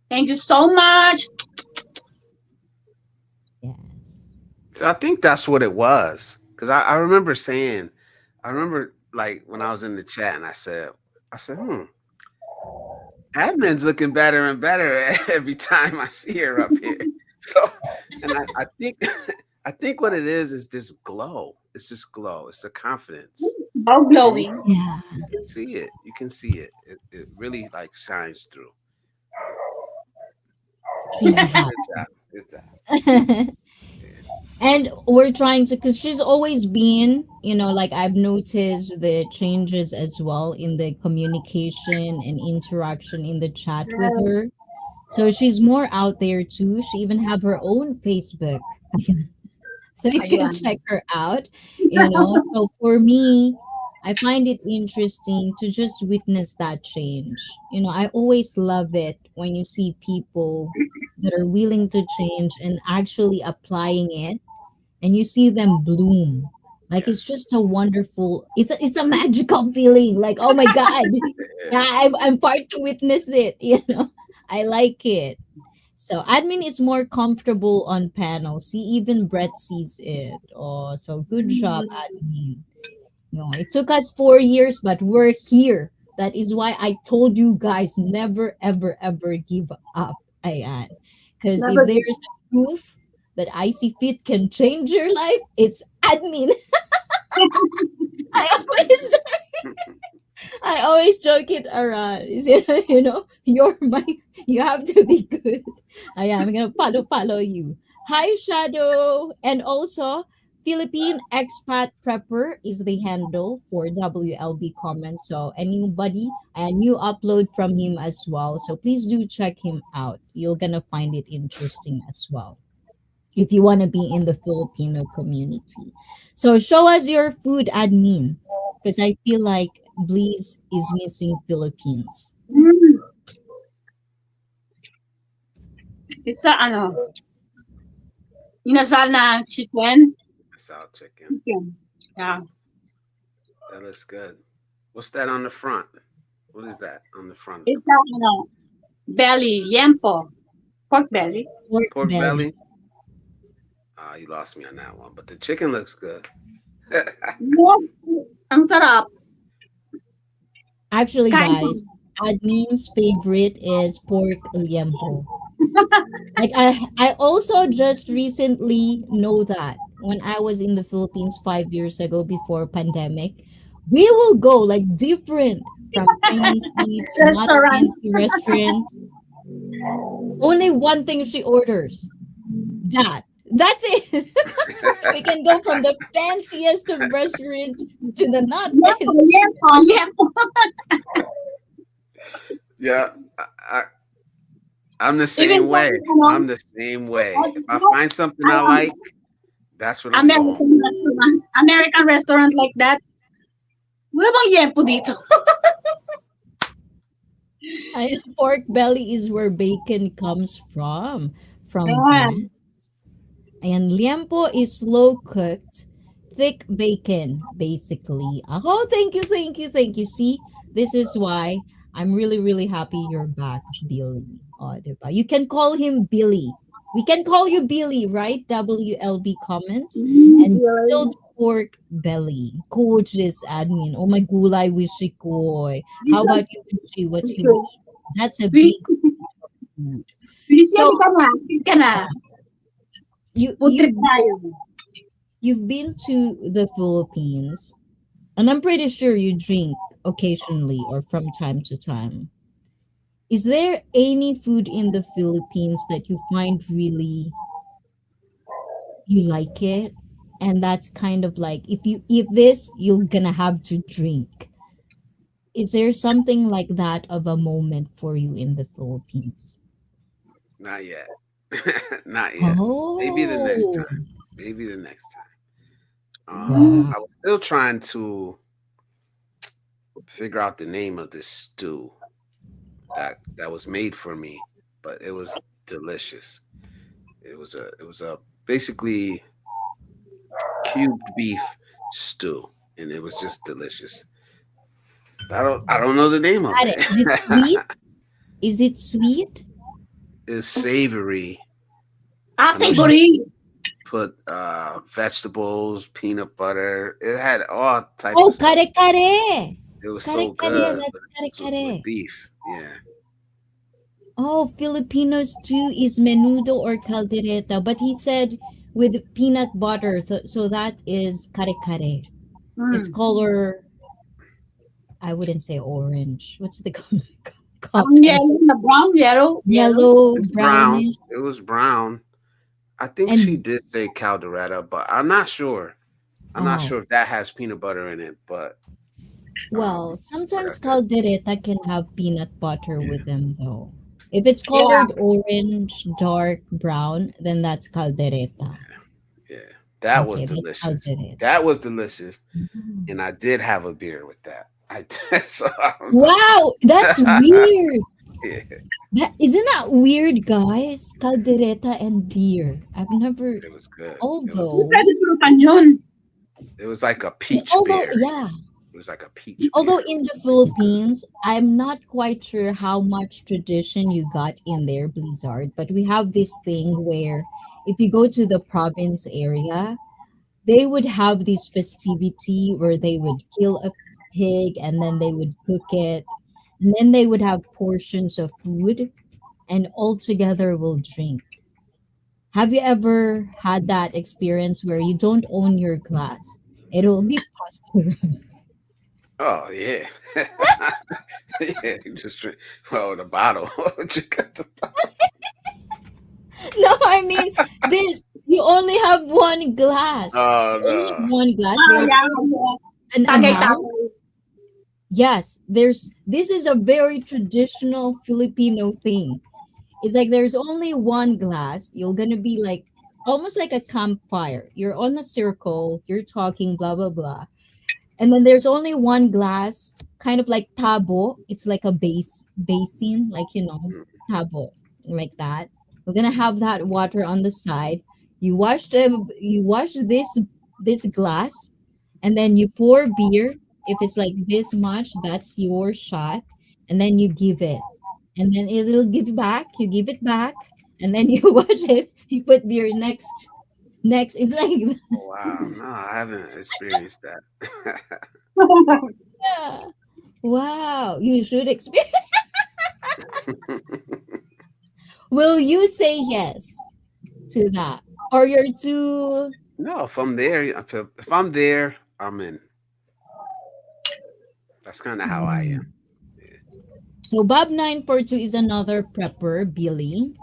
Thank you so much. Yes. So I think that's what it was. Because I remember saying, I remember like when I was in the chat and I said, admin's looking better and better every time I see her up here. So, and I think, I think what it is this glow. It's just glow. It's the confidence. How And you, glowing. Yeah. you can see it. You can see it. It really like shines through. She's happy. Good job. Good job. Yeah. And we're trying to, because she's always been, like I've noticed the changes as well in the communication and interaction in the chat with her. So she's more out there too. She even have her own Facebook. So you can Ayan. check her out. So for me, I find it interesting to just witness that change. I always love it when you see people that are willing to change and actually applying it, and you see them bloom. Like it's Yes. just a wonderful, it's a magical feeling. Like, oh my God, yeah, Yeah. I'm part to witness it. I like it. So admin is more comfortable on panel. See, even Brett sees it. Oh, so good job, Mm, admin. It took us 4 years, but we're here. That is why I told you guys never, ever, ever give up. Ayan. Because if never there's did. a proof that Icy Fit can change your life, it's admin. I always I always joke it around. You're my you have to be good. I'm gonna follow you. Hi Shadow. And also Philippine Expat Prepper is the handle for WLB comments. So anybody a new upload from him as well. So please do check him out. You're gonna find it interesting as well if you want to be in the Filipino community. So show us your food, admin, because I feel like Bleeze is missing Philippines. Mm, it's a, inasal na chicken. South chicken. Chicken. Yeah. That looks good. What's that on the front? What is that on the front? It's a, belly, liempo. Pork belly. Pork Pork belly. belly. You lost me on that one, but the chicken looks good. Yes. Ang sarap. Actually, Kain ko. guys, admin's favorite is pork liempo. Like I also just recently know that when I was in the Philippines 5 years ago before pandemic, we will go like different from fancy to not Restaurant. fancy restaurant. Only one thing she orders. That's it. We can go from the fanciest of restaurant to the not Liempo, fancy. liempo, liempo. Yeah, I'm the Even same way. I'm the same way. If I find something I like, that's what I'm going. American restaurant like that. Wala bang liempo dito? Pork belly is where bacon comes from Yeah. France. And liempo is slow cooked, thick bacon, basically. Oh, thank you, thank you, thank you. See, this is why I'm really, really happy you're back, Billy. Oh, diba? You can call him Billy. We can call you Billy, right? WLB comments. And grilled pork belly. Gorgeous admin. Oh my gulay wishy koy. How about you, Wishy? What's you eat? That's a We big food. Felicia, So di ka na. Di ka na. you Food trip you've tayo. you've been to the Philippines, and I'm pretty sure you drink occasionally or from time to time. Is there any food in the Philippines that you find really you like it? And that's kind of like if you eat this, you're gonna have to drink. Is there something like that of a moment for you in the Philippines? Not yet. Not yet. Maybe the next Oh, time. Maybe the next time. wow. I was still trying to figure out the name of this stew that was made for me, but it was delicious. It was a basically cubed beef stew, and it was just delicious. I don't know the name of Got it. it. Is it sweet? Is it sweet? It's savory. Ah, I know she savory. put vegetables, peanut butter. It had all types Oh, of stuff. kare kare. It was Kare so kare, good, that's but kare it was with kare. beef. Yeah. Oh, Filipinos too is menudo or caldereta, but he said with peanut butter, so that is kare kare. It's Hmm. color, I wouldn't say orange. What's the Ang color? yellow na brown, yellow, yellow. Yellow, It's brown. brownish, It was brown. I think she and did say calderetta, but I'm not sure. I'm not oh, sure if that has peanut butter in it, but well, like I sometimes said, caldereta can have peanut butter yeah, with them though. If it's Yeah. colored orange, dark brown, then that's caldereta. yeah. That was Okay, that's delicious. caldereta. That was delicious. Mhm. And I did have a beer with that. I so I don't Wow, that's know. weird. Yeah, That isn't that weird, guys? Caldereta and beer. I've never, it was good. It was Hindi although, pwede pulutan yun. it was like a peach beer. yeah, It was like a peach although beer. in the It was good. Philippines, I'm not quite sure how much tradition you got in there, Blizzard, but we have this thing where if you go to the province area, they would have this festivity where they would kill a pig and then they would cook it, and then they would have portions of food and all together will drink. Have you ever had that experience where you don't own your glass? It will be passed around. Oh yeah, yeah. You just drink. Oh, the bottle. You got the No, I mean this. You only have one glass. Oh You only have no. one glass. Ah, They are yeah. an amount. Tagay-tagay. Yes, there's. This is a very traditional Filipino thing. It's like there's only one glass. You're gonna be like almost like a campfire. You're on a circle. You're talking, blah blah blah. And then there's only one glass, kind of like tabo. It's like a basin, like tabo, like that. We're gonna have that water on the side. You wash this glass, and then you pour beer. If it's like this much, that's your shot, and then you give it, and then it'll give back. You give it back, and then you wash it. You put beer next. It's like Oh wow. No, I haven't experienced that. yeah. Wow, you should experience. Will you say yes to that? Or you're too. No, if I'm there, if I'm there, I'm in. That's kind of how I am. Mm. So Bob 942 is another prepper, Billy.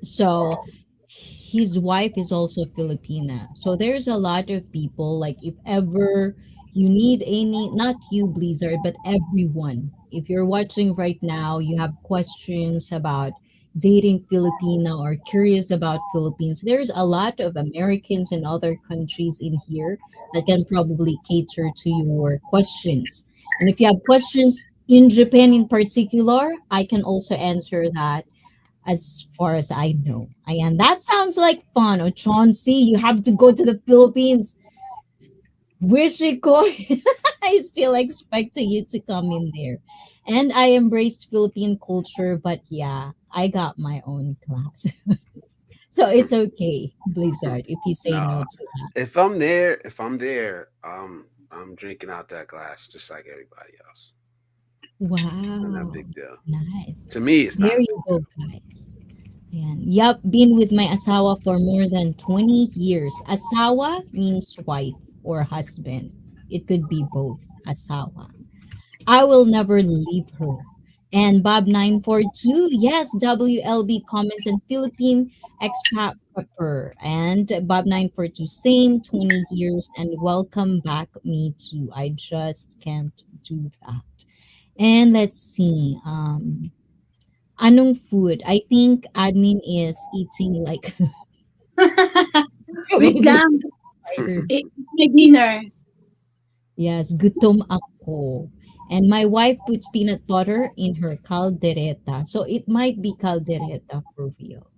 So his wife is also Filipina. So there's a lot of people, like if ever you need any, not you, Blizzard, but everyone. If you're watching right now, you have questions about dating Filipina or curious about Philippines, there's a lot of Americans and other countries in here that can probably cater to your questions. And if you have questions in Japan in particular, I can also answer that as far as I know. And that sounds like fun. Oh, Chauncey, you have to go to the Philippines. Wish it could. I still expected you to come in there. And I embraced Philippine culture, but yeah, I got my own class. So it's okay, Blizzard, if you say No, no to that. if I'm there, I'm drinking out that glass just like everybody else. Not a Wow. big deal. Nice. To me, it's There not a you big go, deal. guys. Ayan. Yup, been with my asawa for more than 20 years. Asawa means wife or husband. It could be both. Asawa. I will never leave her. And Bob942, yes, WLB comments in Philippine expat prepper. And Bob942, same 20 years and welcome back me too. I just can't do that. And let's see. Anong food? I think admin is eating like Wait probably lang. tired. It's my dinner. Yes, gutom ako. And my wife puts peanut butter in her caldereta. So it might be caldereta for real.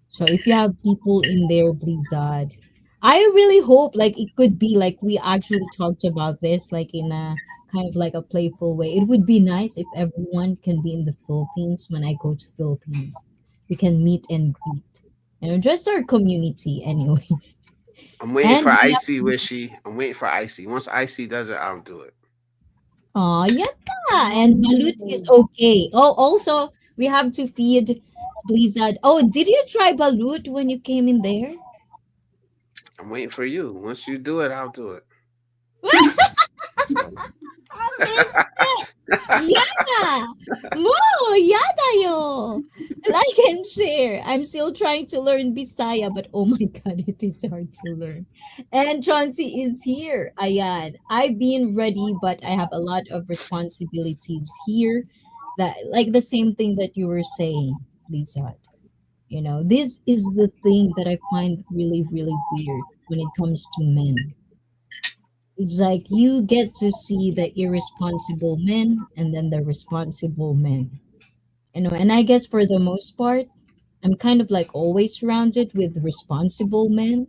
So if you have people in there, Blizzard, I really hope like it could be like we actually talked about this like in a kind of like a playful way. It would be nice if everyone can be in the Philippines when I go to Philippines. We can meet and greet. You know, just our community anyways. I'm waiting And for we Icy Wishy. I'm waiting for Icy. Once Icy does it, I'll do it. oh, yata. And balut is okay. Oh, also, we have to feed Blizzard. Oh, did you try balut when you came in there? I'm waiting for you. Once you do it, I'll do it. So I missed it. Yata. Mo, yata yo. Like and share. I'm still trying to learn Bisaya, but oh my god, it is hard to learn. And Chauncey is here. Ayan. I've been ready, but I have a lot of responsibilities here. That like the same thing that you were saying, Lisa. You know, this is the thing that I find really, really weird when it comes to men. It's like you get to see the irresponsible men and then the responsible men. You know, and I guess for the most part, I'm kind of like always surrounded with responsible men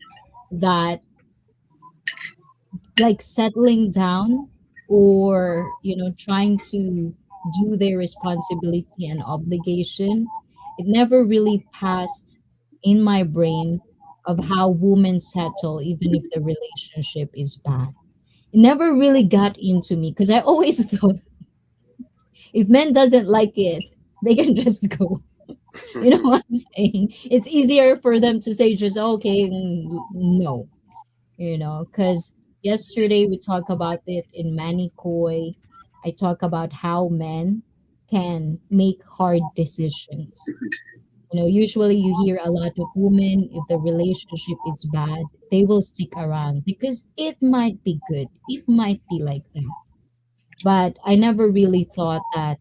that like settling down or, you know, trying to do their responsibility and obligation. It never really passed in my brain of how women settle even if the relationship is bad. It never really got into me because I always thought if men doesn't like it, they can just go. You know what I'm saying? It's easier for them to say just okay, no, you know, because yesterday we talked about it in Manikoi. I talk about how men can make hard decisions. You know, usually you hear a lot of women, if the relationship is bad, they will stick around because it might be good. It might be like that. But I never really thought that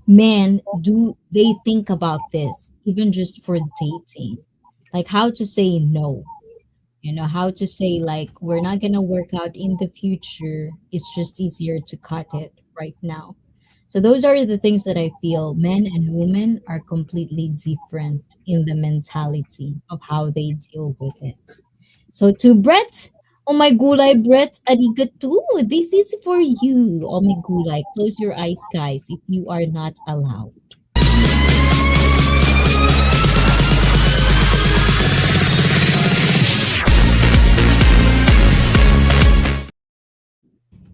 men do they think about this even just for dating, like how to say no, you know, how to say like we're not gonna work out in the future, it's just easier to cut it right now. So those are the things that I feel men and women are completely different in the mentality of how they deal with it. So to Brett, oh my gulay, Brett, arigato. This is for you. Oh my gulay. Close your eyes, guys, if you are not allowed.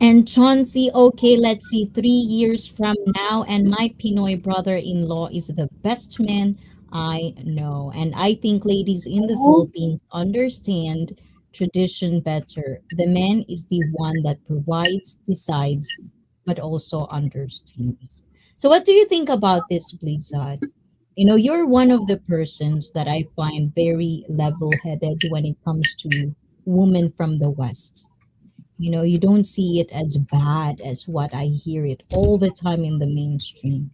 And Chauncey, okay, let's see, 3 years from now, and my Pinoy brother in law is the best man I know. And I think ladies in the Philippines understand tradition better. The man is the one that provides, decides, but also understands. So, what do you think about this, Blizzard? You know, you're one of the persons that I find very level headed when it comes to women from the West. You know, you don't see it as bad as what I hear it all the time in the mainstream.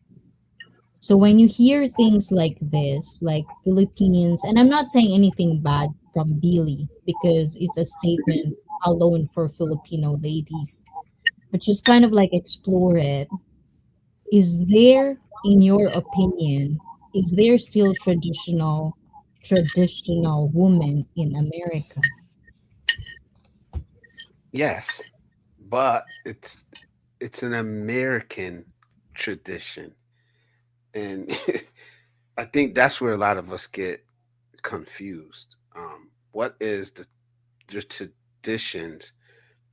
So when you hear things like this, like Philippines, and I'm not saying anything bad from Billy because it's a statement alone for Filipino ladies, but just kind of like explore it. Is there, in your opinion, is there still traditional woman in America? yes, but it's an American tradition, and I think that's where a lot of us get confused. What is the traditions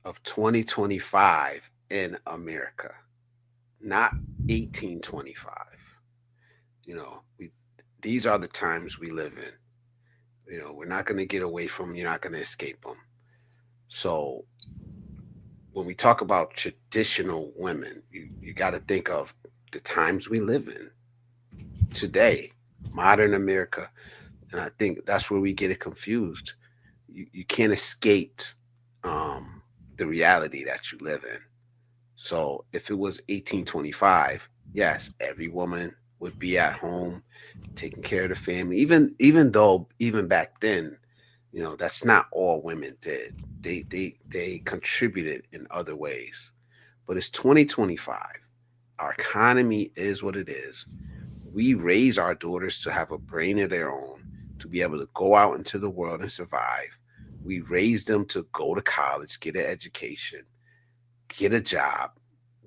of 2025 in America, not 1825? You know, these are the times we live in. We're not going to get away from 'em, you're not going to escape them. So when we talk about traditional women, you got to think of the times we live in today, modern America. And I think that's where we get it confused. You can't escape um, the reality that you live in. So if it was 1825, yes, every woman would be at home taking care of the family. Even though even back then, that's not all women did. They contributed in other ways. But it's 2025. Our economy is what it is. We raise our daughters to have a brain of their own, to be able to go out into the world and survive. We raise them to go to college, get an education, get a job.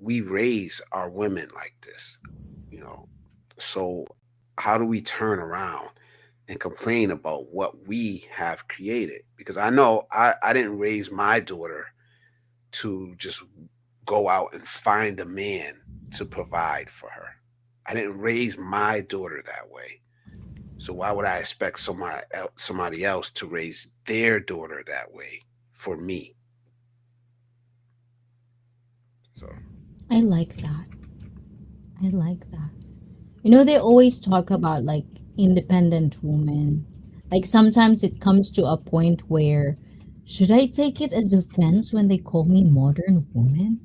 We raise our women like this, you know. So how do we turn around and complain about what we have created? Because I know I didn't raise my daughter to just go out and find a man to provide for her. I didn't raise my daughter that way. So why would I expect somebody else to raise their daughter that way for me? So I like that. I like that. You know, they always talk about like independent women. Like sometimes it comes to a point where should I take it as offense when they call me modern woman?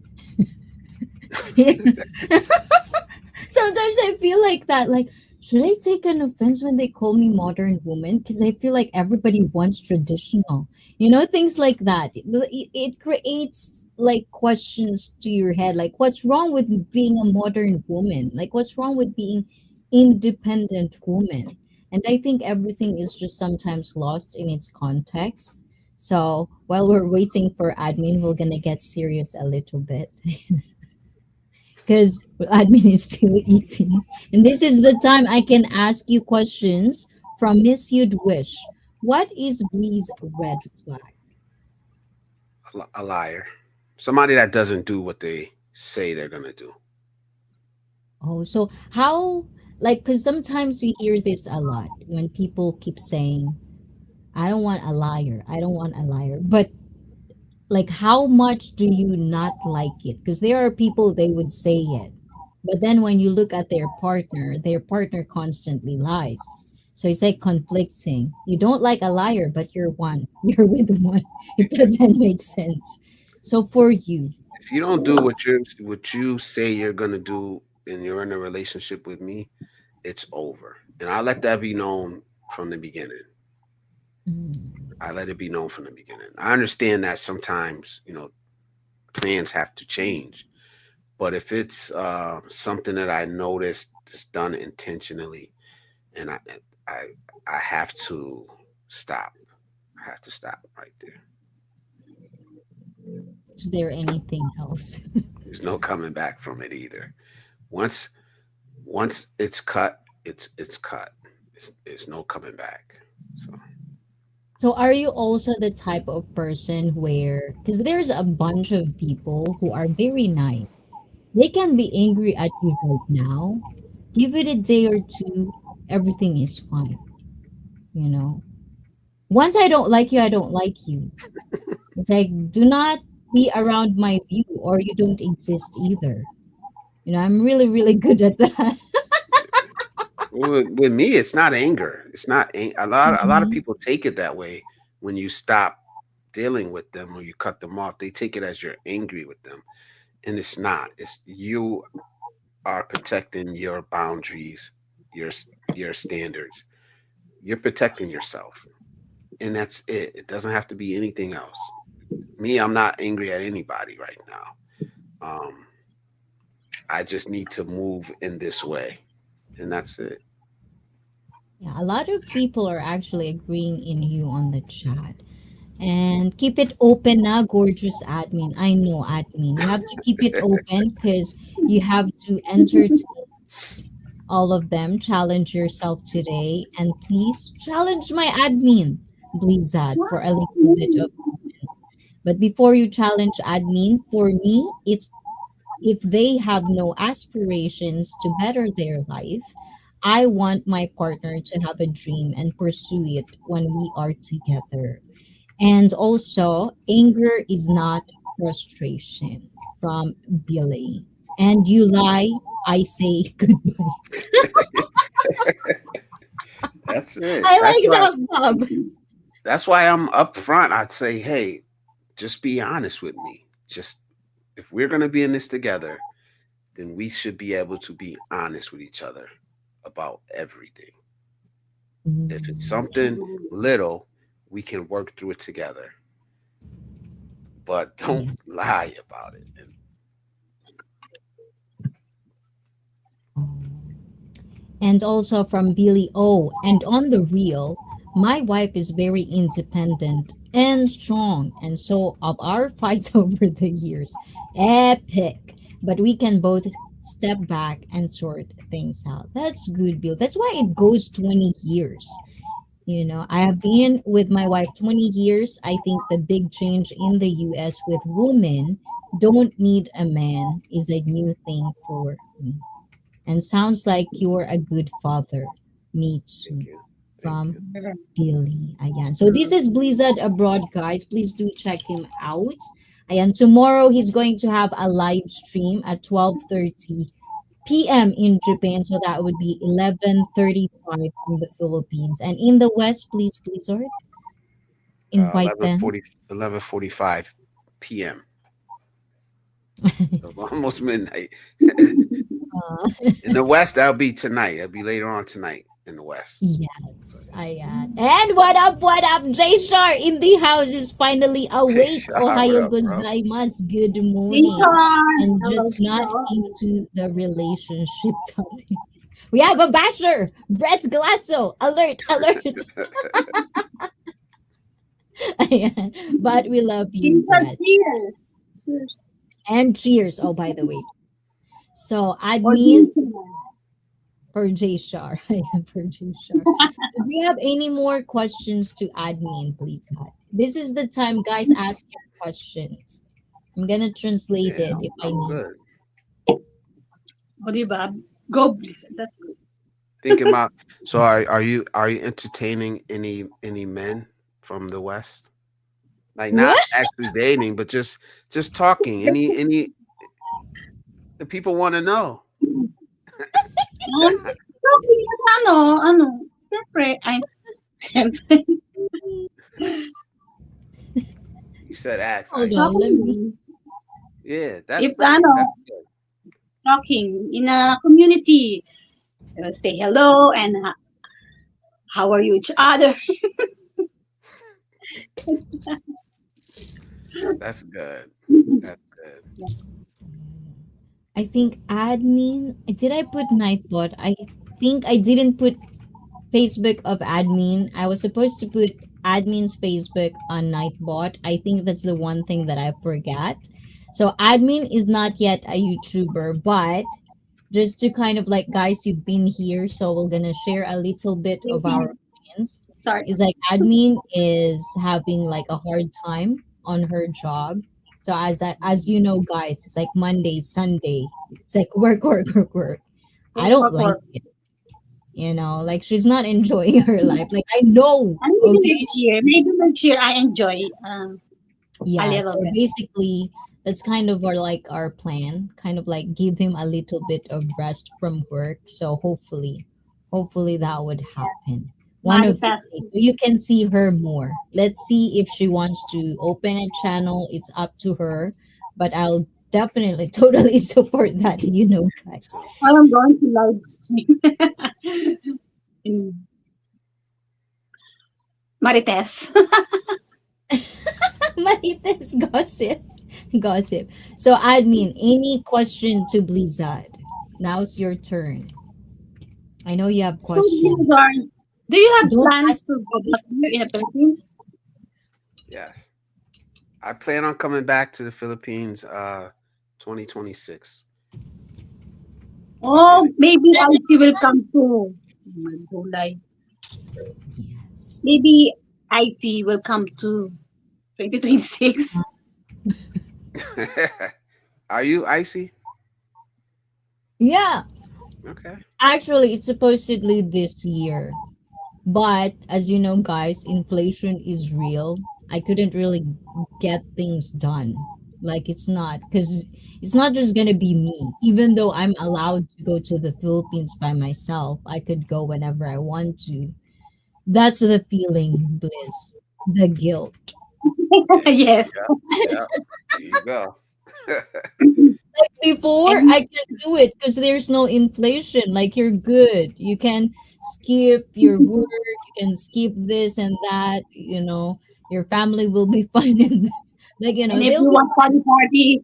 Sometimes I feel like that. Like, should I take an offense when they call me modern woman? Because I feel like everybody wants traditional. You know, things like that. It creates like questions to your head. Like, what's wrong with being a modern woman? Like, what's wrong with being independent woman? And I think everything is just sometimes lost in its context. So while we're waiting for admin, we're gonna get serious a little bit because admin is still eating. And this is the time I can ask you questions from Miss You'd Wish. What is Blee's red flag? a liar, somebody that doesn't do what they say they're gonna do. Oh, so how, like, because sometimes we hear this a lot when people keep saying, I don't want a liar. I don't want a liar. But like how much do you not like it? Because there are people they would say it, but then when you look at their partner constantly lies. So it's like conflicting. You don't like a liar, but you're one. You're with one. It doesn't make sense. So for you, If you don't do what you say you're gonna do, and you're in a relationship with me, it's over. And I let that be known from the beginning. mm, I let it be known from the beginning. I understand that sometimes plans have to change, but if it's something that I noticed is done intentionally, and I I have to stop. I have to stop right there. is there anything else? There's no coming back from it either. Once once it's cut, it's cut. There's no coming back. So So are you also the type of person where, because there's a bunch of people who are very nice, they can be angry at you right now, give it a day or two, everything is fine, you know? Once I don't like you, I don't like you. It's like, do not be around my view or you don't exist either. You know, I'm really, really good at that. with me, it's not anger. It's not a lot of Mhm. people take it that way. When you stop dealing with them or you cut them off, they take it as you're angry with them, and it's not. It's you are protecting your boundaries, your your standards. You're protecting yourself, and that's it. It doesn't have to be anything else. Me, I'm not angry at anybody right now. I just need to move in this way, and that's it. Yeah, a lot of people are actually agreeing in you on the chat. And keep it open now, gorgeous admin. I know, admin. You have to keep it open because you have to enter all of them. Challenge yourself today. And please challenge my admin, Blizzard, for a little bit of comments. But before you challenge admin, for me, it's if they have no aspirations to better their life, I want my partner to have a dream and pursue it when we are together. And also, anger is not frustration from Billy. And you lie, I say goodbye. That's it. I like that, Bob. That's why I'm upfront. I'd say, hey, just be honest with me. Just if we're gonna be in this together, then we should be able to be honest with each other about everything. If it's Mm, something little, we can work through it together. But don't yeah. lie about it. And And also from Billy O. And on the real, my wife is very independent and strong. And so of our fights over the years, epic. But we can both step back and sort things out. That's good, Bill. That's why it goes 20 years. You know, I have been with my wife 20 years. I think the big change in the US with women don't need a man is a new thing for me. And sounds like you're a good father. Me thank too. you. Thank From you. Billy. Ayan. So this is Blizzard Abroad, guys. Please do check him out. Ayan. Tomorrow he's going to have a live stream at 12:30 p.m. in Japan. So that would be 11:35 in the Philippines. And in the West, please, Blizzard, invite them. 11:45 p.m. So almost midnight. Uh, In the West, that'll be tonight. That'll be later on tonight in the West. Yes, ayan. And what up? Jay Shar in the house is finally awake. What Ohayo up, bro? gozaimasu. Good morning. Jason! And Hello, just not sir. into the relationship topic. We have a basher. Brett Glasso. Alert, alert. Ayan. But we love you, Jason, Brett. cheers! Cheers. And cheers. Oh, by the way. So Or admin Jason. for Jay Shar. Ayan, for Jay Shar. Do you have any more questions to admin, please? This is the time, guys. Ask your questions. I'm gonna translate Yeah, it I'm, if I I'm need. good. O, diba? Go, Blizzard. That's good. Thinking about. So are you entertaining any men from the West? Like not What? actually dating, but just talking. Any the people want to know. Okay, kasi siyempre, siyempre, You said ask. Hold I on. Let me. talking, yeah. That's if great. That's good. talking in a community, say hello and how are you each other. That's good. That's good. I think admin. Did I put Nightbot? I think I didn't put Facebook of admin. I was supposed to put admin's Facebook on Nightbot. I think that's the one thing that I forgot. So admin is not yet a YouTuber, but just to kind of like, guys, you've been here, so we're gonna share a little bit of our opinions. Start. Is like admin is having like a hard time on her job. So as you know, guys, it's like Monday, Sunday. It's like work, work, work, work. I don't Work, like work. it. You know, like she's not enjoying her life. Like I know, And maybe okay, next year, maybe next year I enjoy a yeah. little So bit. basically, that's kind of our plan. Kind of like give him a little bit of rest from work. So hopefully that would happen. One of these Manifest. days, so you can see her more. Let's see if she wants to open a channel. It's up to her, but I'll definitely totally support that. You know, guys. Well, I'm going to live stream in Marites. Marites gossip. Gossip. So, admin, any question to Blizzard? Now's your turn. I know you have So, questions. Blizzard, do you have Don't plans ask. to go back here in the Philippines? Yes. I plan on coming back to the Philippines 2026. Oh, maybe IC will come to. Oh my God, Yes. maybe IC will come to 2026. Are you icy? Yeah. Okay. Actually, it's supposedly this year. But as you know, guys, inflation is real. I couldn't really get things done. Like it's not because it's not just gonna be me. Even though I'm allowed to go to the Philippines by myself, I could go whenever I want to. That's the feeling, Bliss. The guilt. Yes. Yeah. There you go. Before And I can do it because there's no inflation. Like you're good. You can skip your work. You can skip this and that. Your family will be fine. And and if they'll you be want party party,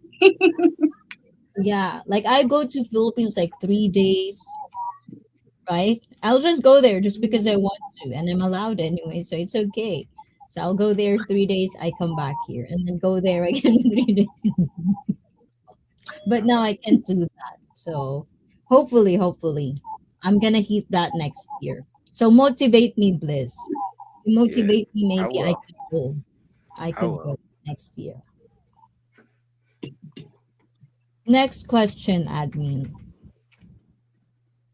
yeah. Like I go to Philippines like 3 days, right? I'll just go there just because I want to, and I'm allowed anyway, so it's okay. So I'll go there 3 days. I come back here, and then go there again 3 days. But now I can't do that. So hopefully, I'm gonna hit that next year. So motivate me, Bliss. Yes, Motivate me. I Maybe I will. could go. I I could will. go next year. Next question, admin.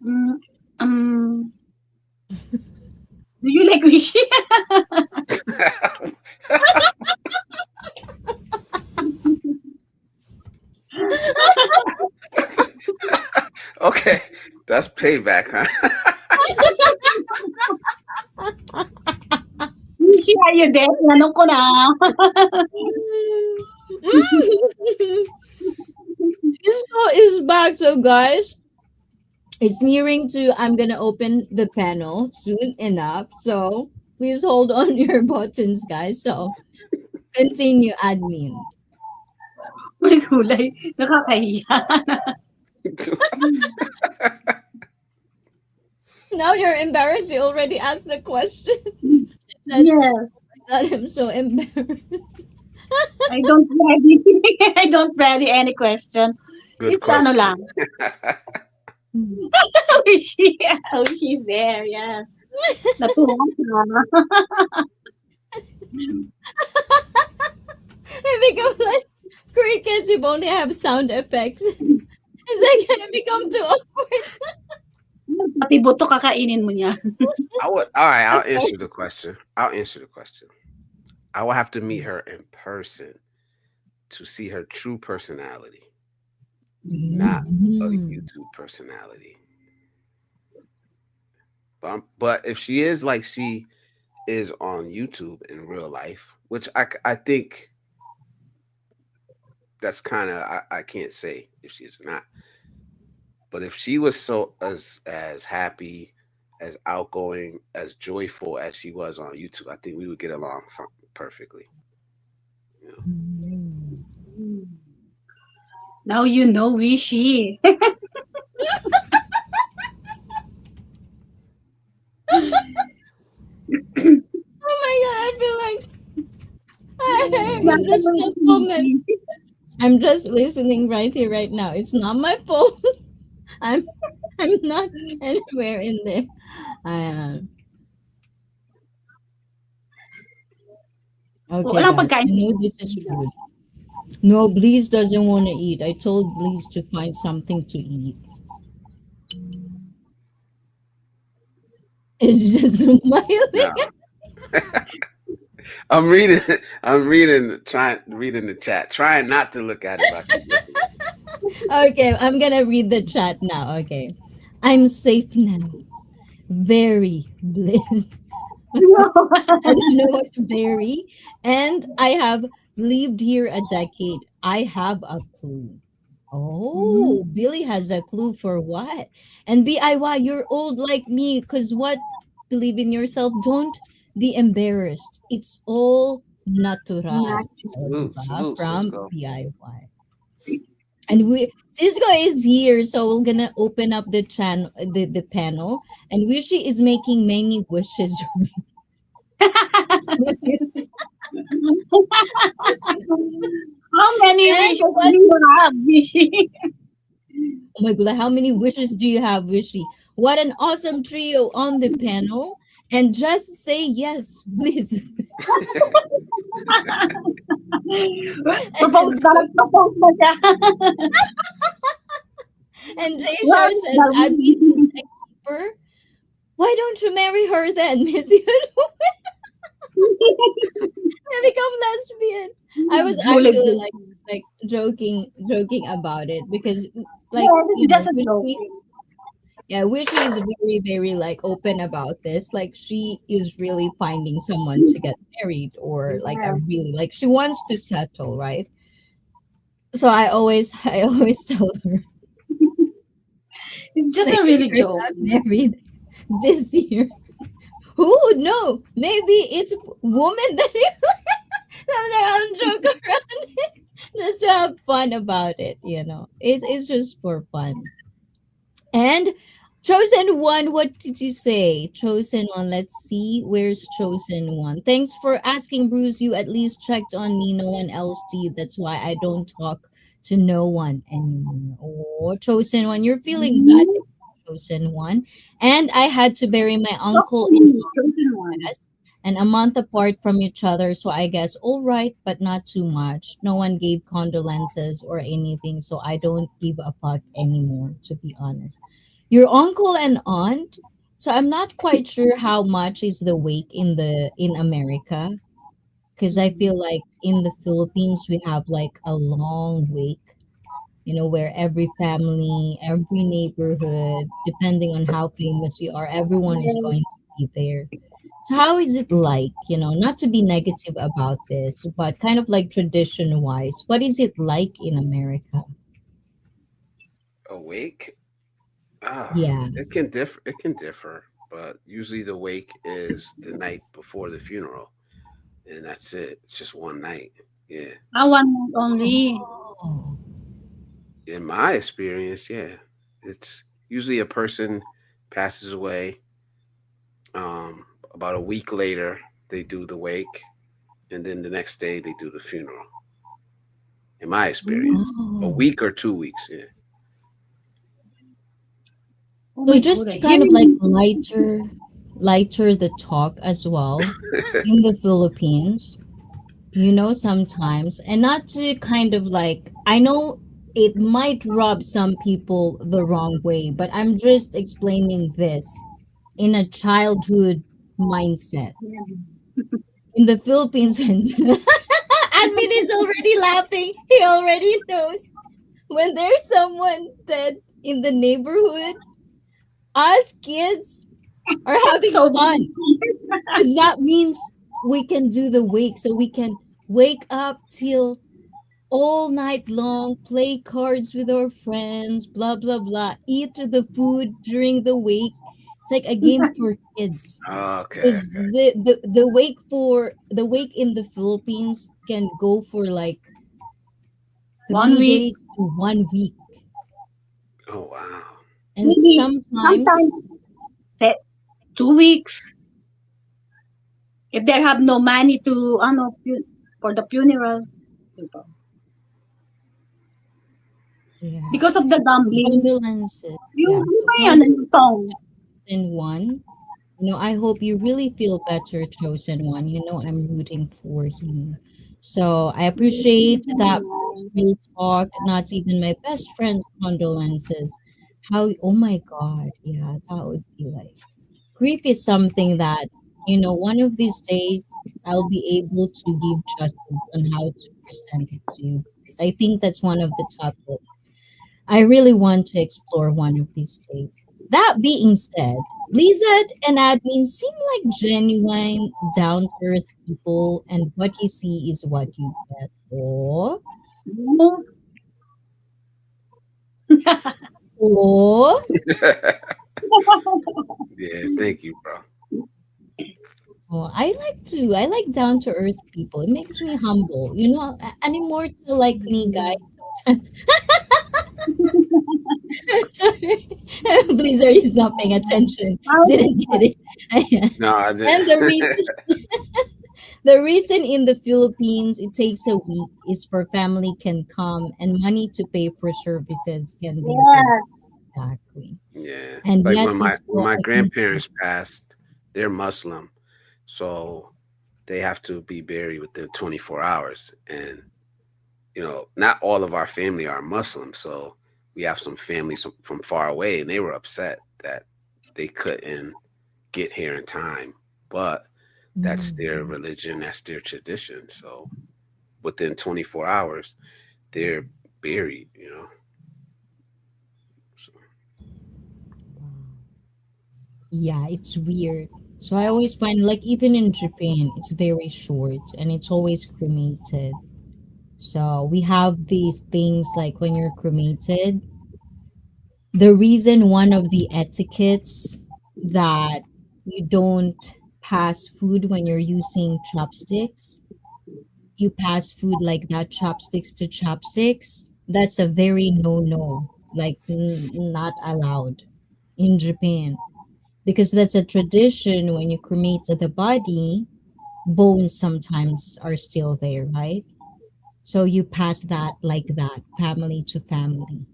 mm, um, do you like Wishi? Okay, that's payback, huh? Wishi, are you there? Tinanong ko na. Cisco is back. So, guys, it's nearing to. I'm gonna open the panel soon enough. So please hold on your buttons, guys. So continue, admin. May gulay. Nakakahiya. Now you're embarrassed. You already asked the question. I said, Yes. God, I'm so embarrassed. I don't ready. I don't ready any question. Good It's ano question. lang. Wishi. Oh, she's there. Yes. Natuwa ka. I become like crickets if only have sound effects. It's like gonna become too awkward. Pati buto kakainin mo niya. I would. All right, I'll Okay. answer the question. I'll answer the question. I will have to meet her in person to see her true personality, not a Mhm. YouTube personality. But if she is like she is on YouTube in real life, which I think that's kind of I can't say if she is or not. But if she was so as happy, as outgoing, as joyful as she was on YouTube, I think we would get along perfectly. You know. Mhm. Now you know Wishi. Oh my god, I feel like I'm Nasa just mo a Wishi. moment. I'm just listening right here, right now. It's not my fault. I'm I'm not anywhere in there. I okay, Walang guys. I pagkain sa know this is Pilipinas. rude. No, Bleeze doesn't want to eat. I told Bleeze to find something to eat. It's just smiling. No, I'm reading. I'm reading. Trying reading the chat. Trying not to look at it, but I keep looking at it. Okay, I'm gonna read the chat now. Okay. I'm safe now. Very blessed. I don't know what's very. And I have lived here a decade. I have a clue. Mm. Oh, Billy has a clue for what? And BIY, you're old like me. Because what? Believe in yourself. Don't be embarrassed. It's all natural. O, Salute, diba? salute, From Cisco. BIY. And Cisco is here, so we're gonna open up the panel. And Wishi is making many wishes. How many And wishes do what? you have, Wishi? Oh my god, how many wishes do you have, Wishy? What an awesome trio on the panel. And just say yes, please. Propose And na, nag-propose na siya. And Jay Shar Yes, says, Admin is Darwin. a keeper. Why don't you marry her then, Miss Yun? Become lesbian. I was actually Bullet. like joking about it because like Yes, it's just a joke. Wishy is very very like open about this. Like she is really finding someone to get married or like a Yes. really like she wants to settle, right? So I always tell her It's just like a if really you're joke. not married this year, who would know? Maybe it's a woman that I'll joke around just to have fun about it, you know. It's just for fun. And chosen one, what did you say? Chosen one. Let's see. Where's chosen one? Thanks for asking, Bruce. You at least checked on me. No one else did. That's why I don't talk to no one anymore. Oh, chosen one. You're feeling bad, Mm, chosen one. And I had to bury my talk uncle to and me, chosen one. us and a month apart from each other. So I guess all right, but not too much. No one gave condolences or anything. So I don't give a fuck anymore, to be honest. Your uncle and aunt. So I'm not quite sure how much is the wake in America because I feel like in the Philippines we have like a long wake, you know, where every family, every neighborhood, depending on how famous you are, everyone is going Yes. to be there. So how is it like, you know, not to be negative about this, but kind of like tradition wise, what is it like in America? A wake? Yeah. It can differ. It can differ, but usually the wake is the night before the funeral, and that's it. It's just one night. Yeah. I want only. Oh, In my experience, yeah, it's usually a person passes away. About a week later, they do the wake, and then the next day they do the funeral. In my experience, a oh. week or 2 weeks. Yeah. Oh So my just god, to here kind of like in lighter the talk as well in the Philippines, you know, sometimes, and not to kind of like, I know it might rub some people the wrong way, but I'm just explaining this in a childhood mindset. In the Philippines, when admin is already laughing, he already knows when there's someone dead in the neighborhood, us kids are having so fun because that means we can do the wake, so we can wake up till all night long, play cards with our friends, blah blah blah, eat the food during the wake. It's like a game for kids. Okay. Because the wake in the Philippines can go for like one three week, days to 1 week. Oh wow. And maybe sometimes sometimes say 2 weeks if they have no money to for the funeral yeah. because of the So gambling. condolences. Yeah. Yung So ba yan, condolences yung song? in one. You know, I hope you really feel better, chosen one. You know, I'm rooting for you. So I appreciate that real talk, not even my best friend's condolences. How, oh my God. Yeah, that would be like, grief is something that, you know, one of these days I'll be able to give justice on how to present it to you guys. I think that's one of the topics I really want to explore one of these days. That being said, Lizard and Admin seem like genuine, down to earth people, and what you see is what you get. Or, No. or, Yeah. Thank you, bro. oh, I like down to earth people. It makes me humble. You know, an immortal like me, guys. Sorry. Blizzard is not paying attention. Didn't get it. No, I did. And the reason in the Philippines it takes a week is for family can come and money to pay for services can be there. Yes. Exactly. Yeah. And Like yes is when for my an easy. grandparents passed, they're Muslim, so they have to be buried within 24 hours. And not all of our family are Muslim, so we have some families from far away, and they were upset that they couldn't get here in time. But that's their Mm. religion, that's their tradition. So within 24 hours, they're buried, you know. So, Wow. Yeah, it's weird. So I always find like even in Japan, it's very short and it's always cremated. So we have these things like when you're cremated, the reason one of the etiquettes that you don't pass food when you're using chopsticks, you pass food like that, chopsticks to chopsticks, that's a very no, like not allowed in Japan, because that's a tradition. When you cremate the body, bones sometimes are still there, right? So you pass that like that, family to family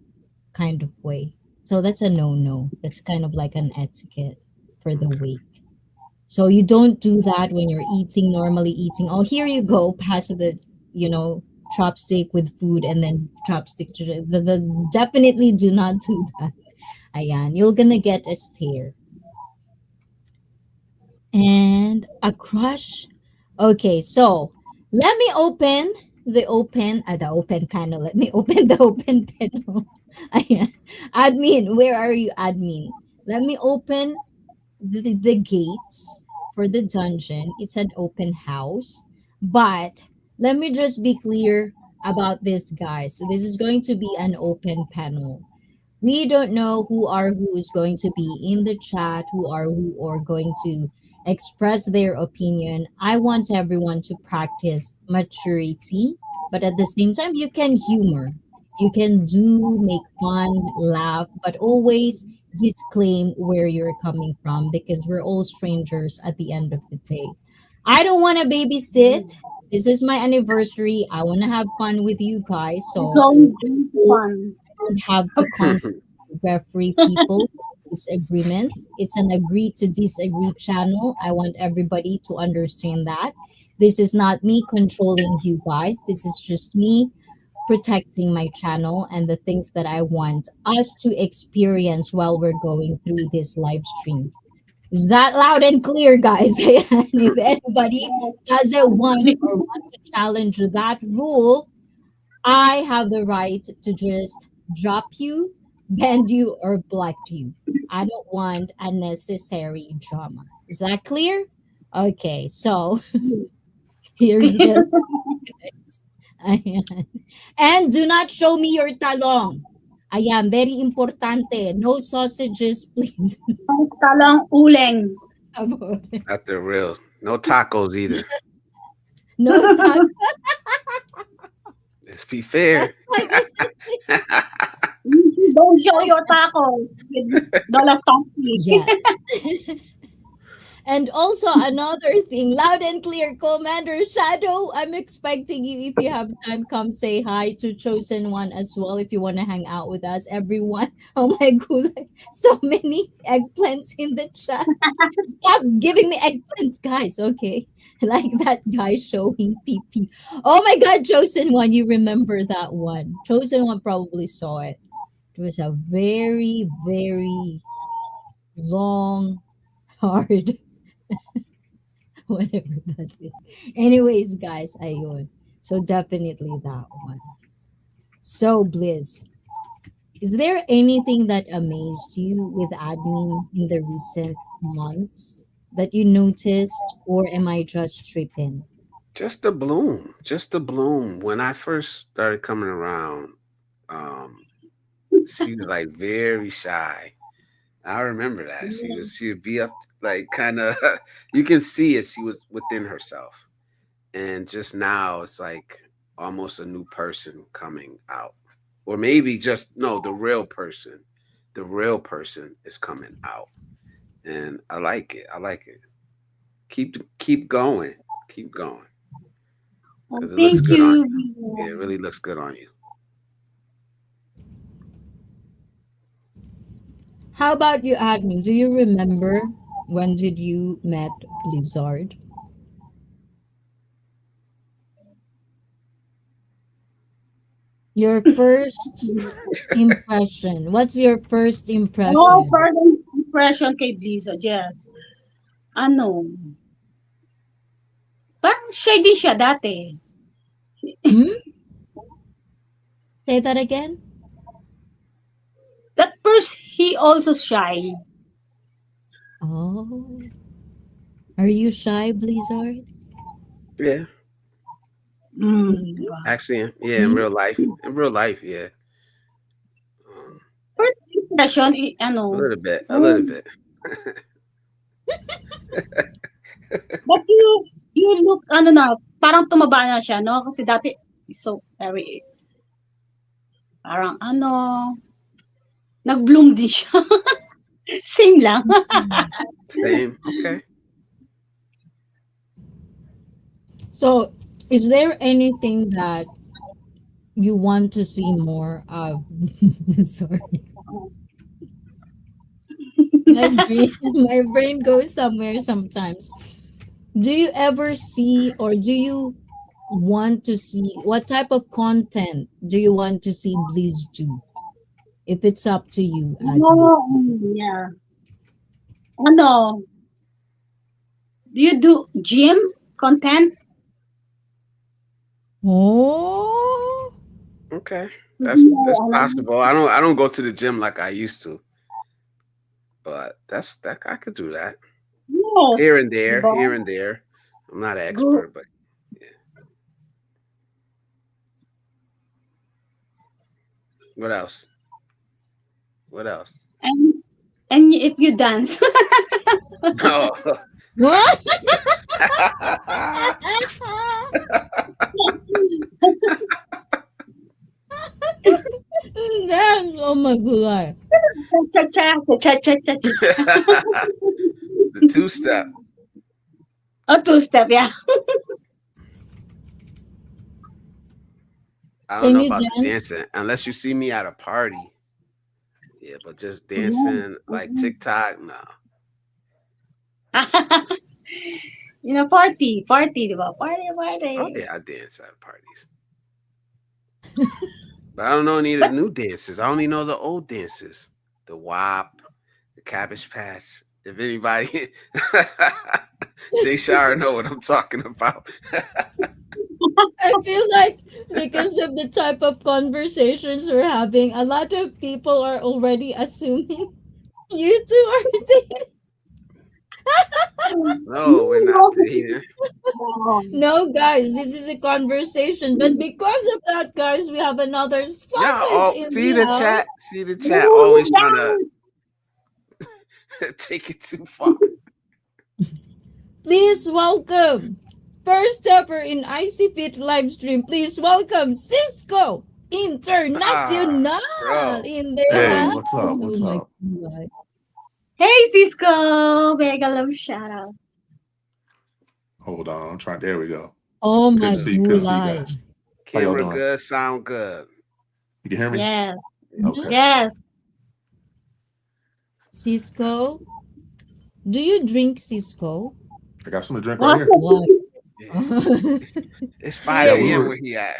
kind of way. So that's a no. That's kind of like an etiquette for the okay. wake. So you don't do that when you're eating, normally eating. Oh, here you go, pass the, you know, chopstick with food and then chopstick to definitely do not do that. Ayan, you're gonna get a stare. And a crush. Okay, so let me open the open panel. Let me open the open panel. Ayan. Admin, where are you, admin? Let me open the gates for the dungeon. It's an open house, but let me just be clear about this, guys. So this is going to be an open panel. We don't know who is going to be in the chat, who are going to express their opinion. I want everyone to practice maturity, but at the same time you can humor. You can do make fun, laugh, but always disclaim where you're coming from because we're all strangers at the end of the day. I don't want to babysit. This is my anniversary. I want to have fun with you guys. It's So only going to fun. don't have to referee people disagreements. It's an agree to disagree channel. I want everybody to understand that. This is not me controlling you guys. This is just me protecting my channel and the things that I want us to experience while we're going through this live stream. Is that loud and clear, guys? And if anybody doesn't want or want to challenge that rule, I have the right to just drop you, bend you, or block you. I don't want unnecessary drama. Is that clear? Okay, so here's the ayan. And do not show me your talong. Ayan, very importante. No sausages, please. Talang uleng. Not the real. No tacos either. No talk. Let's be fair. Don't show your tacos with dollar Yeah. stocky. And also another thing, loud and clear, Commander Shadow. I'm expecting you. If you have time, come say hi to Chosen One as well. If you want to hang out with us, everyone. Oh my god, so many eggplants in the chat. Stop giving me eggplants, guys. Okay, like that guy showing PP. Oh my god, Chosen One, you remember that one? Chosen One probably saw it. It was a very long, hard whatever that is. Anyways, guys, ayun. So definitely that one. So Bliss, is there anything that amazed you with admin in the recent months that you noticed, or am I just tripping? Just the bloom. Just the bloom. When I first started coming around, um, she was like very shy. I remember that. She would be up like kind of you can see it. She was within herself. And just now it's like almost a new person coming out. Or maybe just no, the real person. The real person is coming out. And I like it. I like it. Keep going. Keep going. Oh, Because it looks thank good on you. you. Yeah, it really looks good on you. How about you, admin? Do you remember when did you met Blizzard? Your first impression. What's your first Oh, impression? first impression kay Blizzard, yes. Ano, parang shy din siya dati. Hmm? Say that again. At first, he also shy. Oh, are you shy, Blizzard? Yeah, Mm. actually, yeah, in Hmm? real life, yeah, um, First impression, a little bit, a little oh, bit. but you look, parang tumaba na siya, no? Kasi dati, so very, parang nag-bloom din siya. Same lang. Mm. Same. Okay. So, is there anything that you want to see more of? Sorry, my brain goes somewhere sometimes. Do you ever see, or do you want to see, what type of content do you want to see Bliss do? If it's up to you, Admin. No, yeah. Ano, do you do gym content? Okay. That's possible. I don't go to the gym like I used to, but that I could do that Yes, diba? here and there. I'm not an Good. expert, but yeah. What else? What else? And and if you dance, Oh. What? That's, oh my god. cha cha cha cha cha cha cha. The two step. Oh, two step, yeah. I don't Can know you about the dance? dancing unless you see me at a party. Yeah, but just dancing like TikTok, no. Party, diba? Party, Oh party. yeah, I dance at parties. But I don't know any of the But new dances. I only know the old dances. The WAP, the Cabbage Patch. If anybody Shay Shire know what I'm talking about. I feel like because of the type of conversations we're having, a lot of people are already assuming you two are dating. No, we're not dating. No, guys, this is a conversation. But because of that, guys, we have another Yeah, sausage in see the the house. chat. See the chat always trying to take it too far. Please welcome first ever in IC Fit live stream. Please welcome Cisco International Bro. in the Hey, house. what's up? Oh What's my up? god. hey, Cisco, mega love shout out. Hold on, I'm trying. There we go. Oh Good my to see. Good to see you gulay. guys. How y'all Camera doing? good, sound good. You can hear me? Yes, Okay. yes. Cisco, do you drink Cisco? I got some to drink right What? here. What? Yeah. It's 5 Yeah, we Cheers. a.m. were. where he at.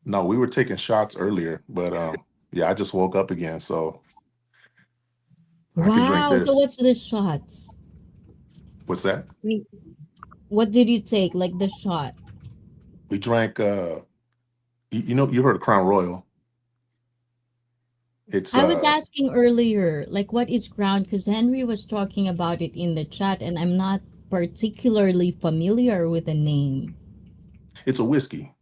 No, we were taking shots earlier, but yeah, I just woke up again, so I could drink Wow. So this. what's the shots? What's that? We- What did you take? Like the shot? We drank. You know, you heard of Crown Royal? It's I was asking earlier, like what is Crown? Because Henry was talking about it in the chat, and I'm not particularly familiar with the name. it's a whiskey.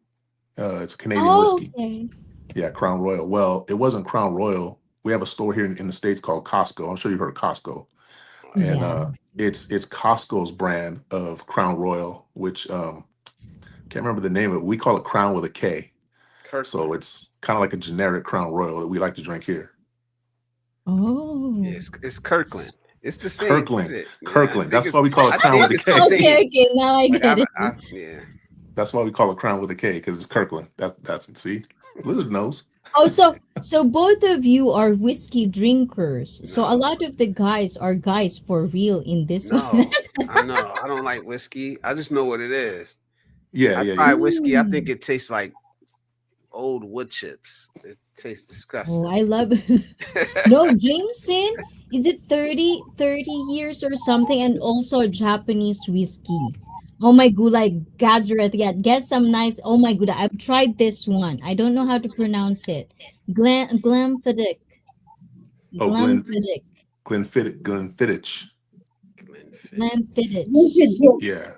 It's a Canadian Oh, whiskey. okay. Yeah, Crown Royal. Well, it wasn't Crown Royal. We have a store here in the States called Costco. I'm sure you've heard of Costco. And Yeah. it's Costco's brand of Crown Royal, which can't remember the name of it. We call it Crown with a K. So Kirkland. it's kind of like a generic Crown Royal that we like to drink here. Oh. Yeah, it's Kirkland. It's the same Kirkland. shit. Yeah, I Kirkland. think That's why we call I it Crown with think a it's the K. same. Okay, okay. Now I Like get it. yeah. That's why we call it Crown with a K, because it's Kirkland. That's it. See, Blizzard knows. Oh, so both of you are whiskey drinkers. So a No, lot of the guys are guys for real in this one. no, I know. I don't like whiskey. I just know what it is. Yeah, I yeah, tried yeah. whiskey. I think Mm. it tastes like old wood chips. It tastes Oh, disgusting. I love No, Jameson, is it 30 years or something? And also Japanese whiskey. Oh my god, like Gazareth. Yeah, get some nice. Oh my god, I've tried this one. I don't know how to pronounce it. Glamfidic. Oh, Glamfidic. Glenfiddich. Glenfiddich. Glamfiddich. Yeah,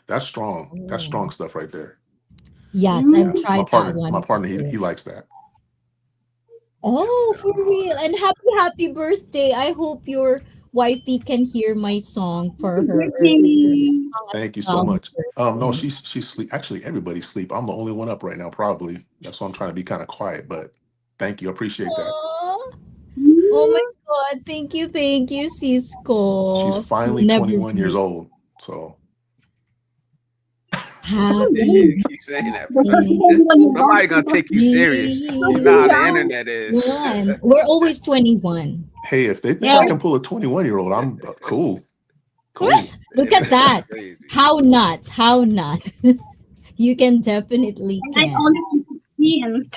that's strong. That's Oh. strong stuff right there. Yes, I've Yeah, tried that my one partner, he before. likes that. Yep, Oh, that for real. And happy birthday. I hope your wifey can hear my song for Happy her earlier. birthday. Song at Thank you so 12 much. No, birthday. she's sleep. Actually, everybody's sleep. I'm the only one up right now, probably. That's why I'm trying to be kind of quiet. But thank you, I appreciate that. Aw. Oh my god. Thank you, She's Cisco. You'll finally never 21 years be old. So happy keep saying that, bro. birthday. Somebody gonna take you serious. You know how the internet is. We're always 21. hey, if they think Yeah. I can pull a 21-year-old, I'm cool. Cool. Look at that. That's crazy. How not? How not? You can definitely And I'm can. only 16.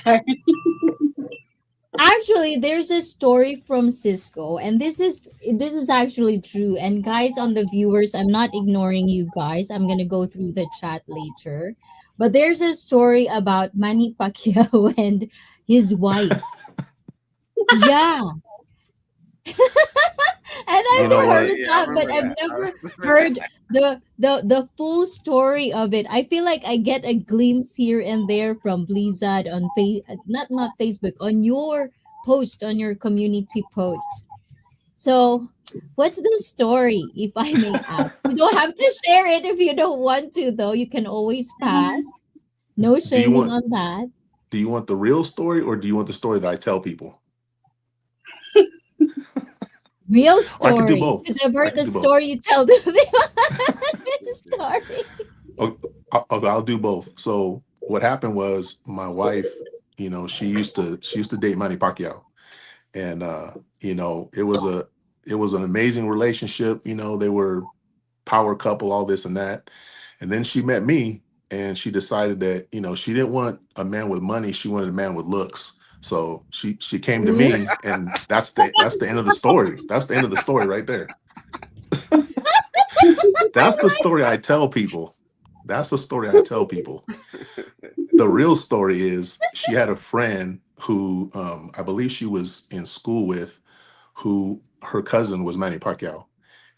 Actually, there's a story from Cisco, and this is actually true. And guys, on the viewers, I'm not ignoring you guys. I'm gonna go through the chat later. But there's a story about Manny Pacquiao and his wife. Yeah. And You I've know heard what? Yeah, I that, but remember I've that. I never remember heard that. the full story of it. I feel like I get a glimpse here and there from Blizzard on not Facebook, on your post, on your community post. So what's the story, if I may ask? You don't have to share it if you don't want to, though. You can always pass. No Do you shaming want on that. do you want the real story or do you want the story that I tell people? Real Or I could do story. both. Because I've I heard could the do both. story you tell the real story. Oh, I'll do both. So what happened was my wife, she used to date Manny Pacquiao, and it was an amazing relationship. They were power couple, all this and that, and then she met me, and she decided that she didn't want a man with money. She wanted a man with looks. So she came to me, and that's the end of the story. That's the end of the story right there. That's the story I tell people. That's the story I tell people. The real story is she had a friend who I believe she was in school with, who her cousin was Manny Pacquiao,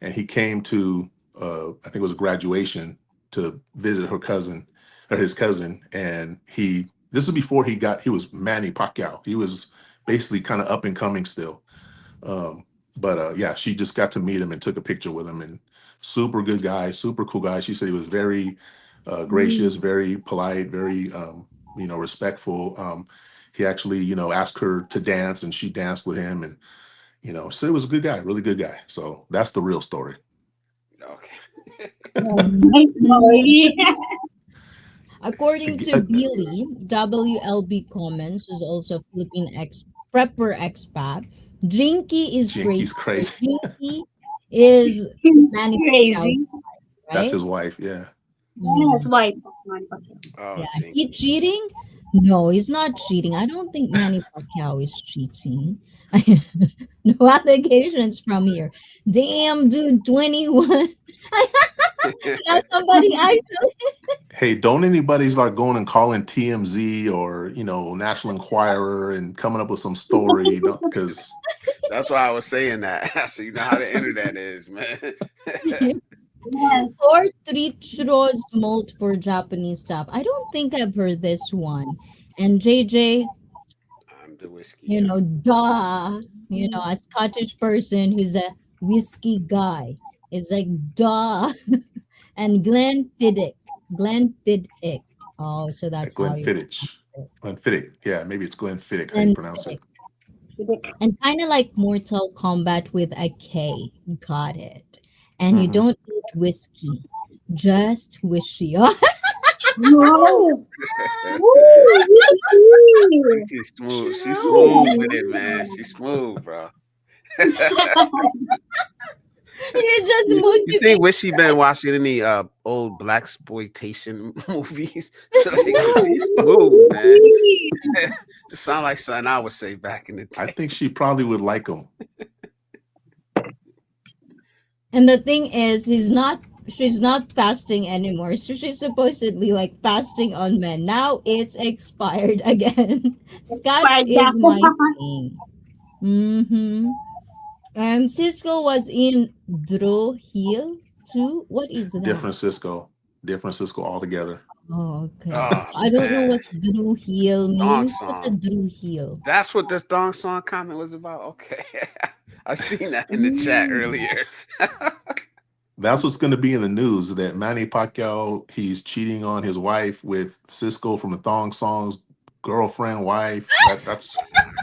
and he came to I think it was a graduation to visit her cousin or his cousin, and this was before he was Manny Pacquiao. He was basically kind of up and coming still. But yeah, she just got to meet him and took a picture with him, and super good guy, super cool guy. She said he was very gracious, very polite, very respectful. He actually asked her to dance, and she danced with him, and so it was a good guy, really good guy. So that's the real story. Okay. Nice story. According Ag- to Billy, WLB comments is also Philippine prepper expat. Jinky is Jinky's crazy. So crazy. Jinky is He's Manny Pacquiao's crazy. wife, That's right? his wife. Yeah. Yes, Mm. white. Oh, Yeah. He Jinky. cheating? No, he's not cheating. I don't think Manny Pacquiao is cheating. No allegations from here. Damn, dude, 21. Now somebody actually. Hey, don't anybody start going and calling TMZ or National Enquirer and coming up with some story, because That's why I was saying that. So you know how the internet is, man. Yes. Or Trichro's malt for Japanese stuff. I don't think I've heard this one. And JJ, I'm the whiskey you guy. know, duh, a Scottish person who's a whiskey guy is like duh. And Glenfiddich. Oh, so that's how you Glenfiddich. pronounce Glenfiddich. Yeah, maybe it's Glenfiddich, how you it. pronounce it. And kind of like Mortal Kombat with a K. Got it. And you Mhm. don't eat whiskey, just wishy. Oh, No. She's smooth. She's true. smooth with it, man. She's smooth, bro. You just You think motivate. Wishy been watching any old black exploitation movies? Like, 'cause he's smooth, man. It sounds like something I would say back in the I day. think she probably would like him. And the thing is, she's not fasting anymore. So she's supposedly like fasting on men. Now it's expired again. Scotch Expired na. is my thing. Mm-hmm. And Cisco was in Dro Hill too. What is that? Different Cisco, different Cisco altogether. Oh, okay. Oh So I don't know man, what Drew Hill Dong means. What's a song. Drew Hill? That's what this Dong song comment was about. Okay, I seen that in the chat Mm. earlier. That's what's going to be in the news, that Manny Pacquiao, he's cheating on his wife with Cisco from the Thong Songs girlfriend, wife. That's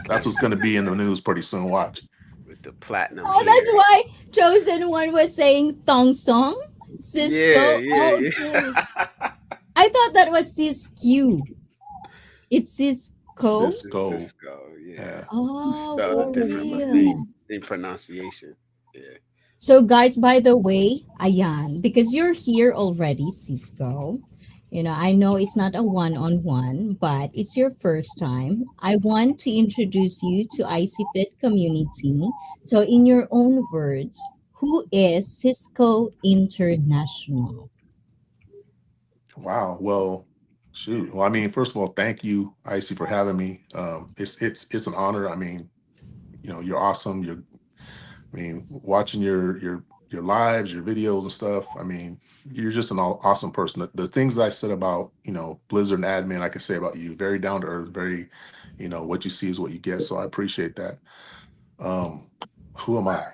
what's going to be in the news pretty soon. Watch. With the platinum Oh, that's hair. why Chosen One was saying Thong Song. Yeah, Cisco. yeah, Okay. yeah. I thought that was Cisco. It's Cisco. It's Cisco. Cisco. Yeah, Yeah. Oh, spelled a for different, but real. same pronunciation. Yeah. So, guys, by the way, ayan, because you're here already, Cisco. I know it's not a one-on-one, but it's your first time. I want to introduce you to ICFit community. So, in your own words, who is Cisco International? Wow. Well, shoot. Well, I mean, first of all, thank you, Icy, for having me. It's an honor. I mean, you're awesome. I mean, watching your lives, your videos and stuff. I mean, you're just an awesome person. The things that I said about Blizzard and admin, I can say about you. Very down to earth. Very, what you see is what you get. So I appreciate that. Um, who am I?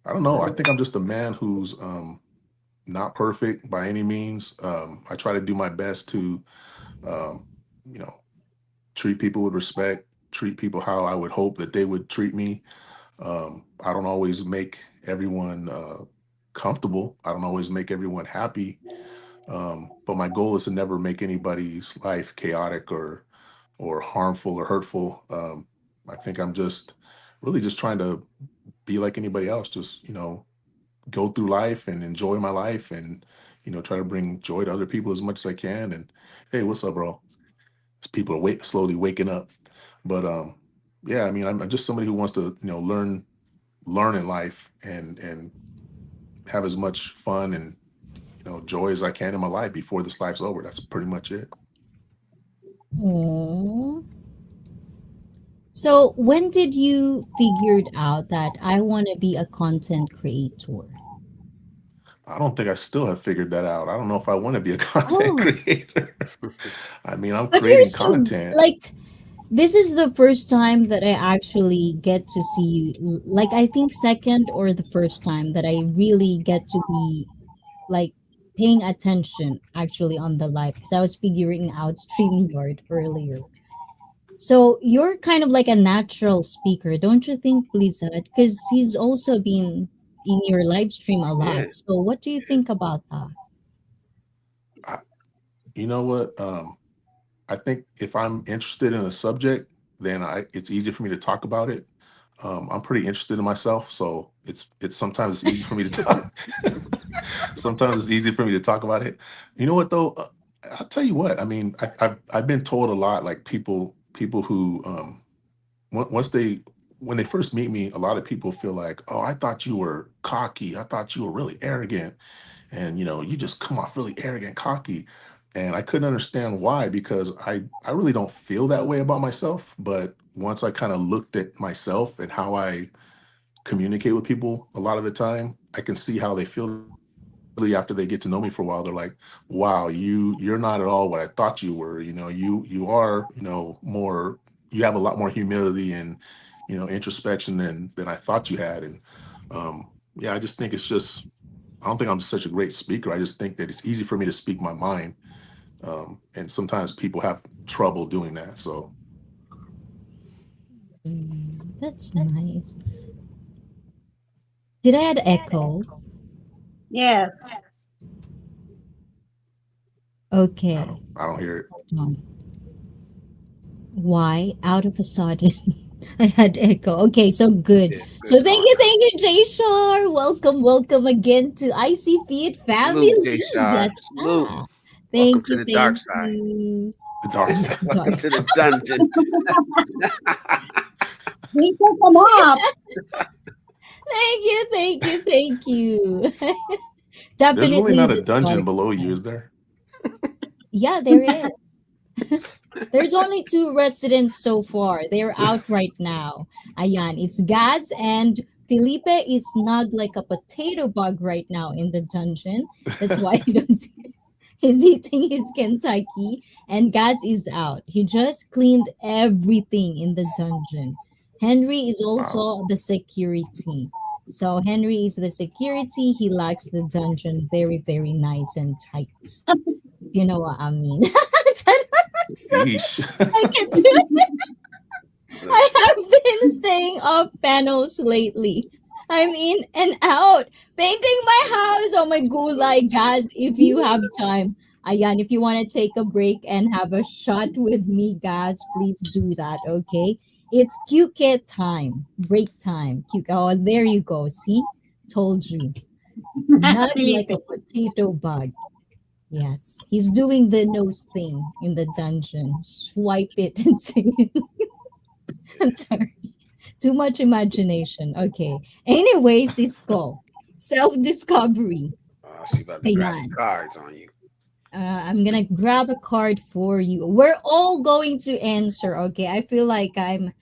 I don't know. I think I'm just a man who's not perfect by any means. I try to do my best to, um, you know, treat people with respect, treat people how I would hope that they would treat me. I don't always make everyone comfortable. I don't always make everyone happy. But my goal is to never make anybody's life chaotic or harmful or hurtful. I think I'm just really just trying to be like anybody else. Just go through life and enjoy my life and try to bring joy to other people as much as I can. And hey, what's up, bro? People are slowly waking up. But yeah, I mean, I'm just somebody who wants to learn in life and have as much fun and joy as I can in my life before this life's over. That's pretty much it. Oh. So, when did you figured out that I want to be a content creator? I don't think I still have figured that out. I don't know if I want to be a content Oh, creator. I mean, I'm but you're creating so content. like this is the first time that I actually get to see you. Like I think second or the first time that I really get to be like paying attention actually on the live because I was figuring out StreamYard earlier. So you're kind of like a natural speaker, don't you think, Lisa? Because he's also been in your live stream a lot. Yeah. So what do you think about that? I, you know what? I think if I'm interested in a subject, then it's easy for me to talk about it. I'm pretty interested in myself, so it's sometimes it's easy for me to talk. Sometimes it's easy for me to talk about it. You know what though? I'll tell you what. I mean, I've been told a lot, like people who once they when they first meet me, a lot of people feel like, oh, I thought you were cocky. I thought you were really arrogant, and you just come off really arrogant, cocky. And I couldn't understand why, because I really don't feel that way about myself. But once I kind of looked at myself and how I communicate with people a lot of the time, I can see how they feel after they get to know me for a while. They're like, wow, you're not at all what I thought you were. You are, more, you have a lot more humility and introspection than I thought you had. And yeah, I just think it's just, I don't think I'm such a great speaker. I just think that it's easy for me to speak my mind. And sometimes people have trouble doing that. So That's nice. Did I add echo? Yes. Okay. I don't hear it. Why out of a sudden? I had echo. Okay, so good. Yeah, So it's gone now. thank you, Jay Shar. Welcome, welcome again to IC Feed Family. Salute, Jay Shah. Yes, Salute. Welcome thank to you, the dark thank side. you. The dark side. Welcome to the dungeon. Jason, come up. Thank you, thank you, thank you. There's really Definitely not a the dungeon dark below you, side. is there? Yeah, there is. There's only two residents so far. They're out right now. Ayan, it's Gaz and Felipe is snug like a potato bug right now in the dungeon. That's why you don't see he's eating his Kentucky and Gaz is out. He just cleaned everything in the dungeon. Henry is Wow. also the security. So Henry is the security. He likes the dungeon very, very nice and tight. You know what I mean? Yeesh. I can do it. I have been staying off panels lately. I'm in and out painting my house. Oh my gulay, guys! If you have time, ayan, if you want to take a break and have a shot with me, guys, please do that. Okay, it's QK time, break time. QK. Oh, there you go. See, told you. Not like a Felipe. potato bug. Yes, he's doing the nose thing in the dungeon. Swipe it and say I'm sorry. Too much imagination. Okay. Anyway, Cisco. Self-discovery. She about to grab the Ayan. cards on you. I'm gonna grab a card for you. We're all going to answer. Okay. I feel like I'm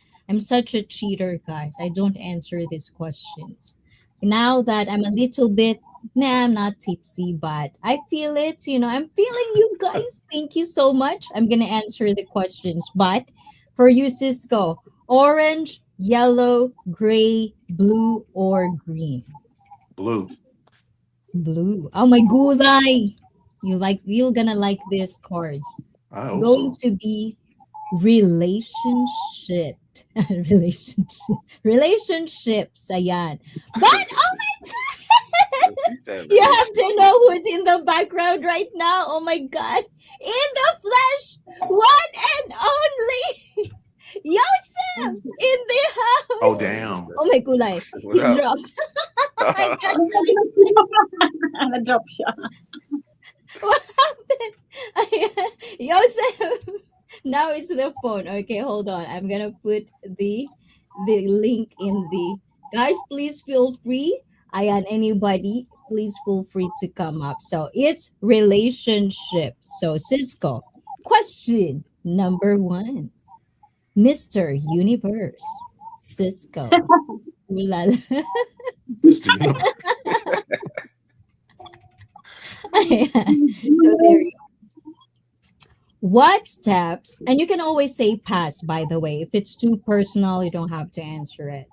such a cheater, guys. I don't answer these questions. Now that I'm a little bit nah, I'm not tipsy, but I feel it. I'm feeling you guys. Thank you so much. I'm gonna answer the questions. But for you, Cisco, orange, yellow, gray, blue, or green? Blue. Blue. Oh my gulay. You're gonna like these cards. I It's hope going so. to be relationship. relationship. Relationships. Ayan. But oh my god! She said You have relationship. to know who's in the background right now. Oh my god. In the flesh, one and only Yosef in the Oh, house. damn. Oh my gulay. What He up? dropped. Oh my god. Na-drop siya. What happened? Yosef. Now it's the phone. Okay, hold on. I'm gonna put the link in the guys. Please feel free. Ayan, anybody, please feel free to come up. So it's relationship. So Cisco, question number one, Mr. Universe, Cisco. Ooh la la. Mr. Universe. Ayan. So there you What steps, and you can always say pass, by the way. If it's too personal, you don't have to answer it.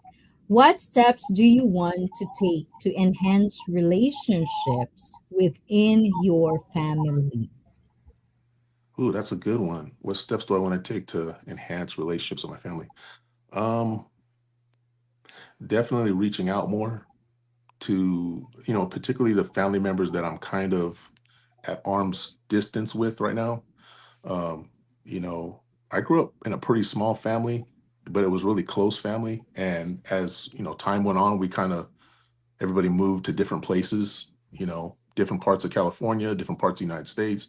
What steps do you want to take to enhance relationships within your family? Ooh, that's a good one. What steps do I want to take to enhance relationships with my family? Um, Definitely reaching out more to, particularly the family members that I'm kind of at arm's distance with right now. Um, you know, I grew up in a pretty small family, but it was really close family. And as, time went on, we kind of everybody moved to different places, different parts of California, different parts of the United States.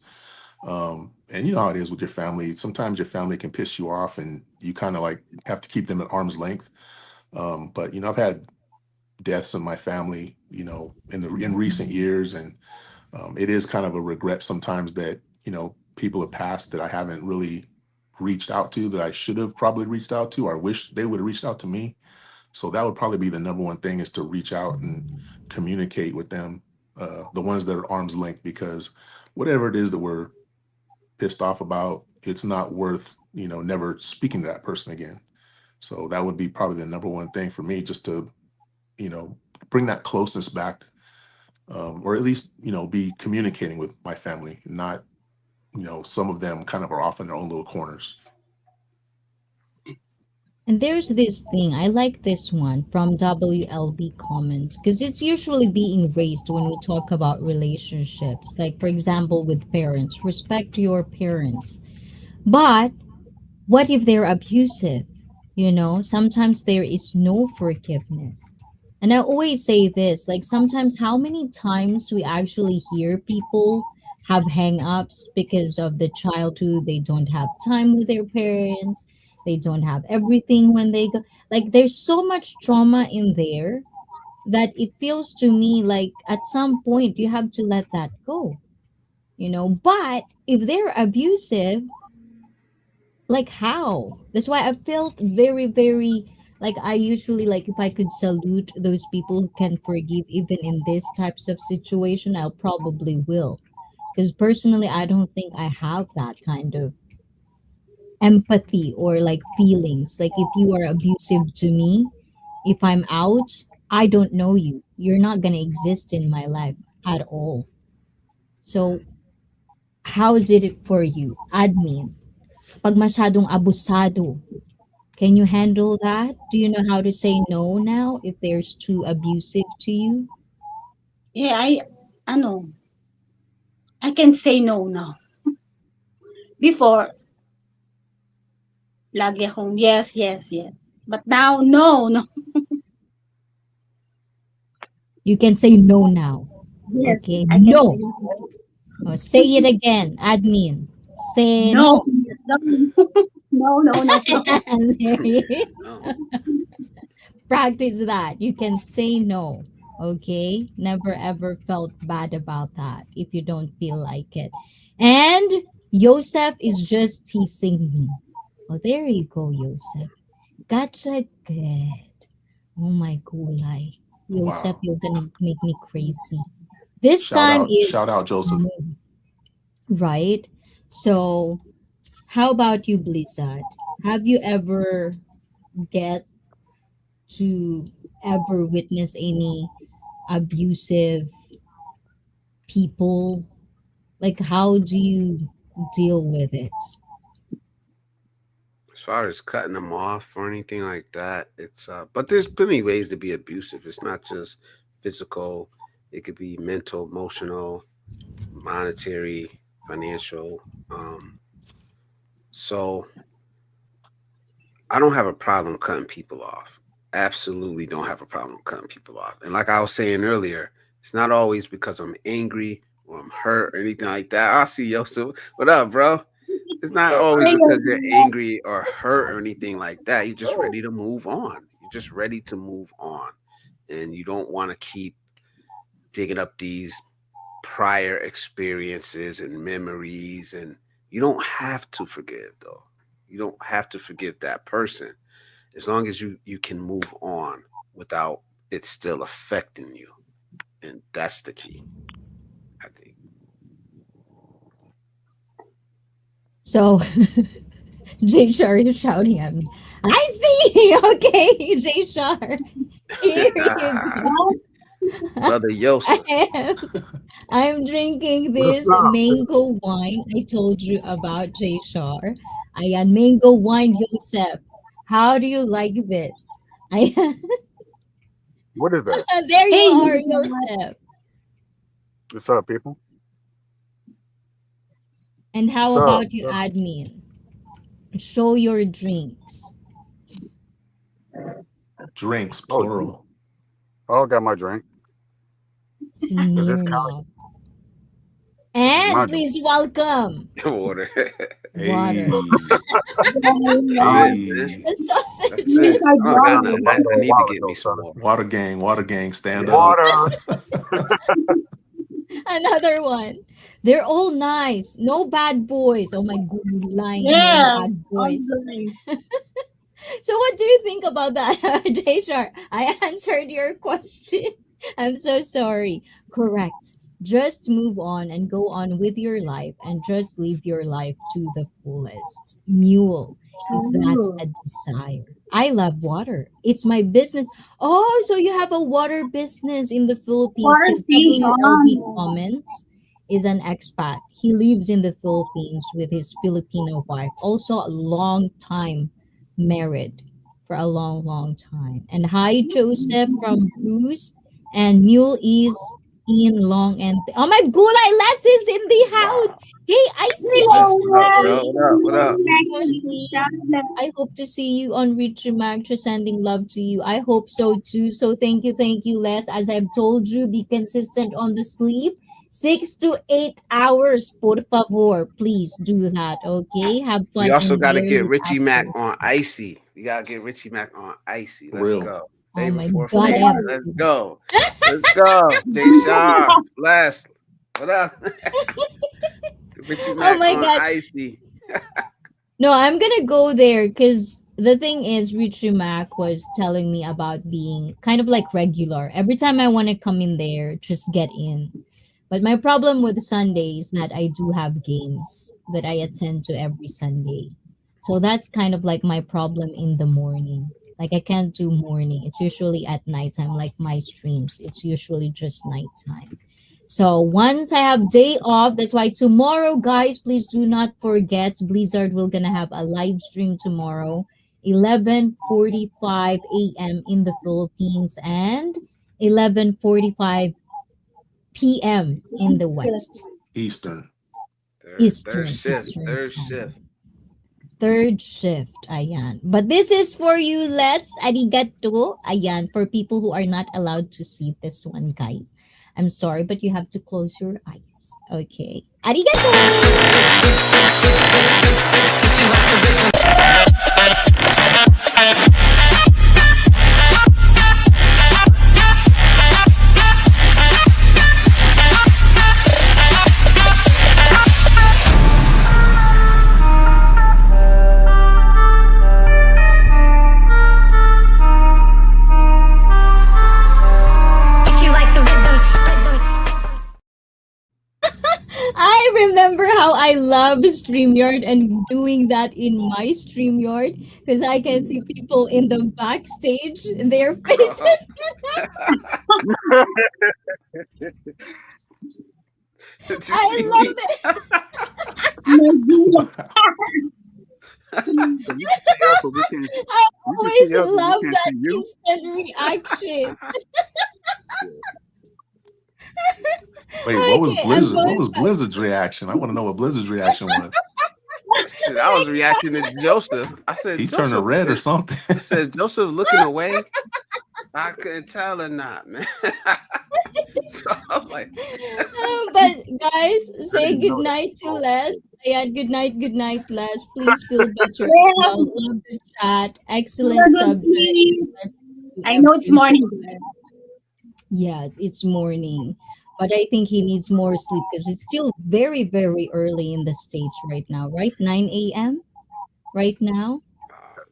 And you know how it is with your family. Sometimes your family can piss you off and you kind of like have to keep them at arm's length. But I've had deaths in my family, in recent years, and it is kind of a regret sometimes that people have passed that I haven't really reached out to, that I should have probably reached out to, or wish they would have reached out to me. So that would probably be the number one thing, is to reach out and communicate with them, the ones that are arm's length, because whatever it is that we're pissed off about, it's not worth never speaking to that person again. So that would be probably the number one thing for me, just to you know bring that closeness back, or at least be communicating with my family, not some of them kind of are off in their own little corners. And there's this thing, I like this one from WLB comments because it's usually being raised when we talk about relationships. Like, for example, with parents, respect your parents. But what if they're abusive? Sometimes there is no forgiveness. And I always say this, like sometimes how many times we actually hear people have hang-ups because of the childhood, they don't have time with their parents, they don't have everything when they go. Like there's so much trauma in there that it feels to me like at some point you have to let that go. But if they're abusive, like how? That's why I felt very, very like I usually like if I could salute those people who can forgive even in these types of situation, I'll probably will. Because personally, I don't think I have that kind of empathy or like feelings. Like if you are abusive to me, if I'm out, I don't know you. You're not gonna exist in my life at all. So how is it for you, admin? Pag masyadong abusado, can you handle that? Do you know how to say no now if there's too abusive to you? Yeah, ano, I can say no now. Before, lagi akong yes, yes, yes. But now, no, no. You can say no now. Yes, Okay, I can say no. no. Oh, say it again, admin. Say No. no. No, no, no, no. There you- No. Practice that. You can say no. Okay, never ever felt bad about that if you don't feel like it. And Yosef is just teasing me. Oh, there you go, Yosef. Gotcha good. Oh my gulay. Yosef, Wow. you're gonna make me crazy. This Shout time out, is shout out, Joseph. no, right. So how about you, Blizzard? Have you ever get to ever witness any abusive people? Like how do you deal with it? As far as cutting them off or anything like that, but there's plenty ways to be abusive. It's not just physical. It could be mental, emotional, monetary, financial. So I don't have a problem cutting people off. Absolutely don't have a problem cutting people off. And like I was saying earlier, it's not always because I'm angry or I'm hurt or anything like that. I see yo, so what up, bro? It's not always Hey, because you're angry or hurt or anything like that. You're just ready to move on. You're just ready to move on. And you don't want to keep digging up these prior experiences and memories. And you don't have to forgive, though. You don't have to forgive that person as long as you can move on without it still affecting you. And that's the key, I think. So Jay Shar is shouting at me. I see. Okay, Jay Shar. Here you go. Brother Yosef. I am, I'm drinking What's this up? mango wine I told you about, Jay Shar. Ayan, mango wine, Joseph. How do you like this? Ayan, What is that? there you hey, are, Joseph. What's up, people? And What's how up? about you, admin? Show your drinks. Drinks, Oh, plural. I got my drink. Is this Cali? Smirnoff. This is my And drink. please welcome Water. water. Hey, That's Um, it, man. hey. The That's sausages. it. I don't got I'm nothing. about I a need to while get me ago, some brother. more. Water gang, stand Yeah. up. Water. Another one. They're all nice. No bad boys. Oh my god, lying. No yes, bad boys. online. So what do you think about that, Jashar? I answered your question. I'm so sorry. Correct. Just move on and go on with your life and just live your life to the fullest. Mule, is that True. a desire? I love water. It's my business. Oh, so you have a water business in the Philippines Water because WLB station. Comments is an expat. He lives in the Philippines with his Filipino wife. Also a long time married for a long, long time. And hi, Joseph from Bruce. And Mule is in long and oh my gulay Les is in the house. Wow. Hey, I see Yes, you. what up, bro? What up? What up? I hope to see you on Richie Magtra, sending love to you. I hope so too. So thank you, Les. As I've told you, be consistent on the sleep. 6 to 8 hours, por favor. Please do that, okay? Have We fun also in got to there get Richie Mack after. on ICEE. We got to get Richie Mack on ICEE. Let's Real. go. Oh Favorite my four God, I flavor. have Let's to. go. Let's go. Jay Shar. Bless. What up? Richie Oh Mack my on God. ICEE. No, I'm gonna go there because the thing is, Richie Mac was telling me about being kind of like regular. Every time I want to come in there, just get in. But my problem with Sunday is that I do have games that I attend to every Sunday. So that's kind of like my problem in the morning. Like I can't do morning. It's usually at nighttime, like my streams. It's usually just nighttime. So once I have day off, that's why tomorrow, guys, please do not forget Blizzard will gonna have a live stream tomorrow, 11:45 a.m. in the Philippines and 11:45 p.m. in the West. Eastern. Third Eastern, shift. Eastern Third time. shift. Third shift, ayan. But this is for you, Les. Arigato. Ayan, for people who are not allowed to see this one, guys. I'm sorry, but you have to close your eyes. Okay. Arigato. I remember how I love StreamYard and doing that in my StreamYard because I can see people in the backstage, their faces. Did you I see love me? it. Wow. So you can see us, but we can't. I You can always see us, but we love can't that see you. instant reaction. Wait, what was Okay, I'm Blizzard? What going was back. Blizzard's reaction? I want to know what Blizzard's reaction was. Shit, I was reacting to Joseph. I said, He turned Joseph. red or something. I said, Joseph looking away. I couldn't tell or not, man. So I was like, But guys, I say didn't know good that. night to Oh, Les. Yeah, good night, Les. Please feel better as Yes, well. Love the chat. Excellent good subject. sleep. Blessings to I know it's morning. everyone. Yes, it's morning. But I think he needs more sleep because it's still very, very early in the States right now, right? 9 a.m. right now.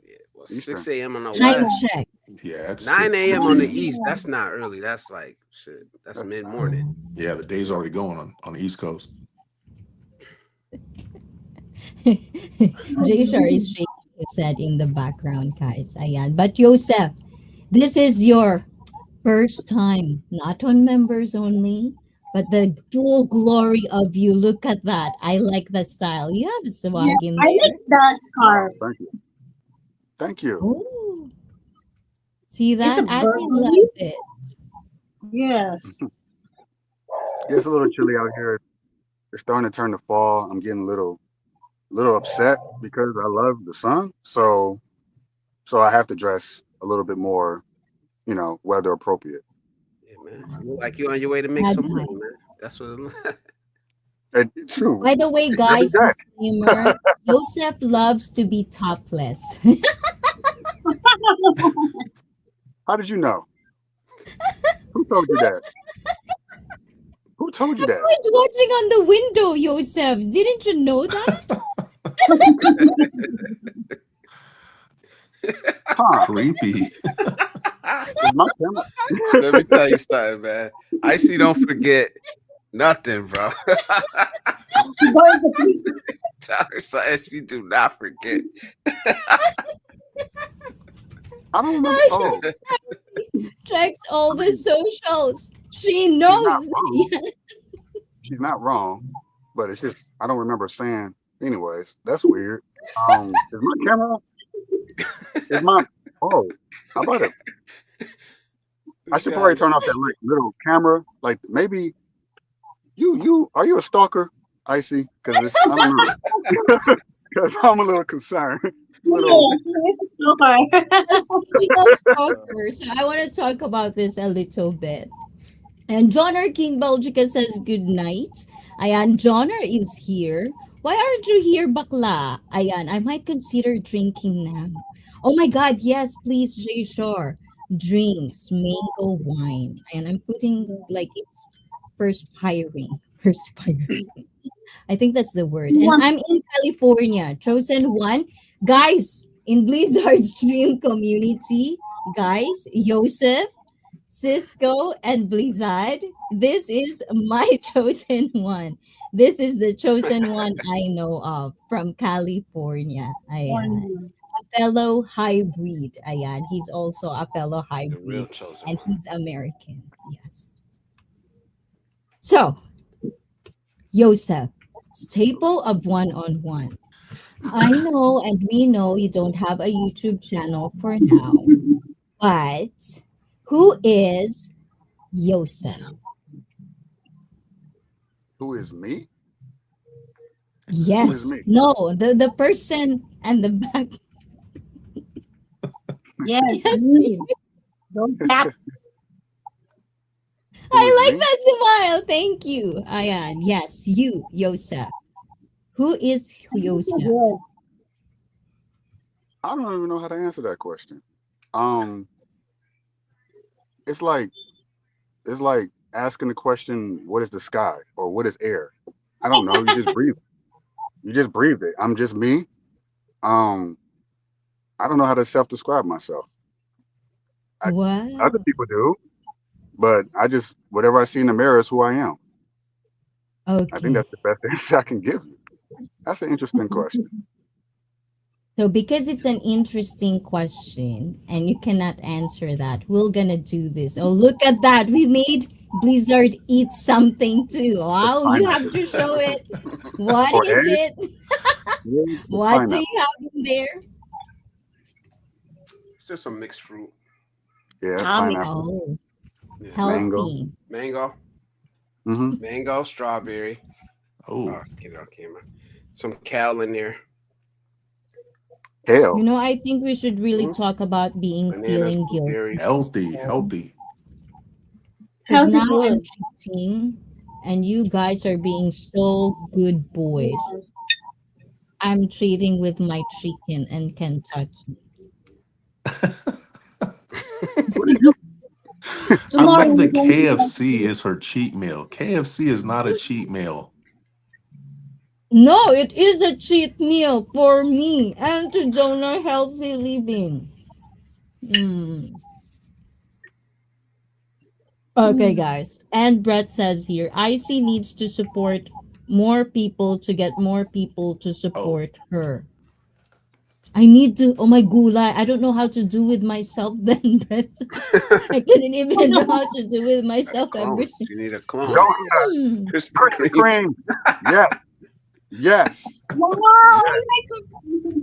yeah, well, Eastern. 6 a.m. on the Time west, check. Yeah, it's 9 six a.m. six on the a.m. east. That's not early. That's like shit. That's That's mid not. morning. Yeah, the day's already going on the East Coast. Jay Shar is shaking his head in the background, guys. Ayan. But Joseph, this is your first time, not on members only, but the full glory of you. Look at that. I like the style. You have a Yeah, swag in I there. like the scarf. Wow, thank you. Thank you. Oh, see It's that? a I love burgundy. it. Yes. Yeah, it's a little chilly out here. It's starting to turn to fall. I'm getting a little upset because I love the sun. So I have to dress a little bit more, weather appropriate. Yeah, man. You look like you on your way to make Bad some money, time. man. That's what it looks like. True. By the way, Every guys, day. disclaimer Joseph loves to be topless. How did you know? Who told you that? Who told you that? It's watching on the window, Joseph. Didn't you know that? Huh? Creepy. Is my camera? Let me tell you something, man. Icy don't forget nothing, bro. Going to sleep. Tell her something she do not forget. I don't remember. Oh, Checks all I the mean, socials. She she's not knows. wrong. She's not wrong, but it's just I don't remember saying. Anyways, that's weird. Is my camera? Is my? Oh, how about it? I should probably turn off that like little camera. Like maybe you are you a stalker, Icy? Because I don't know. Because I'm a little concerned. Little Yeah, this is so hard. Speaking of stalkers, I want to talk about this a little bit. And Johnner King Belgica says good night. Ayan, Johnner is here. Why aren't you here, bakla? Ayan, I might consider drinking now. Oh my God, yes, please, Jay Shore. Drinks, mango wine. And I'm putting like it's perspiring. Perspiring. I think that's the word. And Yeah. I'm in California, chosen one. Guys, in Blizzard's dream community, guys, Joseph, Cisco, and Blizzard, this is my chosen one. This is the chosen one I know of from California. Ayan. A fellow hybrid. Ayan. He's also a fellow The real hybrid. chosen And one. he's American. Yes. So, Joseph, staple of one on one. I know and we know you don't have a YouTube channel for now, but who is Joseph? who is me? Who is Yes, me? no, the person and the back. Yes, Yes, me. Don't tap. Who I is like me? that smile. Thank you, Ayan. Yes, you, Joseph. Who is Joseph? Good. I don't even know how to answer that question. Um, it's like it's like asking the question, what is the sky or what is air? I don't know. You just breathe. You just breathe it. I'm just me. Um, I don't know how to self-describe myself. I, Wow. other people do, but I just whatever I see in the mirror is who I am. I think Okay. that's the best answer I can give you. That's an interesting question. So because it's an interesting question and you cannot answer that, we're gonna do this. Oh, look at that. We made Blizzard eat something too. It's Wow, you have pineapple. to show it. What For is eggs, it? yeah, it's What do pineapple. you have in there? It's just some mixed fruit. Yeah, it's Ah, mixed. pineapple. Oh, Yeah. Mango. healthy. Mango, Hmm. mango, strawberry. Oh, Get it on camera. Some kale in there. You Kale. know, I think we should really Mhm. talk about being Bananas, feeling blueberries. healthy, healthy. because Healthy now I'm food. cheating and you guys are being so good boys. I'm treating with my chicken and Kentucky. What are you? I Tomorrow love we're that going to KFC healthy. is her cheat meal. KFC is not a cheat meal. No, it is a cheat meal for me and to Jonah Healthy Living. Mm. Okay, guys. And Brett says here, IC needs to support more people to get more people to Oh, support her. I need to, oh my gulay, I don't know how to do with myself then, Brett. I couldn't even know how to do with A myself ever clone. since. You need a Don't clone. Krispy Krispy Kreme. Kreme. Yes. Yes. Wow, Yes.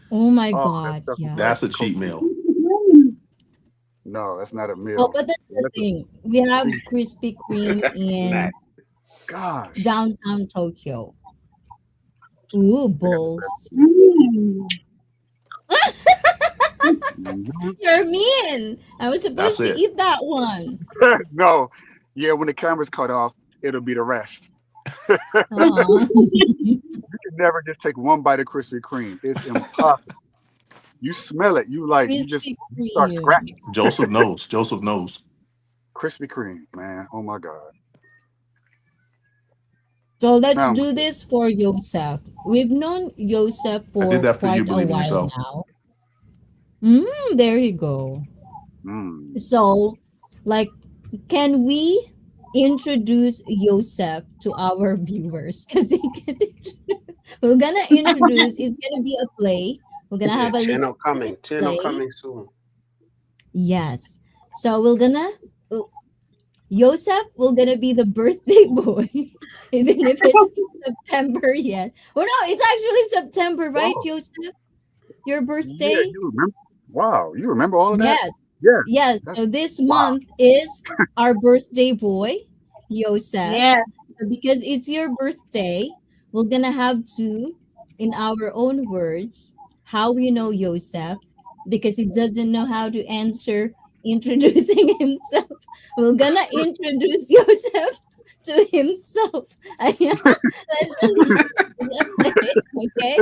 Oh my Oh, that God, stuff is yeah. like that's a cheat cocaine. meal. No, that's not a Oh, meal. but that's the That's a thing. We have Krispy Kreme That's a in snack. gosh. downtown Tokyo. Ooh, They got the best. balls. Mhm. You're mean. I was That's supposed to it. eat that one. No. Yeah, when the camera's cut off, it'll be the rest. Aw. You can never just take one bite of Krispy Kreme. It's impossible. You smell it. Krispy You start Kreme. scratching. Joseph knows. Joseph knows. Krispy Kreme, man. Oh my God. So let's Oh my do God. this for Yosef. We've known Yosef I did for that for you. quite a Believe in while yourself. now. There you go. Mm. So, like, can we introduce Yosef to our viewers? Because we're gonna introduce. It's gonna be a play. We're gonna Yeah, have a little channel coming. Channel play. coming soon. Yes. So we're gonna. Yosef will gonna be the birthday boy, even if it's September yet. Well, no, it's actually September, right, Oh, Yosef? Your yeah, birthday? you remember? Wow, you remember all of that? Yes. Yeah, Yes, so that's this wow. month is our birthday boy, Yosef. Yes. So because it's your birthday, we're gonna have to, in our own words, how we know Yosef, because he doesn't know how to answer introducing himself. We're gonna introduce Yosef to himself. Let's just okay.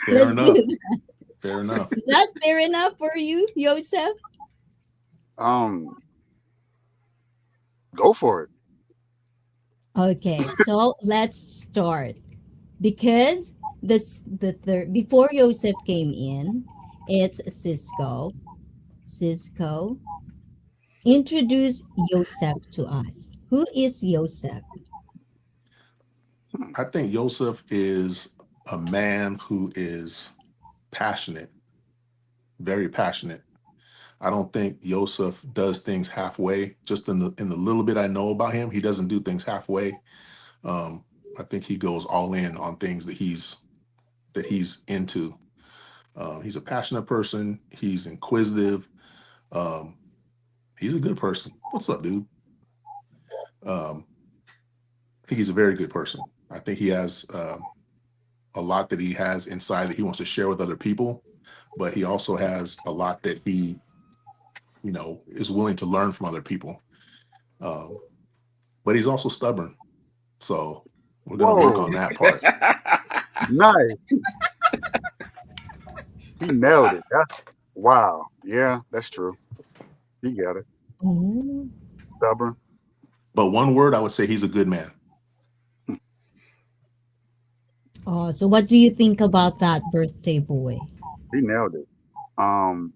Fair Let's do enough. that. Fair enough. Is that fair enough for you, Yosef? Um, go for it. Okay, so let's start because the third before Joseph came in, it's Cisco. Cisco, introduce Joseph to us. Who is Joseph? I think Joseph is a man who is passionate, very passionate. I don't think Joseph does things halfway. Just in the little bit I know about him, he doesn't do things halfway. Um, I think he goes all in on things that he's into. He's a passionate person. He's inquisitive. Um, he's a good person. What's up, dude? Um, I think he's a very good person. I think he has a lot that he has inside that he wants to share with other people, but he also has a lot that he is willing to learn from other people. Um, but he's also stubborn. So we're going to work Whoa, on that part. nice. He nailed it. That's wow. Yeah, that's true. He got it. Oh, Stubborn. But one word, I would say he's a good man. oh, so what do you think about that birthday boy? He nailed it. Um,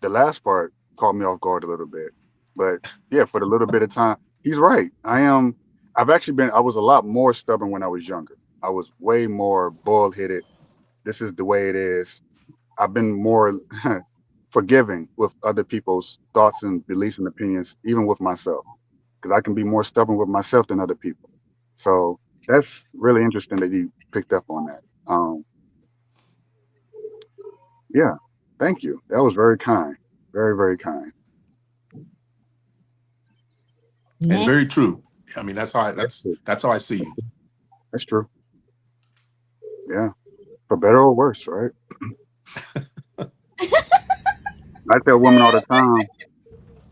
the last part caught me off guard a little bit, but yeah, for the little bit of time, he's right. I am. I've actually been. I was a lot more stubborn when I was younger. I was way more bull-headed. This is the way it is. I've been more forgiving with other people's thoughts and beliefs and opinions, even with myself, because I can be more stubborn with myself than other people. So that's really interesting that you picked up on that. Yeah, thank you. That was very kind, very very kind. And very Next. true. I mean, that's how I, That's that's true. that's how I see you. That's true. Yeah, for better or worse, right? I tell women all the time.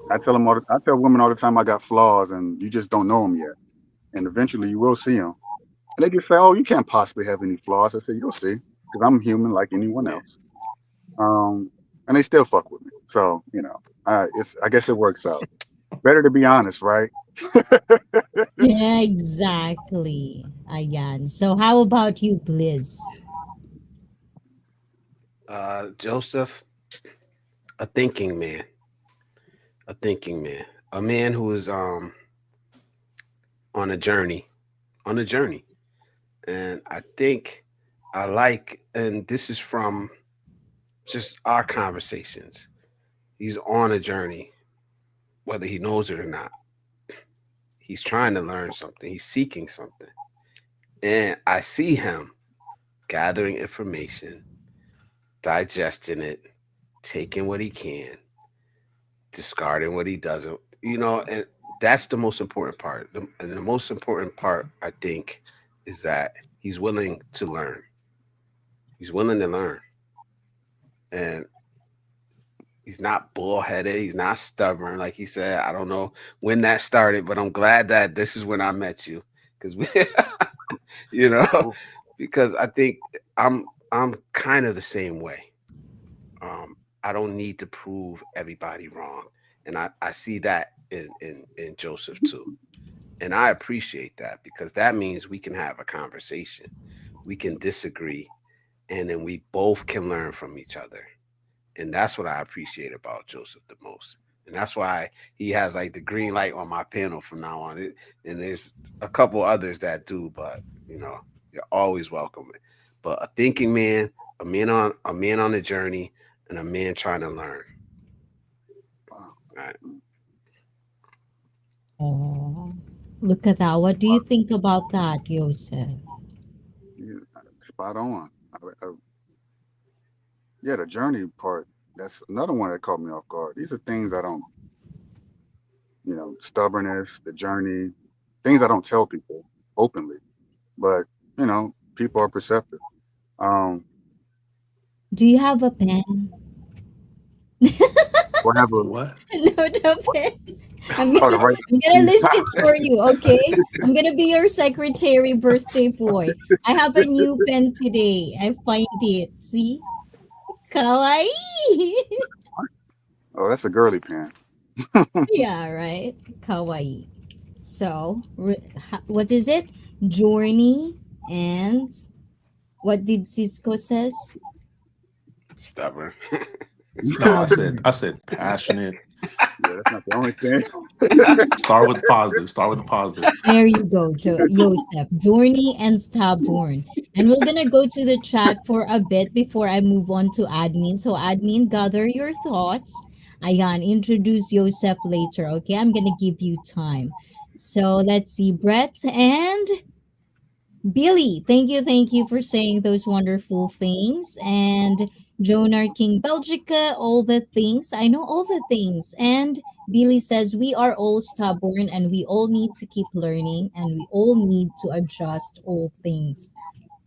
I tell women all the time I got flaws, and you just don't know them yet. And eventually, you will see them. And they just say, "Oh, you can't possibly have any flaws." I say, "You'll see, because I'm human like anyone Yeah. else." And they still fuck with me. So it's I guess it works out. Better to be honest, right? Yeah, exactly. Ayan. So how about you, Bliss? Joseph, a thinking man, a thinking man, a man who is on a journey, on a journey, and I think I like, and this is from just our conversations. He's on a journey, whether he knows it or not. He's trying to learn something. He's seeking something, and I see him gathering information, digesting it, taking what he can, discarding what he doesn't. And that's the most important part. And the most important part, I think, is that he's willing to learn. He's willing to learn, and he's not bullheaded. He's not stubborn, like he said. I don't know when that started, but I'm glad that this is when I met you, because we, you know, Oh, because I think I'm kind of the same way. I don't need to prove everybody wrong, and I see that in Joseph too, and I appreciate that because that means we can have a conversation, we can disagree, and then we both can learn from each other, and that's what I appreciate about Joseph the most. And that's why he has like the green light on my panel from now on. And there's a couple others that do, but you're always welcome. But a thinking man, a man on a journey, and a man trying to learn. wow. Right. Oh, look at that. What do you think about that, Joseph? Yeah, spot on. Yeah, the journey part. That's another one that caught me off guard. These are things I don't, stubbornness, the journey, things I don't tell people openly, but people are perceptive. Um, Do you have a pen? whatever. What? No, the pen. I'm Oh, the gonna right. I'm gonna list it for you, okay? I'm gonna be your secretary birthday boy. I have a new pen today. I find it. See? Kawaii. Oh, that's a girly pen. Yeah, right. Kawaii. So, what is it? Journey and what did Cisco says? Stubborn. No, I Stubborn. said passionate. Yeah, that's not the only thing. Start with positive. Start with the positive. There you go, Joseph. Journey and stubborn. And we're gonna go to the chat for a bit before I move on to admin. So admin, gather your thoughts. Ayan, introduce Joseph later. Okay, I'm gonna give you time. So let's see, Brett and Billy, thank you for saying those wonderful things. And Jonar King Belgica, all the things. I know all the things. And Billy says, we are all stubborn and we all need to keep learning and we all need to adjust all things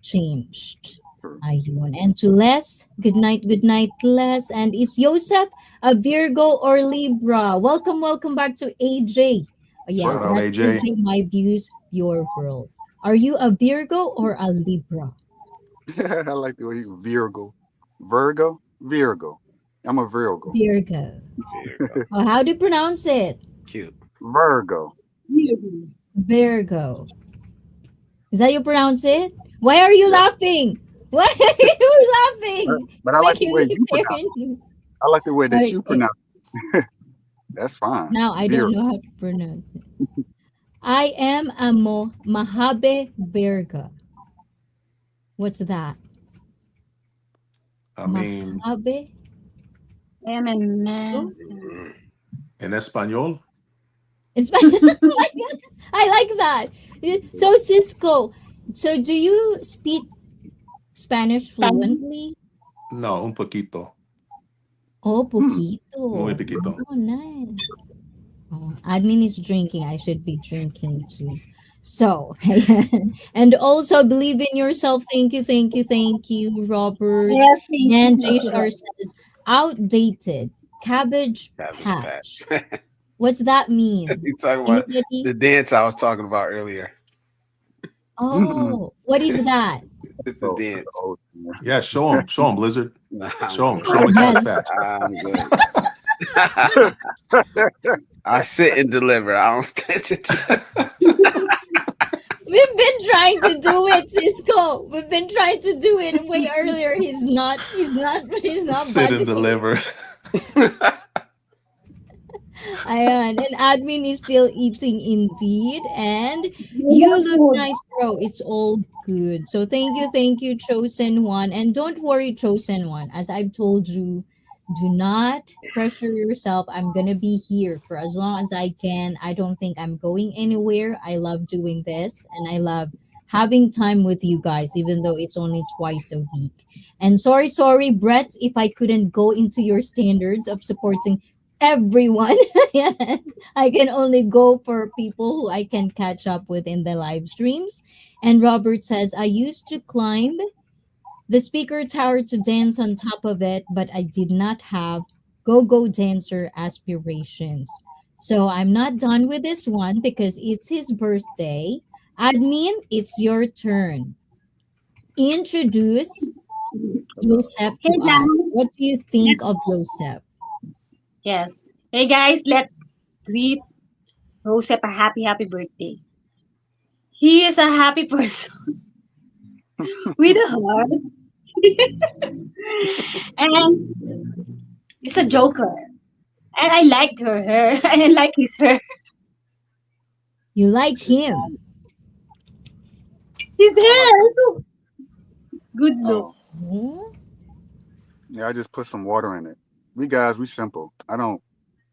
changed. True. Ayun. And to Les, good night, Les. And is Joseph a Virgo or Libra? Welcome back to AJ. Oh, Shout yes, out that's AJ. AJ, my views, your world. Are you a Virgo or a Libra? I like the way you Virgo. Virgo. I'm a Virgo. Virgo. There you go. Oh, how do you pronounce it? Cute. Virgo. Virgo. Is that you pronounce it? Why are you laughing? Why are you laughing? But I like the Making way me you pronounce it. very- I like the way that you Okay. pronounce it. That's fine. Now I don't Virgo. know how to pronounce it. I am a Mahabe Virgo. What's that? I mean, Mahabe? Amen. Mm. in Espanol. It's oh my God, I like that. So Cisco, so do you speak Spanish fluently? No, un poquito. Oh, Muy poquito. poquito. Oh, nice. Oh, admin is drinking. I should be drinking too. So, and also believe in yourself. Thank you, Robert. Yes, thank And you. Jay Shar says, outdated cabbage Cabbage patch. patch. What's that mean? You talking about Anybody? the dance I was talking about earlier. Oh, what is that? It's a So, dance. Yeah, show him, Blizzard. Nah, Show him, I'm show him the good. cabbage Yes. patch. I'm good. I sit and deliver. I don't stand. We've been trying to do it, Cisco. We've been trying to do it way earlier. He's not Sit and budging. deliver. Ayan, and admin is still eating indeed. And you look nice, bro. It's all good. So thank you, Chosen One. And don't worry, Chosen One. As I've told you, do not pressure yourself. I'm gonna be here for as long as I can. I don't think I'm going anywhere. I love doing this and I love having time with you guys, even though it's only twice a week. And sorry, Brett, if I couldn't go into your standards of supporting everyone. I can only go for people who I can catch up with in the live streams. And Robert says, I used to climb the speaker tower to dance on top of it, but I did not have go dancer aspirations. So I'm not done with this one because it's his birthday. Admin, it's your turn. Introduce Joseph Hey to us. guys. What do you think of Joseph? Yes. Hey guys, let's greet Joseph a happy birthday. He is a happy person with a heart. And he's a joker. And I like her hair. And I like his hair. You like him? His hair is so good look. Oh, Hmm? yeah, I just put some water in it. We simple. I don't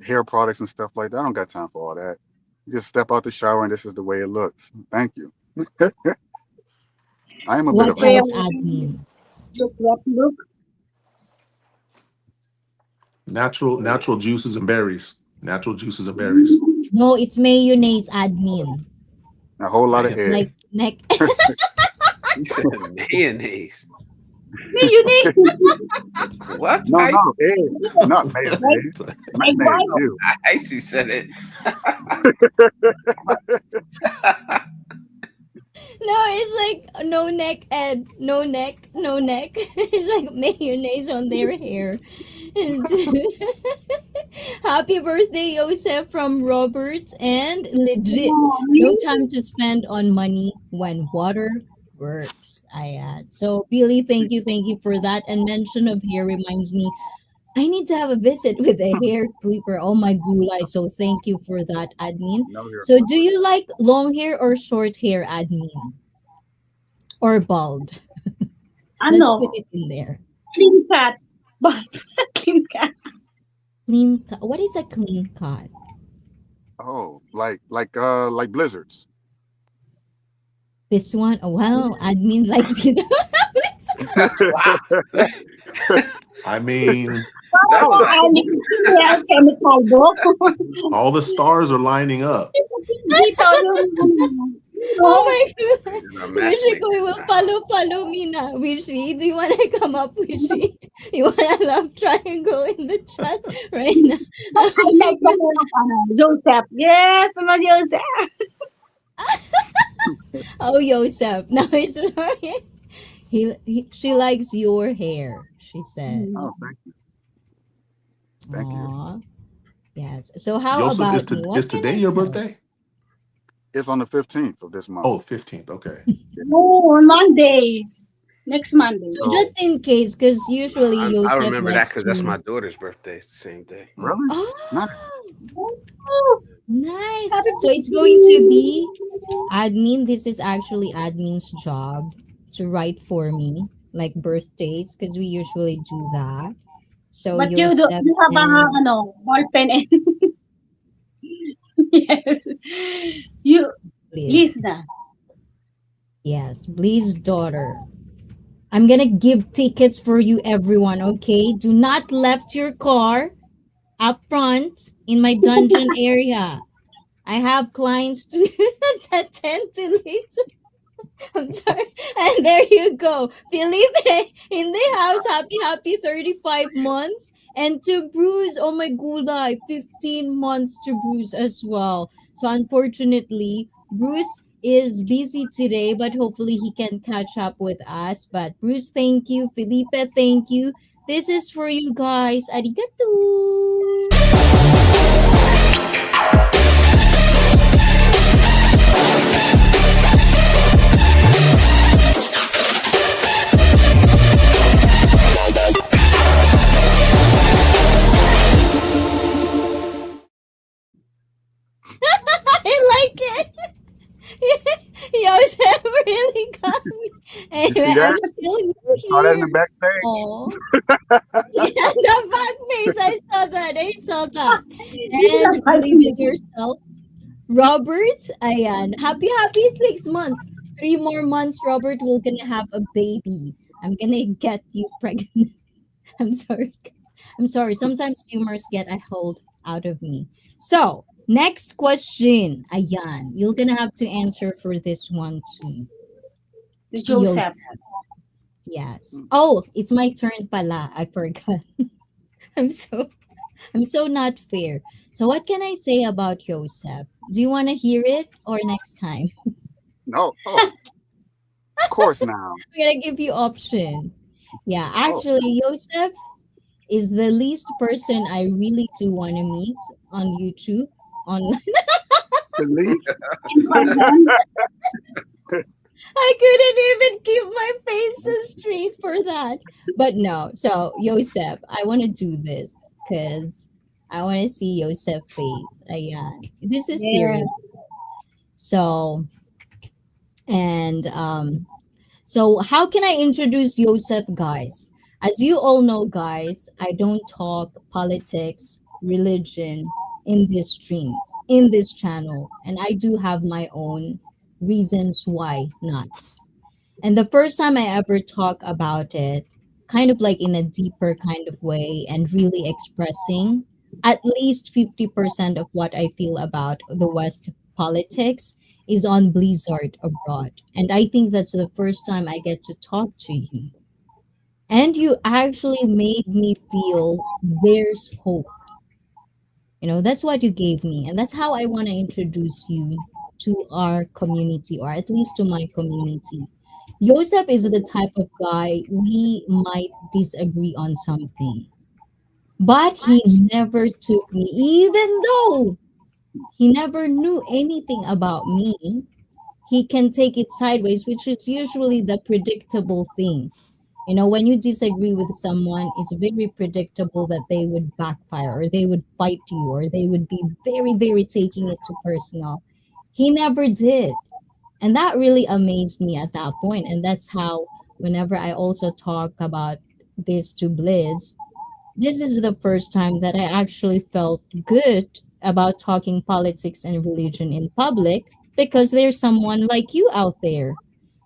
hair products and stuff like that. I don't got time for all that. You just step out the shower and this is the way it looks. Thank you. I am a bit What of This way a else, I admin? look what look. Natural juices and berries. Natural juices and berries. No, it's mayonnaise admin. A whole lot of Man, egg. Like neck. He said mayonnaise. Mayonnaise. What? No, I no, egg. Not mayonnaise. Egg Mayonnaise, white. ew. I she said it. No, it's like no neck and no neck, no neck. It's like mayonnaise on their hair. And happy birthday, Joseph from Robert. And legit, no time to spend on money when water works. I add. So, Billy, thank you for that. And mention of hair reminds me, I need to have a visit with a hair clipper. Oh my gulay. So, thank you for that, admin. No hair So, do flipper. you like long hair or short hair, admin? Or bald? Let's put Ano? it in there. Clean cut. But clean cut. Clean cut. What is a clean cut? Oh, like blizzards. This one? Oh, wow. Admin likes it. Wow. I mean, That was Oh, I mean, yes, semi-caldo. all the stars are lining up. Dito, yung, Oh my god. a Wishy ko matchmaker. will follow me na. Wishy, do you want to come up, Wishy? You want to love triangle in the chat right now? I like the name of Joseph. Yes, mga Joseph. Oh, Yosef. Now it's she likes your hair, she said. Oh, thank you. Aw. Yes. So how Joseph, about me? What is can today I your tell? birthday? It's on the 15th of this month. Oh, 15th. Okay. No, on Monday. Next Monday. So just in case, because usually I Yosef remember that likes because that's to. my daughter's birthday. It's the same day. Really? Not Oh, Oh, nice. happy So it's going to be admin. This is actually admin's job to write for me, like birthdays, because we usually do that. So but Yosef you have a and ball pen and yes. You Liz. please na. Yes, Blee's daughter. I'm gonna give tickets for you, everyone. Okay, do not left your car up front in my dungeon area. I have clients to attend to later. I'm sorry. And there you go. Felipe in the house. Happy 35 months. And to Bruce, oh my god, 15 months to Bruce as well. So unfortunately, Bruce is busy today, but hopefully he can catch up with us. But Bruce, thank you. Felipe, thank you. This is for you guys. Arigato. I like it. Yosef really got me. you see Anyway, that? I'm still new Saw that in the here. backstage. Oh, yeah, the back face. I saw that. I saw that. This is And a ball believe in yourself, Robert. Ayan. Happy 6 months. 3 more months, Robert. We're gonna have a baby. I'm gonna get you pregnant. I'm sorry. I'm sorry. Sometimes humors get a hold out of me. So, next question. Ayan. You're gonna have to answer for this one too. Joseph. Yosef. Yes. Oh, it's my turn pala. I forgot. I'm so I'm so not fair. So what can I say about Yosef? Do you want to hear it or next time? No. Oh, of course now. I'm gonna give you option. Yeah, Oh, actually, Yosef is the least person I really do want to meet on YouTube. Online, the least. In person. I couldn't even keep my face so straight for that. But no, so Yosef, I want to do this because I want to see Yosef face. Ayan. This is Yeah. serious. So and so how can I introduce Yosef, guys? As you all know, guys, I don't talk politics, religion in this stream, in this channel, and I do have my own reasons why not. And the first time I ever talk about it, kind of like in a deeper kind of way and really expressing at least 50% of what I feel about the West politics is on Blizzard Abroad. And I think that's the first time I get to talk to you. And you actually made me feel there's hope. That's what you gave me. And that's how I want to introduce you to our community, or at least to my community. Joseph is the type of guy we might disagree on something, but he never took me, even though he never knew anything about me. He can take it sideways, which is usually the predictable thing. When you disagree with someone, it's very predictable that they would backfire or they would fight you or they would be very, very taking it to personal. He never did. And that really amazed me at that point. And that's how, whenever I also talk about this to Blizz, this is the first time that I actually felt good about talking politics and religion in public because there's someone like you out there.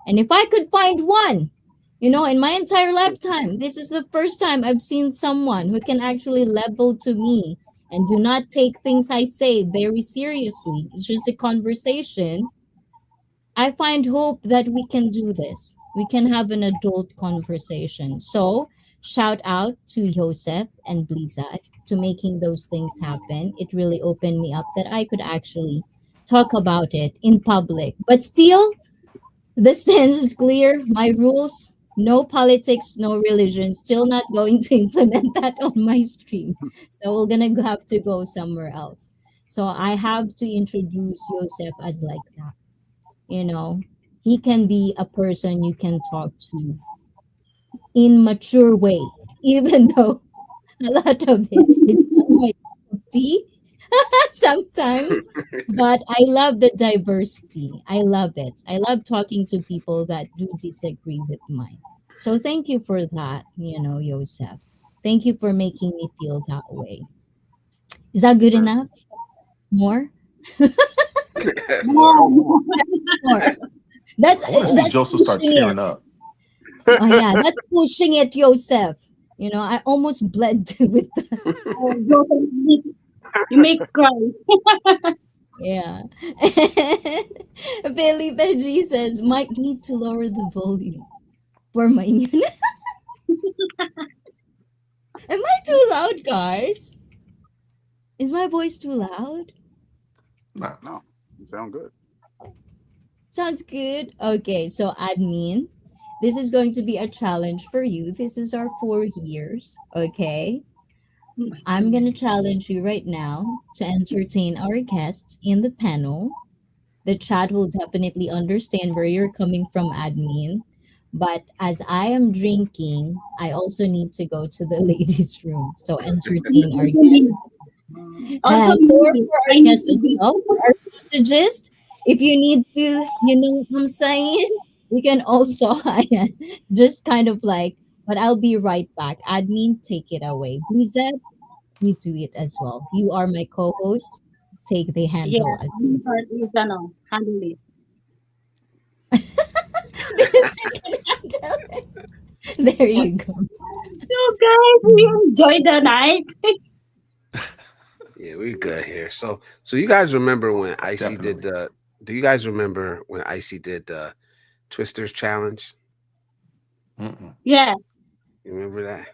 And if I could find one, in my entire lifetime, this is the first time I've seen someone who can actually level to me and do not take things I say very seriously. It's just a conversation. I find hope that we can do this. We can have an adult conversation. So, shout out to Joseph and Blizzard to making those things happen. It really opened me up that I could actually talk about it in public. But still, the stance is clear. My rules: no politics, no religion. Still not going to implement that on my stream. So we're gonna have to go somewhere else. So I have to introduce Joseph as like that. You know, he can be a person you can talk to in mature way, even though a lot of it is not my cup of tea sometimes. But I love the diversity. I love it. I love talking to people that do disagree with mine. So thank you for that, Joseph. Thank you for making me feel that way. Is that good enough? More? More. More. That's I want to see that's Joseph start pushing it. tearing up. Oh yeah, that's pushing it, Joseph. I almost bled with the, Oh, Joseph, you make cry. yeah. Felipe G says might need to lower the volume for my unit. Am I too loud, guys? Is my voice too loud? Nah. No, you sound good. Sounds good. Okay, so admin, this is going to be a challenge for you. This is our 4 years. Okay. I'm going to challenge you right now to entertain our guests in the panel. The chat will definitely understand where you're coming from, admin. But as I am drinking, I also need to go to the ladies' room. So entertain our Also, guests. also, And for I our need guests to as be. well, for our strategists, if you need to, what I'm saying, you can also just kind of like, but I'll be right back. Admin, take it away. Bizet, you do it as well. You are my co-host. Take the handle Yes, as these are you know, handle it. because I can handle it. There you go. So guys, you enjoy the night. Yeah, we're good here. So you guys remember when ICEE did Definitely. the? Do you guys remember when ICEE did the Twisters challenge? Mm-mm. Yes, You remember that?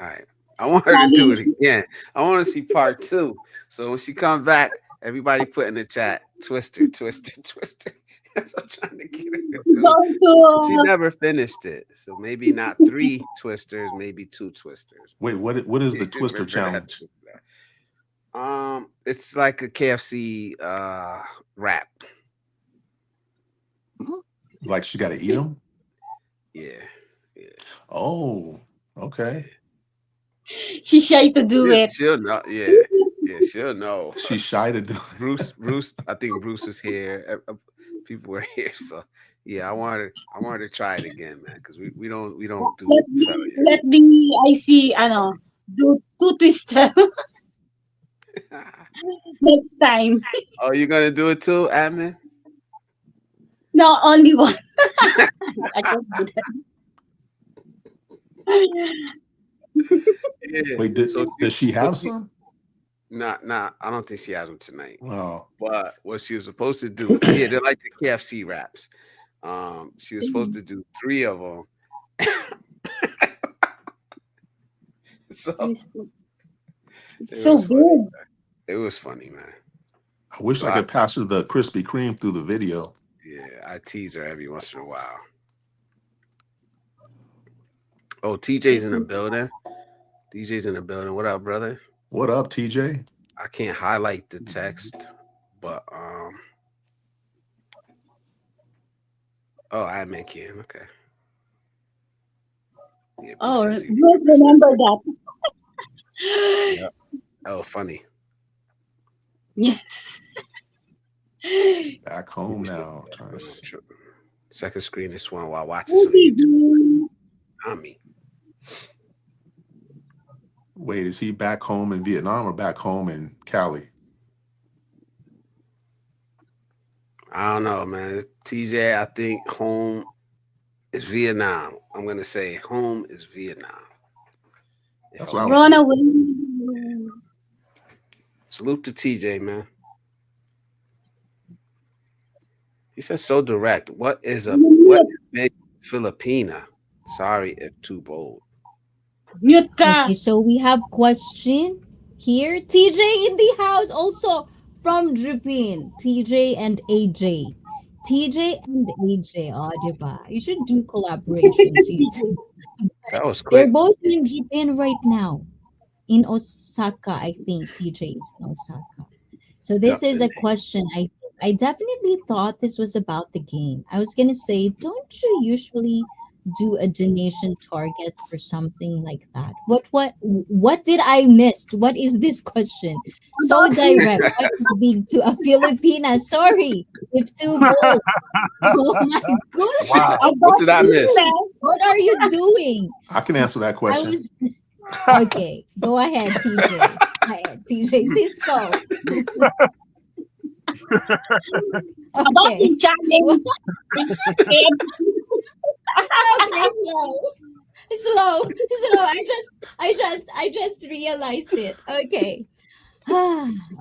All right. I want her to do challenge. it again. I want to see part two. So when she comes back, everybody put in the chat Twister, Twister, Twister. That's what I'm trying to get her to do. Going She to never finished it. So maybe not 3 twisters, maybe 2 twisters. Wait, what is the Twister Remember that? challenge? It's like a KFC wrap. Mhm. Like she got to eat them? Yeah. Yeah. Oh, okay. she's shy to do it. She'll know. Yeah. Yeah, she'll know. She's shy to do. Bruce. I think Bruce is here. People were here, so yeah. I wanted to try it again, man, because we don't do failure. Let me I see do two twister next time. Oh, you're gonna do it too, admin? No, only one. I can't do that. Yeah. Wait, does she have some? Nah, I don't think she has them tonight. Oh, But what she was supposed to do, yeah, they're like the KFC wraps. She was supposed to do 3 of them. So It's it so was funny. good. It was funny, man. I wish So I could pass her the Krispy Kreme through the video. yeah, I tease her every once in a while. Oh, TJ's in the building. DJ's in the building. What up, brother? What up, TJ? I can't highlight the text, but oh, admin can. Okay. Yeah, Oh, says he- just remember that. Yep. Oh, funny. Yes. Back home now. Trying to see. Second screen is one while watching some YouTube. Not me. Wait, is he back home in Vietnam or back home in Cali? I don't know, man. TJ, I think home is Vietnam. I'm gonna say home is Vietnam. That's what I Run away. Salute to TJ, man. He says so direct. What is big Filipina? Sorry if too bold. Mute ka. Okay, so we have question here. TJ in the house also from Drippin. TJ and AJ. TJ and AJ. Oh, diba? You should do collaborations. You two. That was They're quick. both in Japan right now. In Osaka, I think TJ is in Osaka. So this is a question. I definitely thought this was about the game. I was gonna say, don't you usually do a donation target for something like that? What did I miss? What is this question? So direct. What is big to a Filipina? Sorry if too bold. Oh my goodness. Wow. What did I miss? What are you doing? I can answer that I question. was okay. Go ahead, TJ. Go ahead, TJ Cisco. About Okay. the challenge. Okay, slow. I just realized it. Okay.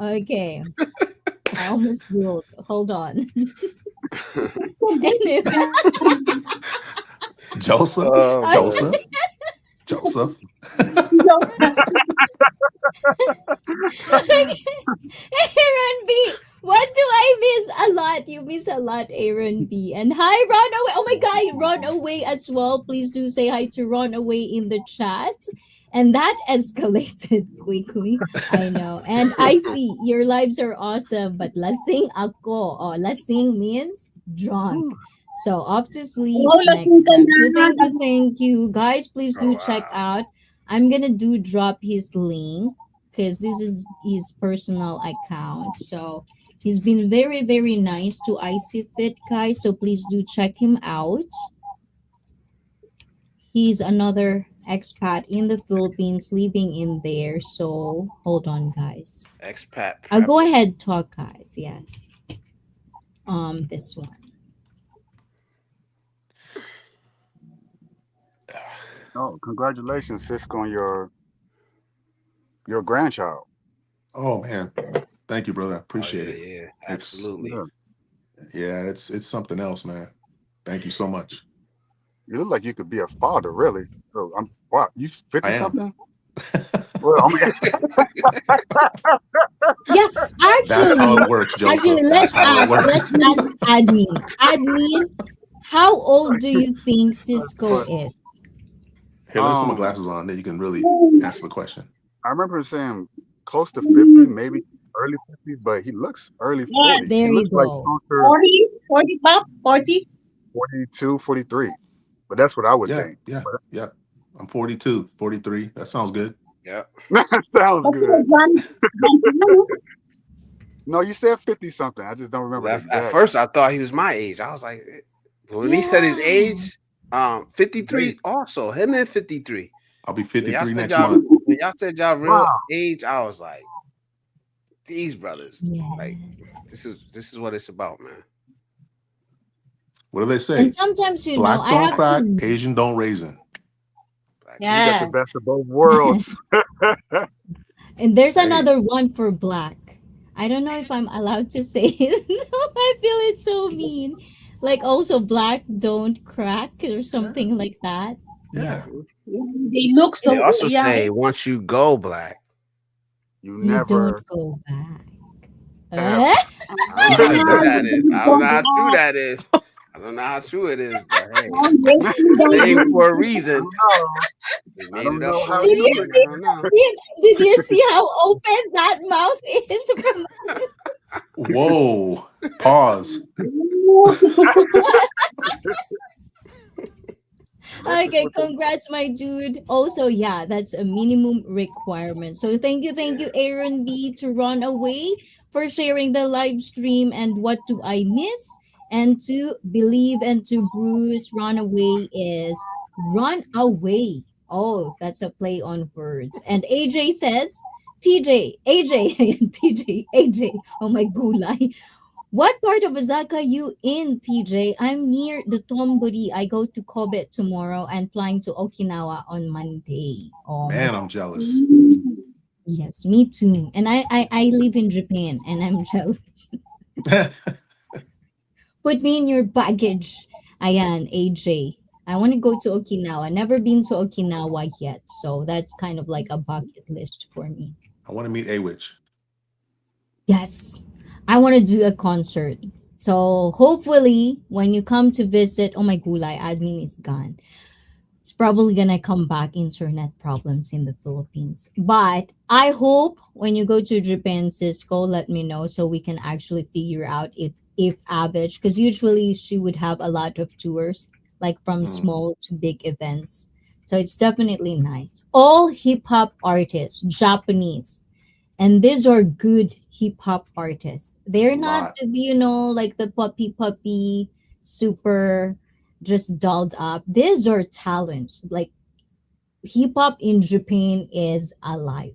Okay. I almost drooled. Hold on. Anyway, Joseph? Oh, Joseph? Joseph? Aaron B. What do I miss? A lot. You miss a lot, Aaron B. And hi, Ron Away. Oh my God, Ron Away as well. Please do say hi to Ron Away in the chat. And that escalated quickly. I know. And I see your lives are awesome, but lasing ako. Oh, lasing means drunk. So off to sleep Oh, next lasing ka time. na. Thank you. Guys, please do Oh, check wow. out. I'm gonna drop his link because this is his personal account. So he's been very, very nice to ICEE Fit, guys. So please do check him out. He's another expat in the Philippines living in there. So hold on, guys. Expat. I'll go prep. ahead talk, guys. Yes. This one. Oh, congratulations, Cisco, on your grandchild. Oh man. Thank you, brother. I Oh, appreciate yeah, it. yeah, It's absolutely. Yeah. it's something else, man. Thank you so much. You look like you could be a father, really. So I'm wow, you 50 I am. something? Well, I mean, Yeah, That's actually, how it works, Joseph. actually, That's let's how it ask. works. Let's ask admin. Admin, how old do you think Cisco is? Here, let me put my glasses on, then you can really answer the question. I remember him saying close to 50, maybe early 50s, but he looks early 40s. There he you looks like go. closer 40? 40 pa? 40? 42, 43. But that's what I would Yeah, think. yeah, yeah. I'm 42, 43. That sounds good. Yep. That sounds But good. you're No, you said 50 something. I just don't remember the At exact. first, I thought he was my age. I was like, when he said his Yeah. age, 53 also. Him and 53. I'll be When y'all 53 said next y'all, month. when y'all said y'all real Wow. age, I was like, these brothers. Yeah. Like, this is what it's about, man. What do they say? And sometimes, Black I don't have crack, to. Asian don't raisin. You got the Yes. best of both worlds. And there's Hey, another one for black. I don't know if I'm allowed to say it. No, I feel it's so mean. Like also black don't crack or Yeah, something like that. yeah. Yeah. They look Is they so, also yeah. say once you go black, You you don't never go back. ever. Eh? I don't know how true that is. I don't know how true that is. I don't know how true it is, but hey, saying for a I reason. don't know. They I made it don't up know for how a Did you true reason. it I see? don't know. Did you see how open that mouth is from? Whoa. Pause. is. That's just Okay, what they congrats, my dude. Also, yeah, that's a minimum requirement. So thank you, Aaron B, to Run Away for sharing the live stream and what do I miss? And to Believe and to Bruce, Run Away is Run Away. Oh, that's a play on words. And AJ says, TJ, AJ, TJ, AJ. Oh my gulay. What part of Osaka you in, TJ? I'm near the Tomburi. I go to Kobe tomorrow and flying to Okinawa on Monday. Oh my Man, I'm god. jealous. Yes, me too. And I live in Japan and I'm jealous. Put me in your baggage. Ayan, AJ. I want to go to Okinawa. Never been to Okinawa yet. So that's kind of like a bucket list for me. I want to meet A Witch. Yes, I want to do a concert. So hopefully, when you come to visit, oh my gulay, admin is gone. It's probably gonna come back internet problems in the Philippines. But I hope when you go to Japan, Cisco, let me know so we can actually figure out if Average, because usually she would have a lot of tours, like from Mm, small to big events. So it's definitely nice. All hip hop artists, Japanese, and these are good hip hop artists. a They're not, lot. like the puppy, super just dolled up. These are talents. Like hip hop in Japan is alive.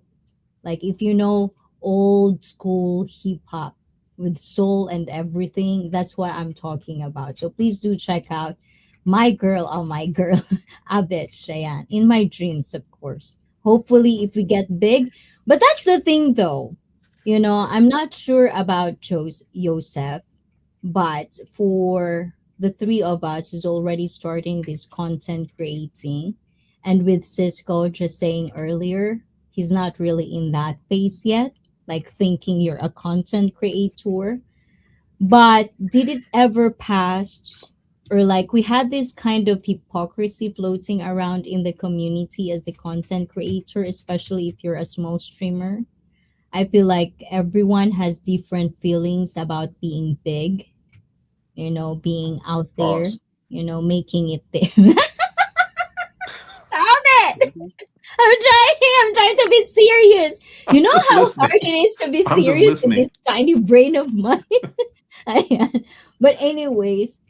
Like if you know old school hip hop with soul and everything, that's what I'm talking about. So please do check out my girl, Abet Cheyenne. In my dreams, of course. Hopefully if we get big. But that's the thing though. I'm not sure about Joseph, but for the three of us who's already starting this content creating, and with Cisco just saying earlier, he's not really in that phase yet, like thinking you're a content creator. But did it ever pass, or like we had this kind of hypocrisy floating around in the community as a content creator, especially if you're a small streamer? I feel like everyone has different feelings about being big, being out there, Pause. making it there. Stop it! Mhm. I'm trying to be serious. I'm You know just how hard listening. it is to be I'm just serious in listening. this tiny brain of mine? But anyways,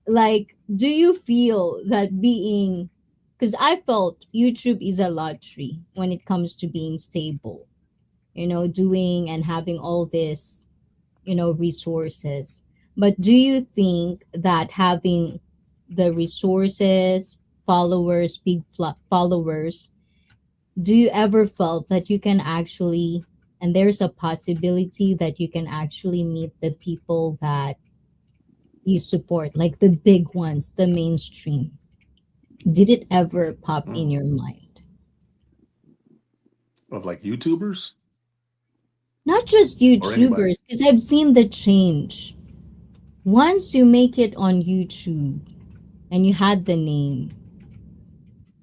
like, do you feel that being, because I felt YouTube is a lottery when it comes to being stable, doing and having all this, resources. But do you think that having the resources, followers, followers, do you ever felt that you can actually, and there's a possibility that you can actually meet the people that you support, like the big ones, the mainstream? Did it ever pop in Mm. your mind? Of like YouTubers Not just or anybody. YouTubers, because I've seen the change. Once you make it on YouTube and you had the name,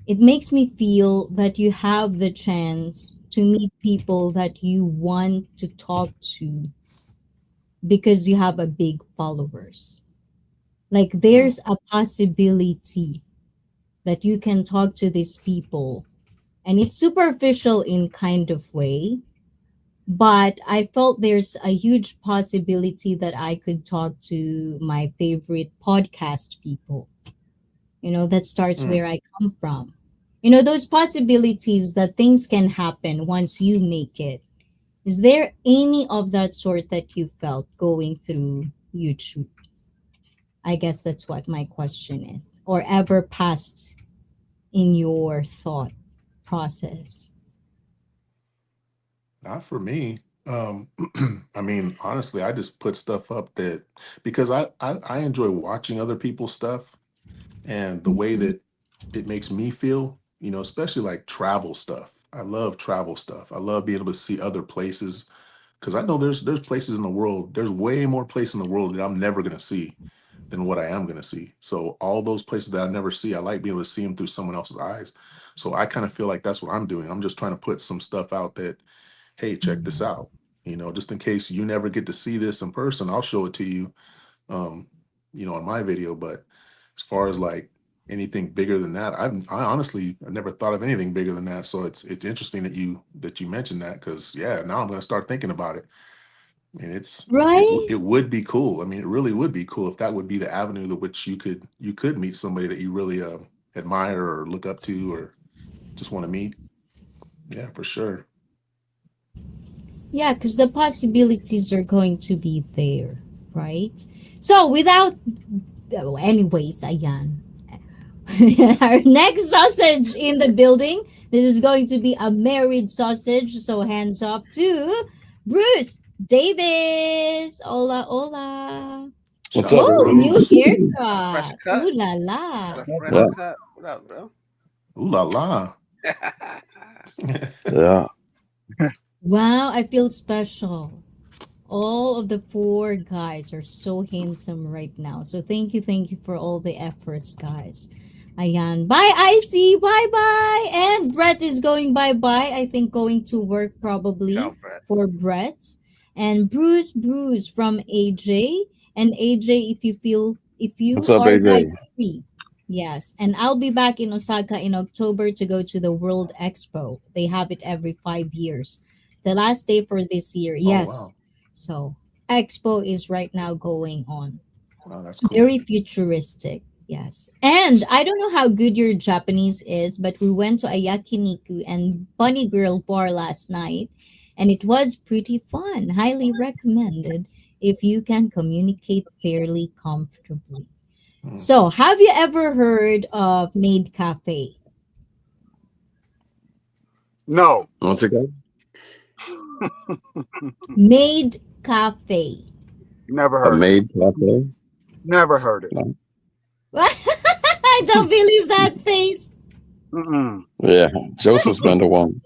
it makes me feel that you have the chance to meet people that you want to talk to because you have a big followers. Like Mm, there's a possibility that you can talk to these people, and it's superficial in kind of way, but I felt there's a huge possibility that I could talk to my favorite podcast people. That starts mm. where I come from. Those possibilities that things can happen once you make it. Is there any of that sort that you felt going through YouTube? I guess that's what my question is. Or ever passed in your thought process? Not for me. I mean, honestly, I just put stuff up that because I enjoy watching other people's stuff and the way Mhm. that it makes me feel, especially like travel stuff. I love travel stuff. I love being able to see other places because I know there's places in the world, there's way more places in the world that I'm never gonna see than what I am gonna see. So all those places that I never see, I like being able to see them through someone else's eyes. So I kind of feel like that's what I'm doing. I'm just trying to put some stuff out that, hey, check this out. Just in case you never get to see this in person, I'll show it to you, um, on my video. But as far as like anything bigger than that, I honestly I never thought of anything bigger than that. So it's interesting that you mentioned that because yeah, now I'm gonna start thinking about it. And Right? it would be cool. I mean, it really would be cool if that would be the avenue to which you could meet somebody that you really admire or look up to or just want to meet. Yeah, for sure. Yeah, because the possibilities are going to be there, right? So without, anyways, ayan. Our next sausage in the building. This is going to be a married sausage. So hands off to Bruce Davis. Hola, hola. What's Shout up, out to Oh, everybody? new Bruce. Fresh haircut. cut. Ooh la Got la. a fresh Yeah, cut. What up, bro? Ooh la la. yeah. Wow, I feel special. All of the four guys are so handsome right now. So thank you for all the efforts, guys. Ayan. Bye, ICEE. Bye bye. And Brett is going bye bye. I think going to work probably Ciao, Brett. for Brett. And Bruce from AJ. And AJ, if What's you up, are guys AJ? free. Yes. And I'll be back in Osaka in October to go to the World Expo. They have it every 5 years. The last day for this year. Oh Yes. wow. So Expo is right now going on. Wow, that's cool. Very futuristic. Yes. And I don't know how good your Japanese is, but we went to a yakiniku and bunny girl bar last night, and it was pretty fun. Highly recommended if you can communicate fairly comfortably. Hmm. So, have you ever heard of Maid Cafe? No, What's it called? Maid Cafe. never A heard of it. maid cafe? Never heard it. No. I don't believe that face. Mm-mm. Yeah, Joseph's been to one.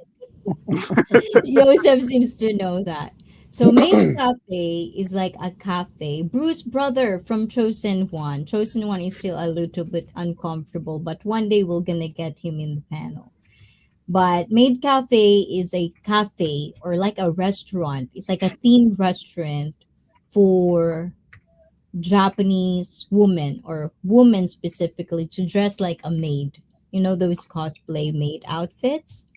Joseph seems to know that. So Maid Cafe is like a cafe. Bruce brother from Chosen One. Chosen One is still a little bit uncomfortable, but one day we're gonna get him in the panel. But Maid Cafe is a cafe or like a restaurant. It's like a themed restaurant for Japanese women or women specifically to dress like a maid. You know those cosplay maid outfits?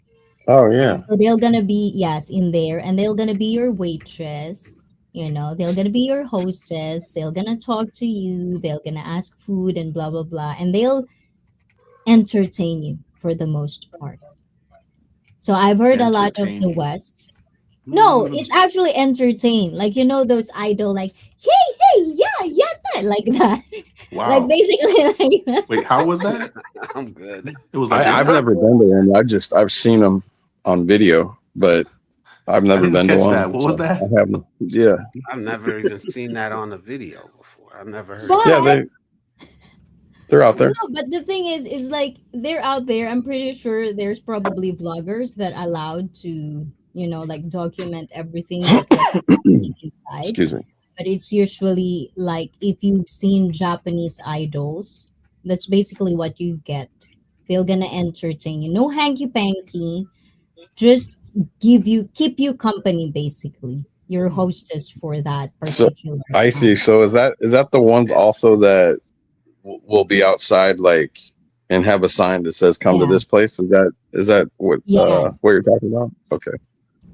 Oh yeah. So they're gonna be, yes, in there, and they're gonna be your waitress. They're gonna be your hostess. They're gonna talk to you. They're gonna ask food and blah blah blah, and they'll entertain you for the most part. So I've heard a lot of Entertain the you. West. No, it's actually entertain. Like those idol, like hey yeah yeah that like that, like Wow. basically like that. Wait, how was that? I'm good. It was like I've that? never been to one. I've seen them on video, but I've I never didn't been to catch one. that. What was So that? I haven't. Yeah, I've never even seen that on a video before. I've never heard of yeah. that. But They're out no, there. but the thing is like they're out there. I'm pretty sure there's probably vloggers that allowed to, like document everything that what is happening inside. Excuse me. But it's usually like if you've seen Japanese idols, that's basically what you get. They're gonna entertain you. No hanky panky, just keep you company basically. Your Hmm. hostess for that So particular I see. time. So is that the ones also that will be outside like and have a sign that says "Come to Yeah. this place"? Is that Yes. what you're talking about? Okay.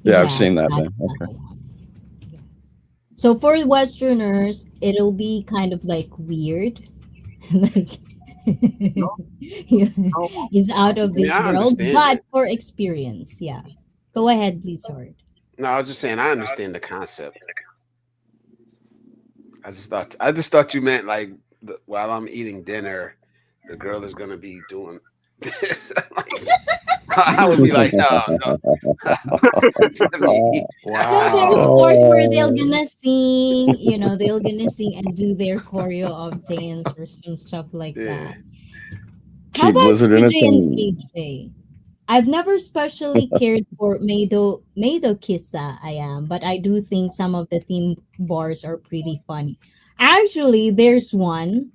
Yeah, I've Yes, seen that then. that's that Okay. one. Yes. So for Westerners, it'll be kind of like weird, like No, no. he's out of I mean, this I world. understand But it. for experience, yeah. Go ahead, please, Sword. No, I was just saying I understand the concept. I just thought you meant like while I'm eating dinner, the girl is gonna be doing Like, I would be like, no, no. To me, No, there's Wow. part where they'll Oh, gonna sing, they'll gonna sing and do their choreo of dance or some stuff like yeah. that. How Keep about Blizzard in it PJ and and AJ? I've never specially cared for Meido Kissa, I am, but I do think some of the theme bars are pretty funny. Actually, there's one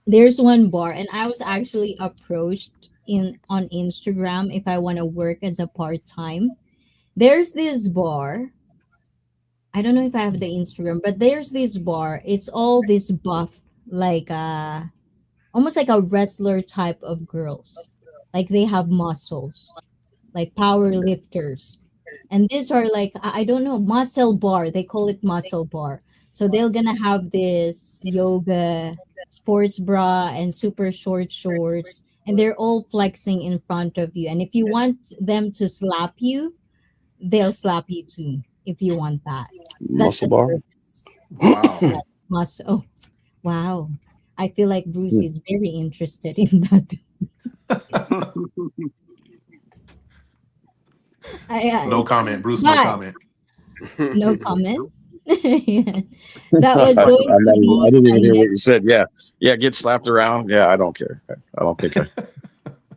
bar, and I was actually approached in on Instagram if I want to work as a part-time. There's this bar. I don't know if I have the Instagram, but there's this bar. It's all this buff, like almost like a wrestler type of girls. Like they have muscles, like power lifters. And these are like I don't know, muscle bar. They call it muscle bar. So they're gonna have this yoga sports bra and super short shorts, and they're all flexing in front of you. And if you want them to slap you, they'll slap you too if you want that. That's muscle the bar. service. Wow. Yes, muscle. Oh, wow. I feel like Bruce is very interested in that. No I, comment, Bruce. No but comment. no comment. Yeah. That was I, going to I be didn't my even hear what you next, said. Yeah, yeah. Get slapped around. Yeah, I don't care. I don't think I.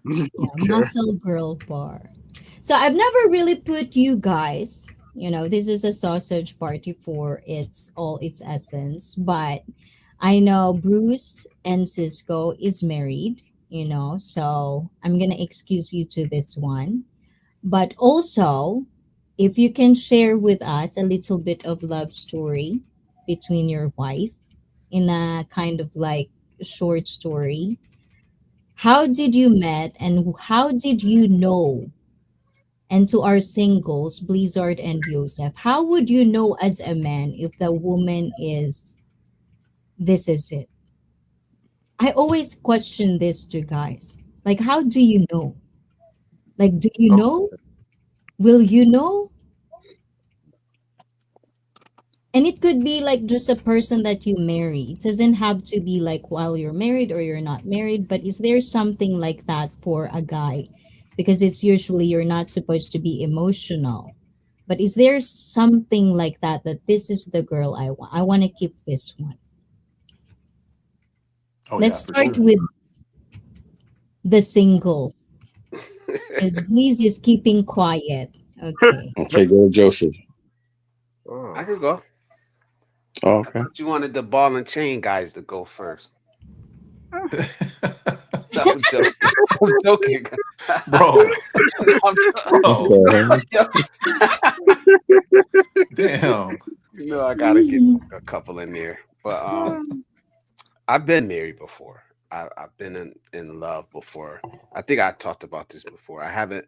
yeah, muscle girl bar. So I've never really put you guys, this is a sausage party for its essence, but I know Bruce and Cisco is married, so I'm gonna excuse you to this one. But also, if you can share with us a little bit of love story between your wife in a kind of like short story. How did you met and how did you know? And to our singles, Blizzard and Joseph, how would you know as a man if the woman is this is it? I always question this to guys. Like, how do you know? Like, do you Oh, know? Will you know? And it could be like just a person that you marry. It doesn't have to be like while you're married or you're not married, but is there something like that for a guy? Because it's usually you're not supposed to be emotional. But is there something like that that this is the girl I want? I want to keep this one. Oh Let's yeah, for start sure. with the single. Because Bleeze is keeping quiet. Okay. Okay, go to Joseph. I oh. could go. Oh, I okay. thought you wanted the ball and chain guys to go first. No, I'm joking. I'm joking. Bro, No, I'm What bro, the hell? damn. I gotta get a couple in there. But I've been married before. I've been in love before. I think I talked about this before. I haven't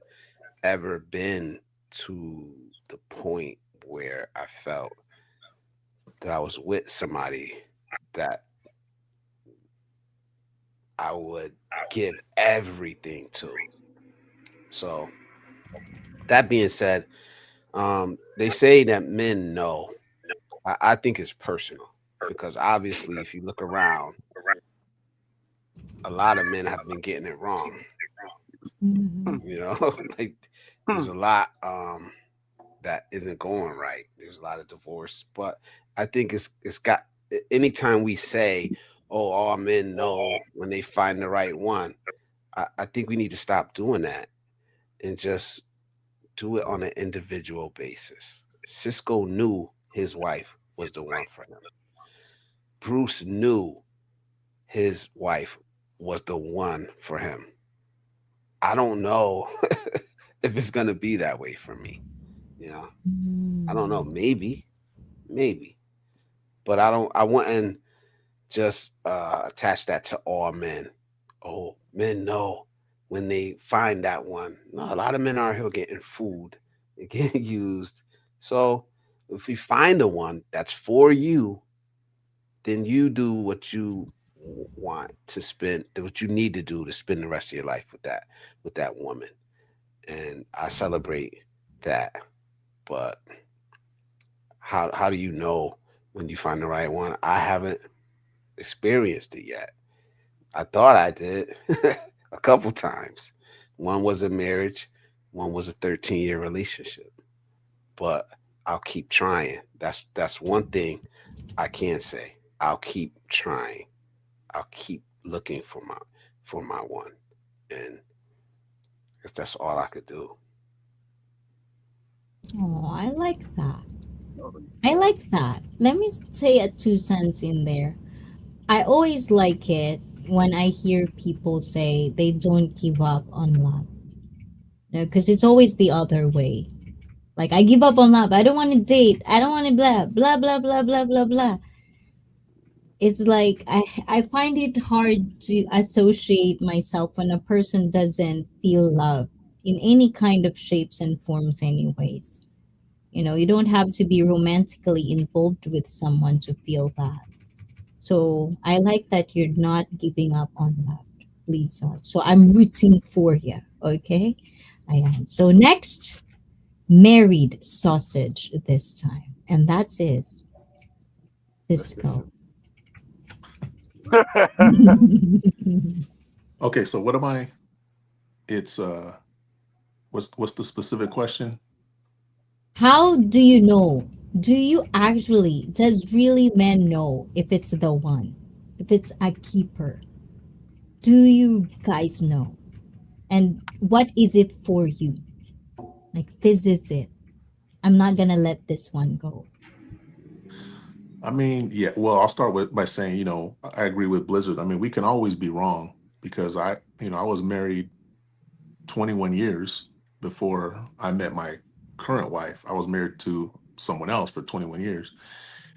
ever been to the point where I felt that I was with somebody that I would give everything to. So that being said, they say that men know. I think it's personal because obviously, if you look around, a lot of men have been getting it wrong. Mhm. You know, like there's a lot that isn't going right. There's a lot of divorce, but I think it's got. Anytime we say, "Oh, all men know when they find the right one," I think we need to stop doing that and just do it on an individual basis. Cisco knew his wife was the one for him. Bruce knew his wife was the one for him. I don't know if it's gonna be that way for me. You know, I don't know. Mm. Maybe, but I don't. I wouldn't just attach that to all men. Oh, men know when they find that one. No, a lot of men are here getting food, they're getting used. So if you find the one that's for you, then you do what you want to spend, what you need to do to spend the rest of your life with that woman. And I celebrate that. But how do you know when you find the right one? I haven't experienced it yet. I thought I did. a couple times. One was a marriage, one was a 13-year relationship. But I'll keep trying. That's one thing I can say. I'll keep trying. I'll keep looking for my one. And I guess that's all I could do. Oh, I like that. Oh, I like that. Let me say a 2 cents in there. I always like it when I hear people say they don't give up on love. Because it's always the other way. Like, I give up on love. I don't want to date. I don't want to blah, blah, blah, blah, blah, blah, blah. It's like I find it hard to associate myself when a person doesn't feel love in any kind of shapes and forms, anyways. You don't have to be romantically involved with someone to feel that. So I like that you're not giving up on love, Lisa. So I'm rooting for you. Okay, I am. So next, married sausage this time, and that's is let's just. Cisco. Okay, so what am I? It's what's the specific question? How do you know? Do you actually, does really men know if it's the one? If it's a keeper? Do you guys know? And what is it for you? Like, this is it. I'm not gonna let this one go. I mean, yeah. Well, I'll start with by saying, I agree with Blizzard. I mean, we can always be wrong because I was married 21 years before I met my current wife. I was married to someone else for 21 years.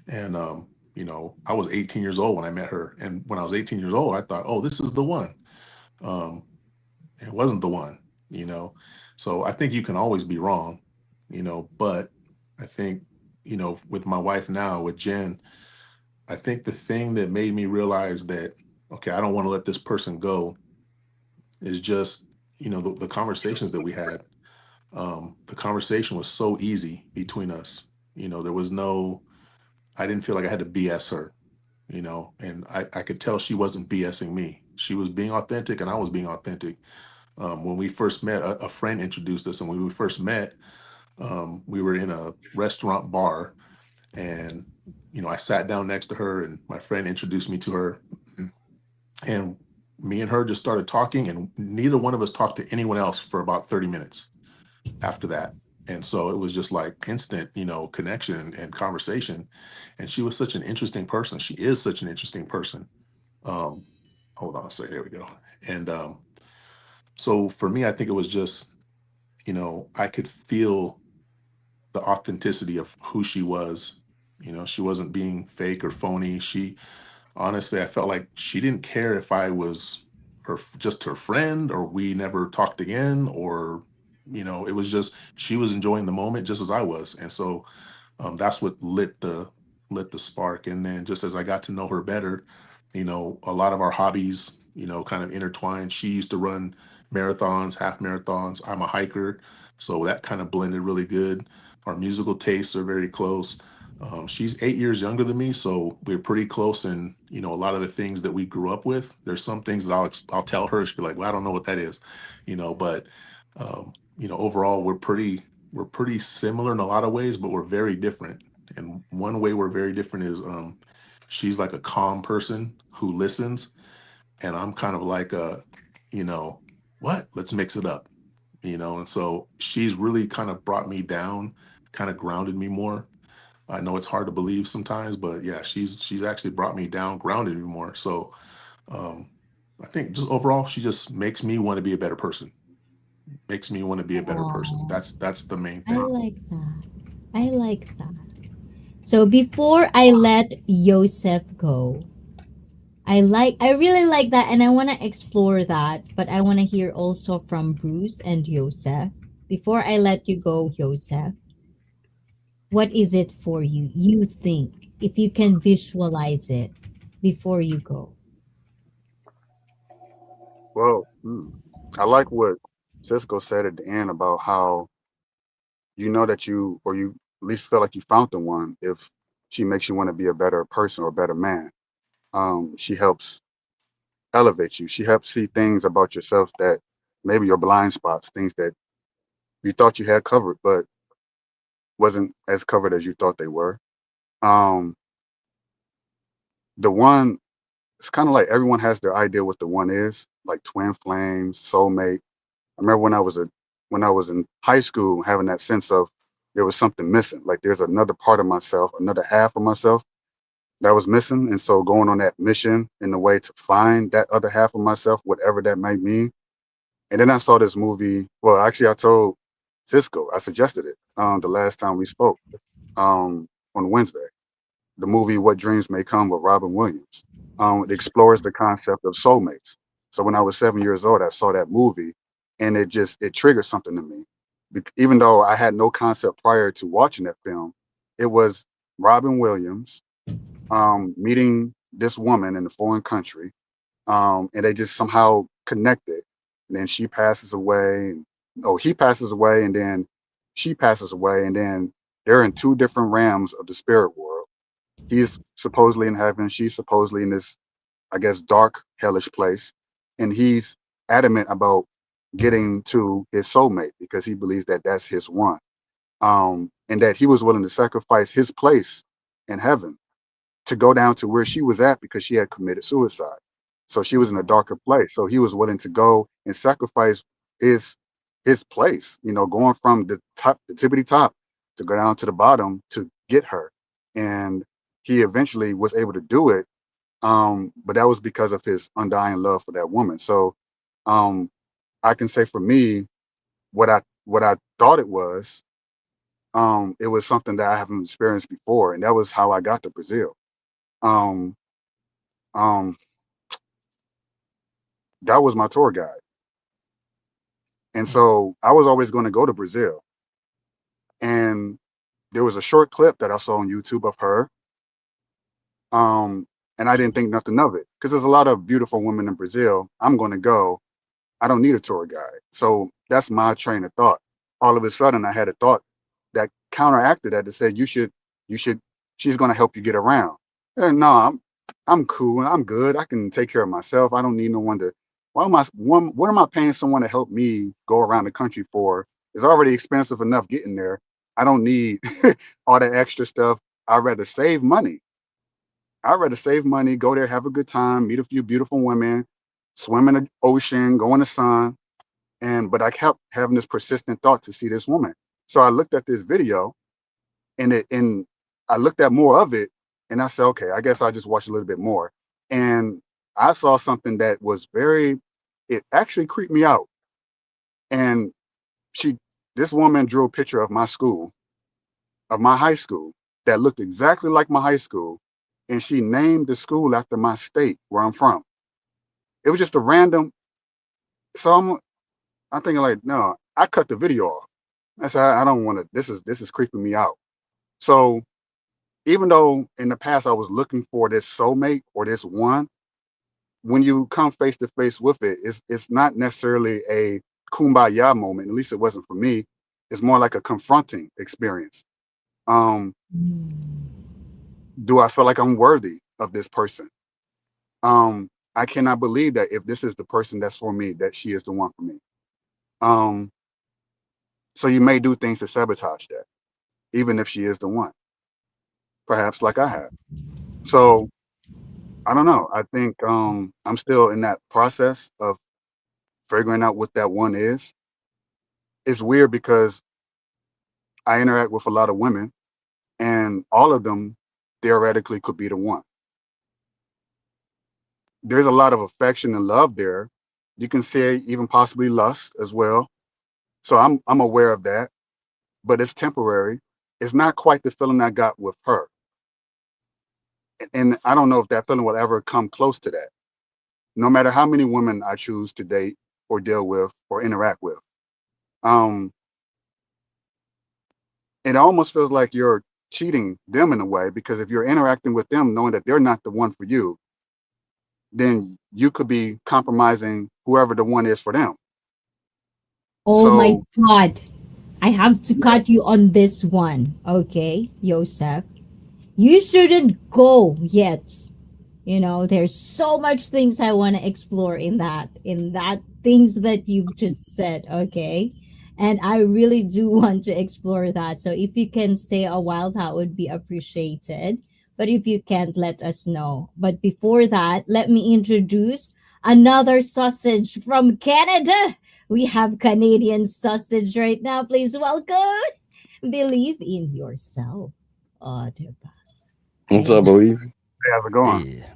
And, I was 18 years old when I met her. And when I was 18 years old, I thought, oh, this is the one. Um, it wasn't the one, you know. So I think you can always be wrong, but I think, with my wife now, with Jen, I think the thing that made me realize that, okay, I don't want to let this person go is just, the conversations that we had. The conversation was so easy between us. There was no, I didn't feel like I had to BS her, and I could tell she wasn't BSing me. She was being authentic and I was being authentic. When we first met, a friend introduced us, and when we first met, we were in a restaurant bar, and I sat down next to her, and my friend introduced me to her, and me and her just started talking, and neither one of us talked to anyone else for about 30 minutes after that. And so it was just like instant, connection and conversation. And she was such an interesting person. She is such an interesting person. Um, Hold on a second. There we go. And so for me, I think it was just, I could feel the authenticity of who she was. She wasn't being fake or phony. She honestly, I felt like she didn't care if I was just her friend or we never talked again, or it was just she was enjoying the moment just as I was. And so that's what lit the spark. And then just as I got to know her better, a lot of our hobbies, kind of intertwined. She used to run marathons, half marathons. I'm a hiker, so that kind of blended really good. Our musical tastes are very close. She's 8 years younger than me, so we're pretty close. And a lot of the things that we grew up with, there's some things that I'll tell her. She'll be like, "Well, I don't know what that is," But overall, we're pretty similar in a lot of ways, but we're very different. And one way we're very different is she's like a calm person who listens, and I'm kind of like you know, what? Let's mix it up, And so she's really kind of brought me down, kind of grounded me more. I know it's hard to believe sometimes, but yeah, she's actually brought me down, grounded me more. So um, I think just overall, she just makes me want to be a better person. Makes me want to be a better person. Oh, That's the main I thing. like that. I like that. So before I let Yosef go, I really like that, and I want to explore that, but I want to hear also from Bruce and Yosef. Before I let you go, Yosef, what is it for you? You think, if you can visualize it before you go. Well, I like what Cisco said at the end about how you know that you, or you at least feel like you found the one if she makes you want to be a better person or a better man. She helps elevates you. She helps see things about yourself that maybe your blind spots, things that you thought you had covered, but wasn't as covered as you thought they were. Um, the one, it's kind of like everyone has their idea what the one is, like twin flames, soulmate. I remember when I was in high school having that sense of there was something missing. Like there's another part of myself, another half of myself that was missing. And so going on that mission in the way to find that other half of myself, whatever that might mean. And then I saw this movie. Well, actually I told Cisco, I suggested it the last time we spoke on Wednesday. The movie What Dreams May Come with Robin Williams. It explores the concept of soulmates. So when I was 7 years old, I saw that movie, and it triggered something to me. Even though I had no concept prior to watching that film, it was Robin Williams meeting this woman in a foreign country, and they just somehow connected. And then she passes away, and oh, he passes away, and then she passes away, and then they're in two different realms of the spirit world. He's supposedly in heaven, she's supposedly in this, I guess, dark, hellish place. And he's adamant about getting to his soulmate because he believes that that's his one. And that he was willing to sacrifice his place in heaven to go down to where she was at because she had committed suicide. So she was in a darker place. So he was willing to go and sacrifice his his place, going from the top, the tippity top, to go down to the bottom to get her. And he eventually was able to do it. But that was because of his undying love for that woman. So um, I can say for me, what I thought it was something that I haven't experienced before, and that was how I got to Brazil. Um, um, that was my tour guide. And so I was always going to go to Brazil. And there was a short clip that I saw on YouTube of her. Um, and I didn't think nothing of it because there's a lot of beautiful women in Brazil. I'm going to go. I don't need a tour guide. So that's my train of thought. All of a sudden, I had a thought that counteracted that said, you should, she's going to help you get around. And no, I'm cool. I'm good. I can take care of myself. I don't need no one to. What am I paying someone to help me go around the country for? It's already expensive enough getting there. I don't need all that extra stuff. I'd rather save money. I'd rather save money, go there, have a good time, meet a few beautiful women, swim in the ocean, go in the sun. But I kept having this persistent thought to see this woman. So I looked at this video and I looked at more of it and I said, okay, I guess I'll just watch a little bit more. And I saw something that was it actually creeped me out. And she, this woman drew a picture of my school, of my high school, that looked exactly like my high school. And she named the school after my state where I'm from. It was just a random. So I'm thinking like, no, I cut the video off. I said, I don't want to. This is creeping me out. So even though in the past I was looking for this soulmate or this one, when you come face to face with it, it's not necessarily a kumbaya moment. At least it wasn't for me. It's more like a confronting experience. Um, do I feel like I'm worthy of this person? I cannot believe that if this is the person that's for me, that she is the one for me. Um, so you may do things to sabotage that, even if she is the one, perhaps like I have. So I don't know. I think I'm still in that process of figuring out what that one is. It's weird because I interact with a lot of women, and all of them theoretically could be the one. There's a lot of affection and love there. You can say even possibly lust as well. So I'm aware of that, but it's temporary. It's not quite the feeling I got with her. And I don't know if that feeling will ever come close to that, no matter how many women I choose to date or deal with or interact with. Um, it almost feels like you're cheating them in a way because if you're interacting with them knowing that they're not the one for you, then you could be compromising whoever the one is for them. Oh my So God. I have to yeah, cut you on this one. Okay, Yosef. You shouldn't go yet. There's so much things I want to explore in that things that you've just said, okay? And I really do want to explore that. So if you can stay a while, that would be appreciated. But if you can't, let us know. But before that, let me introduce another sausage from Canada. We have Canadian sausage right now. Please welcome. Believe in yourself. Oh, diba? What's up, Ayan. believe? Hey, how's it going? Hey,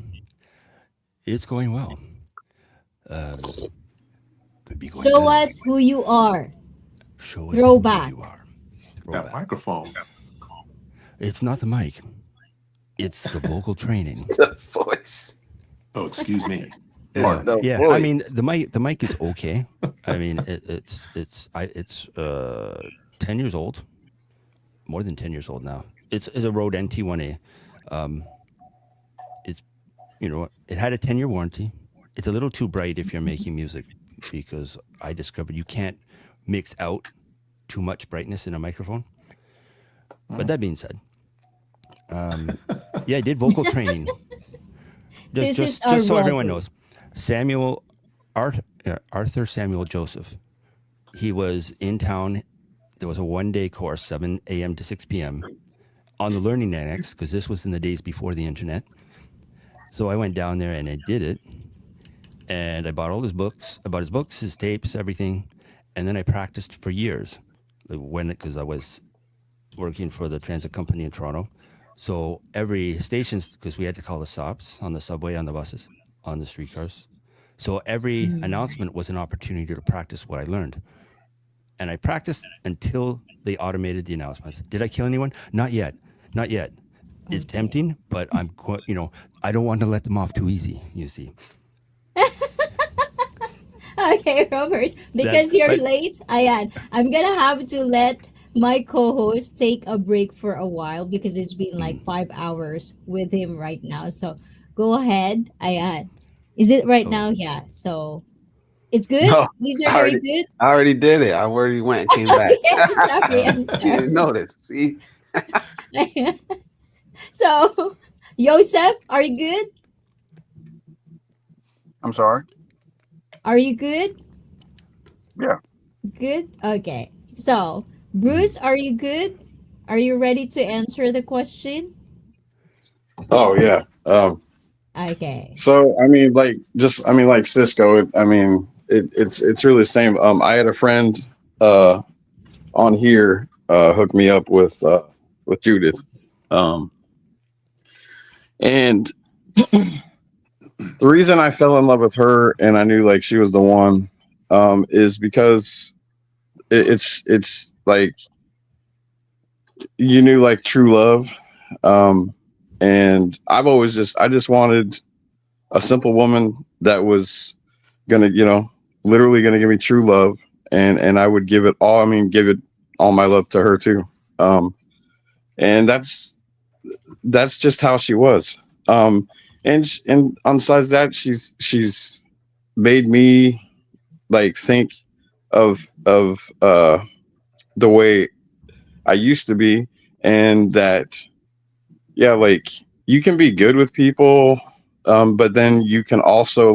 it's going well. Um, could be going Show better. us who you are. Show us who Throwback. you are. That Throwback. microphone. It's not the mic. It's the vocal training. The voice. Oh, excuse me. It's Pardon. the Yeah, voice. I mean the mic is okay. I mean it's 10 years old, more than 10 years old now. It's a Rode NT1A. Um, it's it had a 10-year warranty. It's a little too bright if you're making music because I discovered you can't mix out too much brightness in a microphone. But that being said, yeah, I did vocal training. This is our Just so everyone Robert. knows, Arthur Samuel Joseph. He was in town. There was a 1-day course, 7 a.m. to 6 p.m. on the Learning Annex because this was in the days before the internet. So I went down there and I did it, and I bought all his books. I bought his books, his tapes, everything, and then I practiced for years. Because I was working for the transit company in Toronto. So every stations, because we had to call the stops on the subway, on the buses, on the streetcars. So every announcement was an opportunity to practice what I learned. And I practiced until they automated the announcements. Did I kill anyone? Not yet. Not yet. It's Okay. tempting, but I don't want to let them off too easy, you see. Okay, Robert. That, Because you're but late, I'm gonna have to let my co-host take a break for a while because it's been like 5 hours with him right now. So go ahead. Ayan. Is it right oh, now? Yeah. So it's good. No, These are I very already, good. I already did it. I already went and came back. Okay, I'm sorry. Uh, I'm You didn't sorry. notice. See, So, Joseph, are you good? I'm sorry. Are you good? Yeah. Good? Okay. So, Bruce, are you good? Are you ready to answer the question? Oh yeah. Okay. So I mean, like Cisco. It's really the same. I had a friend uh on here hook me up with Judith. Um, and the reason I fell in love with her and I knew like she was the one is because it's like you knew like true love. Um, and I just wanted a simple woman that was gonna, literally gonna give me true love, and I would give it all. I mean, give it all my love to her too. Um, and that's just how she was. And on besides that, she's made me like think of the way I used to be, and that yeah, like you can be good with people, but then you can also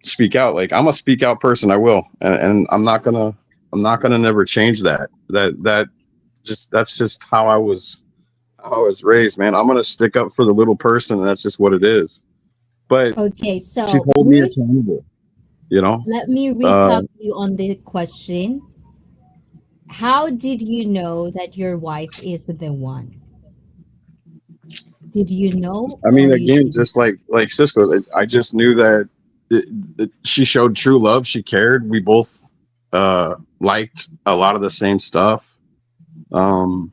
speak out. Like I'm a speak out person. I will, and I'm not gonna never change that. That's just how I was raised, man. I'm gonna stick up for the little person, and that's just what it is. But Okay, she's so holding me Bruce, accountable, you know. let me Uh, recap you on the question. How did you know that your wife is the one? Did you know I or mean, you again, didn't? just like Cisco, I just knew that she showed true love. She cared. We both liked a lot of the same stuff. Um,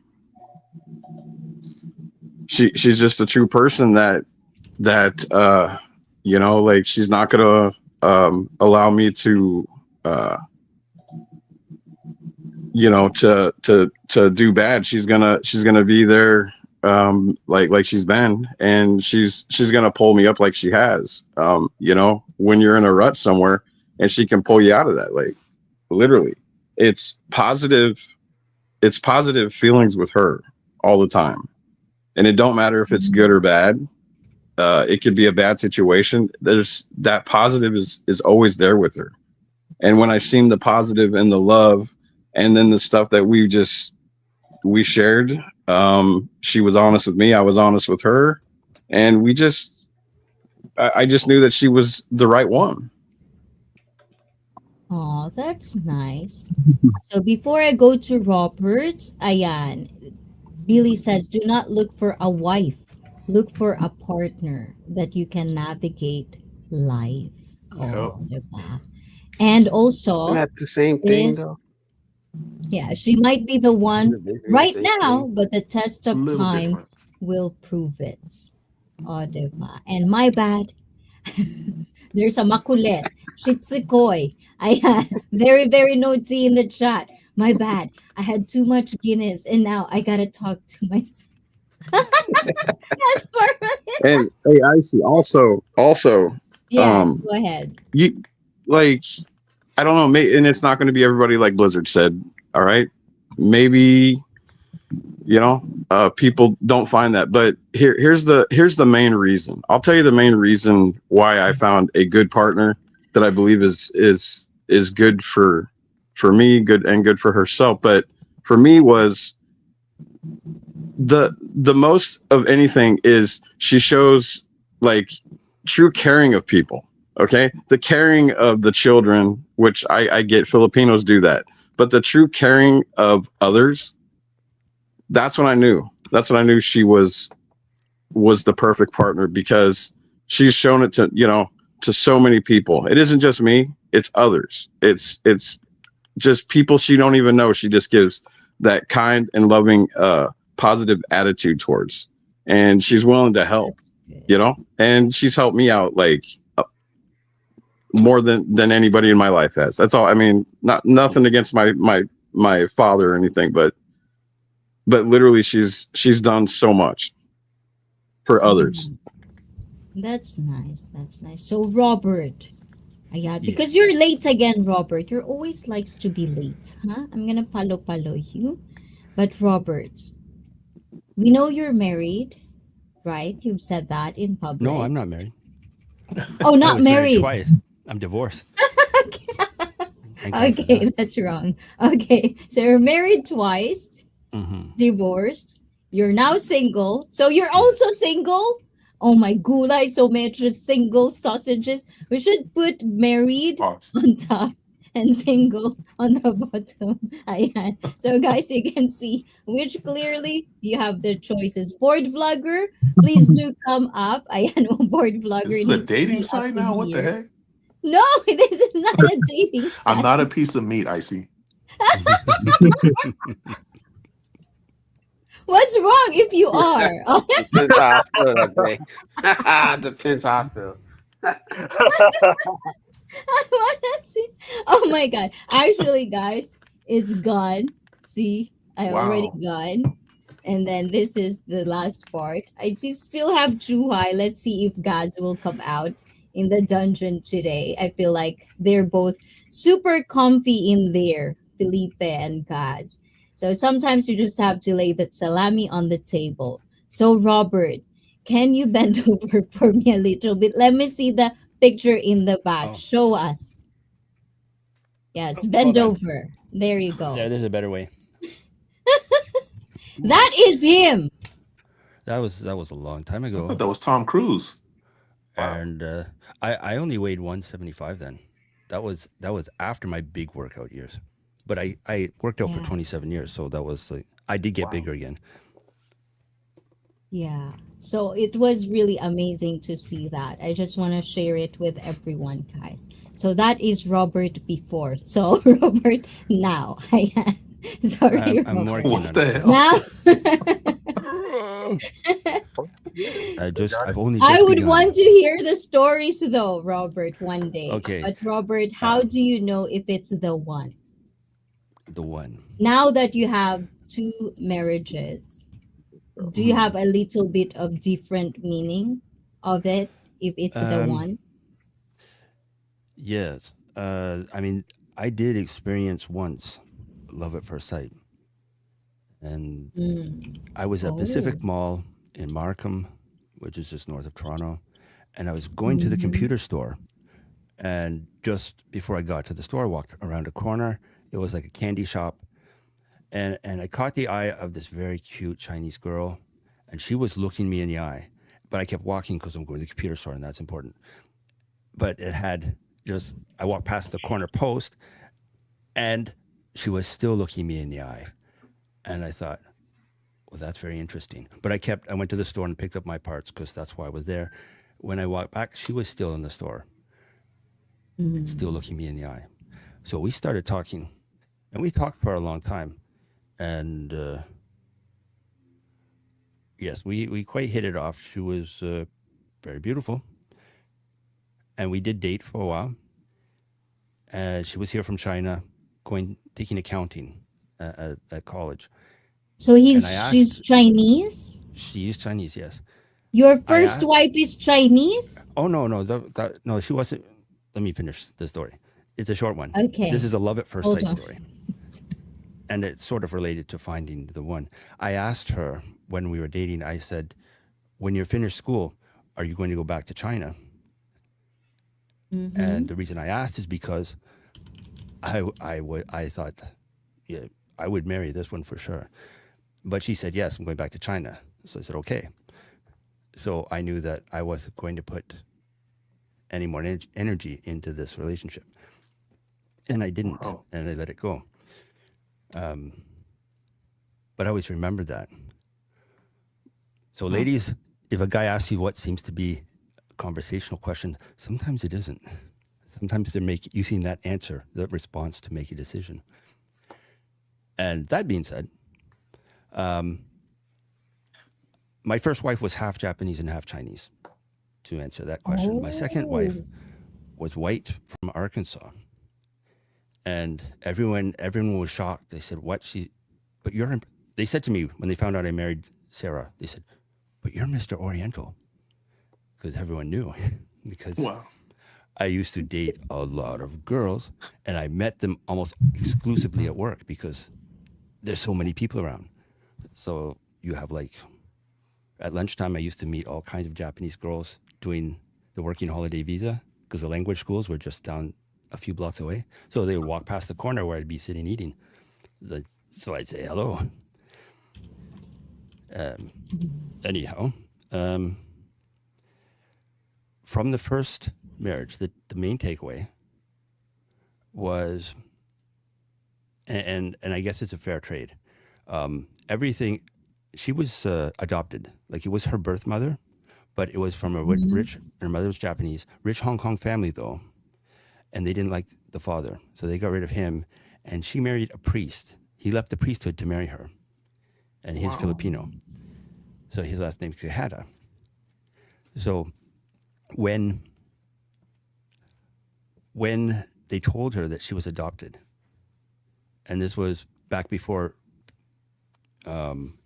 she's just a true person that like she's not gonna allow me to uh, to do bad. She's gonna be there like she's been, and she's gonna pull me up like she has, when you're in a rut somewhere, and she can pull you out of that, like literally. it's positive it's positive feelings with her all the time. and it don't matter if it's good or bad. It could be a bad situation. There's that positive is always there with her. And when I seen the positive and the love, and then the stuff that we shared, she was honest with me. I was honest with her, and I just knew that she was the right one. Oh, that's nice. So before I go to Robert, ayan, Billy says, do not look for a wife. Look for a partner that you can navigate life. Yep. Oh, diba? And Isn't also, that the same thing this, though? yeah, she might be the one Isn't it basically the right same now, thing? but the test A of little time different. will prove it. Oh, diba? And my bad, there's a makulit. Shitsikoi. Ayan. Very, very naughty in the chat. My bad. I had too much Guinness and now I gotta talk to myself. That's for And hey, I see. Also, Yes, um, go ahead. you like I don't know, and it's not going to be everybody like Blizzard said. All right, maybe people don't find that, but here's the main reason. I'll tell you the main reason why I found a good partner that I believe is good for me, good and good for herself. But for me was the most of anything is she shows like true caring of people. Okay, the caring of the children, which I get, Filipinos do that, but the true caring of others, that's when I knew. That's when I knew she was the perfect partner, because she's shown it to so many people. It isn't just me; it's others. It's just people she don't even know. She just gives that kind and loving, positive attitude towards, and she's willing to help. That's good. And she's helped me out like more than anybody in my life has. That's all. I mean, nothing against my father or anything, but literally she's done so much for others. Mm, that's nice. That's nice. So Robert, yeah, Yeah. because you're late again, Robert. You're always likes to be late, huh? I'm gonna palo you. But Robert, we know you're married, right? You've said that in No, public. I'm not married. Oh, I not was married married. twice. I'm divorced. Thank God for Okay, that. that's wrong. Okay, so you're married twice, Hmm. divorced. You're now single. So you're also single? Oh my gulay, so much single sausages. We should put married Pause. on top and single on the bottom. Ayan. So guys, you can see which clearly you have the choices. Board vlogger, please do come up. Ayan, board This vlogger is a needs to dating be up site in now. What the here. heck? No, this is not a dating I'm site. not a piece of meat, Icy. What's wrong if you are? Oh, Depends how I feel that day. Depends how I feel. I wanna see. Oh my god! Actually, guys, it's gone. See, I already Wow. gone. And then this is the last part. I just still have Chuhai. Let's see if Gaz will come out in the dungeon today. I feel like they're both super comfy in there, Felipe and Gaz. So sometimes you just have to lay that salami on the table. So Robert, can you bend over for me a little bit? Let me see the picture in the back. Oh, Show us. Yes, hold bend on. over. There you go. There's a better way. That is him. That was a long time I thought ago, that was Tom Cruise. Wow. and I only weighed 175 then. That was after my big workout years, but I worked out for Yeah, 27 years, so that was like I did get Wow. bigger again. yeah. So it was really amazing to see that. I just want to share it with everyone, guys. So that is Robert before. So Robert now. I'm Sorry, I'm Robert. working What on it the though. hell? Now I've only I just would begun. want to hear the stories though, Robert, one day. Okay, But Robert, how uh, do you know if it's the one? the one. Now that you have two marriages, do you Hmm. have a little bit of different meaning of it if it's the Um, one? yes. I mean, I did experience once love at first sight, and Mm. I was at Oh. Pacific Mall in Markham, which is just north of Toronto, and I was going to the Mm-hmm. computer store. And just before I got to the store, I walked around a corner. It was like a candy shop, and I caught the eye of this very cute Chinese girl, and she was looking me in the eye. But I kept walking because I'm going to the computer store, and that's important. But it had just I walked past the corner post, and she was still looking me in the eye, and I thought, well, that's very interesting. But I went to the store and picked up my parts because that's why I was there. When I walked back, she was still in the store and still looking me in the eye. So we started talking, and we talked for a long time. And yes, we quite hit it off. She was very beautiful, and we did date for a while. She was here from China, taking accounting at college. So And I she's asked, Chinese. she is Chinese, yes. Your I first asked, wife is Chinese. oh no, no, she wasn't. Let me finish the story. It's a short one. Okay, This is a love at first hold sight on. story, and it's sort of related to finding the one. I asked her when we were dating. I said, "When you're finished school, are you going to go back to China?" Mm-hmm. And the reason I asked is because I thought, yeah, I would marry this one for sure. But she said, yes, I'm going back to China. So I said, okay. So I knew that I wasn't going to put any more energy into this relationship. And I didn't, Wow. and I let it go. But I always remembered that. So, ladies, if a guy asks you what seems to be a conversational question, sometimes it isn't. Sometimes they're using that answer, that response to make a decision. And that being said, my first wife was half Japanese and half Chinese, to answer that question. My second wife Oh. was white from Arkansas. And everyone was shocked. They said, they said to me when they found out I married Sarah, they said, but you're Mr. Oriental. Because everyone knew. Because Wow. I used to date a lot of girls, and I met them almost exclusively at work because there's so many people around. So you have at lunchtime, I used to meet all kinds of Japanese girls doing the working holiday visa because the language schools were just down a few blocks away. So they would walk past the corner where I'd be sitting eating. So I'd say hello. Anyhow, from the first marriage, the main takeaway was, and I guess it's a fair trade. Everything, she was adopted. Like it was her birth mother, but it was from a rich, her mother was Japanese, rich Hong Kong family though, and they didn't like the father, so they got rid of him, and she married a priest. He left the priesthood to marry her, and he's Filipino, so his last name is Quijada. So when they told her that she was adopted, and this was back before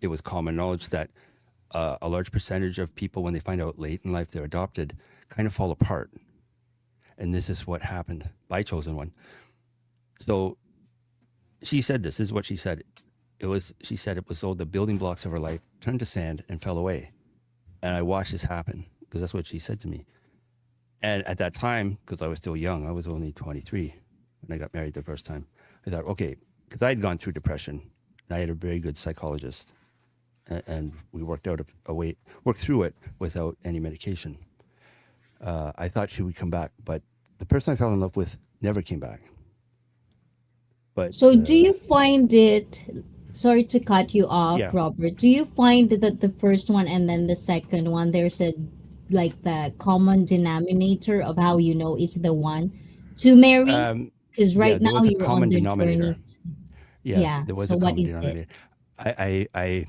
it was common knowledge that a large percentage of people, when they find out late in life they're adopted, kind of fall apart. And this is what happened by Chosen One. So she said this is what she said. She said it was all the building blocks of her life turned to sand and fell away. And I watched this happen because that's what she said to me. And at that time, because I was still young, I was only 23 when I got married the first time. I thought, okay, because I had gone through depression, and I had a very good psychologist, and we worked through it without any medication. I thought she would come back, but the person I fell in love with never came back. But So do you find it, sorry to cut you off, yeah, Robert, do you find that the first one and then the second one, there's a like the common denominator of how you know it's the one to marry? Because yeah, right there now was a you're on common the denominator. journey. Yeah, Yeah. there was So a what common is it? denominator. I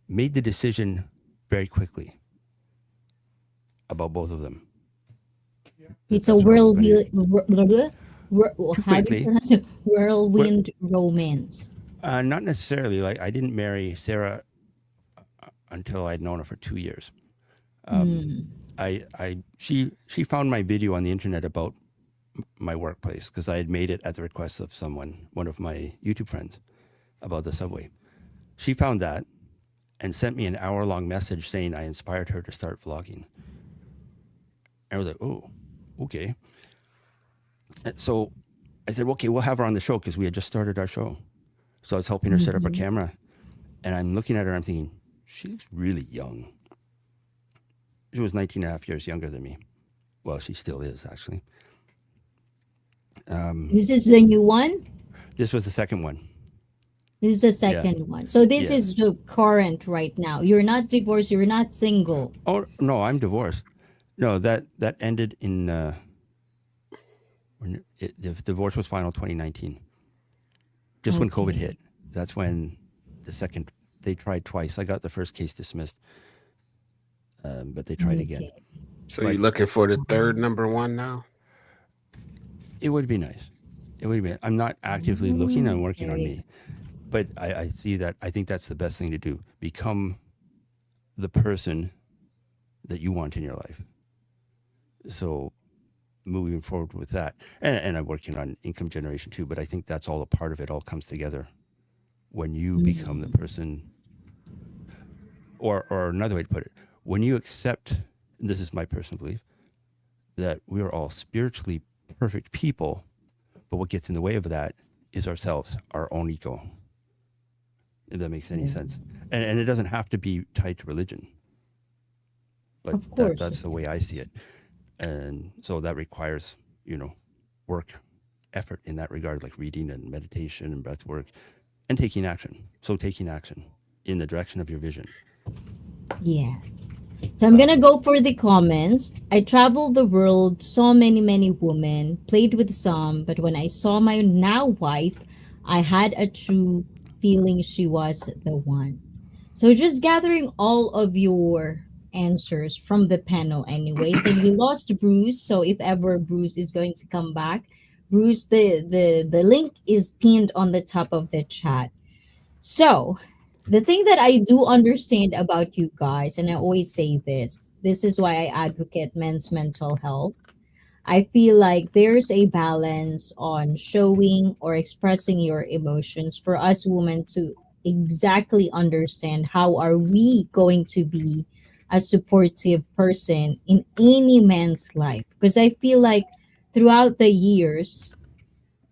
made the decision very quickly about both of them. It's a That's what I was going to whirlwind. too How do you quickly. pronounce it? Whirlwind romance. Not necessarily. Like I didn't marry Sarah until I'd known her for 2 years. She found my video on the internet about my workplace because I had made it at the request of one of my YouTube friends, about the subway. She found that, and sent me an hour-long message saying I inspired her to start vlogging. And I was like, oh, okay. And so I said, okay, we'll have her on the show because we had just started our show. So I was helping her set up her camera. And I'm looking at her, I'm thinking, she looks really young. She was 19 and a half years younger than me. Well, she still is, actually. This is the new one? This was the second one. This is the second one. So this Yeah. is the current right now. You're not divorced, you're not single. Oh, no, I'm divorced. No, that ended in, the divorce was final 2019. Just when COVID hit. That's when they tried twice. I got the first case dismissed, but they tried again. So you're looking for the third number one now? It would be nice. It would be. I'm not actively looking. I'm working on me. But I see that. I think that's the best thing to do. Become the person that you want in your life. So moving forward with that. And I'm working on income generation too, but I think that's all a part of it. All comes together when you become the person, or another way to put it, when you accept, and this is my personal belief, that we are all spiritually perfect people, but what gets in the way of that is ourselves, our own ego. If that makes any sense. And it doesn't have to be tied to religion. But Of course. that's the way I see it. And so that requires, work, effort in that regard, like reading and meditation and breath work and taking action. So taking action in the direction of your vision. Yes. So I'm gonna go for the comments. I traveled the world, saw many women, played with some, but when I saw my now wife, I had a true feeling she was the one. So just gathering all of your answers from the panel anyways. And we lost Bruce, so if ever Bruce is going to come back, Bruce, the link is pinned on the top of the chat. So the thing that I do understand about you guys, and I always say this is why I advocate men's mental health. I feel like there's a balance on showing or expressing your emotions for us women to exactly understand how are we going to be a supportive person in any man's life. Because I feel like throughout the years,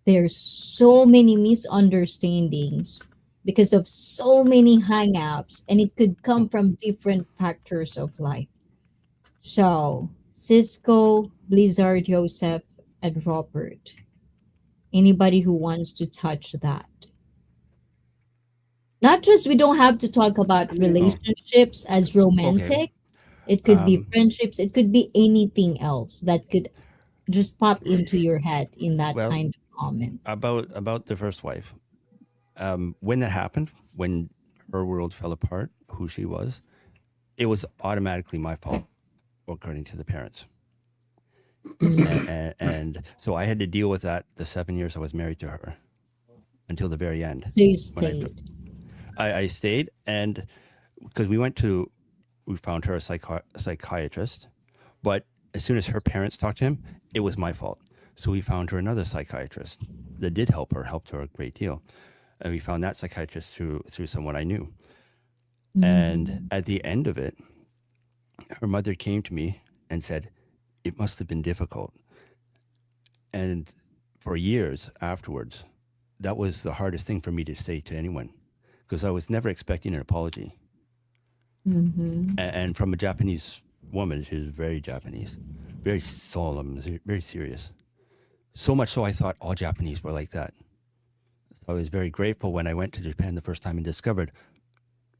there's so many misunderstandings because of so many hang-ups, and it could come from different factors of life. So Cisco, Blizzard, Joseph, and Robert. Anybody who wants to touch that. Not just, we don't have to talk about relationships as romantic. It could be friendships. It could be anything else that could just pop into your head in that kind of comment. About the first wife. When that happened, when her world fell apart, who she was, it was automatically my fault, according to the parents. And so I had to deal with that the 7 years I was married to her until the very end. So you stayed. I stayed, and because we found her a psychiatrist, but as soon as her parents talked to him, it was my fault. So we found her another psychiatrist that did helped her a great deal. And we found that psychiatrist through someone I knew. And at the end of it, her mother came to me and said, it must have been difficult. And for years afterwards, that was the hardest thing for me to say to anyone, because I was never expecting an apology. And from a Japanese woman, she was very Japanese, very solemn, very serious. So much so I thought all Japanese were like that. So I was very grateful when I went to Japan the first time and discovered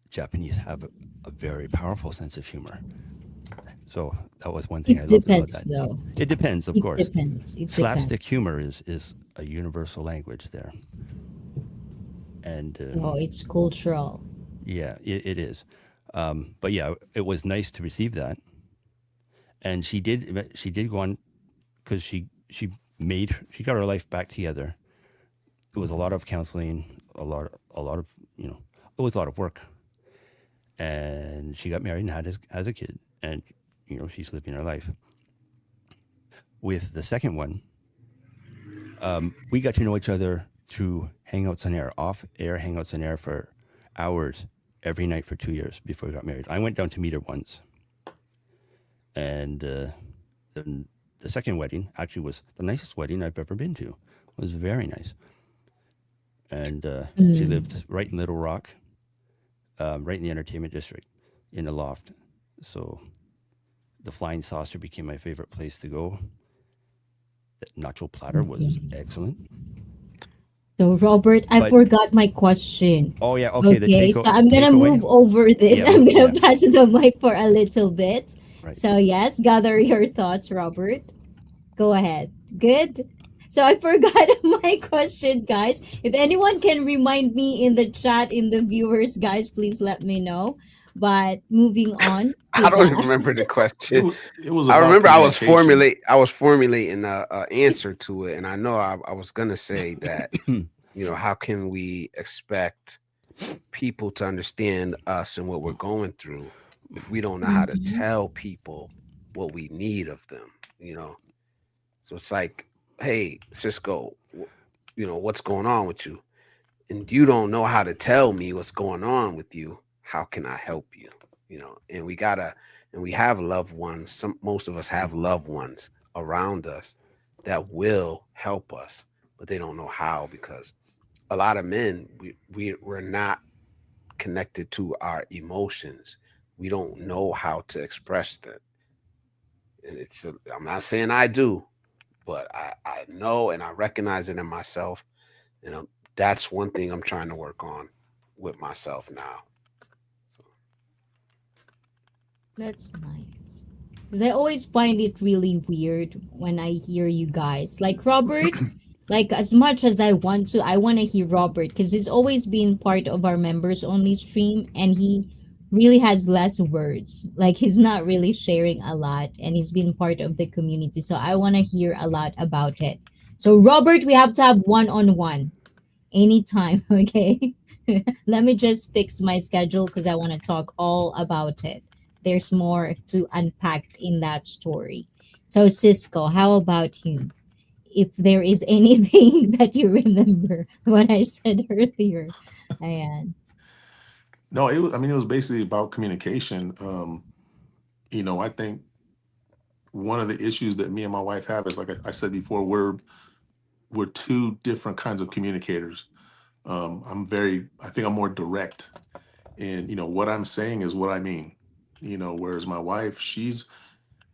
Japanese have a very powerful sense of humor. So that was one thing I loved about that. Though. It depends, of course. It depends. Slapstick humor is a universal language there. And it's cultural. Yeah, it is. But yeah, it was nice to receive that. And she did go on, because she got her life back together. It was a lot of counseling, a lot of it was a lot of work. And she got married and has a kid, and she's living her life. With the second one, we got to know each other through Hangouts on Air, off-air Hangouts on Air for hours every night for 2 years before we got married. I went down to meet her once, and then the second wedding actually was the nicest wedding I've ever been to. It was very nice, and she Mm, lived right in Little Rock, right in the entertainment district, in a loft. So the Flying Saucer became my favorite place to go. The nacho platter was okay. excellent. So, Robert, I But forgot my question. oh yeah, okay, the Okay, so I'm gonna takeaway. move over this. Yeah, I'm gonna yeah, pass the mic for a little bit. right. So, yes, gather your thoughts, Robert. Go ahead. Good. So, I forgot my question, guys. If anyone can remind me in the chat, in the viewers, guys, please let me know. But moving on to I don't even that. remember the question. It was I about remember communication. I was formulating a answer to it, and I know I was gonna say that, how can we expect people to understand us and what we're going through if we don't know how to Mhm. tell people what we need of them? So it's like, hey, Cisco, what's going on with you? And you don't know how to tell me what's going on with you. How can I help you? And we have loved ones. Most of us have loved ones around us that will help us, but they don't know how, because a lot of men, we're not connected to our emotions. We don't know how to express that. And I'm not saying I do, but I know and I recognize it in myself. And that's one thing I'm trying to work on with myself now. So, That's nice. Because I always find it really weird when I hear you guys. Like Robert, like as much as I want to, I want to hear Robert because it's always been part of our members only stream and he really has less words. Like he's not really sharing a lot and he's been part of the community. So I want to hear a lot about it. So Robert, we have to have one-on-one anytime, okay? Let me just fix my schedule because I want to talk all about it. There's more to unpack in that story. So, Cisco, how about you? If there is anything that you remember what I said earlier, Ayan. No, I mean, it was basically about communication. I think one of the issues that me and my wife have is, like I said before, we're two different kinds of communicators. I think I'm more direct, and what I'm saying is what I mean. Whereas my wife,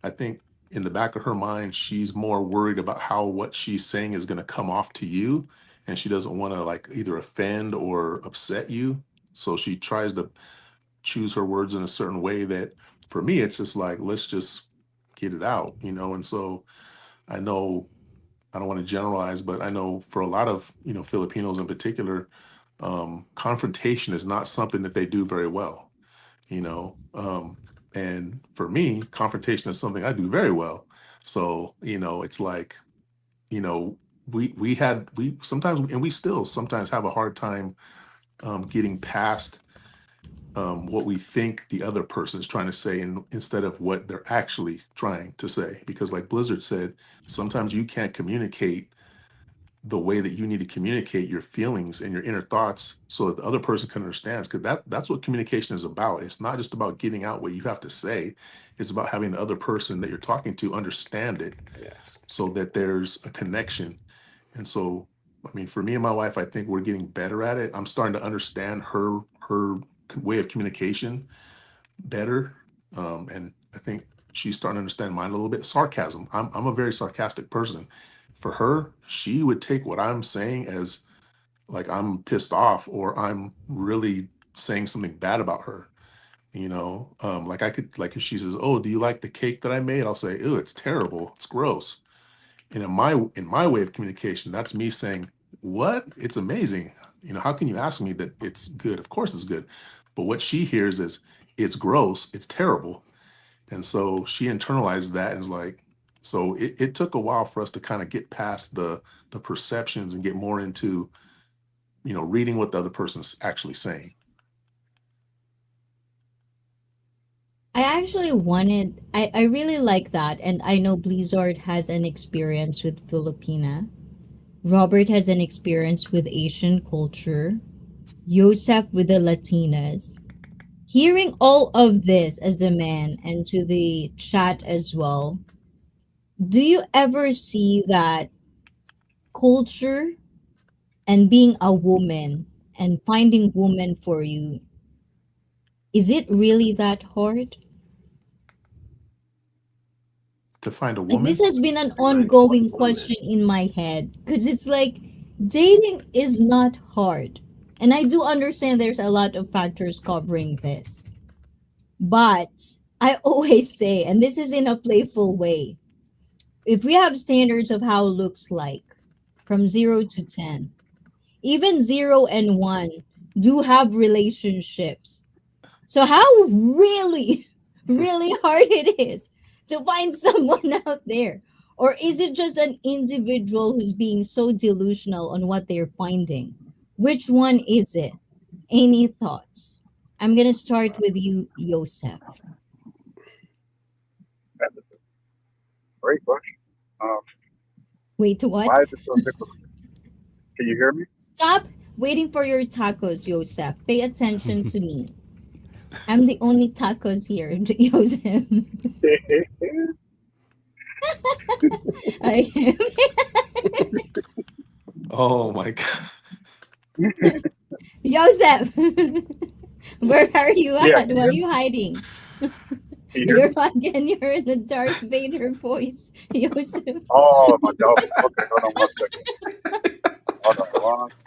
I think in the back of her mind, she's more worried about how what she's saying is going to come off to you, and she doesn't want to like either offend or upset you. So she tries to choose her words in a certain way that, for me, it's just like, let's just get it out. And so I know, I don't want to generalize, but I know for a lot of Filipinos in particular, confrontation is not something that they do very well. you know and for me, confrontation is something I do very well. So it's like, you know we sometimes, and we still sometimes have a hard time getting past what we think the other person is trying to say, and instead of what they're actually trying to say. Because like Blizzard said, sometimes you can't communicate the way that you need to communicate your feelings and your inner thoughts so that the other person can understand. Because that's what communication is about. It's not just about getting out what you have to say. It's about having the other person that you're talking to understand it, yes. so that there's a connection. And so, I mean, for me and my wife, I think we're getting better at it. I'm starting to understand her way of communication better. And I think she's starting to understand mine a little bit. Sarcasm. I'm a very sarcastic person. For her, she would take what I'm saying as like I'm pissed off or I'm really saying something bad about her. Like I could, like if she says, "Oh, do you like the cake that I made?" I'll say, "Ew, it's terrible. It's gross." And in my way of communication, that's me saying, "What? It's amazing. How can you ask me that it's good? Of course it's good." But what she hears is, "It's gross. It's terrible." And so she internalized that and is like, so it took a while for us to kind of get past the perceptions and get more into, reading what the other person's actually saying. I really like that. And I know Blizzard has an experience with Filipina. Robert has an experience with Asian culture. Yosef with the Latinas. Hearing all of this as a man and to the chat as well, do you ever see that culture and being a woman and finding woman for you, is it really that hard? To find a Like this woman? has been an Right. ongoing Woman. question in my head because it's like dating is not hard. And I do understand there's a lot of factors covering this. But I always say, and this is in a playful way, if we have standards of how it looks like from 0 to 10, even 0 and 1 do have relationships. So how really, really hard it is to find someone out there? Or is it just an individual who's being so delusional on what they're finding? Which one is it? Any thoughts? I'm gonna start with you, Yosef. That's a great question. Um, Wait, what? why is it so difficult? Can you hear me? Stop waiting for your tacos, Yosef. Pay attention to me. I'm the only tacos here, Yosef. I Oh my god. Yosef, where are you Yeah, at? can you Why are hear me? you hiding? Can you hear You're me? again. You're in the Darth Vader voice, Yosef. Oh, my dog. Okay, hold on 1 second.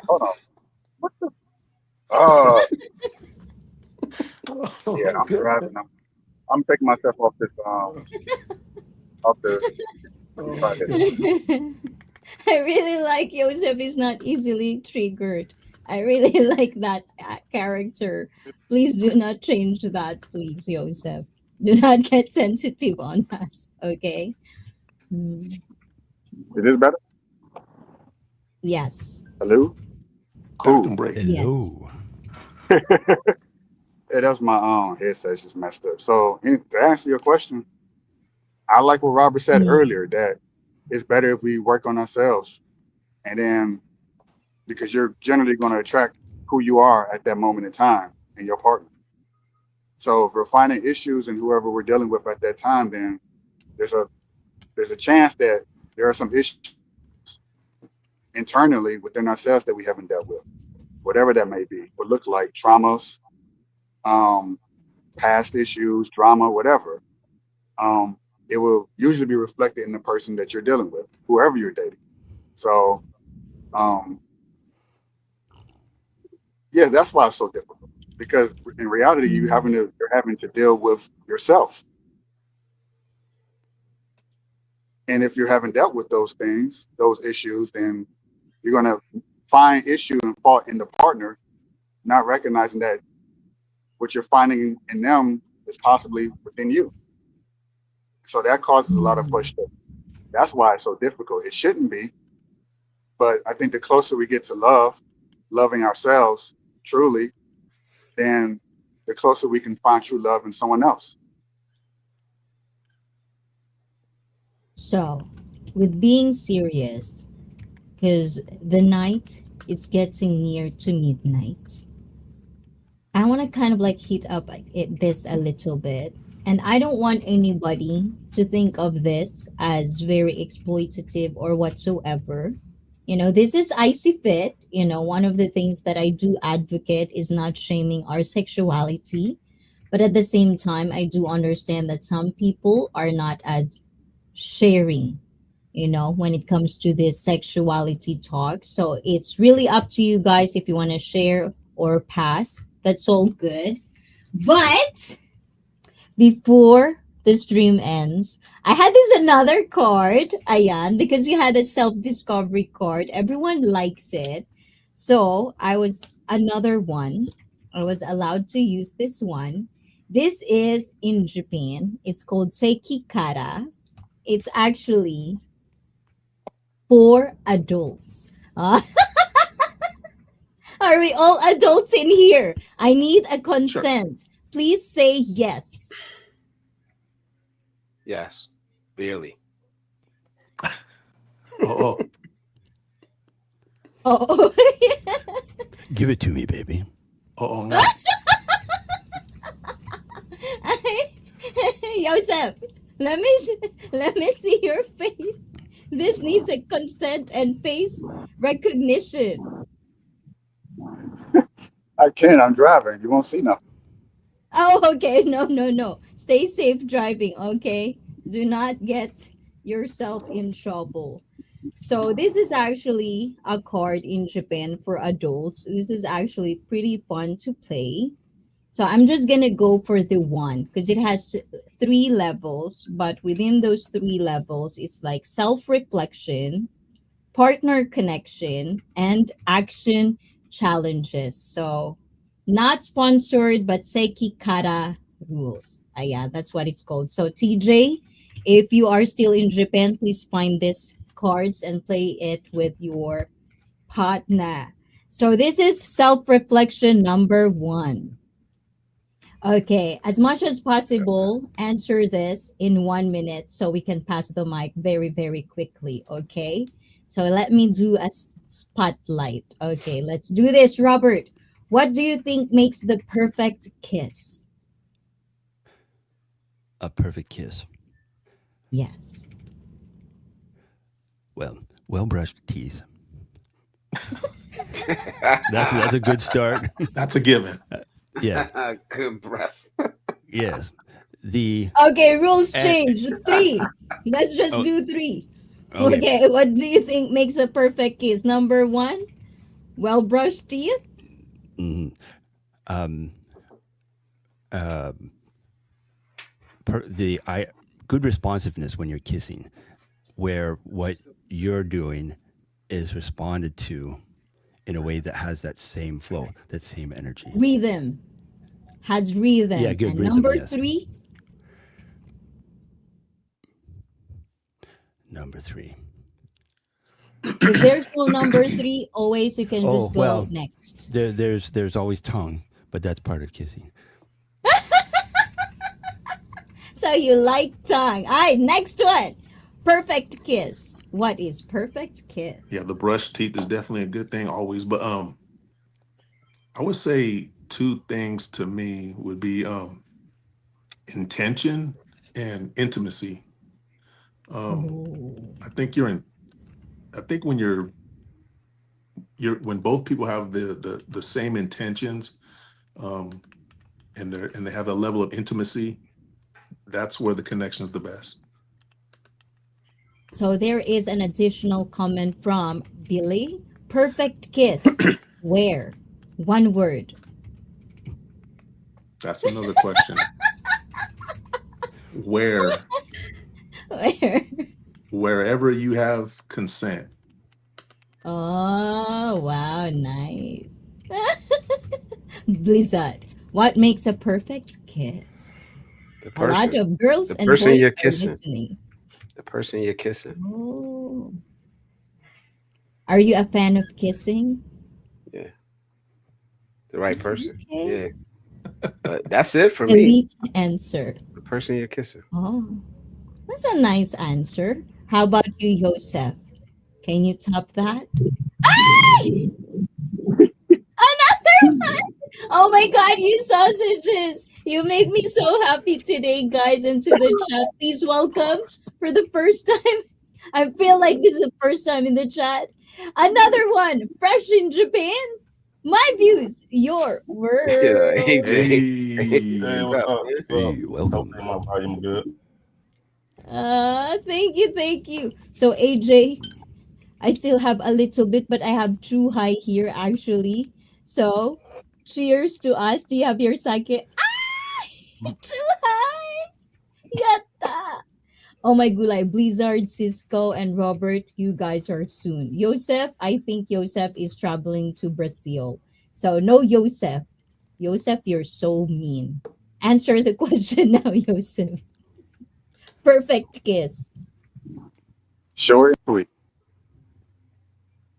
Hold on. What the? Uh, Oh yeah, my I'm goodness. driving. I'm taking myself off this off the. Let me Oh try my this. goodness. I really like Yosef is not easily triggered. I really like that character. Please do not change that, please, Yosef. Do not get sensitive on us, okay? Mm, Is this better? yes, Hello. Bathroom Cool. break. yes. Hello. Yeah, that's my headset's just messed up. So to answer your question, I like what Robert said Mm, earlier that it's better if we work on ourselves, and then because you're generally going to attract who you are at that moment in time and your partner. So if we're finding issues in whoever we're dealing with at that time, then there's a there's a chance that there are some issues internally within ourselves that we haven't dealt with, whatever that may be. Would look like traumas, um, past issues, drama, whatever. Um, it will usually be reflected in the person that you're dealing with, whoever you're dating. So, um, yeah, that's why it's so difficult because in reality, mm, you're having to deal with yourself, and if you haven't dealt with those things, those issues, then you're gonna find issue and fault in the partner, not recognizing that what you're finding in them is possibly within you. So that causes a lot of mm. frustration. That's why it's so difficult. It shouldn't be, but I think the closer we get to loving ourselves truly, then the closer we can find true love in someone else. So, with being serious, because the night is getting near to midnight, I want to kind of like heat up this a little bit. And I don't want anybody to think of this as very exploitative or whatsoever. This is icy fit. One of the things that I do advocate is not shaming our sexuality. But at the same time, I do understand that some people are not as sharing, when it comes to this sexuality talk. So it's really up to you guys if you want to share or pass. That's all good. But before the stream ends, I had this another card, ayan, because we had a self-discovery card. Everyone likes it. So I was another one. I was allowed to use this one. This is in Japan. It's called Seikikara. It's actually for adults. Are we all adults in here? I need a Sure. consent. Please say yes. Yes. Barely. Oh, Oh, Give it to me, baby. oh, oh, no. Joseph, let me see your face. This needs a consent and face recognition. I can't. I'm driving. You won't see nothing. Oh, okay. No, no, no. Stay safe driving, okay? Do not get yourself in trouble. So, this is actually a card in Japan for adults. This is actually pretty fun to play. So, I'm just going to go for the one because it has three levels, but within those three levels, it's like self reflection, partner connection, and action challenges. So, not sponsored, but Seki Kara rules. Yeah, that's what it's called. So, TJ, if you are still in Japan, please find these cards and play it with your partner. So, this is self reflection number one. Okay, as much as possible, answer this in 1 minute so we can pass the mic very, very quickly. Okay, so let me do a spotlight. Okay, let's do this, Robert. What do you think makes the perfect kiss? A perfect kiss. Yes. Well brushed teeth. That's a good start. That's a given. Yeah. Good breath. Yes. The Okay, rules and, change. Three. Let's just oh, do three. okay. Okay, what do you think makes a perfect kiss? Number one, well brushed teeth. Mhm. Um, um, good responsiveness when you're kissing, where what you're doing is responded to in a way that has that same flow, that same energy. Rhythm. Has rhythm. Yeah, good And rhythm. number Yes. three, Number three. if there's no number three, always you can Oh just go well, next. there's always tongue, but that's part of kissing. So you like tongue. All right, next one. Perfect kiss. What is perfect kiss? Yeah, the brush teeth is definitely a good thing always. But I would say two things to me would be intention and intimacy. Oh. I think I think when when both people have the same intentions, um, and they have a level of intimacy, that's where the connection is the best. So there is an additional comment from Billy. Perfect kiss. Where? One word. That's another question. Where Where? wherever you have consent. Oh, wow, nice. Blizzard. What makes a perfect kiss? The A lot person. of girls The and person boys you're are kissing. listening. The person you're kissing. Oh. Are you a fan of kissing? Yeah. The right person. Okay. Yeah. But that's it for me. Elite answer. The person you're kissing. Oh, that's a nice answer. How about you, Joseph? Can you top that? Ay! Another one! Oh my god, you sausages! You make me so happy today, guys, into the chat. Please welcome for the first time. I feel like this is the first time in the chat. Another one, fresh in Japan. My views, your Yeah, world. AJ. Hey, What's up, man? Hey, welcome. Hopefully my volume good. Thank you. So AJ, I still have a little bit, but I have too high here actually. So cheers to us. Do you have your sake? Ah, too high. Yatta. Oh my gulay, Blizzard, Cisco, and Robert, you guys are soon. Joseph, I think Joseph is traveling to Brazil. So no Joseph. Joseph, you're so mean. Answer the question now, Joseph. Perfect kiss. Short and sweet.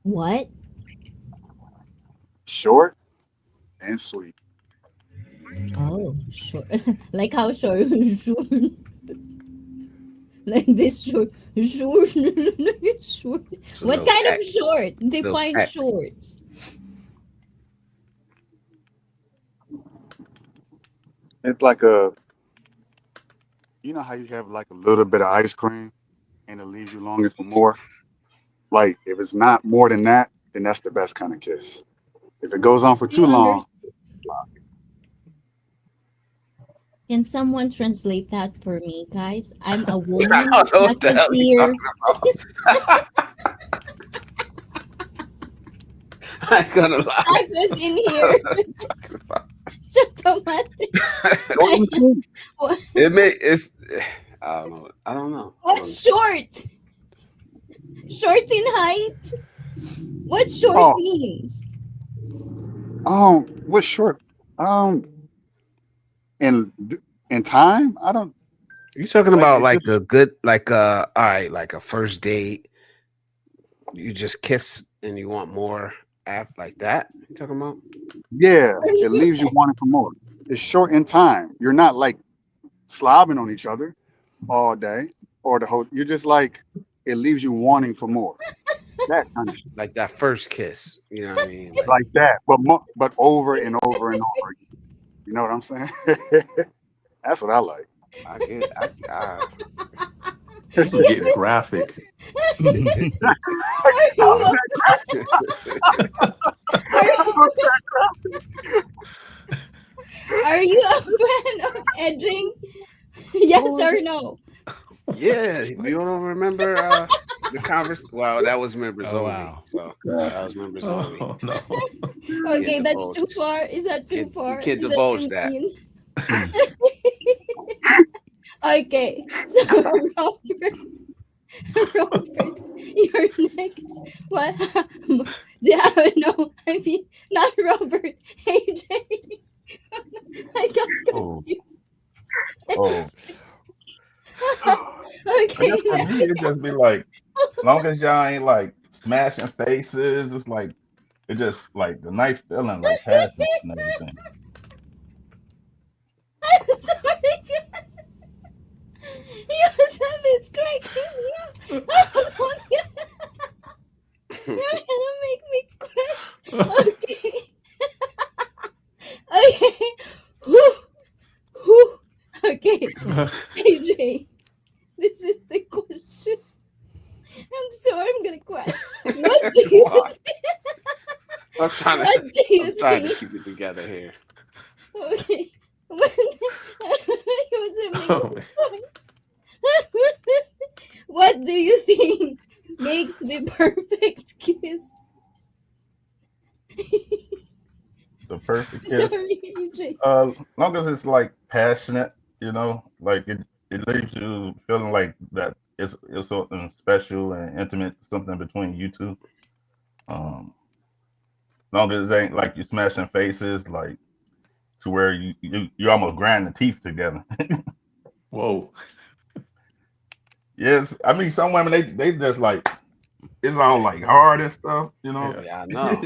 What? Short and sweet. Oh, short. Like how short? Short. Like this short. Short. Short. It's a What little kind cat. of short? Little Define cat. short. It's like a You know how you have like a little bit of ice cream and it leaves you longing for more? Like if it's not more than that, then that's the best kind of kiss. If it goes on for Do you too long, understand? Can someone translate that for me, guys? I'm a I woman. don't know Not what the just hell you here. talking about. I ain't gonna lie. Not just in here. I don't know what you're Chocolate. short and sweet. What- it may it's I don't know. I don't know. I don't know. What's short? Short in height? What short Oh, means? what's short? Um, in in time, I don't You talking like about it like just a good like all right, like a first date, you just kiss and you want more act like that? You talking about? yeah, it leaves you wanting for more. It's short in time. You're not like slobbing on each other all day or the whole. You're just like it leaves you wanting for more. That kind of shit. Like that first kiss. You know what I mean? Like Like that, but over and over and over again. You know what I'm saying? That's what I like. I get I This is getting graphic. Are How's you are you a fan of edging? Yes or no? yeah, you don't remember the converse. Well, that was members Oh only. wow. So that was members only. Oh no. Okay, Can't that's too divulge. far. Is that too You far? can't Is that divulge too that. mean? Okay, so Robert, Robert, you're next. What? Yeah, no, I mean not Robert. AJ, I got Oh, confused. oh. I Okay, guess for me, it just be like, long as y'all ain't like smashing faces, it's like it just like the nice feeling, like passion and everything. I'm sorry. You said this cracking me up. You're gonna make me cry. Okay. Okay. Whew. Whew. Okay. AJ, this is the question. I'm sorry, I'm gonna cry. What do you Why? I'm trying what to do you I'm trying to think? keep it together here. Okay. It was a Oh, man. What do you think makes the perfect kiss? The perfect kiss, Sorry, AJ. long as it's like passionate, like it leaves you feeling like that it's something special and intimate, something between you two. Um, long as it ain't like you smashing faces, like to where you almost grind the teeth together. Whoa. Yes, I mean some women they just like it's all like hard and stuff. Yeah. Yeah, I know.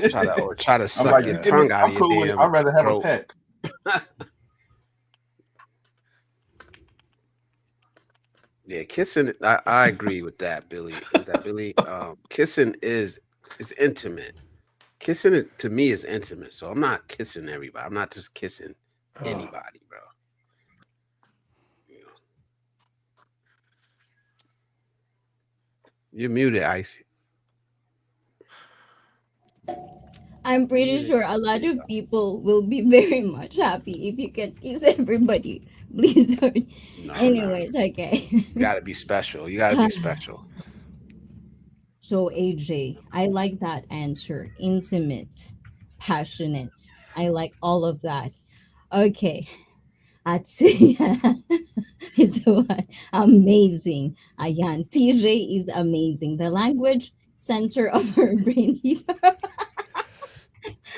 Try to I'm suck like, your just Yeah. give me. tongue out I'm of your cool with it. I'd damn rather have a throat. pet. Yeah, kissing. I agree with that, Billy. Is that Billy? Kissing is intimate. Kissing to me is intimate. So I'm not kissing everybody. I'm not just kissing Oh, anybody, bro. You know, you're muted, Ice. I'm You're pretty muted. sure a There lot you of go. people will be very much happy if you can kiss everybody. Please sorry. No, no. Anyways, okay. You gotta be special. You gotta be special. So AJ, I like that answer. Intimate, passionate. I like all of that. Okay. Atsuya is what? Amazing. Ayan. TJ is amazing. The language center of her brain.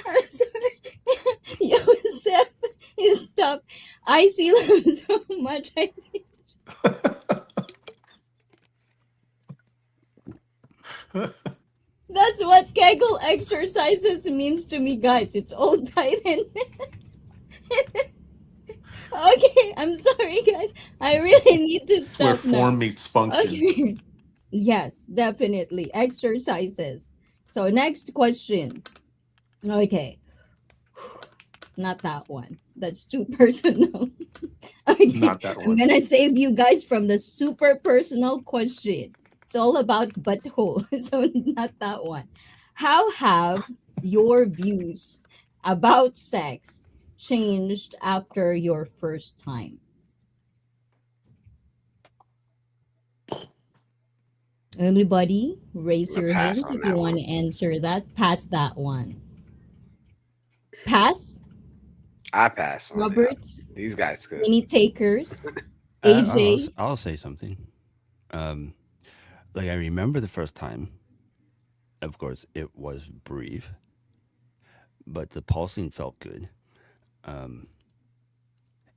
I'm sorry. Yosef is top. I see them so much. That's what Kegel exercises means to me, guys. It's all tight and okay. I'm sorry, guys. I really need to it's where stop now. form meets function. Okay. Yes, definitely. Exercises. So, next question. Okay. Not that one. That's too personal. Okay, Not that I'm one. gonna save you guys from the super personal question. It's all about butthole, so not that one. How have your views about sex changed after your first time? Anybody, I'm raise gonna your pass hands on if you that want one. to answer that. Pass that one. Pass, I pass on it. Robert. These guys could. Any takers? I'll AJ? I'll say something. Um, like I remember the first time. Of course, it was brief, but the pulsing felt good. Um,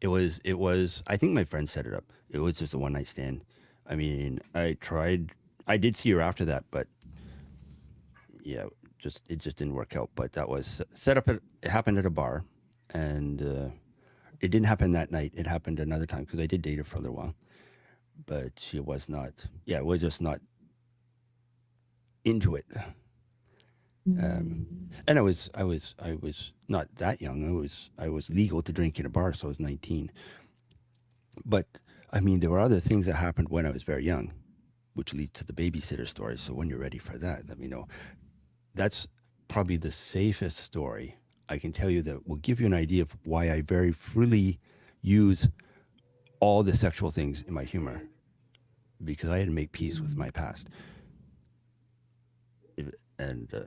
it was. I think my friend set it up. It was just a one night stand. I mean, I tried. I did see her after that, but yeah, just it just didn't work out. But that was set up. It happened at a bar, and it didn't happen that night. It happened another time because I did date her for a little while, but she was not. Yeah, was just not into it. Um, Mm. and I was not that young. I was legal to drink in a bar, so I was 19. But I mean, there were other things that happened when I was very young, which leads to the babysitter story. So when you're ready for that, let me know. That's probably the safest story I can tell you that will give you an idea of why I very freely use all the sexual things in my humor because I had to make peace with my past. And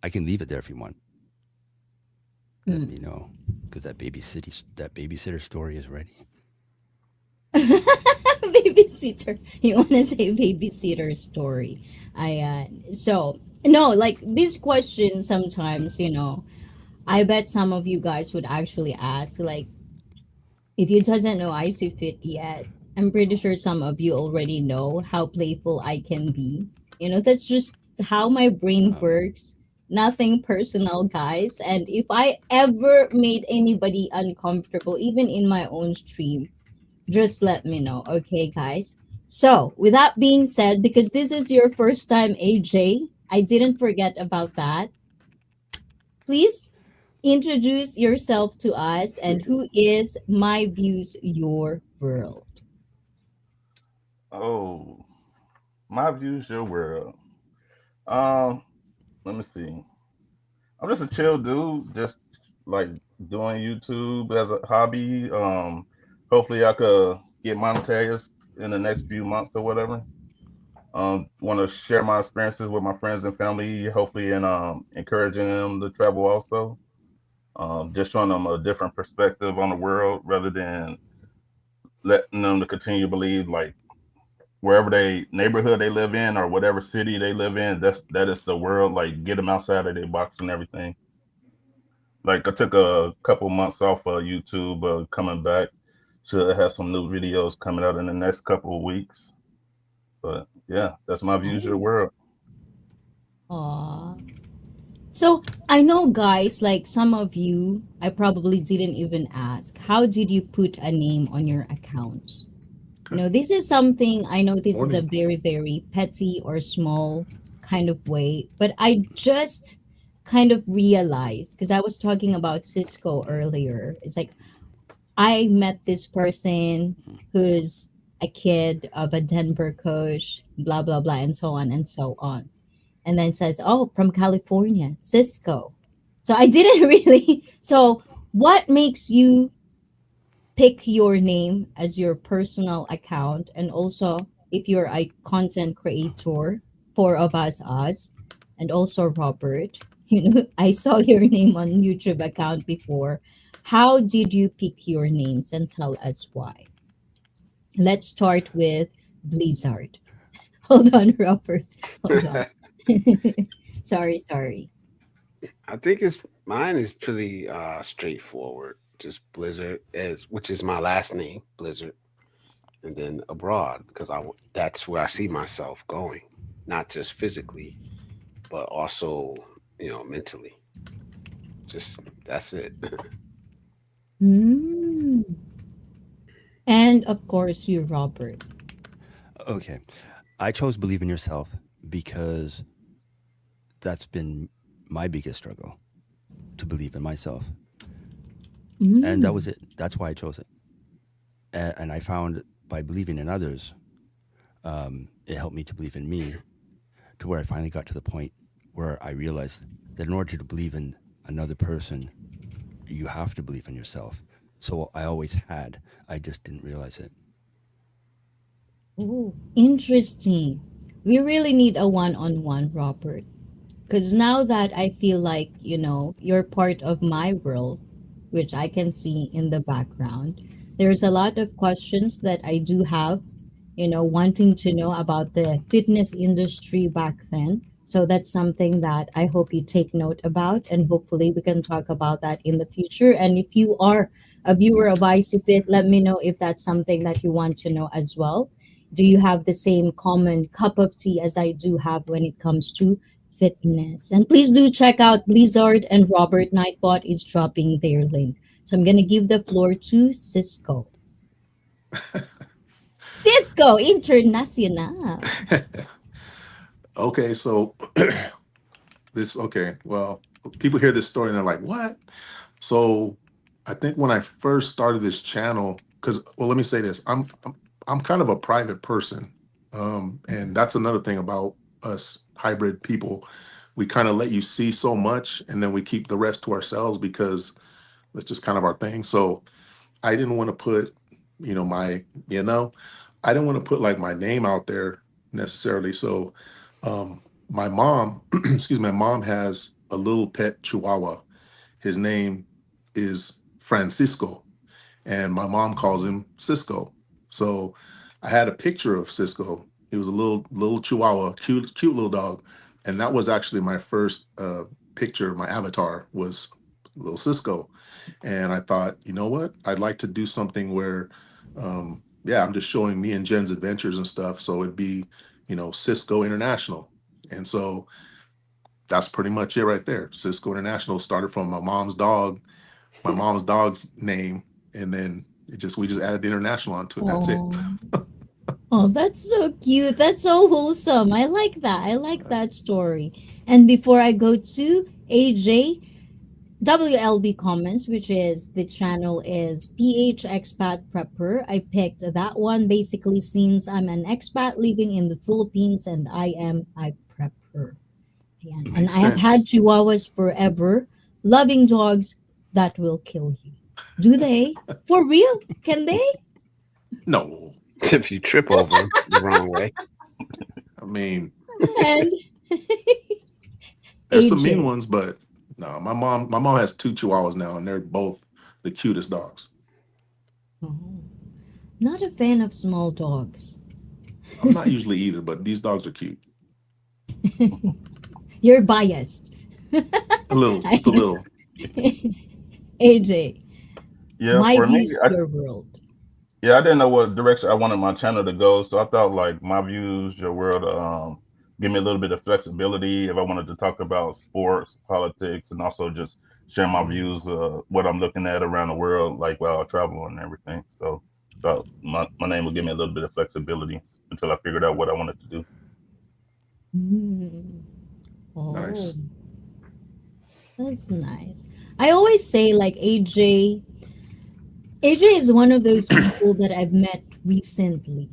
I can leave it there if you want. Let Mm. me know because that babysitter story is ready. Babysitter. You want to say babysitter story? So no, like this question sometimes, I bet some of you guys would actually ask, like, if you doesn't know ICEE Fit yet, I'm pretty sure some of you already know how playful I can be. That's just how my brain Um, works. Nothing personal, guys. And if I ever made anybody uncomfortable, even in my own stream, just let me know, okay, guys? So, with that being said, because this is your first time, AJ, I didn't forget about that. Please introduce yourself to us and who is My Views Your World. Oh, my views, your world. Um, Let me see. I'm just a chill dude, just like doing YouTube as a hobby. Hopefully I could get monetized in the next few months or whatever. Want to share my experiences with my friends and family, hopefully, and encouraging them to travel also. Just showing them a different perspective on the world rather than letting them to continue to believe like wherever they neighborhood they live in or whatever city they live in, that is the world. Like get them outside of their box and everything. Like I took a couple months off of YouTube, coming back. Should have some new videos coming out in the next couple of weeks. But yeah, that's my views of the Nice. world. Aw. So I know, guys, like some of you, I probably didn't even ask, how did you put a name on your accounts? Okay. This is something I know this is a Morning. very, very petty or small kind of way, but I just kind of realized because I was talking about Cisco earlier. It's like I met this person who's a kid of a Denver coach, blah, blah, blah, and so on and so on. And then it says, oh, from California, Cisco. So I didn't really. So, what makes you pick your name as your personal account? And also, if you're a content creator, four of us, and also Robert, I saw your name on YouTube account before. How did you pick your names and tell us why? Let's start with Blizzard. Hold on, Robert. Hold on. Sorry, sorry. I think it's mine is pretty straightforward. Just Blizzard is, which is my last name, Blizzard, and then abroad because that's where I see myself going, not just physically, but also mentally. Just that's it. Mm. And of course, you, Robert. okay, I chose believe in yourself because that's been my biggest struggle to believe in myself, and that Mm. was it. That's why I chose it. And I found by believing in others, it helped me to believe in me, to where I finally got to the point where I realized that in order to believe in another person, you have to believe in yourself. So I always had, I just didn't realize it. Oh, interesting. We really need a one-on-one, Robert. Because now that I feel like, you're part of my world, which I can see in the background, there's a lot of questions that I do have, wanting to know about the fitness industry back then. So that's something that I hope you take note about, and hopefully we can talk about that in the future. And if you are a viewer of ICFit, let me know if that's something that you want to know as well. Do you have the same common cup of tea as I do have when it comes to fitness? And please do check out Blizzard and Robert. Nightbot is dropping their link. So I'm going to give the floor to Cisco. Cisco Internacional. Okay, so okay, well, people hear this story and they're like, what? So I think when I first started this channel, because well, let me say this, I'm kind of a private person. And that's another thing about us hybrid people. We kind of let you see so much and then we keep the rest to ourselves because that's just kind of our thing. So I didn't want to put, my, I didn't want to put like my name out there necessarily. So my mom, excuse me, my mom has a little pet Chihuahua. His name is Francisco, and my mom calls him Cisco. So I had a picture of Cisco. He was a little Chihuahua, cute little dog, and that was actually my first picture. My avatar was little Cisco, and I thought, you know what? I'd like to do something where, yeah, I'm just showing me and Jen's adventures and stuff. So it'd be, Cisco International, and so that's pretty much it right there. Cisco International started from my mom's dog's name, and then we just added the international onto it. That's it. Oh, oh, that's so cute. That's so wholesome. I like that. I like that story. And before I go to AJ, WLB comments, which is the channel is PH Expat Prepper. I picked that one basically since I'm an expat living in the Philippines and I am a prepper. And Makes I have had sense. chihuahuas forever, loving dogs that will kill you. Do they? For real? Can they? No, If you trip over them the wrong way. I mean, And there's some mean AJ. ones, but no, my mom has two Chihuahuas now, and they're both the cutest dogs. Oh, not a fan of small dogs. I'm not usually either, but these dogs are cute. You're biased. A little, I just a know. little. AJ, Yeah, my for me, views, your world. yeah, I didn't know what direction I wanted my channel to go, so I thought like my views, your world, give me a little bit of flexibility if I wanted to talk about sports, politics, and also just share my views, what I'm looking at around the world, like while I travel and everything. So thought my name would give me a little bit of flexibility until I figured out what I wanted to do. Mm. Oh, Nice. that's nice. I always say like AJ is one of those people that I've met recently.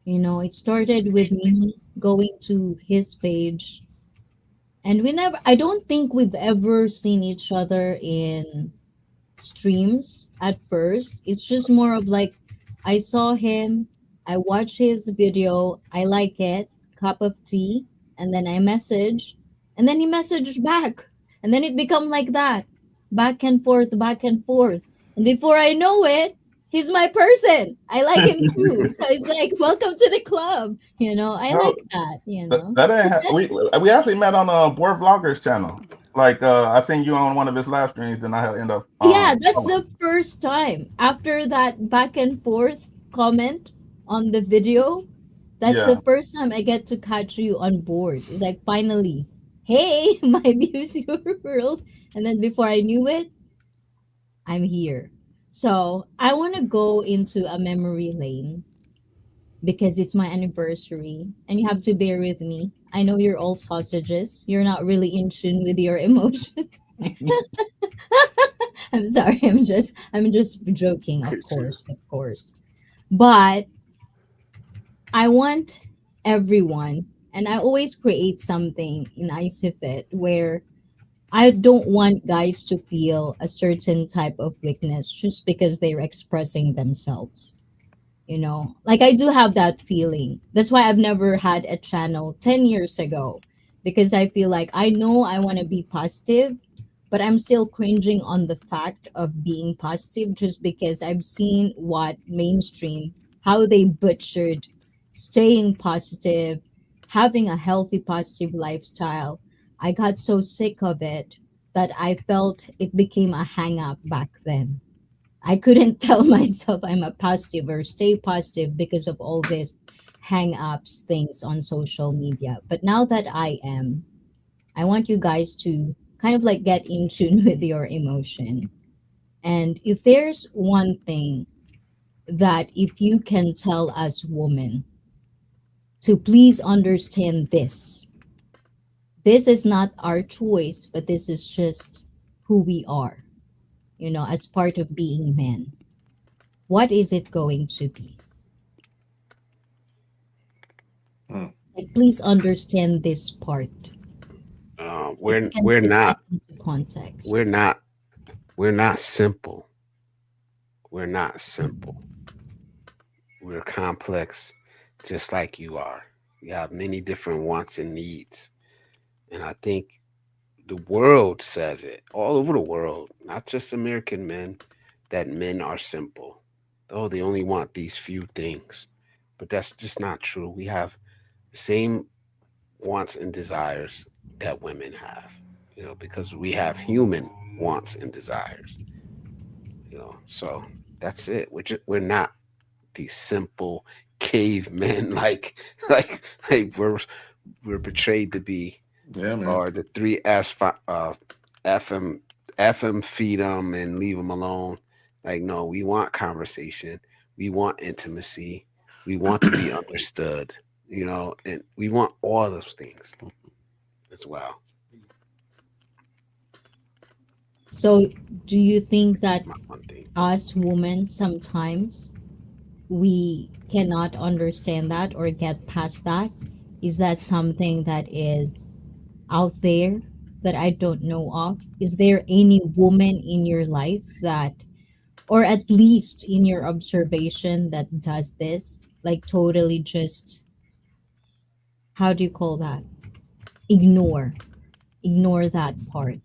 It started with me going to his page, and I don't think we've ever seen each other in streams at first. It's just more of like I saw him, I watched his video, I like it, cup of tea, and then I message, and then he messaged back. And then it become like that. Back and forth, back and forth. And before I know it, he's my person. I like him too. So it's like, welcome to the club. I No, like that, that ain't we actually met on a Board Vloggers channel. Like I seen you on one of his live streams, and I end up Yeah, that's following. the first time. After that back and forth comment on the video, that's the Yeah. first time I get to catch you on board. It's like finally, hey, my views your world. And then before I knew it, I'm here. So I want to go into a memory lane because it's my anniversary and you have to bear with me. I know you're all sausages. You're not really in tune with your emotions. I'm sorry. I'm just joking, of course, of course. But I want everyone, and I always create something in ICEE where I don't want guys to feel a certain type of weakness just because they're expressing themselves. Like I do have that feeling. That's why I've never had a channel 10 years ago, because I feel like I know I want to be positive, but I'm still cringing on the fact of being positive just because I've seen what mainstream, how they butchered staying positive, having a healthy positive lifestyle. I got so sick of it that I felt it became a hang up back then. I couldn't tell myself I'm a positive or stay positive because of all this hang ups things on social media. But now that I am, I want you guys to kind of like get in tune with your emotion. And if there's one thing that if you can tell us women to please understand this is not our choice, but this is just who we are, as part of being men. What is it going to be? Mm. Like, please understand this part. Like, you We're can we're put that not into we're context. not we're not simple. We're not simple. We're complex, just like you are. We have many different wants and needs, and I think the world says it all over the world, not just American men, that men are simple. Oh, they only want these few things. But that's just not true. We have the same wants and desires that women have, because we have human wants and desires, So that's it. We're not these simple cavemen like we're portrayed to be, Yeah, man. or the three FM feed them and leave them alone. Like, no, we want conversation, we want intimacy, we want to be understood, and we want all those things as well. So, do you think that My one thing. us women sometimes we cannot understand that or get past that? Is that something that is out there that I don't know of? Is there any woman in your life that, or at least in your observation, that does this? Like, totally just, how do you call that? Ignore. Ignore that part.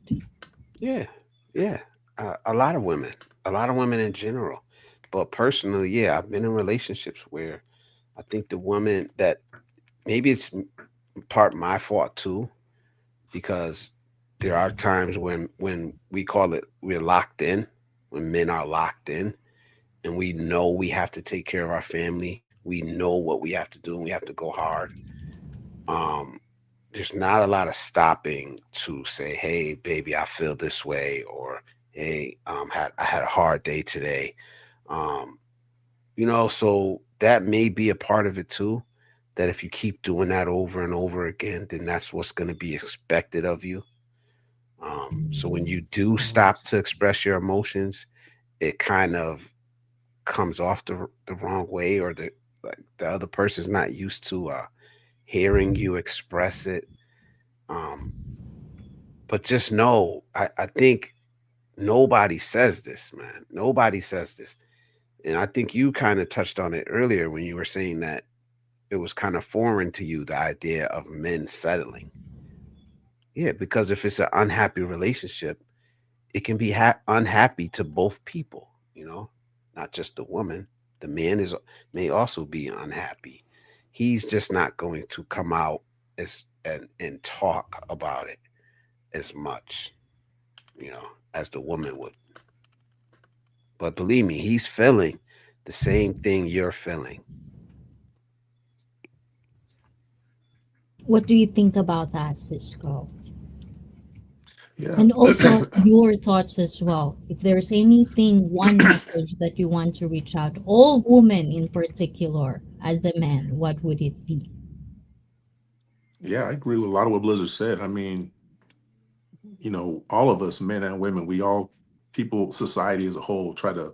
Yeah, yeah. A lot of women in general. But personally, yeah, I've been in relationships where I think the woman that, maybe it's part my fault too, because there are times when we call it, we're locked in, when men are locked in, and we know we have to take care of our family. We know what we have to do, and we have to go hard. Um, there's not a lot of stopping to say, "Hey, baby, I feel this way," or "Hey, I had a hard day today." Um, so that may be a part of it too. That if you keep doing that over and over again, then that's what's going to be expected of you. So when you do stop to express your emotions, it kind of comes off the wrong way, or the other person's not used to hearing you express it. Um, but just know, I think nobody says this, man. Nobody says this. And I think you kind of touched on it earlier when you were saying that it was kind of foreign to you, the idea of men settling. Yeah, because if it's an unhappy relationship, it can be unhappy to both people, not just the woman. The man may also be unhappy. He's just not going to come out and talk about it as much, as the woman would. But believe me, he's feeling the same thing you're feeling. What do you think about that, Cisco? Yeah. And also your thoughts as well. If there's anything, one message that you want to reach out, all women in particular, as a man, what would it be? Yeah, I agree with a lot of what Blizzard said. I mean, all of us, men and women, we all, people, society as a whole, try to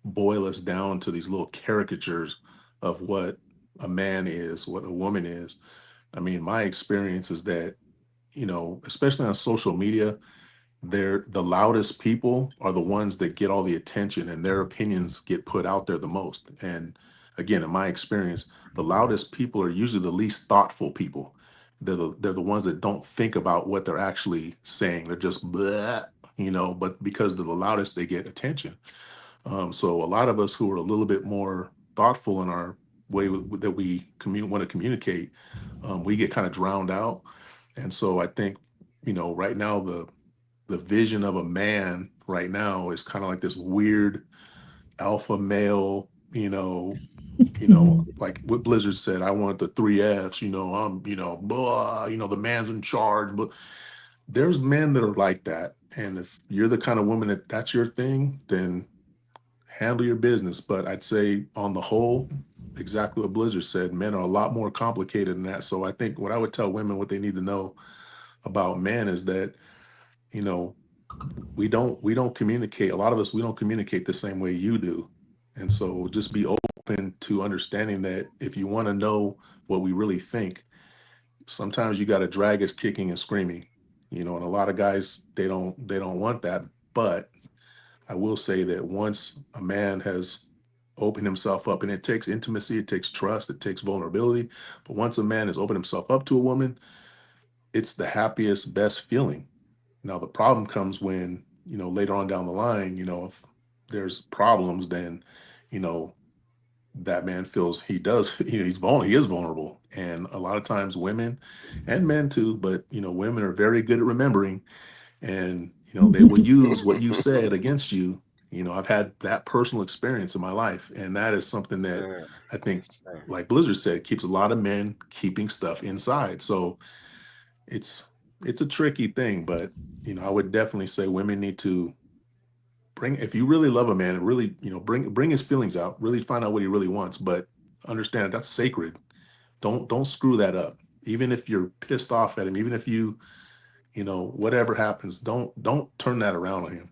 boil us down to these little caricatures of what a man is, what a woman is. I mean, my experience is that, especially on social media, they're the loudest people are the ones that get all the attention and their opinions get put out there the most. And again, in my experience, the loudest people are usually the least thoughtful people. They're the ones that don't think about what they're actually saying. They're just bleh, but because they're the loudest, they get attention. So a lot of us who are a little bit more thoughtful in our way that we want to communicate, we get kind of drowned out. And so I think, right now the vision of a man right now is kind of like this weird alpha male, like what Blizzard said, I want the three F's, I'm, blah, the man's in charge. But there's men that are like that. And if you're the kind of woman that's your thing, then handle your business. But I'd say on the whole, exactly what Blizzard said, men are a lot more complicated than that. So I think what I would tell women what they need to know about men is that, you know, we don't communicate. A lot of us, we don't communicate the same way you do. And so just be open to understanding that if you want to know what we really think, sometimes you got to drag us kicking and screaming, and a lot of guys, they don't want that. But I will say that once a man has opened himself up, and it takes intimacy, it takes trust, it takes vulnerability, but once a man has opened himself up to a woman, it's the happiest, best feeling. Now the problem comes when, later on down the line, if there's problems, then, you know, that man feels he does, he is vulnerable. And a lot of times women and men too, but women are very good at remembering, and they will use what you said against you. I've had that personal experience in my life, and that is something that Sure. I think, Yes, sir. like Blizzard said, keeps a lot of men keeping stuff inside. So it's it's a tricky thing, but I would definitely say women need to bring, if you really love a man, and really, bring his feelings out, really find out what he really wants, but understand that that's sacred. Don't screw that up. Even if you're pissed off at him, even if whatever happens, don't turn that around on him.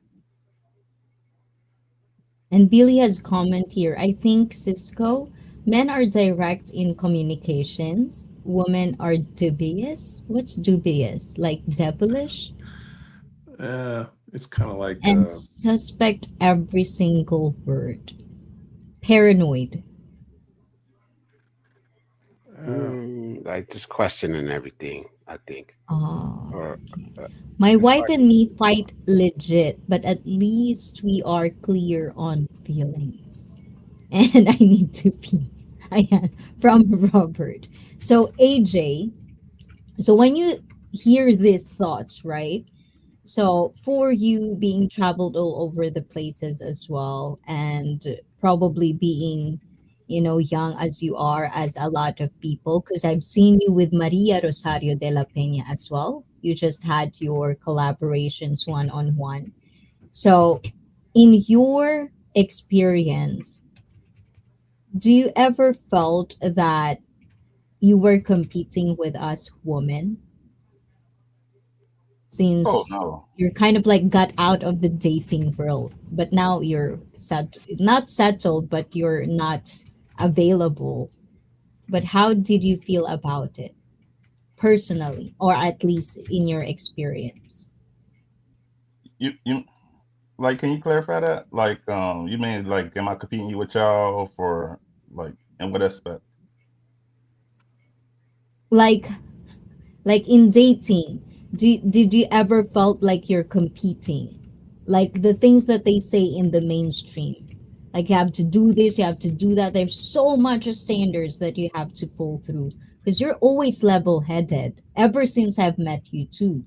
And Billy has comment here. I think Cisco, men are direct in communications. Women are dubious. What's dubious? Like devilish It's kind of like and suspect every single word. Paranoid. uh, Like just questioning everything, I think. Oh, Or okay. uh, My it's wife hard and me fight legit, but at least we are clear on feelings. And I need to pee. Ayan, from Robert. So AJ, so when you hear these thoughts, right? So for you being traveled all over the places as well, and probably being, young as you are, as a lot of people, because I've seen you with Maria Rosario de la Peña as well. You just had your collaborations one on one. So in your experience, do you ever felt that you were competing with us women, Oh since no. you're kind of like got out of the dating world, but now you're not settled, but you're not available? But how did you feel about it personally, or at least in your experience? You like, can you clarify that? Like, you mean like, am I competing you with y'all for like, in what aspect? Like in dating, did you ever felt like you're competing, like the things that they say in the mainstream, like you have to do this, you have to do that, there's so much of standards that you have to pull through, because you're always level headed ever since I've met you too.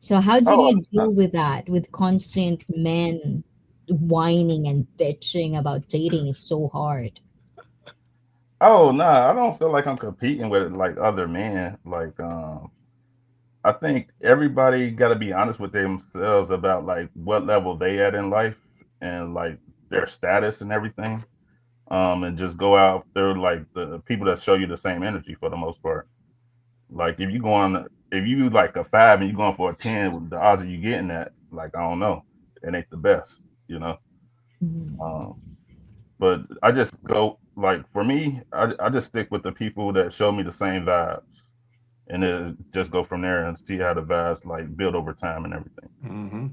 So how did Oh, you deal with that, with constant men whining and bitching about dating is so hard? oh no, I don't feel like I'm competing with like other men. Like, I think everybody got to be honest with themselves about like what level they at in life and like their status and everything. And just go out there like the people that show you the same energy for the most part. Like if you like a five and you going for a 10, the odds of you getting that, like, I don't know, it ain't the best, you know. Mhm. Um, but I just go like for me, I just stick with the people that show me the same vibes, and then just go from there and see how the vibes like build over time and everything. Hmm.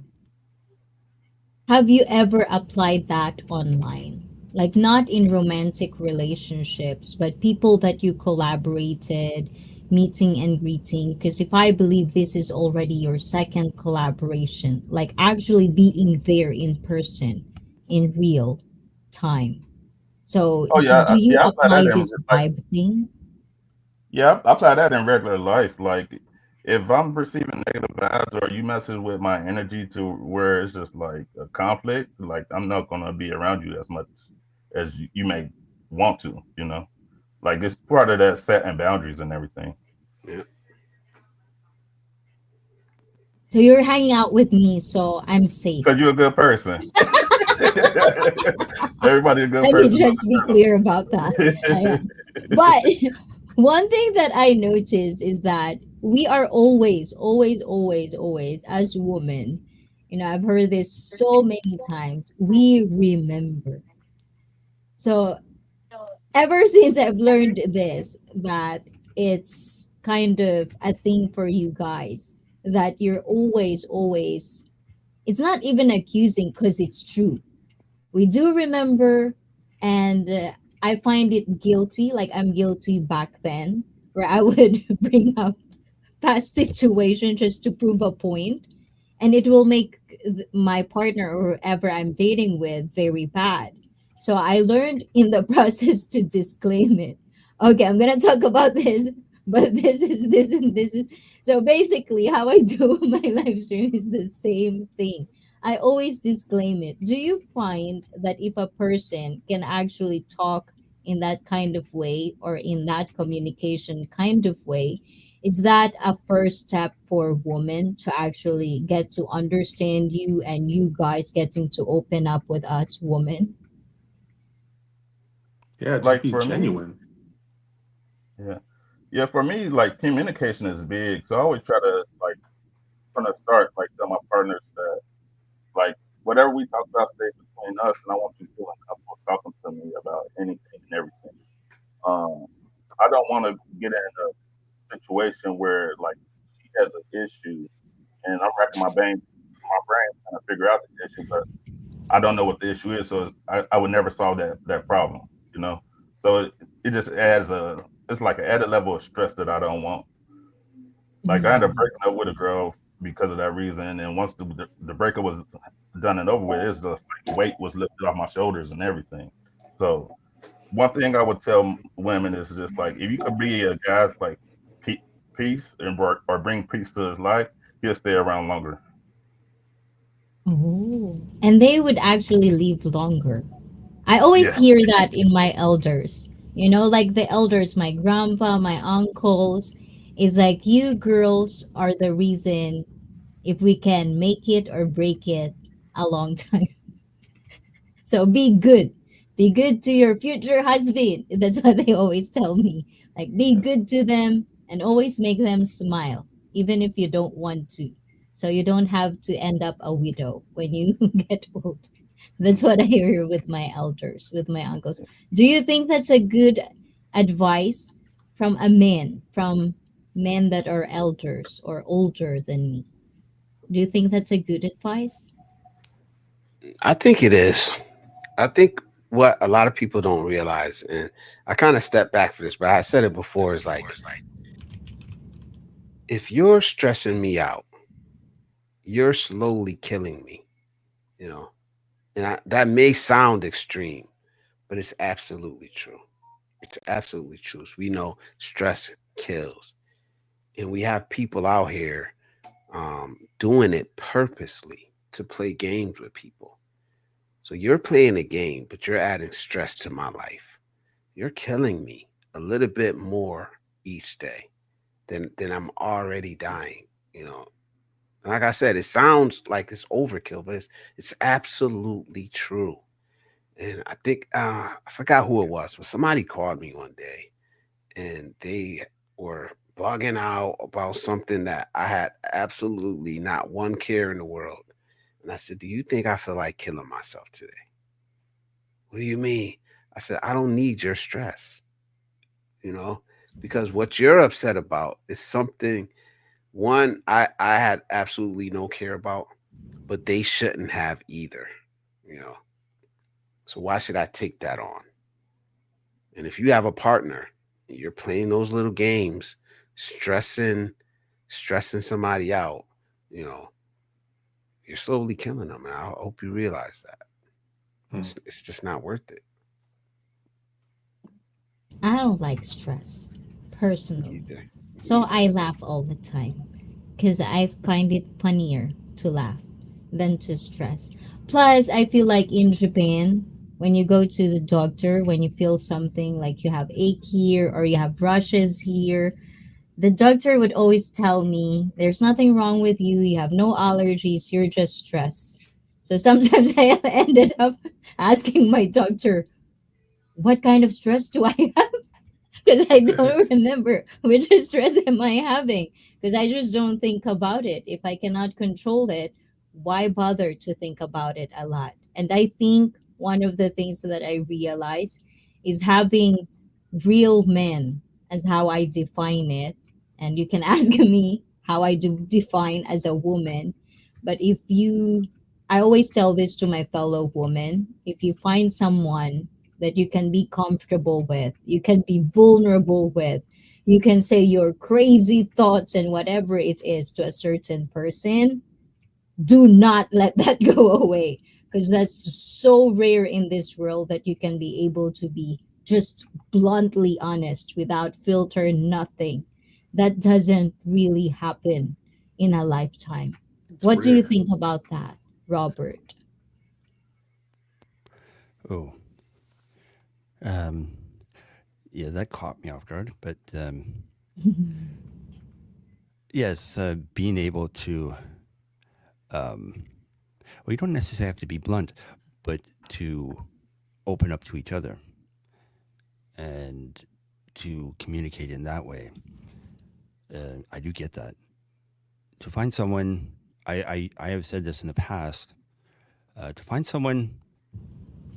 Have you ever applied that online? Like not in romantic relationships, but people that you collaborated, meeting and greeting. Because if I believe this is already your second collaboration, like actually being there in person, in real time. So Oh yeah, do you yeah, I apply apply that in this like vibe thing? yeah, I apply that in regular life. Like if I'm receiving negative vibes or you messing with my energy to where it's just like a conflict, like I'm not gonna be around you as much as you may want to, you know. Like it's part of that setting boundaries and everything. Yeah. So you're hanging out with me, so I'm safe. Because you're a good person. Everybody a good Let me person just be clear about that. on I the am. But one thing that I notice is that we are always, always, always, always, as women, I've heard this so many times, we remember. So ever since I've learned this, that it's kind of a thing for you guys, that you're always, always, it's not even accusing because it's true. We do remember, and I find it guilty, like I'm guilty back then, where I would bring up past situation just to prove a point, and it will make my partner or whoever I'm dating with very bad. So I learned in the process to disclaim it. Okay, I'm gonna talk about this, but this is this and this is so basically how I do my live stream is the same thing. I always disclaim it. Do you find that if a person can actually talk in that kind of way or in that communication kind of way, is that a first step for women to actually get to understand you and you guys getting to open up with us women? Yeah, just like be for me, genuine. yeah. Yeah, for me, like communication is big. So I always try to like from the start, like tell my partners that like whatever we talk about stays between us, and I want you feeling comfortable talking to me about anything and everything. Um, I don't want to get in a situation where like she has an issue and I'm racking my brain trying to figure out the issue, but I don't know what the issue is, so I would never solve that problem, you know. So it just adds it's like an added level of stress that I don't want. Like I ended up Mm. breaking up with a girl because of that reason, and once the breakup was done and over with, it's just like weight was lifted off my shoulders and everything. So one thing I would tell women is just like if you could be a guy's like pe- peace and or bring peace to his life, he'll stay around longer. Oh. And they would actually live longer. I always Yeah, hear that in my elders. Like the elders, my grandpa, my uncles, is like you girls are the reason if we can make it or break it a long time. So be good. Be good to your future husband. That's what they always tell me. Like, be good to them and always make them smile, even if you don't want to. So you don't have to end up a widow when you get old. That's what I hear with my elders, with my uncles. Do you think that's a good advice from a man, from men that are elders or older than me? Do you think that's a good advice? I think it is. I think what a lot of people don't realize, and I kind of step back for this, but I said it before, is like if you're stressing me out, you're slowly killing me, you know. And that may sound extreme, but it's absolutely true. It's absolutely true. So we know stress kills, and we have people out here doing it purposely to play games with people. So you're playing a game, but you're adding stress to my life. You're killing me a little bit more each day than I'm already dying. You know, and like I said, it sounds like it's overkill, but it's absolutely true. And I think I forgot who it was, but somebody called me one day and they were bugging out about something that I had absolutely not one care in the world. And I said, "Do you think I feel like killing myself today?" What do you mean? I said, I don't need your stress, you know, because what you're upset about is something one I had absolutely no care about, but they shouldn't have either, you know. So why should I take that on? And if you have a partner, and you're playing those little games, stressing somebody out, you know, you're slowly killing them. And I hope you realize that. Hmm. It's just not worth it. I don't like stress personally. Either. So Either. I laugh all the time because I find it funnier to laugh than to stress. Plus, I feel like in Japan, when you go to the doctor, when you feel something like you have ache here or you have rashes here, the doctor would always tell me, there's nothing wrong with you. You have no allergies. You're just stressed. So sometimes I ended up asking my doctor, what kind of stress do I have? Because I don't remember which stress am I having. Because I just don't think about it. If I cannot control it, why bother to think about it a lot? And I think one of the things that I realize is having real men, as how I define it. And you can ask me how I do define as a woman. But if you, I always tell this to my fellow women, if you find someone that you can be comfortable with, you can be vulnerable with, you can say your crazy thoughts and whatever it is to a certain person, do not let that go away, because that's so rare in this world that you can be able to be just bluntly honest without filter, nothing. That doesn't really happen in a lifetime. It's What do you rare. think about that, Robert? Oh, um, yeah, that caught me off guard. But yes, being able to, well, you don't necessarily have to be blunt, but to open up to each other and to communicate in that way. I do get that. To find someone, I have said this in the past, to find someone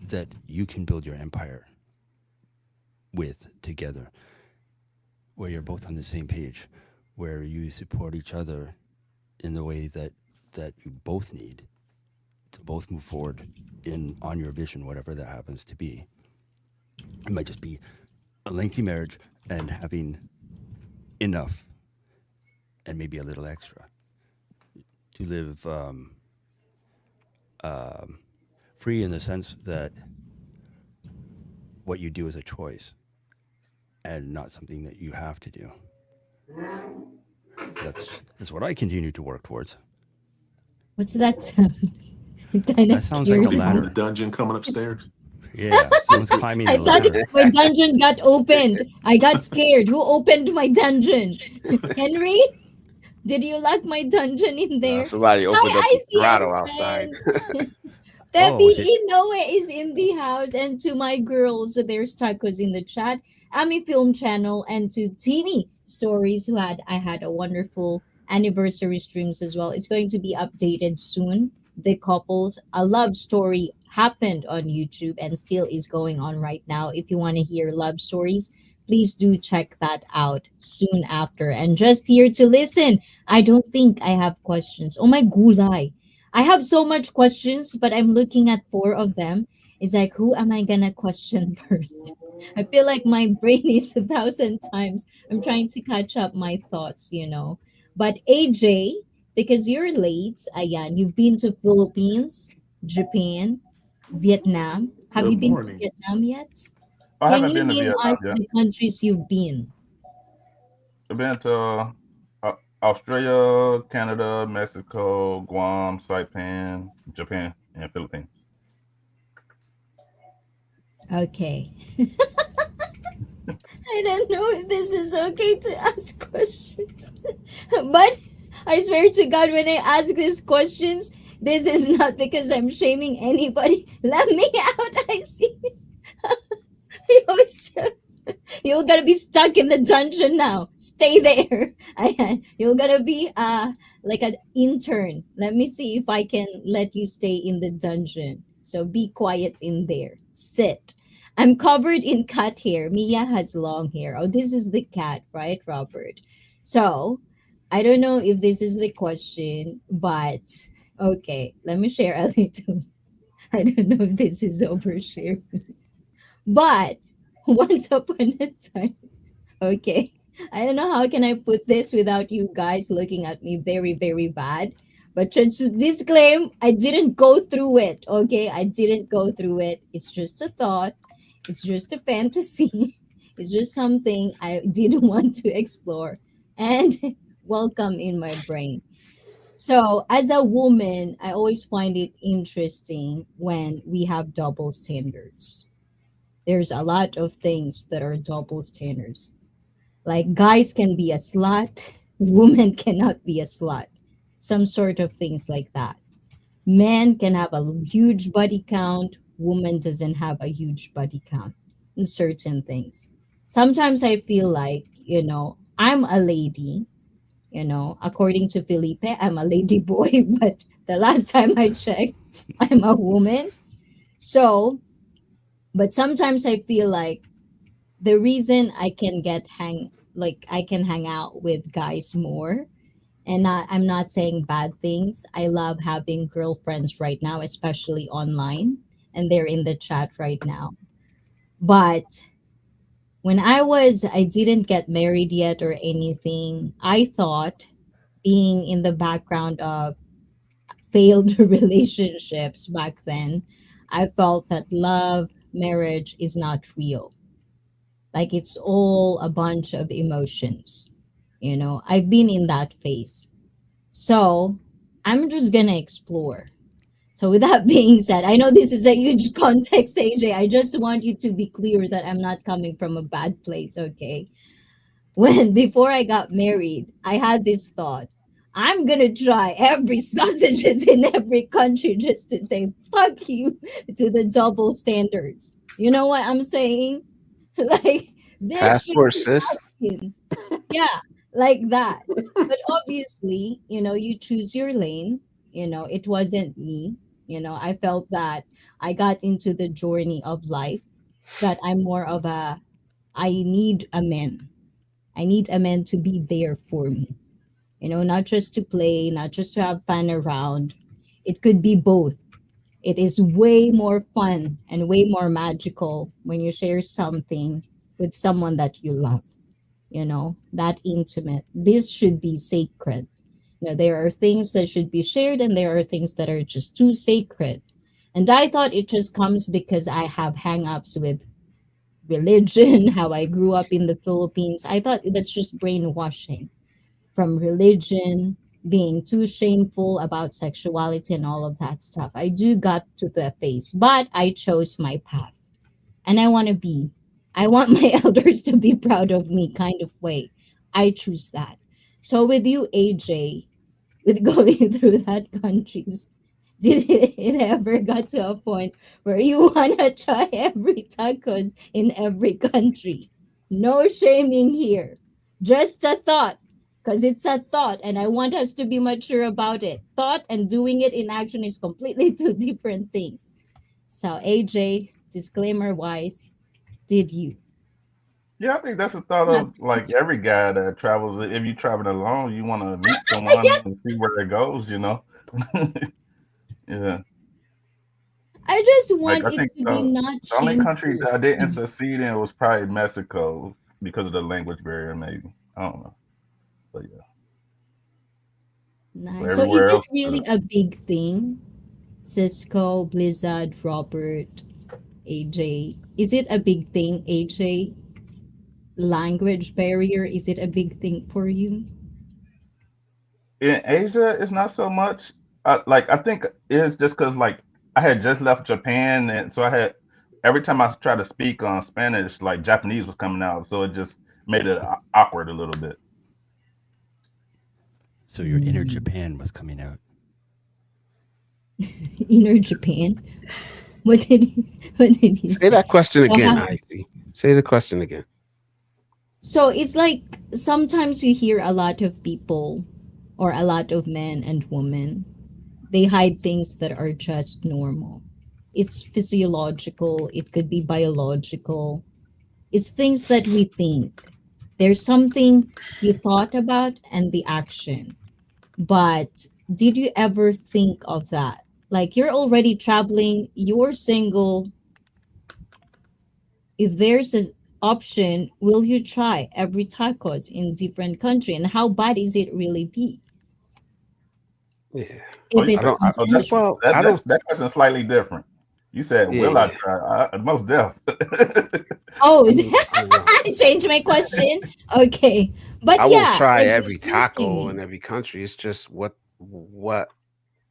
that you can build your empire with together, where you're both on the same page, where you support each other in the way that you both need to both move forward in on your vision, whatever that happens to be. It might just be a lengthy marriage and having enough and maybe a little extra to live um, free in the sense that what you do is a choice and not something that you have to do. That's what I continue to work towards. What's that sound? It kind of That sounds like a scares Somebody from me. the ladder. dungeon coming upstairs. Yeah, someone's climbing I the thought ladder. my dungeon got opened. I got scared. Who opened my dungeon? Henry? Did you lock my dungeon in there? Somebody opened up Hi, the ICM throttle outside. friends. Oh, is Debbie it? Inoue is in the house, and to my girls, there's tacos in the chat, Ami Film Channel, and to Timmy Stories, who had I had a wonderful anniversary streams as well. It's going to be updated soon. The couples, a love story happened on YouTube and still is going on right now. If you want to hear love stories, please do check that out soon after. And just here to listen, I don't think I have questions. Oh my gulay. I have so much questions, but I'm looking at four of them. It's like, who am I gonna question first? I feel like my brain is 1,000 times. I'm trying to catch up my thoughts. But AJ, because you're late, ayan, you've been to Philippines, Japan, Vietnam. Have Good you been to morning. Vietnam yet? I Can haven't you been to name Vietnam us yet. the countries you've been? I've been to Australia, Canada, Mexico, Guam, Saipan, Japan, and Philippines. Okay. I don't know if this is okay to ask questions. But I swear to God, when I ask these questions, this is not because I'm shaming anybody. Let me out. I see. You're, you're gonna be stuck in the dungeon now. Stay there. You're gonna be like an intern. Let me see if I can let you stay in the dungeon. So be quiet in there. Sit. I'm covered in cat hair. Mia has long hair. Oh, this is the cat, right, Robert? So I don't know if this is the question, but okay, let me share a little. I don't know if this is overshare, but once upon a time, okay. I don't know how can I put this without you guys looking at me very, very bad. But just to disclaim, I didn't go through it. Okay, I didn't go through it. It's just a thought. It's just a fantasy. It's just something I did want to explore and welcome in my brain. So, as a woman, I always find it interesting when we have double standards. There's a lot of things that are double standards. Like guys can be a slut, women cannot be a slut. Some sort of things like that. Men can have a huge body count, woman doesn't have a huge body count in certain things. Sometimes I feel like, I'm a lady, according to Felipe, I'm a lady boy, but the last time I checked, I'm a woman. So, but sometimes I feel like the reason I can I can hang out with guys more, and I'm not saying bad things. I love having girlfriends right now, especially online, and they're in the chat right now. But when I didn't get married yet or anything. I thought being in the background of failed relationships back then, I felt that love, marriage is not real. Like it's all a bunch of emotions. I've been in that phase. So I'm just going to explore. So, with that being said, I know this is a huge context, AJ. I just want you to be clear that I'm not coming from a bad place, okay? When before I got married, I had this thought. I'm gonna try every sausages in every country just to say fuck you to the double standards. You know what I'm saying? Like this should Passport, be sis. happening. Yeah, like that. But obviously, you choose your lane. It wasn't me. I felt that I got into the journey of life that I'm more of a I need a man. I need a man to be there for me. Not just to play, not just to have fun around. It could be both. It is way more fun and way more magical when you share something with someone that you love, that intimate. This should be sacred. There are things that should be shared and there are things that are just too sacred. And I thought it just comes because I have hang-ups with religion, how I grew up in the Philippines. I thought that's just brainwashing from religion, being too shameful about sexuality and all of that stuff. I do got to the phase, but I chose my path. And I want my elders to be proud of me kind of way. I choose that. So with you, AJ, with going through that countries, did it ever got to a point where you wanna try every tacos in every country? No shaming here. Just a thought. Because it's a thought, and I want us to be mature about it. Thought and doing it in action is completely two different things. So, AJ, disclaimer wise, did you? Yeah, I think that's the thought Not- of like every guy that travels. If you traveling alone, you want to meet someone and see where it goes. Yeah. I just Like want I it think to be not the only country shameful. that I didn't succeed in was probably Mexico because of the language barrier, maybe. I don't know, but yeah. But Nice. So, is everywhere it else, really a big thing? Cisco, Blizzard, Robert, AJ. Is it a big thing, AJ? Language barrier, is it a big thing for you? in Asia, it's not so much. Like I think it's just because like I had just left Japan, and so I had every time I tried to speak on Spanish, like Japanese was coming out, so it just made it awkward a little bit. So your inner Mm. Japan was coming out. Inner Japan. What did he Say say? that question So again, how Icy. Say the question again. so it's like sometimes you hear a lot of people or a lot of men and women, they hide things that are just normal. It's physiological, it could be biological. It's things that we think. There's something you thought about and the action. But did you ever think of that? Like you're already traveling, you're single. If there's an option, will you try every tacos in different country? And how bad is it really be Yeah. Oh, if I it's don't. consensual? Well, I don't. That question's slightly different. You said, "Will I Yeah. try?" Most deaf. Oh, I won't. I changed my question. Okay, but I won't yeah, try like every just asking taco me. in every country. It's just what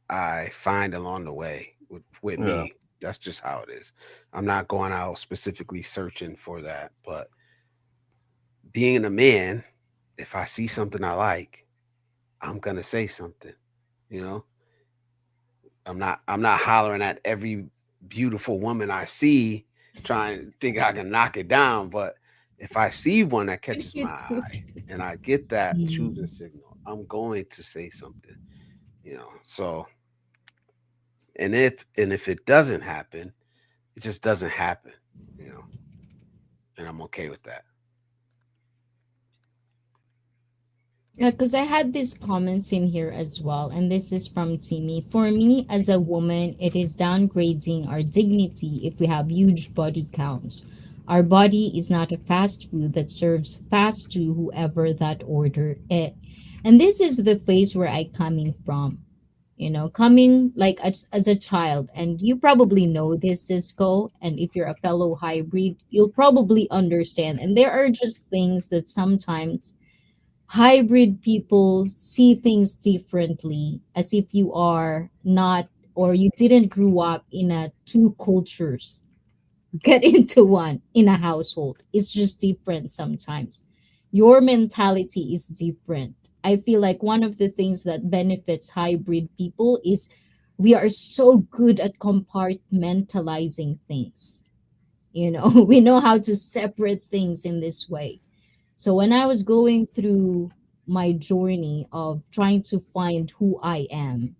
I find along the way with Yeah. me. That's just how it is. I'm not going out specifically searching for that, but being a man, if I see something I like, I'm gonna say something. You know, I'm not hollering at every beautiful woman I see, trying to think I can knock it down. But if I see one that What do catches you my do? eye and I get that choosing Hmm. signal, I'm going to say something. You know, so and if it doesn't happen, it just doesn't happen. You know, and I'm okay with that. Yeah, because I had these comments in here as well, and this is from Timmy. For me, as a woman, it is downgrading our dignity if we have huge body counts. Our body is not a fast food that serves fast to whoever that order it. And this is the phase where I coming from. Coming like as a child, and you probably know this, Cisco, and if you're a fellow hybrid, you'll probably understand. And there are just things that sometimes hybrid people see things differently, as if you are not, or you didn't grow up in a two cultures get into one in a household. It's just different sometimes. Your mentality is different. I feel like one of the things that benefits hybrid people is we are so good at compartmentalizing things. We know how to separate things in this way. So when I was going through my journey of trying to find who I am,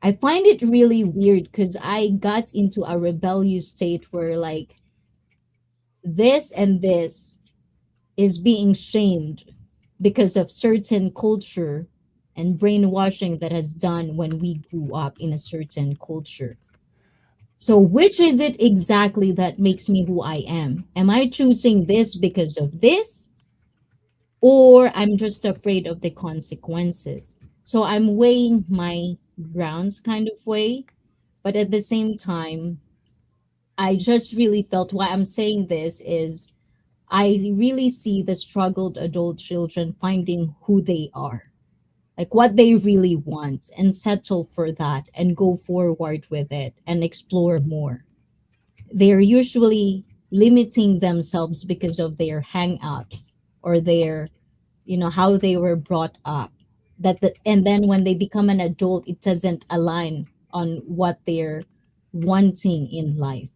I find it really weird because I got into a rebellious state where, like, this and this is being shamed because of certain culture and brainwashing that has done when we grew up in a certain culture. So which is it exactly that makes me who I am? Am I choosing this because of this, or I'm just afraid of the consequences? So I'm weighing my grounds kind of way, but at the same time, I just really felt why I'm saying this is I really see the struggled adult children finding who they are, like what they really want, and settle for that and go forward with it and explore more. They're usually limiting themselves because of their hang-ups or their, how they were brought up. And then when they become an adult, it doesn't align on what they're wanting in life.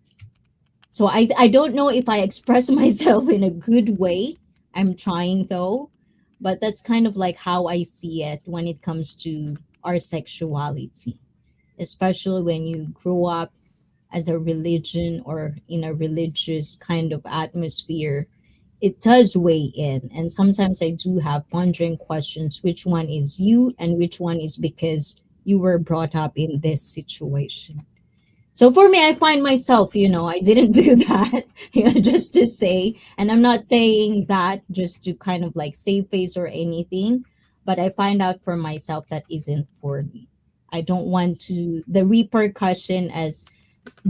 So I don't know if I express myself in a good way. I'm trying though, but that's kind of like how I see it when it comes to our sexuality, especially when you grow up as a religion or in a religious kind of atmosphere. It does weigh in, and sometimes I do have pondering questions: which one is you and which one is because you were brought up in this situation. So for me, I find myself, I didn't do that, just to say, and I'm not saying that just to kind of like save face or anything, but I find out for myself that isn't for me. I don't want to, the repercussion, as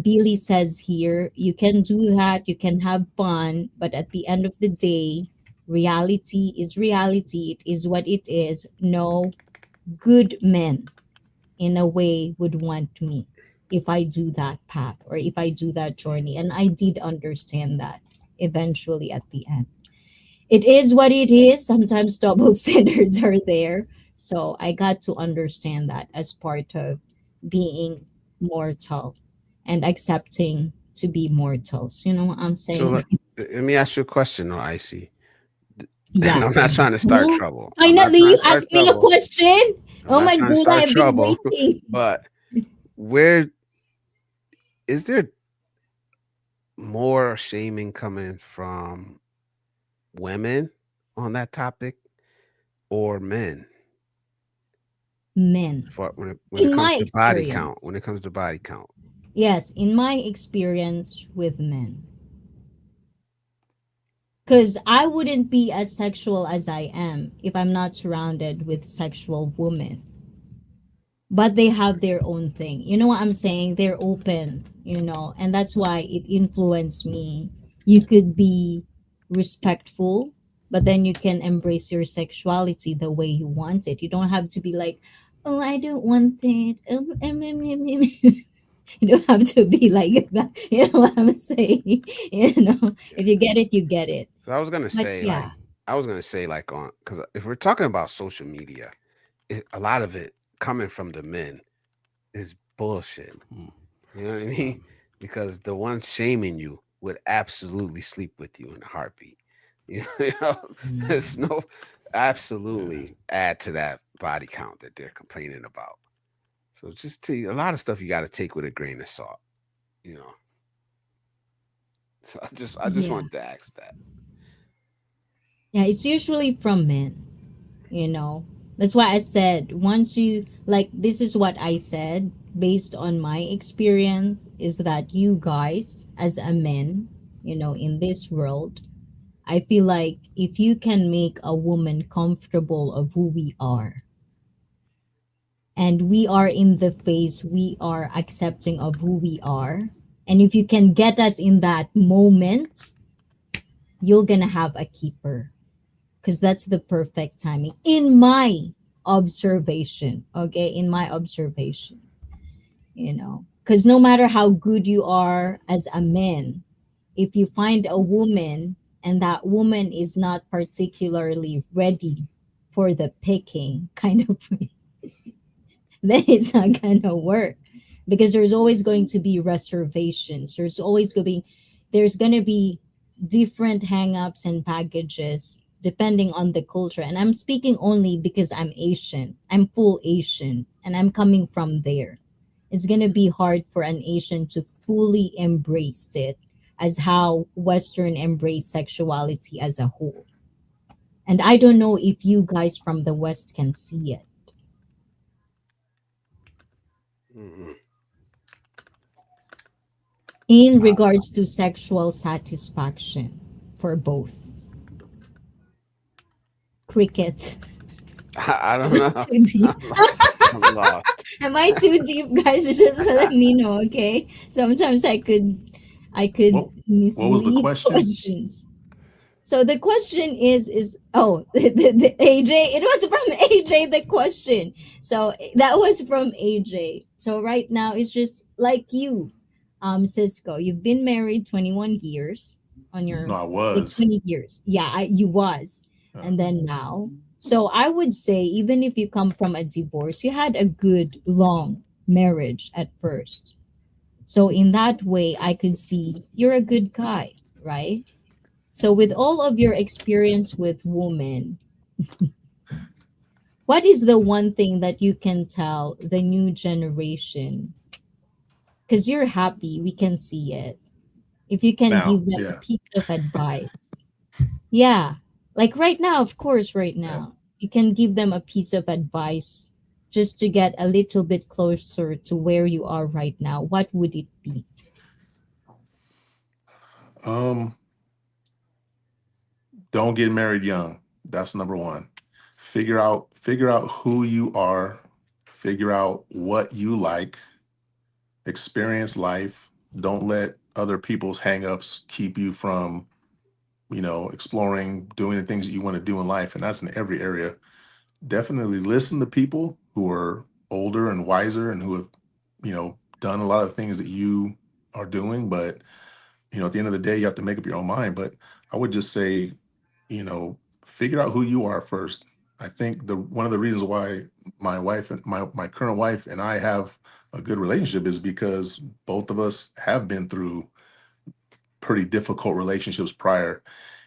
Billy says here, you can do that, you can have fun, but at the end of the day, reality is reality. It is what it is. No good men in a way would want me if I do that path or if I do that journey. And I did understand that eventually at the end. It is what it is. Sometimes double standards are there. So I got to understand that as part of being mortal and accepting to be mortals. You know what I'm So saying, let, guys? let me ask you a question, though, Icy. And Yeah. I'm not trying to start Oh, trouble. I'm not finally, trying you to start asked me a trouble. question. I'm Oh not my trying to God, start I've been trouble. waiting. But where is there more shaming coming from women on that topic or men Men. for when it In comes my to body count? experience. When it comes to body count, Yes, in my experience with men. Because I wouldn't be as sexual as I am if I'm not surrounded with sexual women. But they have their own thing. You know what I'm saying? They're open, and that's why it influenced me. You could be respectful, but then you can embrace your sexuality the way you want it. You don't have to be like, oh, I don't want it. You don't have to be like that. You know what I'm saying? If you get it, you get it. 'cause I was gonna But say yeah, like on because if we're talking about social media, a lot of it coming from the men is bullshit. Mm. You know what I mean? Because the one shaming you would absolutely sleep with you in a heartbeat. You know, there's no absolutely add to that body count that they're complaining about. So just a lot of stuff you got to take with a grain of salt. You know. So I just yeah, wanted to ask that. yeah. It's usually from men. you know that's why I said, once you like, this is what I said based on my experience, is that you guys as a men, in this world, I feel like if you can make a woman comfortable of who we are, and we are in the phase we are accepting of who we are, and if you can get us in that moment, you're gonna have a keeper, because that's the perfect timing in my observation. Okay, in my observation, because no matter how good you are as a man, if you find a woman and that woman is not particularly ready for the picking kind of then it's not gonna work, because there's always going to be reservations. There's gonna be different hang-ups and packages depending on the culture. And I'm speaking only because I'm Asian. I'm full Asian and I'm coming from there. It's gonna be hard for an Asian to fully embrace it as how Western embrace sexuality as a whole. And I don't know if you guys from the West can see it Mhm. in regards to sexual satisfaction for both. Cricket. I Am don't I know. too deep? I'm lost. Am I too deep, guys? Just let me know, okay? Sometimes I could What was the mislead question? questions. So the question is the AJ. It was from AJ, the question. So that was from AJ. So right now it's just like you, Cisco. You've been married 21 years on No, your, I like, was. 20 years. Yeah, you was, Uh, and then now. So I would say, even if you come from a divorce, you had a good long marriage at first. So in that way, I could see you're a good guy, right? So, with all of your experience with women, what is the one thing that you can tell the new generation? Because you're happy, we can see it. If you can now, give them a yeah, piece of advice. Yeah. Like right now, of course, right yeah. now, you can give them a piece of advice just to get a little bit closer to where you are right now. What would it be? Um, don't get married young. That's number one. Figure out who you are. Figure out what you like. Experience life. Don't let other people's hangups keep you from, exploring, doing the things that you want to do in life. And that's in every area. Definitely listen to people who are older and wiser and who have, done a lot of things that you are doing. But, at the end of the day, you have to make up your own mind. But I would just say, figure out who you are first. I think the one of the reasons why my wife and my current wife and I have a good relationship is because both of us have been through pretty difficult relationships prior.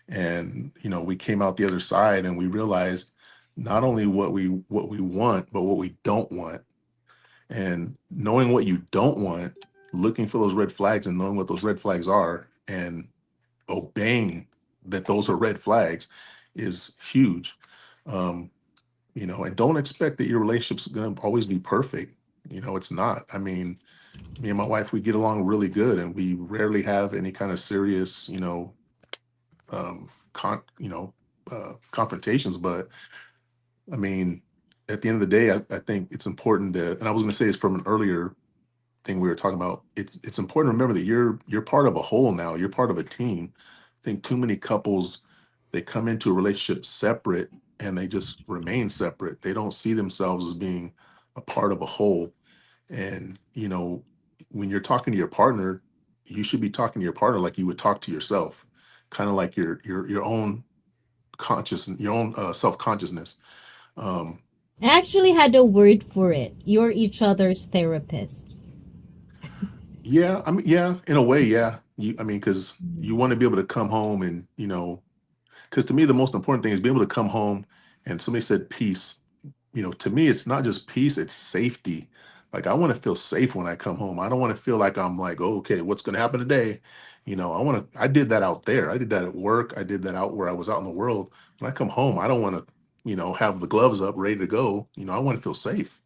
And, we came out the other side and we realized not only what we want, but what we don't want. And knowing what you don't want looking for those red flags and knowing what those red flags are and obeying that those are red flags is huge. Um, and don't expect that your relationship's going to always be perfect. It's not. I mean, me and my wife, we get along really good, and we rarely have any kind of serious, um, confrontations. But I mean, at the end of the day, I think it's important to, and I was going to say this from an earlier thing we were talking about. It's important to remember that you're part of a whole now. You're part of a team. I think too many couples, they come into a relationship separate and they just remain separate. They don't see themselves as being a part of a whole. And when you're talking to your partner, you should be talking to your partner like you would talk to yourself, kind of like your own your own self-consciousness. Um, I actually had a word for it. You're each other's therapist. yeah, I mean, yeah, in a way, yeah. I mean, because you want to be able to come home and because to me the most important thing is be able to come home and somebody said peace. To me, it's not just peace, it's safety. Like I want to feel safe when I come home. I don't want to feel like I'm like, oh, okay, what's going to happen today? I did that out there. I did that at work. I did that out where I was out in the world. When I come home, I don't want to, have the gloves up, ready to go. I want to feel safe.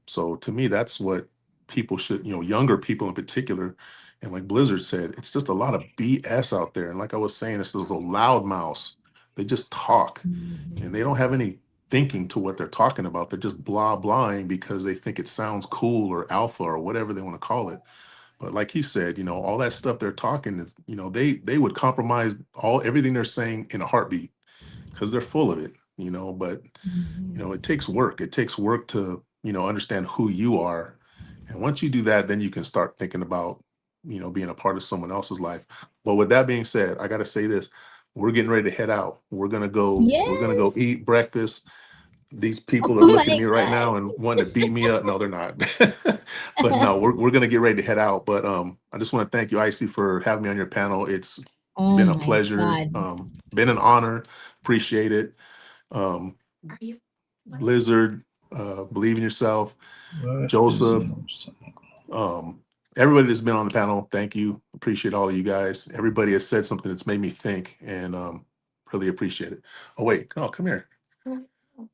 So to me, that's what people should, younger people in particular. And like Blizzard said, it's just a lot of BS out there. And like I was saying, it's those little loud mouths. They just talk and they don't have any thinking to what they're talking about. They're just blah blahing because they think it sounds cool or alpha or whatever they want to call it. But like he said, all that stuff they're talking is, they would compromise everything they're saying in a heartbeat because they're full of it, but it takes work. It takes work to, understand who you are. And once you do that, then you can start thinking about, being a part of someone else's life. But with that being said, I got to say this, we're getting ready to head out. We're going to go Yes. eat breakfast. These Oh people are looking at my me right god. now and wanting to beat me up. No, they're not. But no, we're going to get ready to head out. But I just want to thank you, Icy, for having me on your panel. It's Oh been a my pleasure, god. been an honor. Appreciate it. Um, Blizzard, believe in yourself. What is Joseph, in some- um, everybody that's been on the panel, thank you. Appreciate all of you guys. Everybody has said something that's made me think, and really appreciate it. Oh wait, no, come here.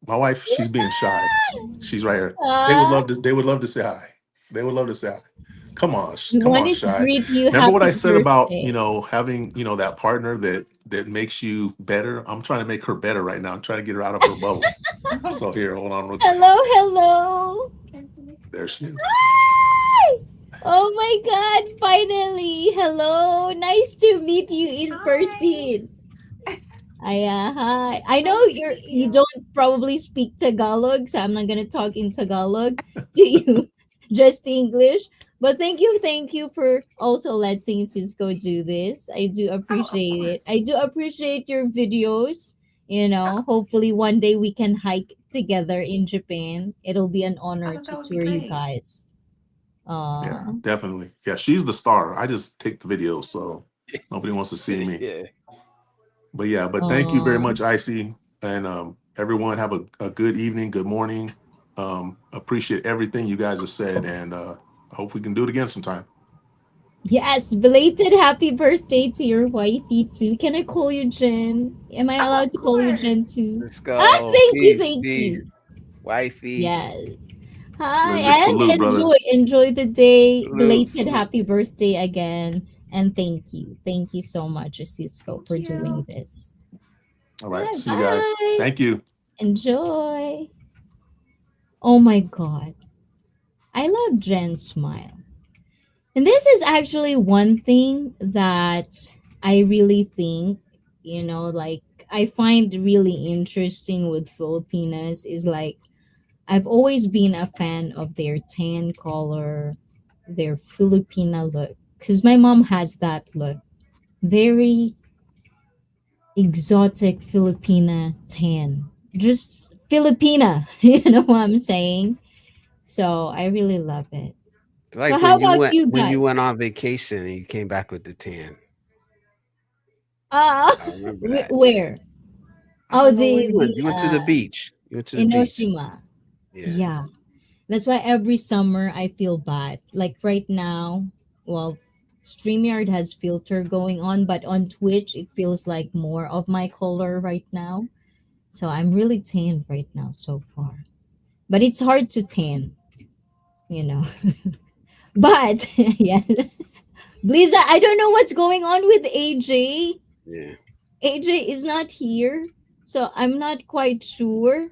My wife, she's being shy. She's right here. They would Ah, love to. They would love to say hi. They would love to say hi. Come on, we come want on, to shy. greet you Remember what happy I said about birthday. having that partner that makes you better. I'm trying to make her better right now. I'm trying to get her out of her bubble. So here, hold on, real quick. Hello, hello. There she is. Hi! Oh my god, finally. Hello. Nice to meet you in person. Hi. I know you don't probably speak Tagalog, so I'm not gonna talk in Tagalog to you, just English. But thank you for also letting Cisco do this. I do appreciate it. I do appreciate your videos. Hopefully one day we can hike together in Japan. It'll be an honor to tour you guys. Yeah, Uh definitely. Yeah, she's the star. I just take the videos, so nobody wants to see me. Yeah. But yeah, but thank you very uh much, Icy, and everyone have a good evening, good morning. Appreciate everything you guys have said, and I hope we can do it again sometime. Yes, belated happy birthday to your wifey too. Can I call you Jen? Am I allowed to call you Jen too? Let's Ah, go. thank you, Peace, thank peace, you. wifey. Yes. Hi, Blizzard, salute, and brother. enjoy the day. Salute, Belated salute. happy birthday again. And thank you so much, Cisco, for doing this. All right, Bye see you guys. bye. Thank you. Enjoy. Oh my god. I love Jen's smile. And this is actually one thing that I really think, like I find really interesting with Filipinas is like I've always been a fan of their tan color, their Filipina look. Because my mom has that look. Very exotic Filipina tan. Just Filipina, you know what I'm saying? So I really love it. So Like how when you about went you when you guys? went on vacation and you came back with the tan. Uh, I remember that. where? I Oh, don't know where the you went. the You went to the beach. You went to the beach. Enoshima. Yeah. Yeah. That's why every summer I feel bad. Like right now, well, StreamYard has filter going on, but on Twitch it feels like more of my color right now. So I'm really tan right now so far. But it's hard to tan, you know. But yeah. Bliza, I don't know what's going on with AJ. Yeah. AJ is not here. So I'm not quite sure.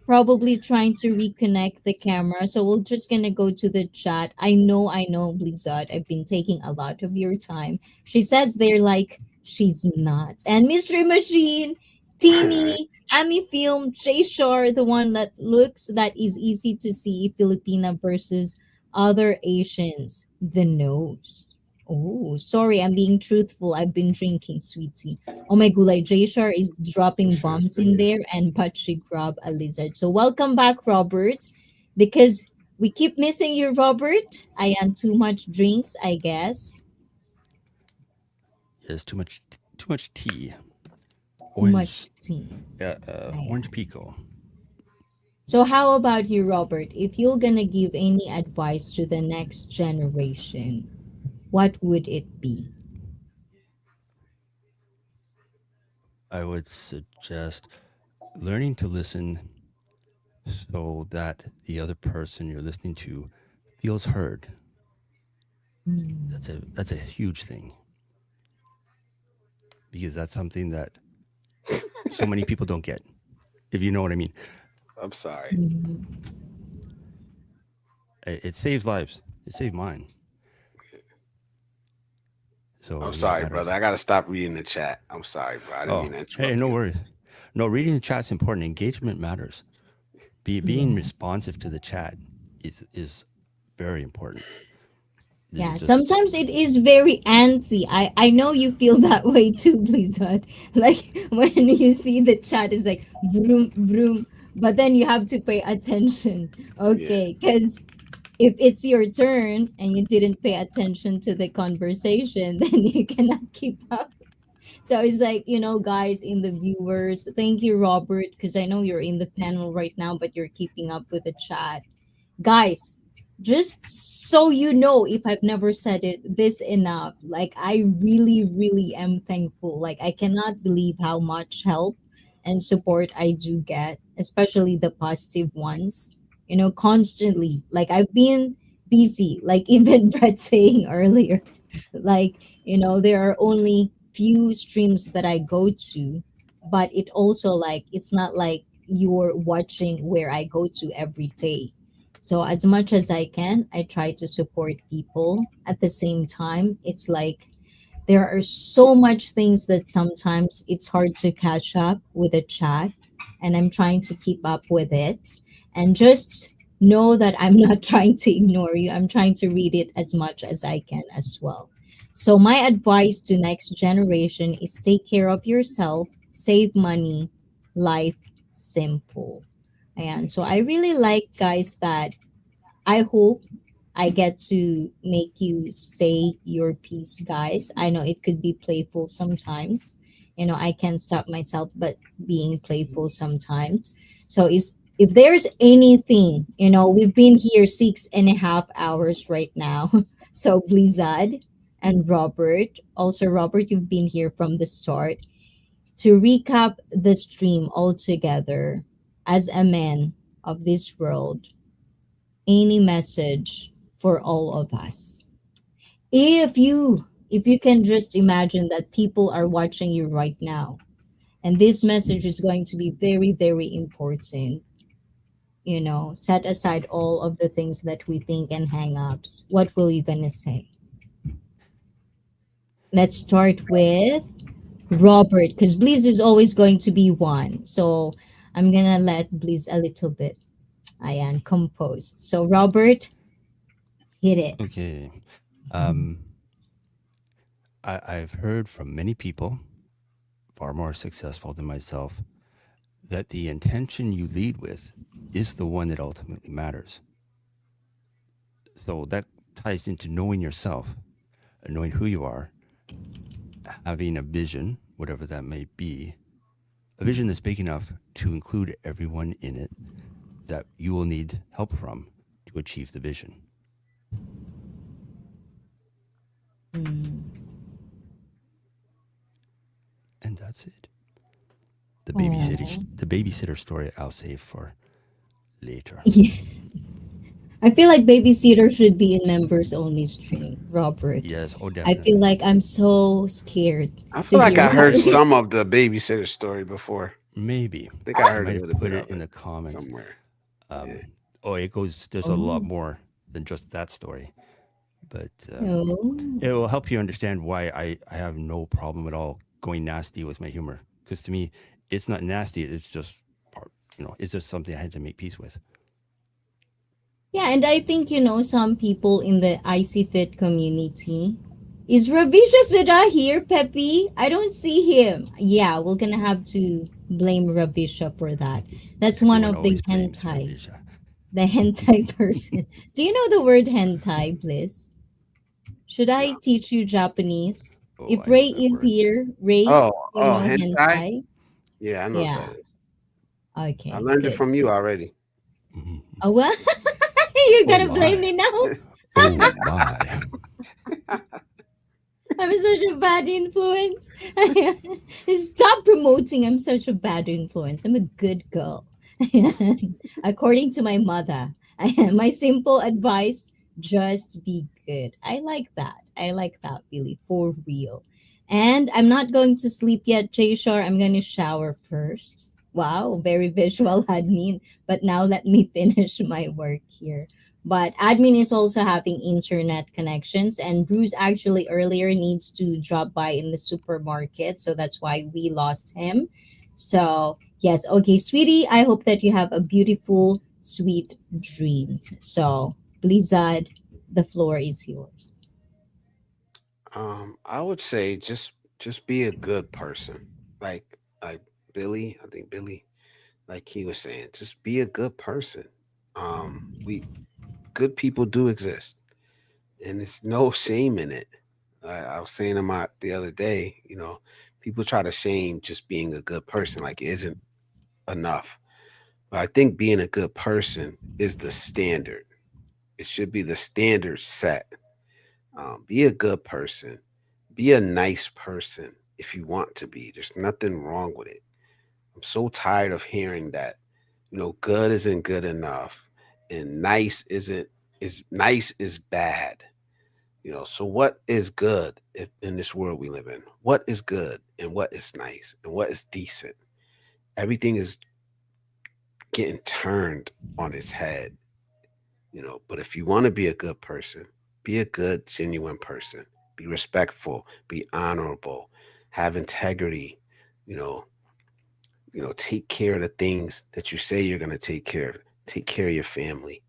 Probably trying to reconnect the camera. So we're just gonna go to the chat. I know, Blizzard. I've been taking a lot of your time. She says they're like she's not. And Mystery Machine, Teeny, Ami Film, Jay Shore, the one that looks that is easy to see, Filipina versus other Asians. The nose. Oh, sorry, I'm being truthful. I've been drinking, sweetie. Oh my gulay, Jashar is dropping Sure. bombs in there and Patrick grab a lizard. So welcome back, Robert. Because we keep missing you, Robert. I am too much drinks, I guess. Yes, too much tea. Too Orange, much tea. orange pico. So how about you, Robert? If you're gonna give any advice to the next generation, what would it be? I would suggest learning to listen so that the other person you're listening to feels heard. Hmm. That's a huge thing because that's something that so many people don't get. If you know what I mean, I'm sorry. Mhm. it saves lives. It saved mine. So I'm yeah, it sorry, brother. matters. I gotta stop reading the chat. I'm sorry, bro. I didn't mean Oh, to hey, interrupt no you. worries. No, reading the chat's important. Engagement matters. Being Yes. responsive to the chat is very important. Yeah, Just sometimes it is very antsy. I know you feel that way too, Blizzard. Like when you see the chat is like vroom vroom, but then you have to pay attention. Yeah. Okay, because if it's your turn and you didn't pay attention to the conversation, then you cannot keep up. So it's like, guys in the viewers, thank you, Robert, because I know you're in the panel right now, but you're keeping up with the chat. Guys, just so you know, if I've never said it this enough, like I really, really am thankful. Like I cannot believe how much help and support I do get, especially the positive ones, constantly. Like I've been busy, like even Brett saying earlier, like, there are only few streams that I go to, but it also like it's not like you're watching where I go to every day. So as much as I can, I try to support people. At the same time, it's like there are so much things that sometimes it's hard to catch up with a chat, and I'm trying to keep up with it. And just know that I'm not trying to ignore you. I'm trying to read it as much as I can as well. So my advice to next generation is take care of yourself, save money, life simple. And so I really like, guys, that I hope I get to make you say your piece, guys. I know it could be playful sometimes. I can't stop myself but being playful sometimes. So is if there's anything, we've been here 6.5 hours right now. So Blizzard and Robert, also Robert, you've been here from the start. To recap the stream altogether, as a man of this world, any message for all of us, if you can just imagine that people are watching you right now, and this message is going to be very, very important. Set aside all of the things that we think and hang-ups. What will you gonna say? Let's start with Robert, because Bliss is always going to be one, so I'm gonna let Bliss a little bit. I am composed. So Robert, hit it. okay. Um, I've heard from many people, far more successful than myself, that the intention you lead with is the one that ultimately matters. So that ties into knowing yourself and knowing who you are, having a vision, whatever that may be, a vision that's big enough to include everyone in it, that you will need help from to achieve the vision. Mm. And that's it. Oh. The babysitter story I'll save for later. I feel like babysitter should be in members only stream, Robert. Yes, oh I feel definitely. like I'm so scared I to feel like hear I about heard it. some of the babysitter story before. Maybe. I think I I heard a might have little put bit it of in it the comments. somewhere. Yeah. Oh, it goes. There's a lot Oh. more than just that story, but Oh. it will help you understand why I have no problem at all going nasty with my humor. Because to me, it's not nasty. It's just part. It's just something I had to make peace with. Yeah, and I think, some people in the IC Fit community. Is Ravisha Sudha here, Peppy? I don't see him. Yeah, we're gonna have to blame Ravisha for that. That's one Everyone of the always blames hentai. Ravisha. The hentai person. Do you know the word hentai, Bliss? Should I No. teach you Japanese? Oh, If I know Ray that is word. here, Ray, Oh, you know hentai. hentai? Yeah, I know what that Yeah. is. I Okay, learned it good. from you already. Mhm. Oh well, you're Oh gonna blame my. me now? Oh my. I'm such a bad influence. Stop promoting I'm such a bad influence. I'm a good girl. According to my mother. My simple advice, just be good. I like that. I like that, Billy, for real. And I'm not going to sleep yet, Jay Shore. I'm going to shower first. Wow, very visual admin. But now let me finish my work here. But admin is also having internet connections, and Bruce actually earlier needs to drop by in the supermarket, so that's why we lost him. So yes, okay, sweetie, I hope that you have a beautiful sweet dreams. So Blizzard, the floor is yours. I would say just be a good person. Like Billy, I think Billy, like he was saying, just be a good person. We good people do exist, and there's no shame in it. I was saying to my the other day, people try to shame just being a good person, like it isn't enough. But I think being a good person is the standard. It should be the standard set. Be a good person. Be a nice person if you want to be. There's nothing wrong with it. I'm so tired of hearing that, good isn't good enough and nice is bad. So what is good if, in this world we live in? What is good and what is nice and what is decent? Everything is getting turned on its head. But if you want to be a good person, be a good, genuine person. Be respectful, be honorable, have integrity, you know, take care of the things that you say you're gonna take care of. Take care of your family.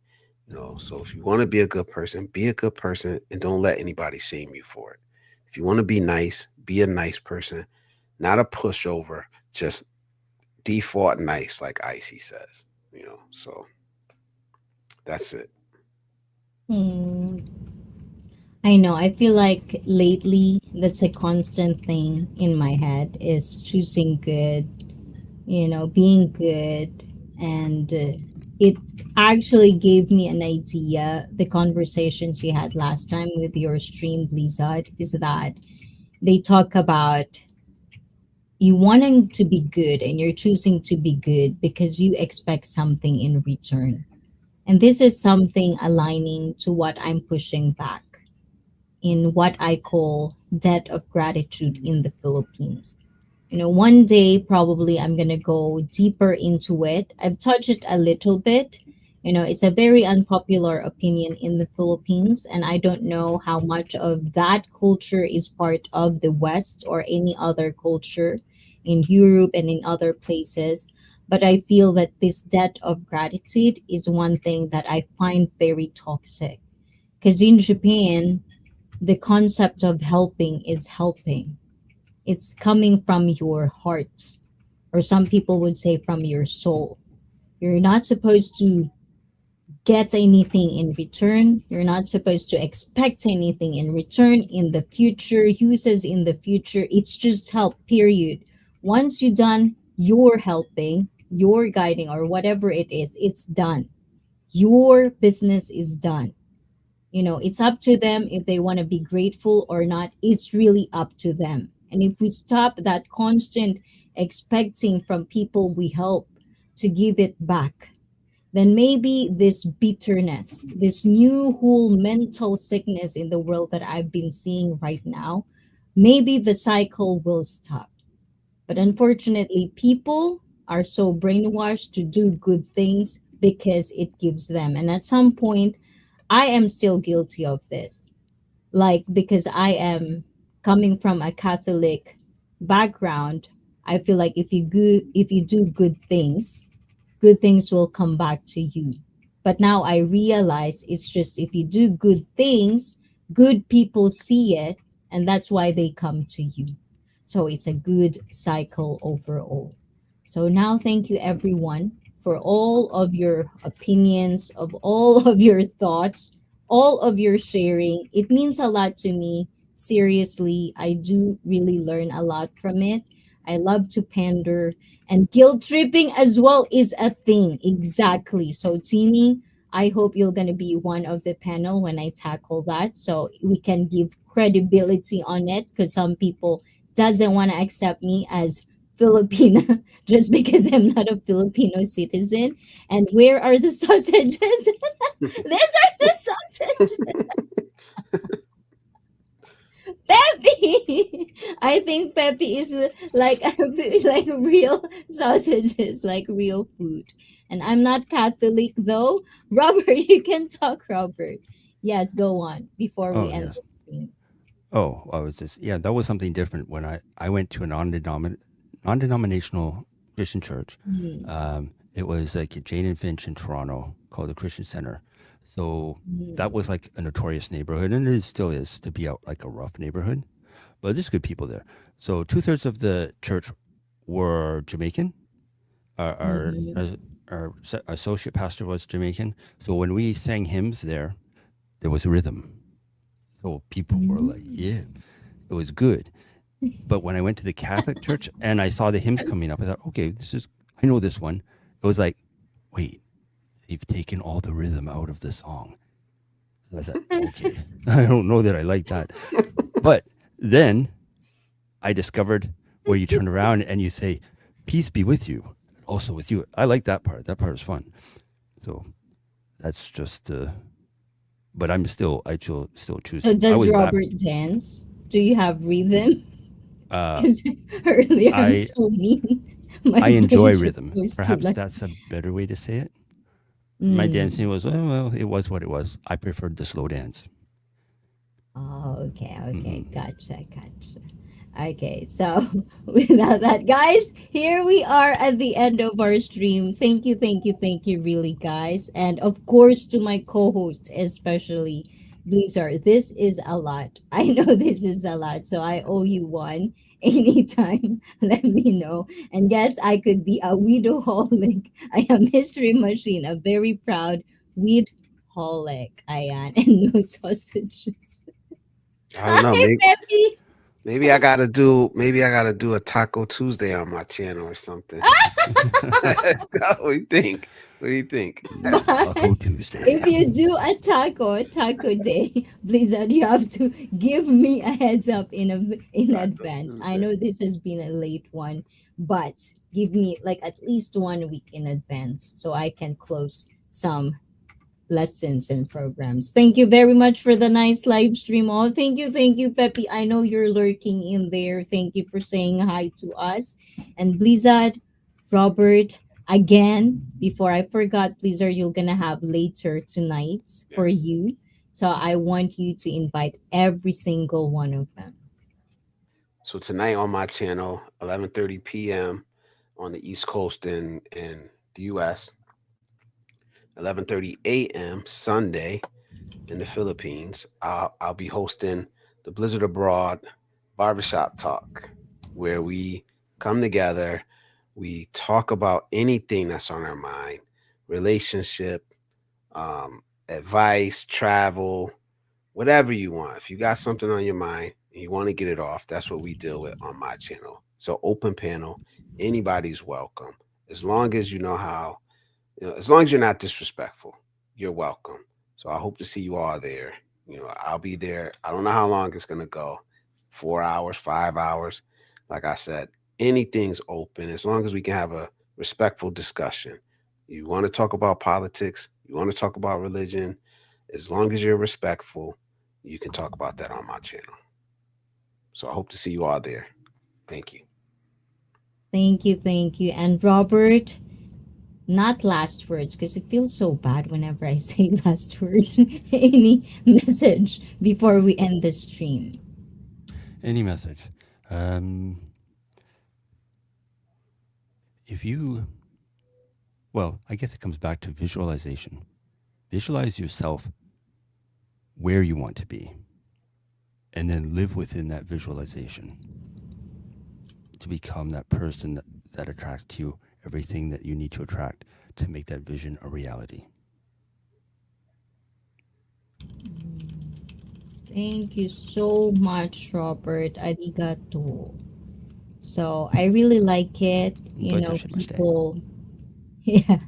So if you want to be a good person and don't let anybody shame you for it. If you want to be a nice person, not a pushover, just default nice, like Icy says. So that's it. Hmm. I know. I feel like lately that's a constant thing in my head is choosing good, being good. And it actually gave me an idea. The conversations you had last time with your stream, Blizzard, is that they talk about you wanting to be good and you're choosing to be good because you expect something in return. And this is something aligning to what I'm pushing back in what I call debt of gratitude in the Philippines. One day probably I'm going to go deeper into it. I've touched it a little bit. It's a very unpopular opinion in the Philippines, and I don't know how much of that culture is part of the West or any other culture in Europe and in other places. But I feel that this debt of gratitude is one thing that I find very toxic. Because in Japan, the concept of helping is helping. It's coming from your heart, or some people would say from your soul. You're not supposed to get anything in return. You're not supposed to expect anything in return in the future, uses in the future. It's just help, period. Once you're done, you're helping. you're guiding or whatever it is, it's done. Your business is done. It's up to them if they want to be grateful or not. It's really up to them. And if we stop that constant expecting from people we help to give it back, then maybe this bitterness, this new whole mental sickness in the world that I've been seeing right now, maybe the cycle will stop. But unfortunately, people are so brainwashed to do good things because it gives them. And at some point, I am still guilty of this. Like, because I am coming from a Catholic background, I feel like if you do good things will come back to you. But now I realize it's just if you do good things, good people see it, and that's why they come to you. So it's a good cycle overall. So now thank you everyone for all of your opinions, of all of your thoughts, all of your sharing. It means a lot to me. Seriously, I do really learn a lot from it. I love to pander, and guilt tripping as well is a thing. Exactly. So Timmy, I hope you're gonna be one of the panel when I tackle that, so we can give credibility on it. Because some people doesn't want to accept me as Filipina just because I'm not a Filipino citizen. And where are the sausages? These are the sausages. Peppy. I think Peppy is like like real sausages, like real food. And I'm not Catholic though. Robert, you can talk, Robert. Yes, go on before we Oh, end yes. the stream. Oh, I was just, yeah, that was something different when I went to a non-denominational Christian church. Mm, It was like a Jane and Finch in Toronto called the Christian Center. So that mm, was like a notorious neighborhood, and it still is to be out like a rough neighborhood, but there's good people there. So two-thirds of the church were Jamaican. Our, our, mm, our, our associate pastor was Jamaican. So when we sang hymns there was rhythm. So people were like, mm. yeah, it was good. But when I went to the Catholic church and I saw the hymns coming up, I thought, okay, I know this one. It was like, wait, they've taken all the rhythm out of the song. So I thought, okay, I don't know that I like that. But then I discovered where you turn around and you say, peace be with you, also with you. I like that part. That part was fun. So that's just, but still choose So him. I does was baptized. Robert dance? Do you have rhythm? Uh, Because earlier I'm I so mean. My I brain enjoy just rhythm. goes to Perhaps like, that's a better way to say it. My mm. dancing was well, it was what it was. I preferred the slow dance. Oh, okay, okay, Hmm. gotcha, gotcha. Okay, so without that, guys, here we are at the end of our stream. Thank you, really, guys. And of course, to my co host, especially Blizzard, this is a lot. I know this is a lot, so I owe you one anytime. Let me know. And yes, I could be a widowholic. I am History Machine, a very proud weedholic. I am, and no sausages. I don't know. Hi, Peppy. Maybe I gotta do a Taco Tuesday on my channel or something. Let's go. What do you think? What do you think? But Taco Tuesday. if you do a taco day, Blizzard, you have to give me a heads up in Taco advance. I Tuesday. know this has been a late one, but give me like at least 1 week in advance so I can close some lessons and programs. Thank you very much for the nice live stream. Oh, thank you, Peppy. I know you're lurking in there. Thank you for saying hi to us. And Blizzard, Robert, again, before I forgot, Blizzard, you're gonna have later tonight for Yes. you. So I want you to invite every single one of them. So tonight on my channel, 11:30 p.m. on the East Coast in the U.S. 11:30 a.m. Sunday in the Philippines. I'll be hosting the Blizzard Abroad Barbershop Talk, where we come together, we talk about anything that's on our mind, relationship, advice, travel, whatever you want. If you got something on your mind and you want to get it off, that's what we deal with on my channel. So open panel, anybody's welcome. As long as you know how, as long as you're not disrespectful, you're welcome. So I hope to see you all there. I'll be there. I don't know how long it's gonna go. 4 hours, 5 hours. Like I said, anything's open as long as we can have a respectful discussion. You want to talk about politics, you want to talk about religion, as long as you're respectful, you can talk about that on my channel. So I hope to see you all there. Thank you. Thank you, thank you. And Robert, not last words because it feels so bad whenever I say last words. Any message before we end the stream? Any message? Um, if you, well, I guess it comes back to visualization. Visualize yourself where you want to be, and then live within that visualization to become that person that attracts to you everything that you need to attract to make that vision a reality. Thank you so much, Robert. Arigato. So I really like it. People, yeah,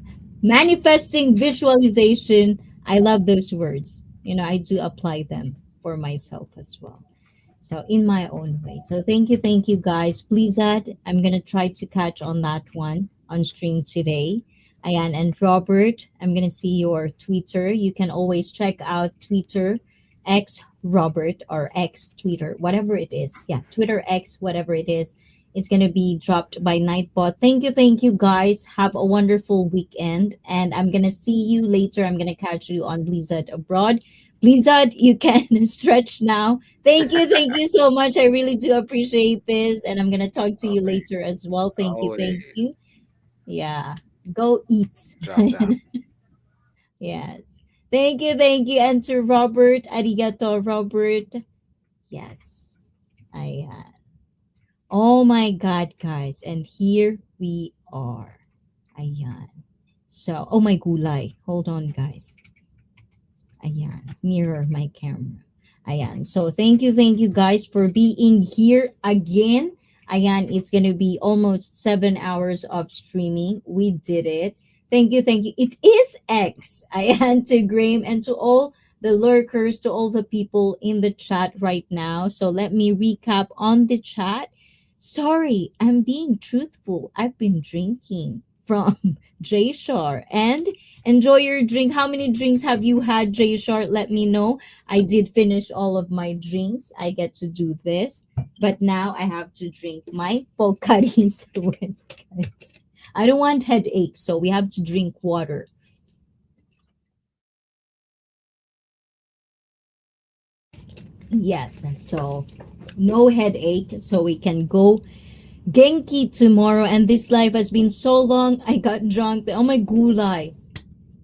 manifesting visualization. I love those words. I do apply them for myself as well. So in my own way. So thank you guys. Please add. I'm gonna try to catch on that one on stream today. Ayan and Robert, I'm gonna see your Twitter. You can always check out Twitter X Robert or X Twitter, whatever it is. Yeah, Twitter X, whatever it is. It's gonna be dropped by Nightbot. Thank you guys. Have a wonderful weekend. And I'm gonna see you later. I'm gonna catch you on Blizzard Abroad. Blizzard, you can stretch now. Thank you so much. I really do appreciate this. And I'm gonna talk to you Always. later as well. Thank Always. you. Yeah. Go eat. Drop down. Yes. Thank you. And to Robert, arigato, Robert. Yes. I Oh my God, guys. And here we are. Ayan. So, oh my gulay. Hold on, guys. Ayan. Mirror my camera. Ayan. So, thank you guys for being here again. Ayan, it's going to be almost 7 hours of streaming. We did it. Thank you. It is X. Ayan, to Graham and to all the lurkers, to all the people in the chat right now. So, let me recap on the chat. Sorry, I'm being truthful. I've been drinking from J Shar. And enjoy your drink. How many drinks have you had, J Shar? Let me know. I did finish all of my drinks. I get to do this. But now I have to drink my Pocari Sweat, guys. I don't want headache, so we have to drink water. Yes, so no headache, so we can go Genki tomorrow. And this live has been so long. I got drunk. Oh my gulay.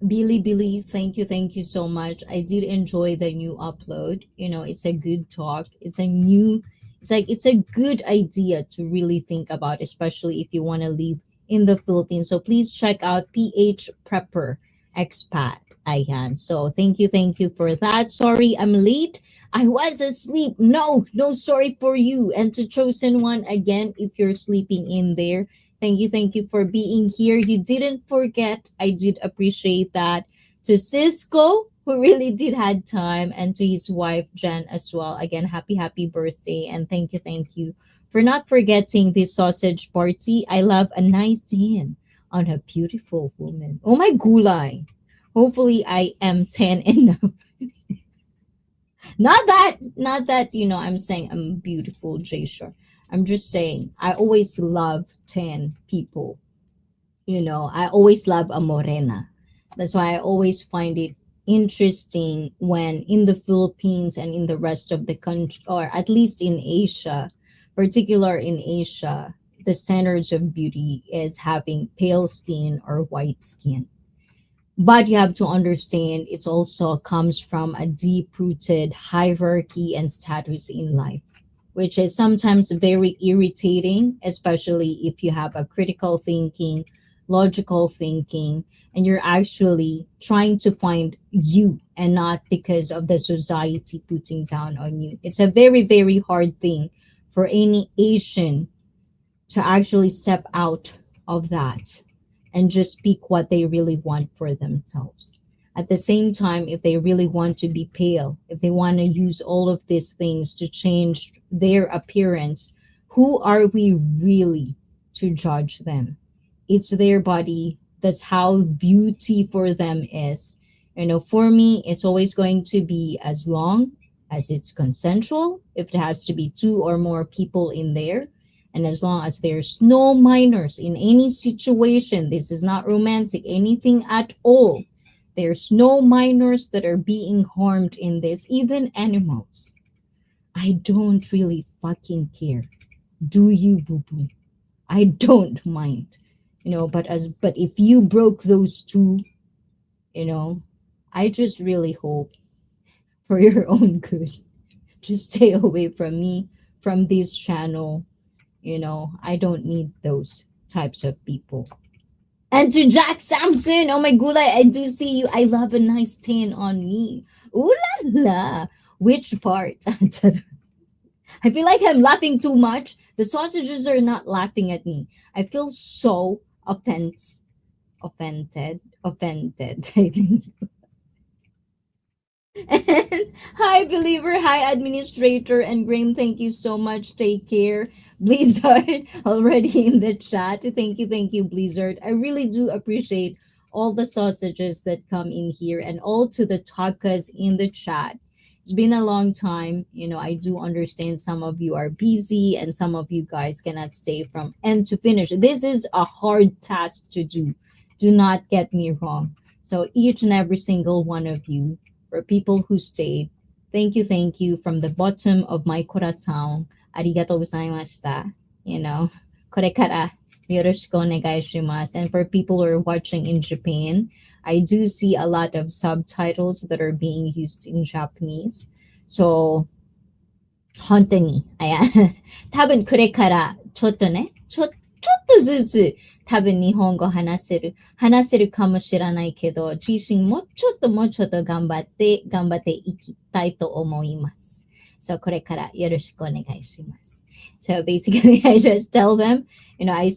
Billy, thank you so much. I did enjoy the new upload. It's a good talk. It's a good idea to really think about, especially if you want to live in the Philippines. So please check out PH Prepper Expat. Ayan. So thank you for that. Sorry, I'm late. I was asleep. No, sorry for you. And to Chosen One again, if you're sleeping in there, thank you for being here. You didn't forget. I did appreciate that. To Cisco, who really did had time, and to his wife Jen as well. Again, happy birthday, and thank you for not forgetting this sausage party. I love a nice tan on a beautiful woman. Oh my gulay. Hopefully I am 10 enough. Not that I'm saying I'm beautiful, Jay Shore. I'm just saying I always love 10 people. I always love a morena. That's why I always find it interesting when in the Philippines and in the rest of the country, or at least in Asia, particular in Asia, the standards of beauty is having pale skin or white skin. But you have to understand it also comes from a deep rooted hierarchy and status in life, which is sometimes very irritating, especially if you have a critical thinking, logical thinking, and you're actually trying to find you and not because of the society putting down on you. It's a very hard thing for any Asian to actually step out of that. and just speak what they really want for themselves. At the same time, if they really want to be pale, if they want to use all of these things to change their appearance, who are we really to judge them? It's their body. That's how beauty for them is. For me, it's always going to be as long as it's consensual, if it has to be two or more people in there, and as long as there's no minors in any situation. This is not romantic, anything at all. There's no minors that are being harmed in this, even animals. I don't really fucking care. Do you, boo boo? I don't mind. But if you broke those two, you know, I just really hope for your own good. Just stay away from me, from this channel. I don't need those types of people. And to Jack Sampson, oh my gulay, I do see you. I love a nice tan on me. Ooh la la. Which part? I feel like I'm laughing too much. The sausages are not laughing at me. I feel so offended. I think. And hi, believer. Hi, administrator. And Graham, thank you so much. Take care. Blizzard already in the chat. Thank you, Blizzard. I really do appreciate all the sausages that come in here and all to the takas in the chat. It's been a long time. I do understand some of you are busy and some of you guys cannot stay from end to finish. This is a hard task to do. Do not get me wrong. So each and every single one of you, for people who stayed, thank you from the bottom of my corazón. Arigatou gozaimashita. これから yoroshiku onegai shimasu. And for people who are watching in Japan, I do see a lot of subtitles that are being used in Japanese. So, 本当に、多分これからちょっとね、ちょっとずつ多分日本語話せるかもしれないけど、自身もうちょっと頑張っていきたいと思います。So これからよろしくお願いします。So basically, I just tell them, I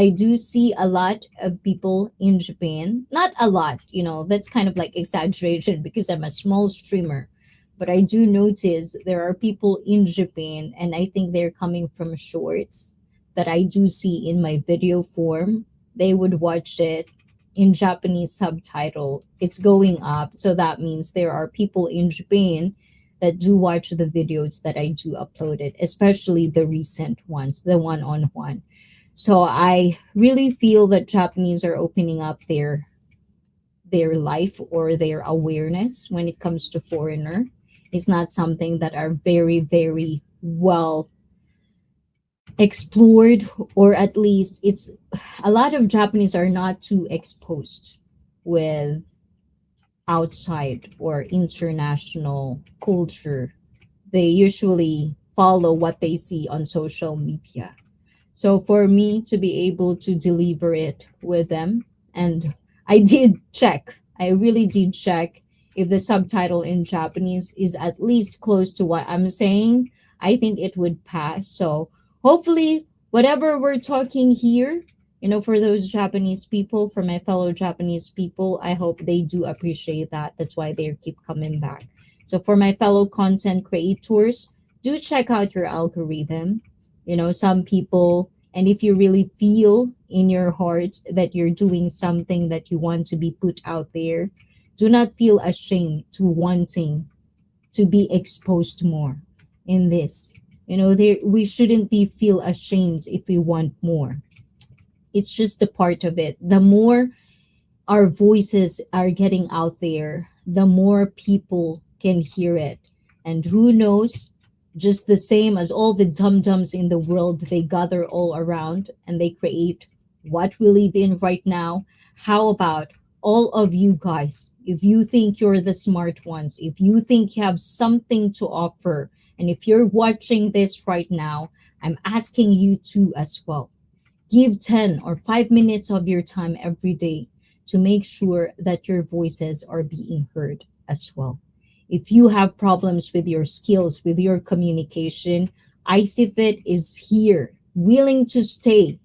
do see a lot of people in Japan. Not a lot, that's kind of like exaggeration because I'm a small streamer. But I do notice there are people in Japan, and I think they're coming from shorts that I do see in my video form. They would watch it in Japanese subtitle. It's going up. So that means there are people in Japan that do watch the videos that I do upload it, especially the recent ones, the one-on-one. So I really feel that Japanese are opening up their life or their awareness when it comes to foreigner. It's not something that are very, very well explored, or at least it's a lot of Japanese are not too exposed with outside or international culture. They usually follow what they see on social media. So for me to be able to deliver it with them, and I really did check if the subtitle in Japanese is at least close to what I'm saying, I think it would pass. So hopefully, whatever we're talking here, for those Japanese people, for my fellow Japanese people, I hope they do appreciate that. That's why they keep coming back. So for my fellow content creators, do check out your algorithm. Some people, and if you really feel in your heart that you're doing something that you want to be put out there, do not feel ashamed to wanting to be exposed more in this. We shouldn't be feel ashamed if we want more. It's just a part of it. The more our voices are getting out there, the more people can hear it. And who knows, just the same as all the dum-dums in the world, they gather all around and they create what we live in right now. How about all of you guys? If you think you're the smart ones, if you think you have something to offer, and if you're watching this right now, I'm asking you to as well. Give 10 or 5 minutes of your time every day to make sure that your voices are being heard as well. If you have problems with your skills, with your communication, ICEE is here, willing to stay.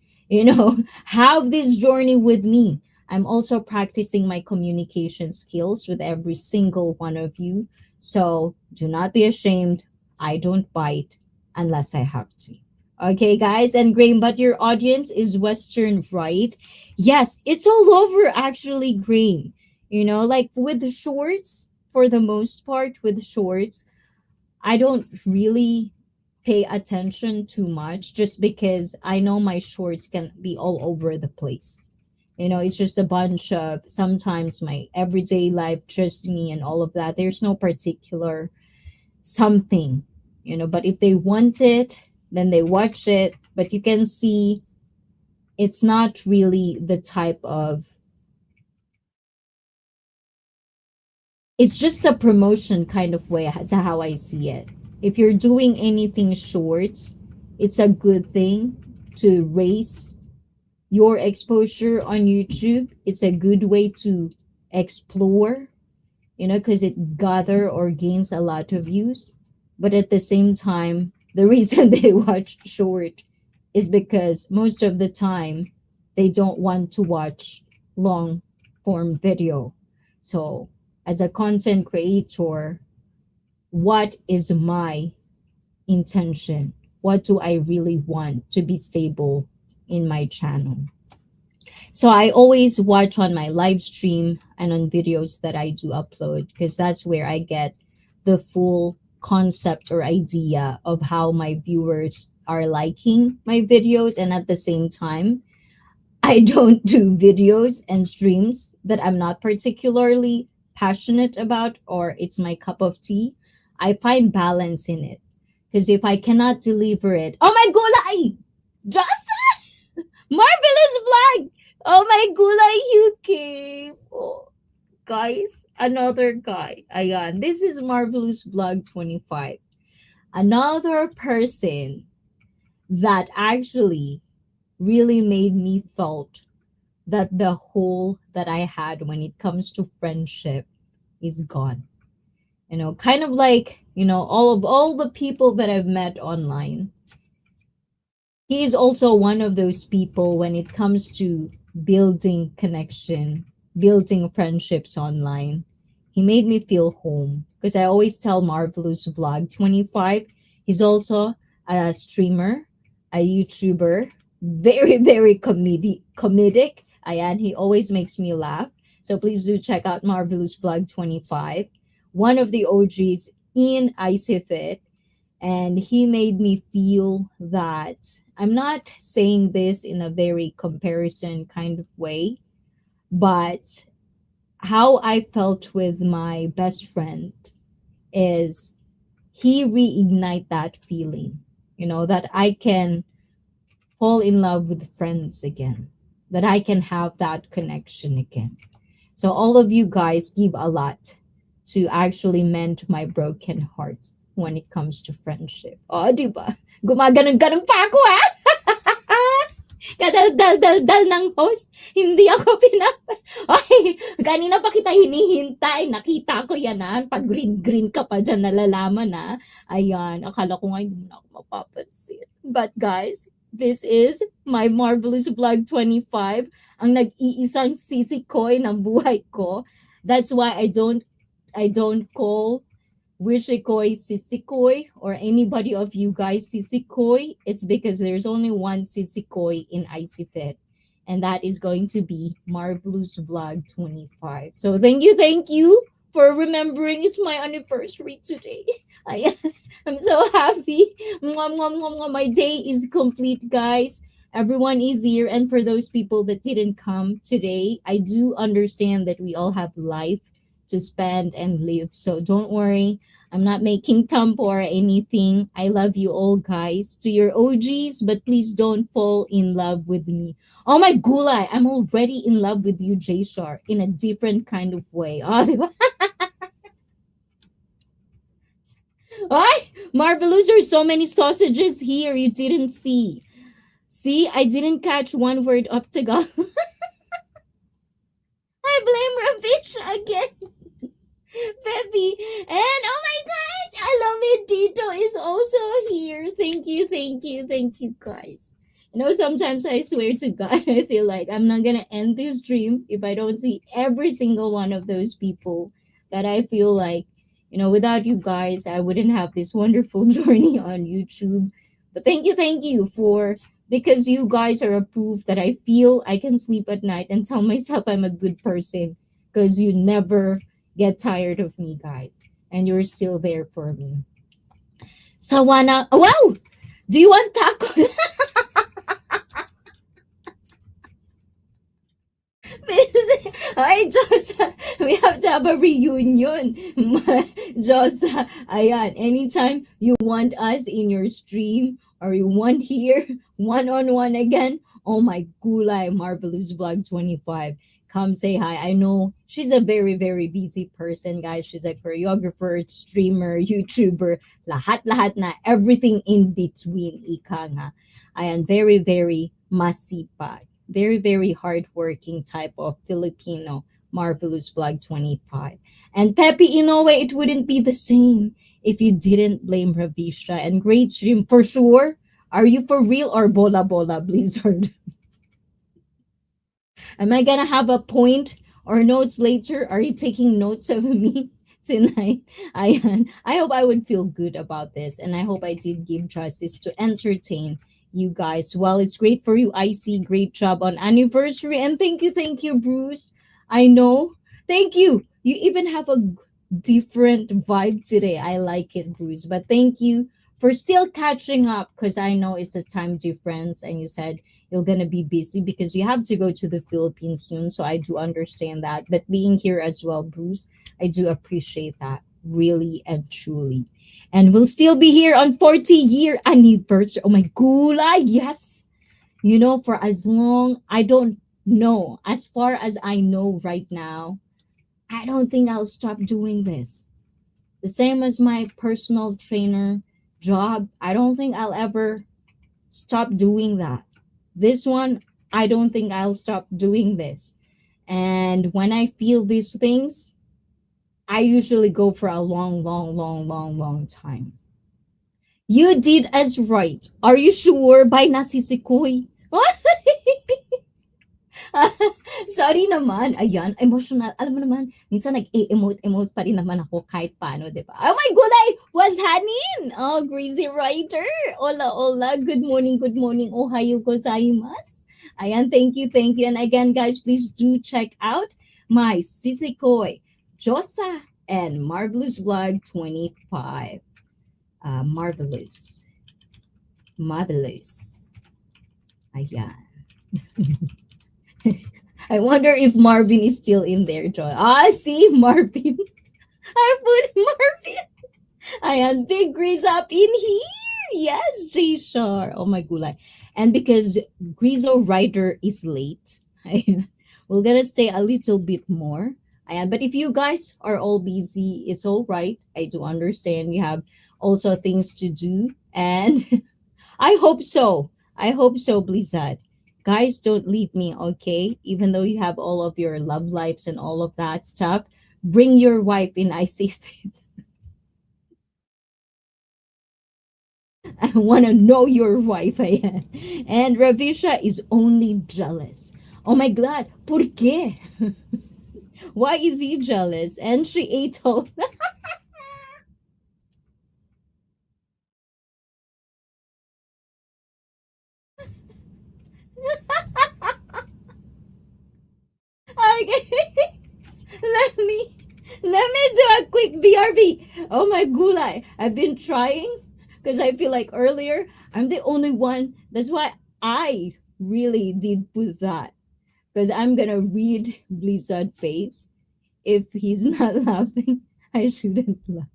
have this journey with me. I'm also practicing my communication skills with every single one of you. So do not be ashamed. I don't bite unless I have to. Okay, guys, and Graham, but your audience is Western, right? Yes, it's all over actually, Graham. Like with the shorts, for the most part, with shorts, I don't really pay attention too much just because I know my shorts can be all over the place. It's just a bunch of sometimes my everyday life, just me and all of that. There's no particular something, but if they want it, then they watch it. But you can see it's not really the type of, it's just a promotion kind of way. That's how I see it. If you're doing anything short, it's a good thing to raise your exposure on YouTube. It's a good way to explore, because it gather or gains a lot of views. But at the same time, the reason they watch short is because most of the time they don't want to watch long form video. So as a content creator, what is my intention? What do I really want to be stable in my channel? So I always watch on my live stream and on videos that I do upload, because that's where I get the full concept or idea of how my viewers are liking my videos. And at the same time, I don't do videos and streams that I'm not particularly passionate about or it's my cup of tea. I find balance in it. Because if I cannot deliver it, oh my gulay! Just marvelous vlog! Oh my gulay, you came! Oh, guys, another guy. Ayan, this is Marvelous Vlog 25. Another person that actually really made me felt that the hole that I had when it comes to friendship is gone. Kind of like, all the people that I've met online. He is also one of those people when it comes to building connection, building friendships online. He made me feel home because I always tell Marvelous Vlog 25. He's also a streamer, a YouTuber, very, very comedic. And he always makes me laugh. So please do check out Marvelous Vlog 25, one of the OGs in ICEE. And he made me feel that I'm not saying this in a very comparison kind of way, but how I felt with my best friend is he reignite that feeling, that I can fall in love with friends again, that I can have that connection again. So all of you guys give a lot to actually mend my broken heart when it comes to friendship. Oh, di ba? Gumaganon-ganon pa ako, ha? Kadal-dal-dal ng host, hindi ako Ay, kanina pa kita hinihintay. Nakita ko yan, ha? Pag green-green ka pa dyan, nalalaman, ha? Ayan, akala ko nga hindi mo na ako mapapansin. But guys, this is my Marvelous Vlog 25, ang nag-iisang sisikoy ng buhay ko. That's why I don't call Wishikoy Sisikoy or anybody of you guys Sisikoy. It's because there's only one Sisikoy in ICEE, and that is going to be Marvelous Vlog 25. So thank you for remembering. It's my anniversary today. I'm so happy. My day is complete, guys. Everyone is here. And for those people that didn't come today, I do understand that we all have life to spend and live. So don't worry. I'm not making tampo or anything. I love you all, guys. To your OGs, but please don't fall in love with me. Oh my gulay, I'm already in love with you, J-Shar, in a different kind of way. Oh, diba? Ay, Marvelous, there's so many sausages here you didn't see. See, I didn't catch one word of Tagalog. I blame Ravicha again. Peppy. And oh my god, Alamedito is also here. Thank you, guys. Sometimes I swear to God, I feel like I'm not gonna end this dream if I don't see every single one of those people that I feel like, without you guys, I wouldn't have this wonderful journey on YouTube. But thank you for because you guys are a proof that I feel I can sleep at night and tell myself I'm a good person because you never get tired of me, guys, and you're still there for me. Sawana, wow! Do you want tacos? Ay, Josa, we have to have a reunion. Josa, ayan, anytime you want us in your stream or you want here one-on-one again, oh my gulay, Marvelous Vlog 25. Come say hi. I know she's a very, very busy person, guys. She's a choreographer, streamer, YouTuber, lahat-lahat na, everything in between, ika nga. Ayan, very, very masipag, very, very hardworking type of Filipino, Marvelous Vlog 25. And Pepe Inoue, it wouldn't be the same if you didn't blame Ravisha. And great stream for sure. Are you for real or bola bola Blizzard? Am I gonna have a point or notes later? Are you taking notes of me tonight? I hope I would feel good about this, and I hope I did give justice to entertain you guys. Well, it's great for you. I see great job on anniversary, and thank you, Bruce. I know. Thank you. You even have a different vibe today. I like it, Bruce. But thank you for still catching up because I know it's a time difference, and you said you're gonna be busy because you have to go to the Philippines soon. So I do understand that. But being here as well, Bruce, I do appreciate that really and truly. And we'll still be here on 40-year anniversary. Oh my gula, yes. For as long I don't know, as far as I know right now, I don't think I'll stop doing this. The same as my personal trainer job. I don't think I'll ever stop doing that. This one, I don't think I'll stop doing this. And when I feel these things, I usually go for a long, long, long, long, long time. You did as right. Are you sure? By nasisikoy. What? Sorry naman. Ayan, emotional. Alam mo naman, minsan nag-emote pa rin naman ako kahit paano, di ba? Oh my gulay! What's happening? Oh, Greasy Writer. Hola, hola. Good morning, good morning. Ohayo gozaimasu. Ayan, thank you, thank you. And again, guys, please do check out my Sisikoi, Josa, and Marvelous Vlog 25. Marvelous. Marvelous. Ayan. I wonder if Marvin is still in there, Joy. Ah, see, Marvin. I put Marvin. Ayan, big Grizz up in here. Yes, J Shar. Oh my gulay. And because Grizo Rider is late, we're gonna stay a little bit more. Ayan, but if you guys are all busy, it's all right. I do understand you have also things to do. And I hope so. I hope so, Blizzard. Guys, don't leave me, okay? Even though you have all of your love lives and all of that stuff, bring your wife in ICEE. I want to know your wife. Ayan. And Ravisha is only jealous. Oh my God, ¿por qué? Why is he jealous? And she ate all. Okay. let me let me do a quick BRB. Oh my gulay. I've been trying because I feel like earlier I'm the only one. That's why I really did put that. Because I'm gonna read Blizzard face. If he's not laughing, I shouldn't laugh.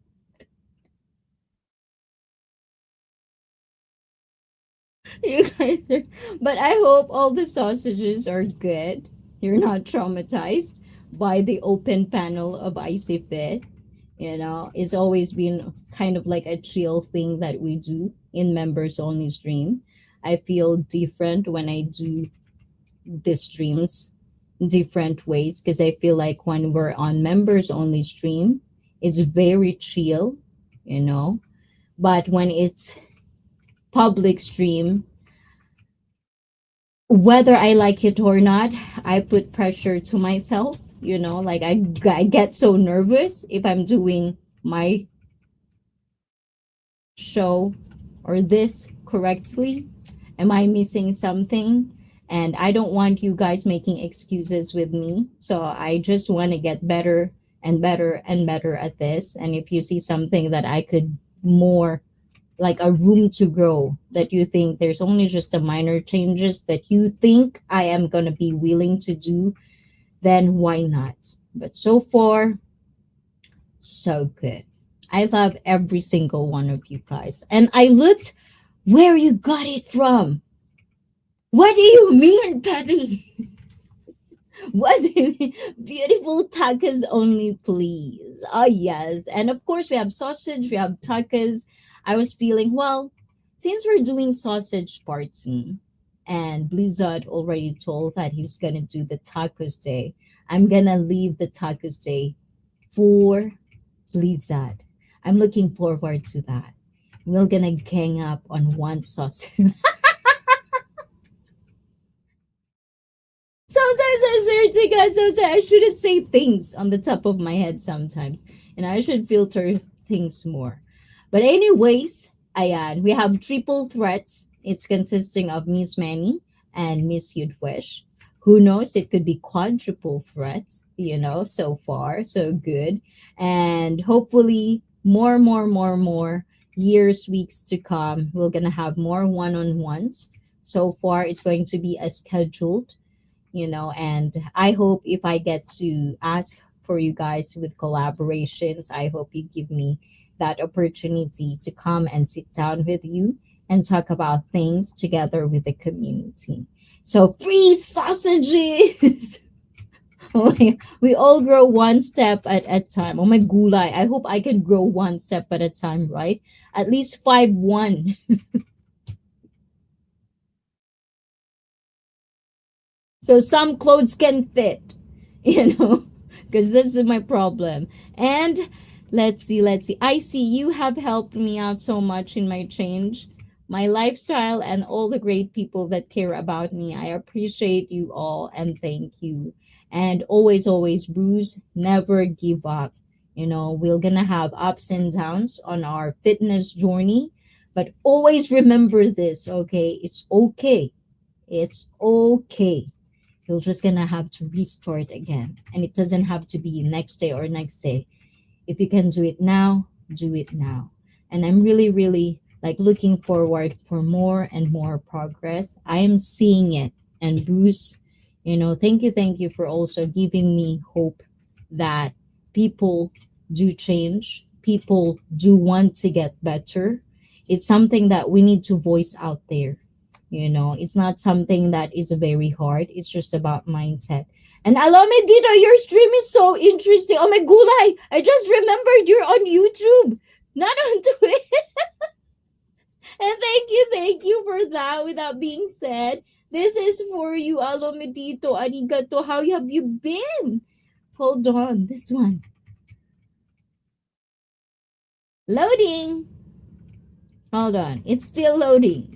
You guys are, but I hope all the sausages are good. You're not traumatized by the open panel of Icy Fit. It's always been kind of like a chill thing that we do in members only stream. I feel different when I do the streams different ways because I feel like when we're on members only stream, it's very chill, you know. But when it's public stream, whether I like it or not, I put pressure to myself. Like I get so nervous if I'm doing my show or this correctly. Am I missing something? And I don't want you guys making excuses with me. So I just want to get better and better and better at this. And if you see something that I could more, like a room to grow, that you think there's only just a minor changes that you think I am going to be willing to do, then why not? But so far, so good. I love every single one of you guys. And I looked where you got it from. What do you mean, Peppy? What do you mean? Beautiful tacos only, please. Oh, yes. And of course, we have sausage, we have tacos. I was feeling, well, since we're doing sausage party and Blizzard already told that he's going to do the tacos day, I'm going to leave the tacos day for Blizzard. I'm looking forward to that. We're going to gang up on one sausage. Sometimes I swear to God, sometimes I shouldn't say things on the top of my head sometimes. And I should filter things more. But anyways, ayan, we have triple threats. It's consisting of Miss Manny and Miss Yudwish. Who knows? It could be quadruple threats, so far, so good. And hopefully more years, weeks to come. We're gonna have more one-on-ones. So far it's going to be as scheduled, and I hope if I get to ask for you guys with collaborations, I hope you give me that opportunity to come and sit down with you and talk about things together with the community. So free sausages. Oh my, we all grow one step at a time. Oh my gulay, I hope I can grow one step at a time, right? At least 5'1". So some clothes can fit, you know, because this is my problem. And let's see. I see you have helped me out so much in my change, my lifestyle, and all the great people that care about me. I appreciate you all and thank you. And always, Bruce, never give up. We're gonna have ups and downs on our fitness journey, but always remember this, okay? It's okay. It's okay. You're just gonna have to restart again. And it doesn't have to be next day or next day. If you can do it now, do it now. And I'm really like looking forward for more and more progress. I am seeing it. And Bruce, thank you for also giving me hope that people do change. People do want to get better. It's something that we need to voice out there. It's not something that is very hard. It's just about mindset. And Alame Dito, your stream is so interesting. Oh my gulay, I just remembered you're on YouTube, not on Twitch. And thank you for that. Without being said, this is for you, Alame Dito. Arigato. How have you been? Hold on, this one. Loading. Hold on, it's still loading.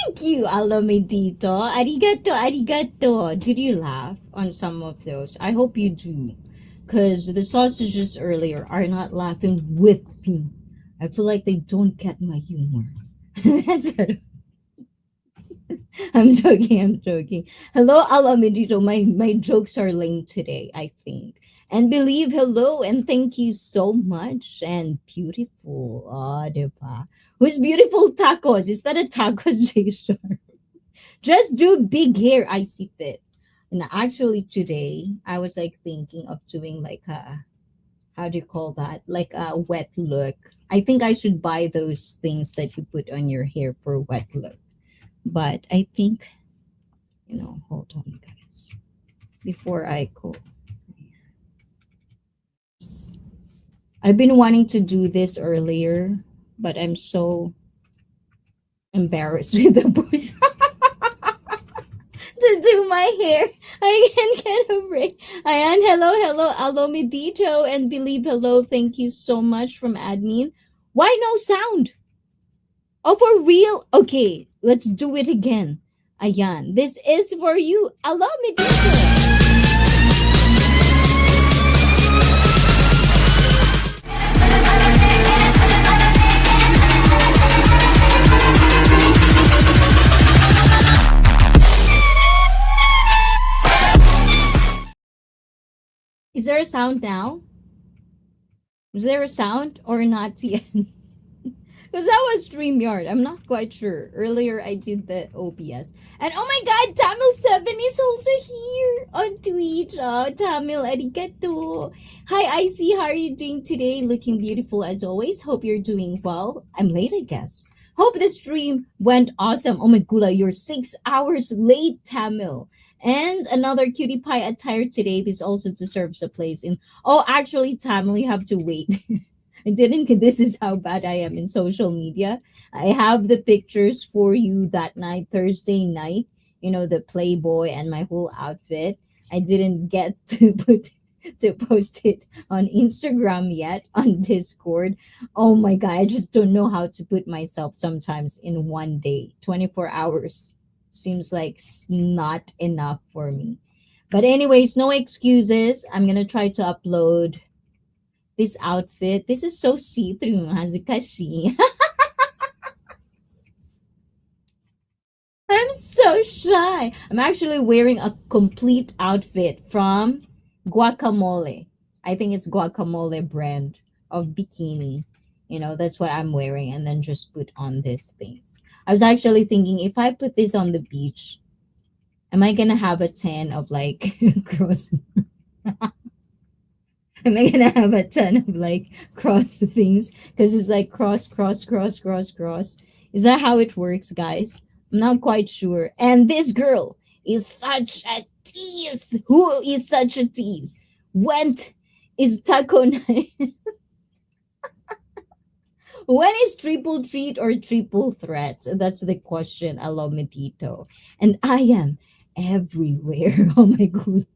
Thank you, Alamedito. Arigato. Did you laugh on some of those? I hope you do. Because the sausages earlier are not laughing with me. I feel like they don't get my humor. That's it. I'm joking. Hello, Alamedito. My jokes are lame today, I think. And believe hello and thank you so much. And beautiful. Oh, diba? Who's beautiful tacos? Is that a tacos, J-Star? Just do big hair. I see fit. And actually today I was like thinking of doing like a, how do you call that? Like a wet look. I think I should buy those things that you put on your hair for wet look. But I think, hold on guys. Before I go. I've been wanting to do this earlier, but I'm so Embarrassed with the boys to do my hair. I can get a break. Ayan, hello, hello, Alomidito and Believe hello. Thank you so much from admin. Why no sound? Oh, for real? Okay, let's do it again. Ayan, this is for you, Alomidito. Is there a sound now? Is there a sound or not yet? Because that was StreamYard. I'm not quite sure. Earlier I did the OBS. And oh my god, Tamil7 is also here on Twitch. Oh, Tamil, arigato. Hi, ICEE. How are you doing today? Looking beautiful as always. Hope you're doing well. I'm late, I guess. Hope the stream went awesome. Oh my god, you're 6 hours late, Tamil. And another cutie pie attire today. This also deserves a place in. Oh, actually, Tamil, you have to wait. I didn't. This is how bad I am in social media. I have the pictures for you that night, Thursday night. You know, the Playboy and my whole outfit. I didn't get to post it on Instagram yet on Discord. Oh my god, I just don't know how to put myself sometimes in one day. 24 hours seems like not enough for me. But anyways, no excuses. I'm gonna try to upload this outfit. This is so see-through, Hazikashi. I'm so shy. I'm actually wearing a complete outfit from Guacamole. I think it's Guacamole brand of bikini. You know, that's what I'm wearing, and then just put on these things. I was actually thinking if I put this on the beach, am I gonna have a tan of like cross? Am I gonna have a ton of like cross things? Because it's like cross, cross, cross, cross, cross. Is that how it works, guys? I'm not quite sure. And this girl is such a tease. Who is such a tease? When is taco night? When is triple treat or triple threat? That's the question, Alomedito. And I am everywhere. Oh my god.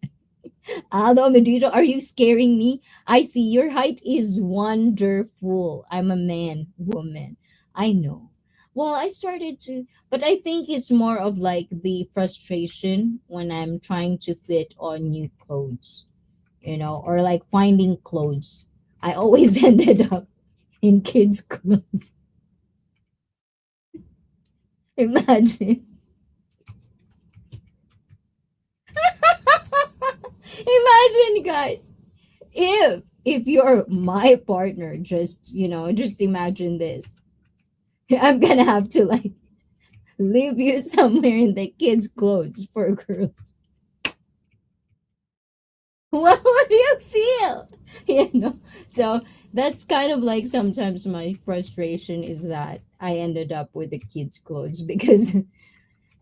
Aldo Medito, are you scaring me? I see your height is wonderful. I'm a man, woman. I know. Well, I started to, but I think it's more of like the frustration when I'm trying to fit on new clothes, you know, or like finding clothes. I always ended up in kids' clothes. Imagine. Imagine, guys. If you're my partner, just just imagine this. I'm gonna have to like leave you somewhere in the kids' clothes for girls. What would you feel? So that's kind of like sometimes my frustration is that I ended up with the kids' clothes because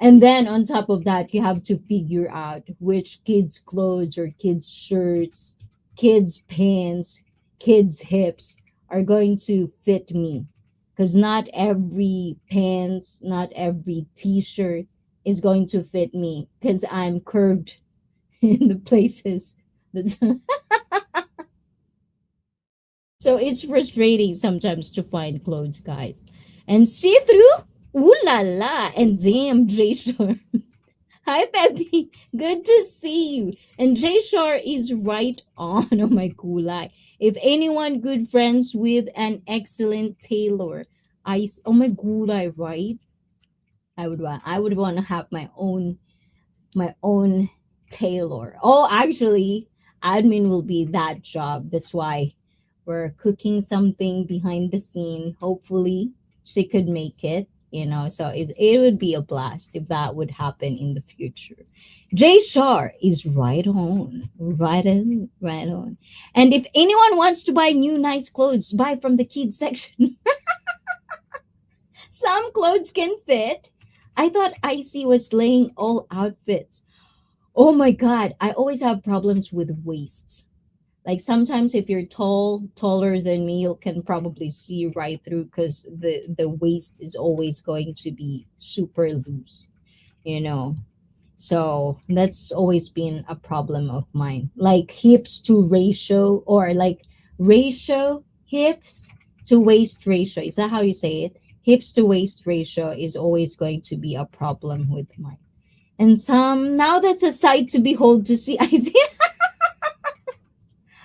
and then on top of that, you have to figure out which kids' clothes or kids' shirts, kids' pants, kids' hips are going to fit me. Because not every pants, not every t shirt is going to fit me because I'm curved in the places. That's so it's frustrating sometimes to find clothes, guys. And see through? Ooh la la. And damn, J Shore. Hi, Peppy. Good to see you. And J Shore is right on. Oh my gulay. If anyone good friends with an excellent tailor, oh my gulay, right? I would want to have my own tailor. Oh, actually, admin will be that job. That's why we're cooking something behind the scene. Hopefully, she could make it. So it would be a blast if that would happen in the future. Jay Shar is right on, right on, right on. And if anyone wants to buy new nice clothes, buy from the kids section. Some clothes can fit. I thought ICEE was slaying all outfits. Oh my god, I always have problems with waists. Like sometimes if you're taller than me, you can probably see right through because the waist is always going to be super loose, you know. So that's always been a problem of mine. Like hips to ratio, or like ratio hips to waist ratio. Is that how you say it? Hips to waist ratio is always going to be a problem with mine. And some now that's a sight to behold to see. I see.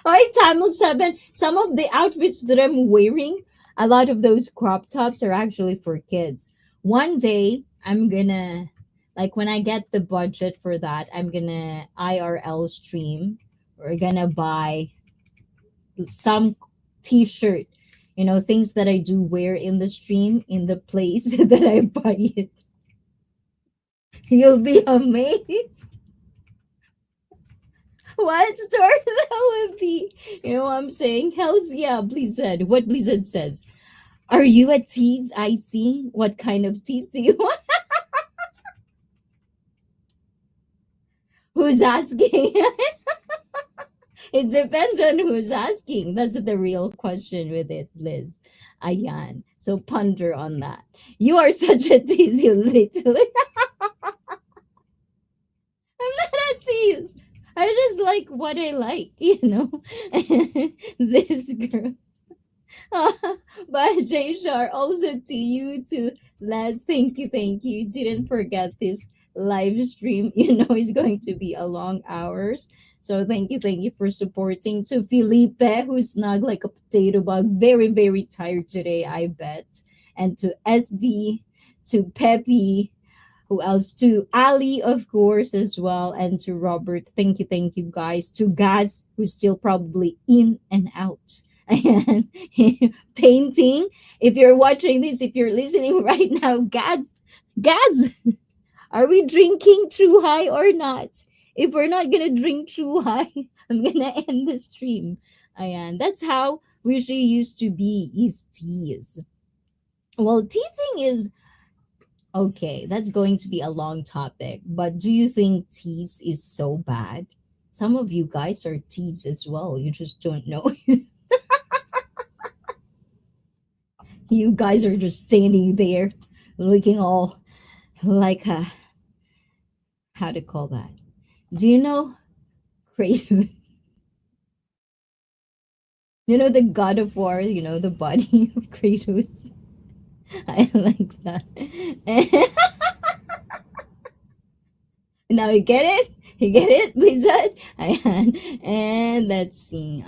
All right, Tamil 7. Some of the outfits that I'm wearing, a lot of those crop tops are actually for kids. One day, I'm gonna, like, when I get the budget for that, I'm gonna IRL stream. We're gonna buy some t shirt, things that I do wear in the stream in the place that I buy it. You'll be amazed what store that would be. You know what I'm saying? Hells yeah, Blizzard. What Blizzard says. Are you a tease? I see. What kind of tease do you want? Who's asking? It depends on who's asking. That's the real question with it, Liz. Ayan. So ponder on that. You are such a tease, you little. I'm not a tease. I just like what I like, This girl. But Jay Shar, also to you, to Les, thank you, thank you. Didn't forget this live stream. It's going to be a long hours. So thank you for supporting. To Felipe, who's snug like a potato bug, very, very tired today, I bet. And to SD, to Peppy, who else? To Ali, of course, as well, and to Robert. Thank you, guys. To Gaz, who's still probably in and out. And painting. If you're watching this, if you're listening right now, Gaz, are we drinking True High or not? If we're not gonna drink True High, I'm gonna end the stream. And that's how we she used to be, is tease. Well, teasing is okay, that's going to be a long topic, but do you think tease is so bad? Some of you guys are teased as well. You just don't know. You guys are just standing there looking all like a, how to call that? Do you know Kratos? You know the God of War, the body of Kratos? I like that. Now you get it? You get it, Blizzard? And let's see.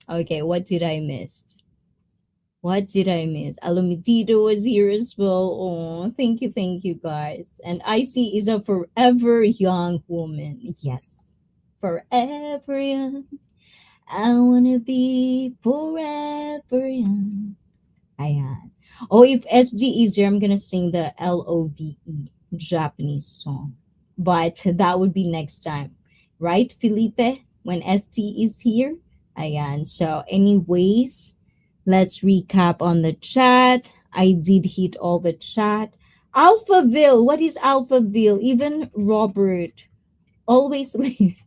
Okay, what did I miss? What did I miss? Alumitito was here as well. Oh, thank you, guys. And ICEE is a forever young woman. Yes, forever young. I wanna be forever young. Ayan. Oh, if SG is here, I'm gonna sing the LOVE Japanese song. But that would be next time. Right, Felipe? When ST is here? Ayan. So anyways, let's recap on the chat. I did hit all the chat. Alphaville. What is Alphaville? Even Robert. Always leave.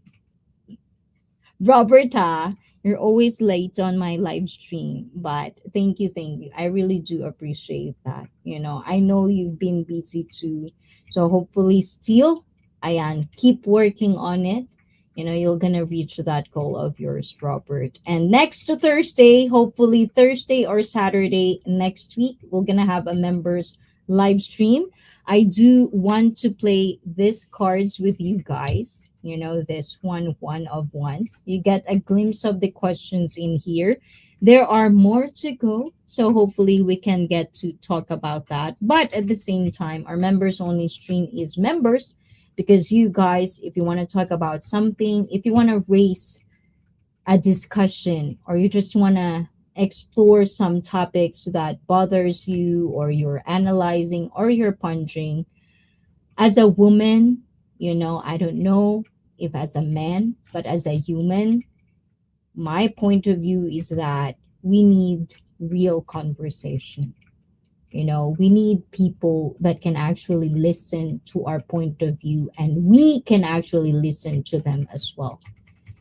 Roberta, you're always late on my live stream, but thank you. I really do appreciate that. I know you've been busy too. So hopefully still, ayan, keep working on it. You're gonna reach that goal of yours, Robert. And next Thursday, hopefully Thursday or Saturday next week, we're gonna have a members live stream. I do want to play these cards with you guys. This one of ones. You get a glimpse of the questions in here. There are more to go, so hopefully we can get to talk about that. But at the same time, our members only stream is members, because you guys, if you want to talk about something, if you want to raise a discussion, or you just want to explore some topics that bothers you, or you're analyzing, or you're pondering, as a woman, I don't know if as a man, but as a human, my point of view is that we need real conversation. We need people that can actually listen to our point of view, and we can actually listen to them as well.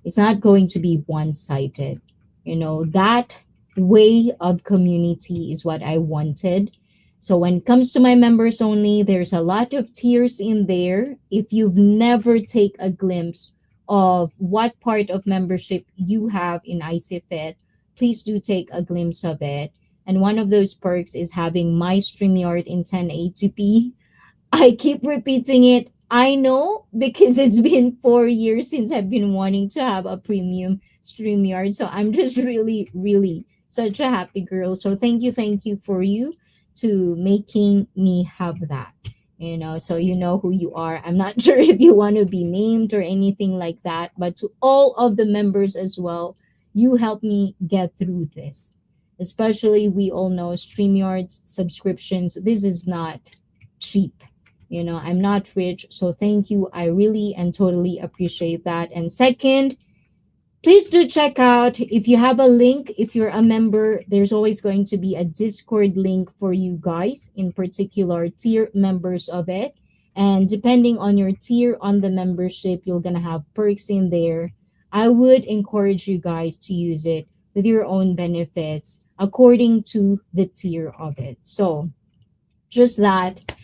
It's not going to be one sided. That way of community is what I wanted. So when it comes to my members only, there's a lot of tiers in there. If you've never take a glimpse of what part of membership you have in ICFit, please do take a glimpse of it. And one of those perks is having my StreamYard in 1080p. I keep repeating it. I know because it's been 4 years since I've been wanting to have a premium StreamYard. So I'm just really, really such a happy girl. So thank you for you to making me have that. So you know who you are. I'm not sure if you want to be named or anything like that, but to all of the members as well, you help me get through this. Especially we all know StreamYard's subscriptions. This is not cheap. I'm not rich, so thank you. I really and totally appreciate that. And second, please do check out if you have a link. If you're a member, there's always going to be a Discord link for you guys, in particular tier members of it. And depending on your tier on the membership, you're gonna have perks in there. I would encourage you guys to use it with your own benefits according to the tier of it. So just that.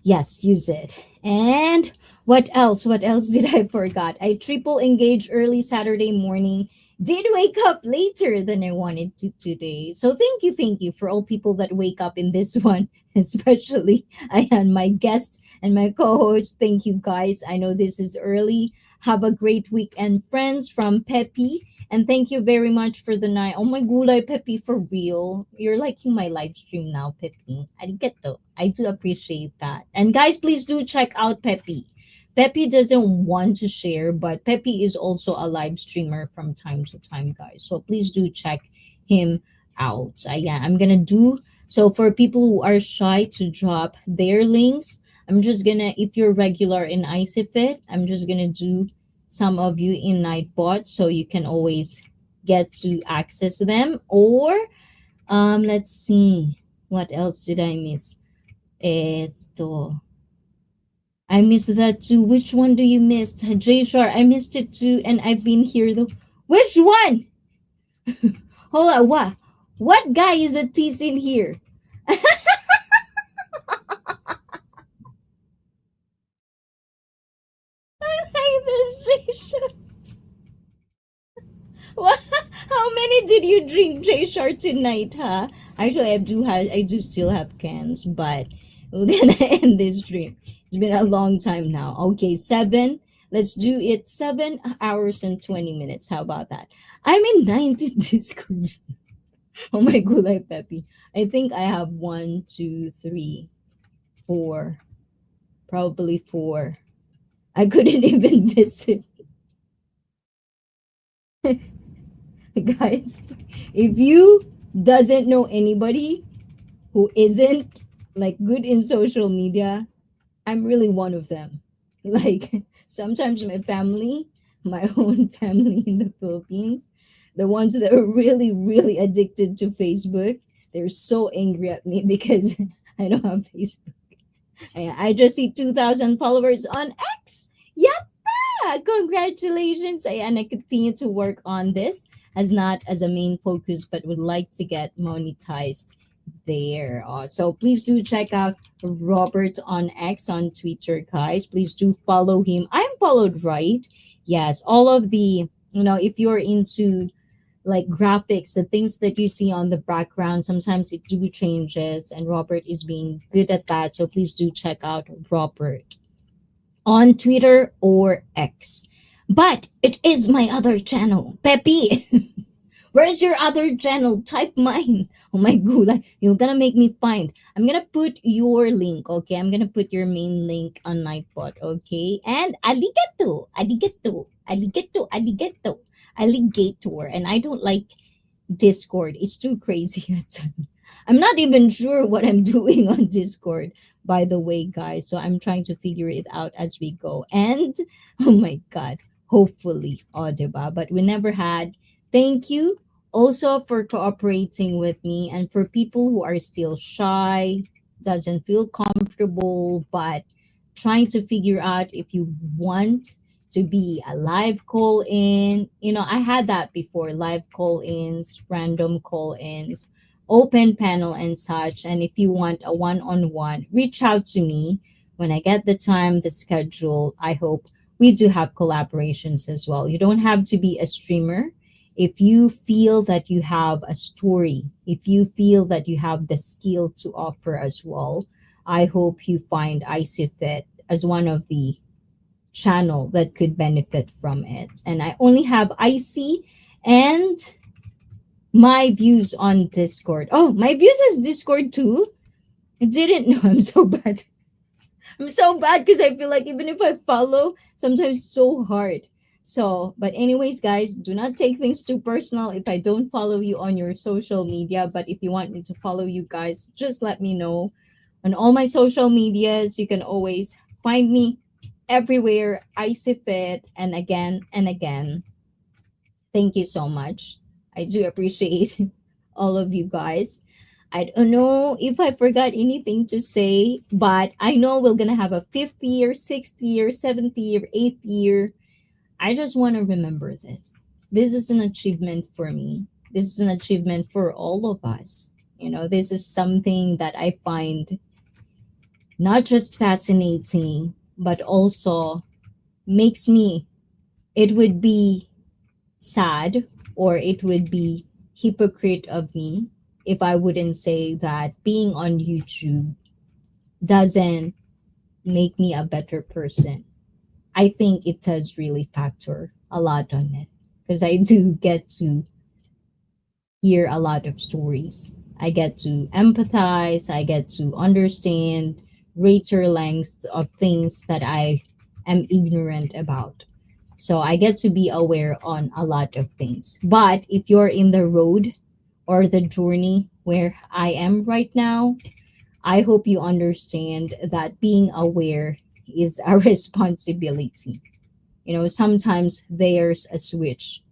Yes, use it. And what else? What else did I forgot? I triple engaged early Saturday morning. Did wake up later than I wanted to today. So thank you for all people that wake up in this one, especially I and my guest and my co-host. Thank you guys. I know this is early. Have a great weekend, friends, from Peppy. And thank you very much for the night. Oh my gulay, Peppy, for real. You're liking my live stream now, Peppy. Arigato. I do appreciate that. And guys, please do check out Peppy. Peppy doesn't want to share, but Peppy is also a live streamer from time to time, guys. So please do check him out. Yeah, I'm gonna do so for people who are shy to drop their links. I'm just gonna, if you're regular in ICFit, I'm just gonna do some of you in Nightbot so you can always get to access them. Or let's see, what else did I miss? Eto. I missed that too. Which one do you miss? J Shar, I missed it too, and I've been here though. Which one? Hold on, what? What guy is a tease in here? I like this J Shar. What? How many did you drink, J Shar, tonight, huh? Actually, I do still have cans, but we're gonna end this stream. It's been a long time now. Okay, 7. Let's do it 7 hours and 20 minutes. How about that? I'm in 90 discords. Oh my gulay Peppy. I think I have 1, 2, 3, 4. Probably 4. I couldn't even visit. Guys, if you doesn't know anybody who isn't like good in social media, I'm really one of them. Like sometimes my family, my own family in the Philippines, the ones that are really, really addicted to Facebook, they're so angry at me because I don't have Facebook. I just see 2,000 followers on X. Yeah, congratulations. And I continue to work on this as not as a main focus, but would like to get monetized there. So please do check out Robert on X on Twitter, guys. Please do follow him. I'm followed, right? Yes, all of the, if you're into like graphics, the things that you see on the background, sometimes it do changes, and Robert is being good at that. So please do check out Robert on Twitter or X. But it is my other channel, Peppy. Where's your other channel? Type mine. Oh my god, you're gonna make me find. I'm gonna put your link, okay? I'm gonna put your main link on Nightbot, okay? And aligato, aligato, aligato, aligato, alligator. And I don't like Discord. It's too crazy at times. I'm not even sure what I'm doing on Discord, by the way, guys. So I'm trying to figure it out as we go. And oh my god, hopefully, diba? But we never had. Thank you also for cooperating with me, and for people who are still shy, doesn't feel comfortable, but trying to figure out if you want to be a live call in. I had that before, live call ins, random call ins, open panel, and such. And if you want a one on one, reach out to me when I get the time, the schedule. I hope we do have collaborations as well. You don't have to be a streamer. If you feel that you have a story, if you feel that you have the skill to offer as well, I hope you find ICEE Fit as one of the channel that could benefit from it. And I only have ICEE and my views on Discord. Oh, my views is Discord too. I didn't know. I'm so bad. I'm so bad because I feel like even if I follow, sometimes it's so hard. So, but anyways, guys, do not take things too personal if I don't follow you on your social media. But if you want me to follow you guys, just let me know. On all my social medias, you can always find me everywhere. ICEE Fit, and again and again. Thank you so much. I do appreciate all of you guys. I don't know if I forgot anything to say, but I know we're gonna have a fifth year, sixth year, seventh year, eighth year. I just want to remember this. This is an achievement for me. This is an achievement for all of us. This is something that I find not just fascinating, but also makes me, it would be sad, or it would be hypocrite of me if I wouldn't say that being on YouTube doesn't make me a better person. I think it does really factor a lot on it, because I do get to hear a lot of stories. I get to empathize, I get to understand greater lengths of things that I am ignorant about. So I get to be aware on a lot of things. But if you're in the road or the journey where I am right now, I hope you understand that being aware is a responsibility. Sometimes there's a switch.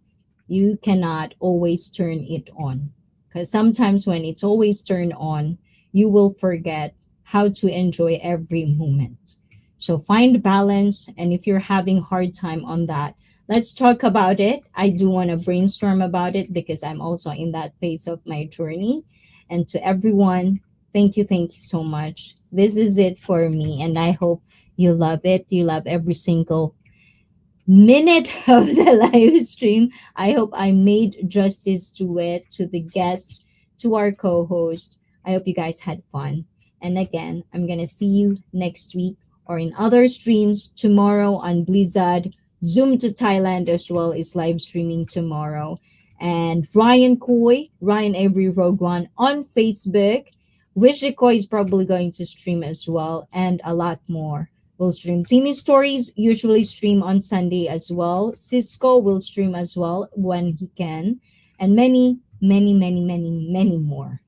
You cannot always turn it on, because sometimes when it's always turned on, you will forget how to enjoy every moment. So find balance, and if you're having hard time on that, let's talk about it. I do want to brainstorm about it because I'm also in that phase of my journey. And to everyone, thank you so much. This is it for me, and I hope you love it. You love every single minute of the live stream. I hope I made justice to it, to the guests, to our co host. I hope you guys had fun. And again, I'm going to see you next week or in other streams tomorrow on Blizzard. Zoom to Thailand as well is live streaming tomorrow. And Ryan Avery Rogue One on Facebook. Wishiko is probably going to stream as well, and a lot more will stream. Timmy Stories usually stream on Sunday as well. Cisco will stream as well when he can. And many, many, many, many, many more.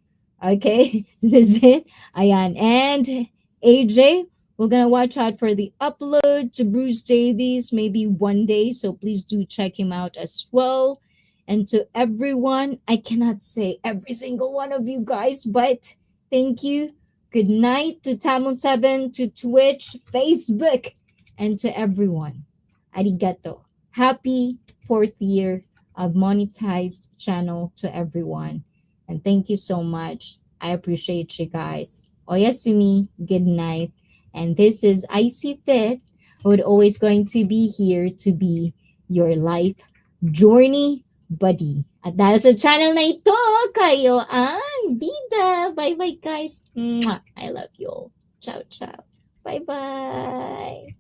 Okay, this is it. Ayan. And AJ, we're going to watch out for the upload to Bruce Davies maybe one day. So please do check him out as well. And to everyone, I cannot say every single one of you guys, but thank you. Good night to Tamil7, to Twitch, Facebook, and to everyone. Arigato. Happy fourth year of monetized channel to everyone. And thank you so much. I appreciate you guys. Oyasumi, good night. And this is ICEE Fit, who's always going to be here to be your life journey buddy. At dahil sa channel na ito, kayo ang bida. Bye-bye, guys. Mwah! I love you all. Ciao, ciao. Bye-bye.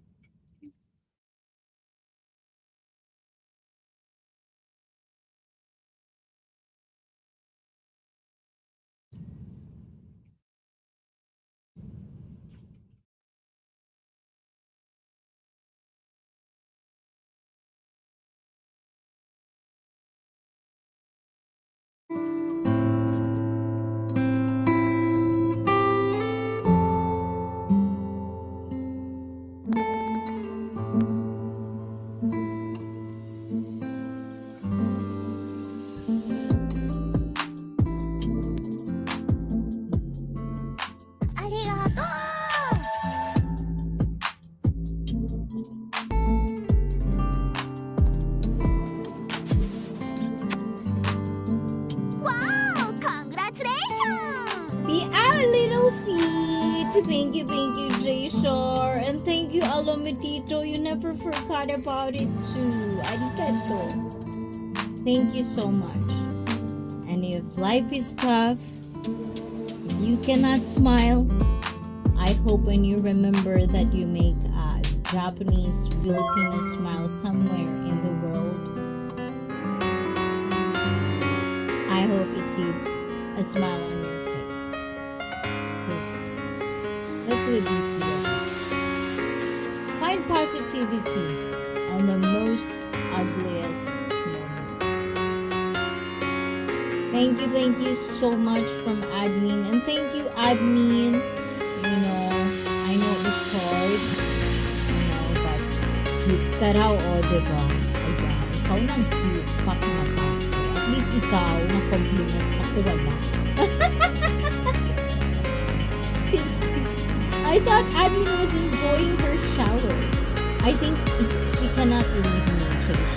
J Shore. And thank you, Alomitito. You never forgot about it too. Arigato. Thank you so much. And if life is tough, you cannot smile, I hope when you remember that you make a Japanese Filipino smile somewhere in the world, I hope it gives a smile on your face. Because that's the beauty of it. Find positivity on the most ugliest moments. Thank you so much from admin. And thank you, admin. You know, I know it's hard. You know, but cute ka raw, o, diba? Ayan, ikaw nang cute. Pak na pa. At least ikaw, na-compliment. Ako wala. I thought admin was enjoying her shower. I think she cannot leave me, Trish.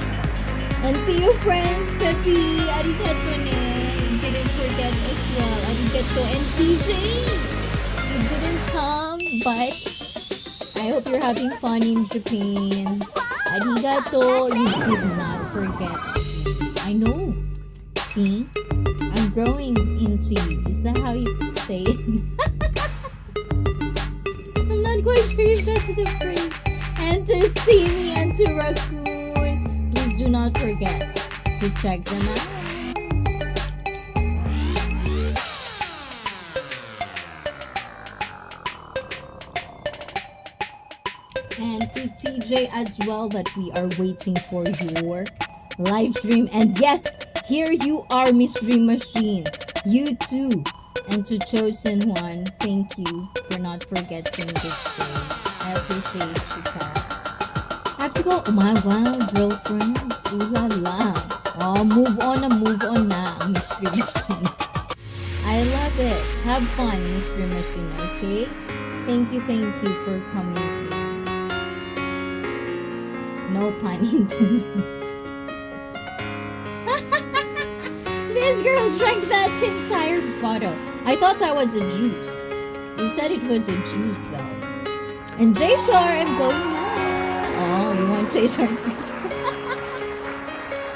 And see you, friends. Pepe, arigato ne. You didn't forget as well. Arigato. And TJ, you didn't come, but I hope you're having fun in Japan. Arigato. You did not forget. I know. See? I'm growing into you. Is that how you say it? I'm not quite sure if that's the phrase. And to Timmy and to Raccoon, please do not forget to check them out. And to TJ as well, that we are waiting for your live stream. And yes, here you are, Mystery Machine. You too. And to Chosen One, thank you for not forgetting this day. I appreciate you, Pops. I have to go. Oh my wow, girlfriends. Ooh la la. Oh, move on na, Mystery Machine. I love it. Have fun, Mystery Machine, okay? Thank you for coming in. No pun intended. This girl drank that entire bottle. I thought that was a juice. You said it was a juice though. And J Shore, I'm going now. Oh, you want J Shore to...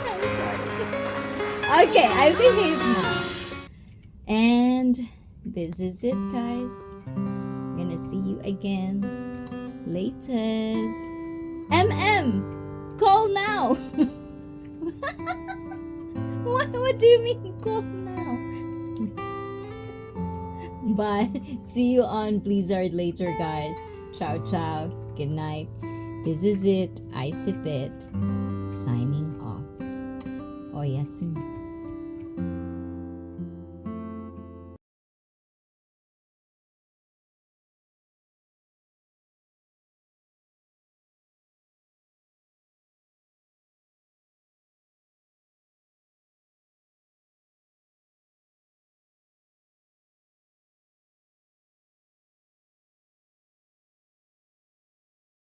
I'm sorry. Okay, I behave now. And this is it, guys. I'm gonna see you again. Laters. MM, call now. What do you mean call now? But see you on Blizzard later, guys. Ciao, ciao. Good night. This is it. I sip it. Signing off. Oh, yes.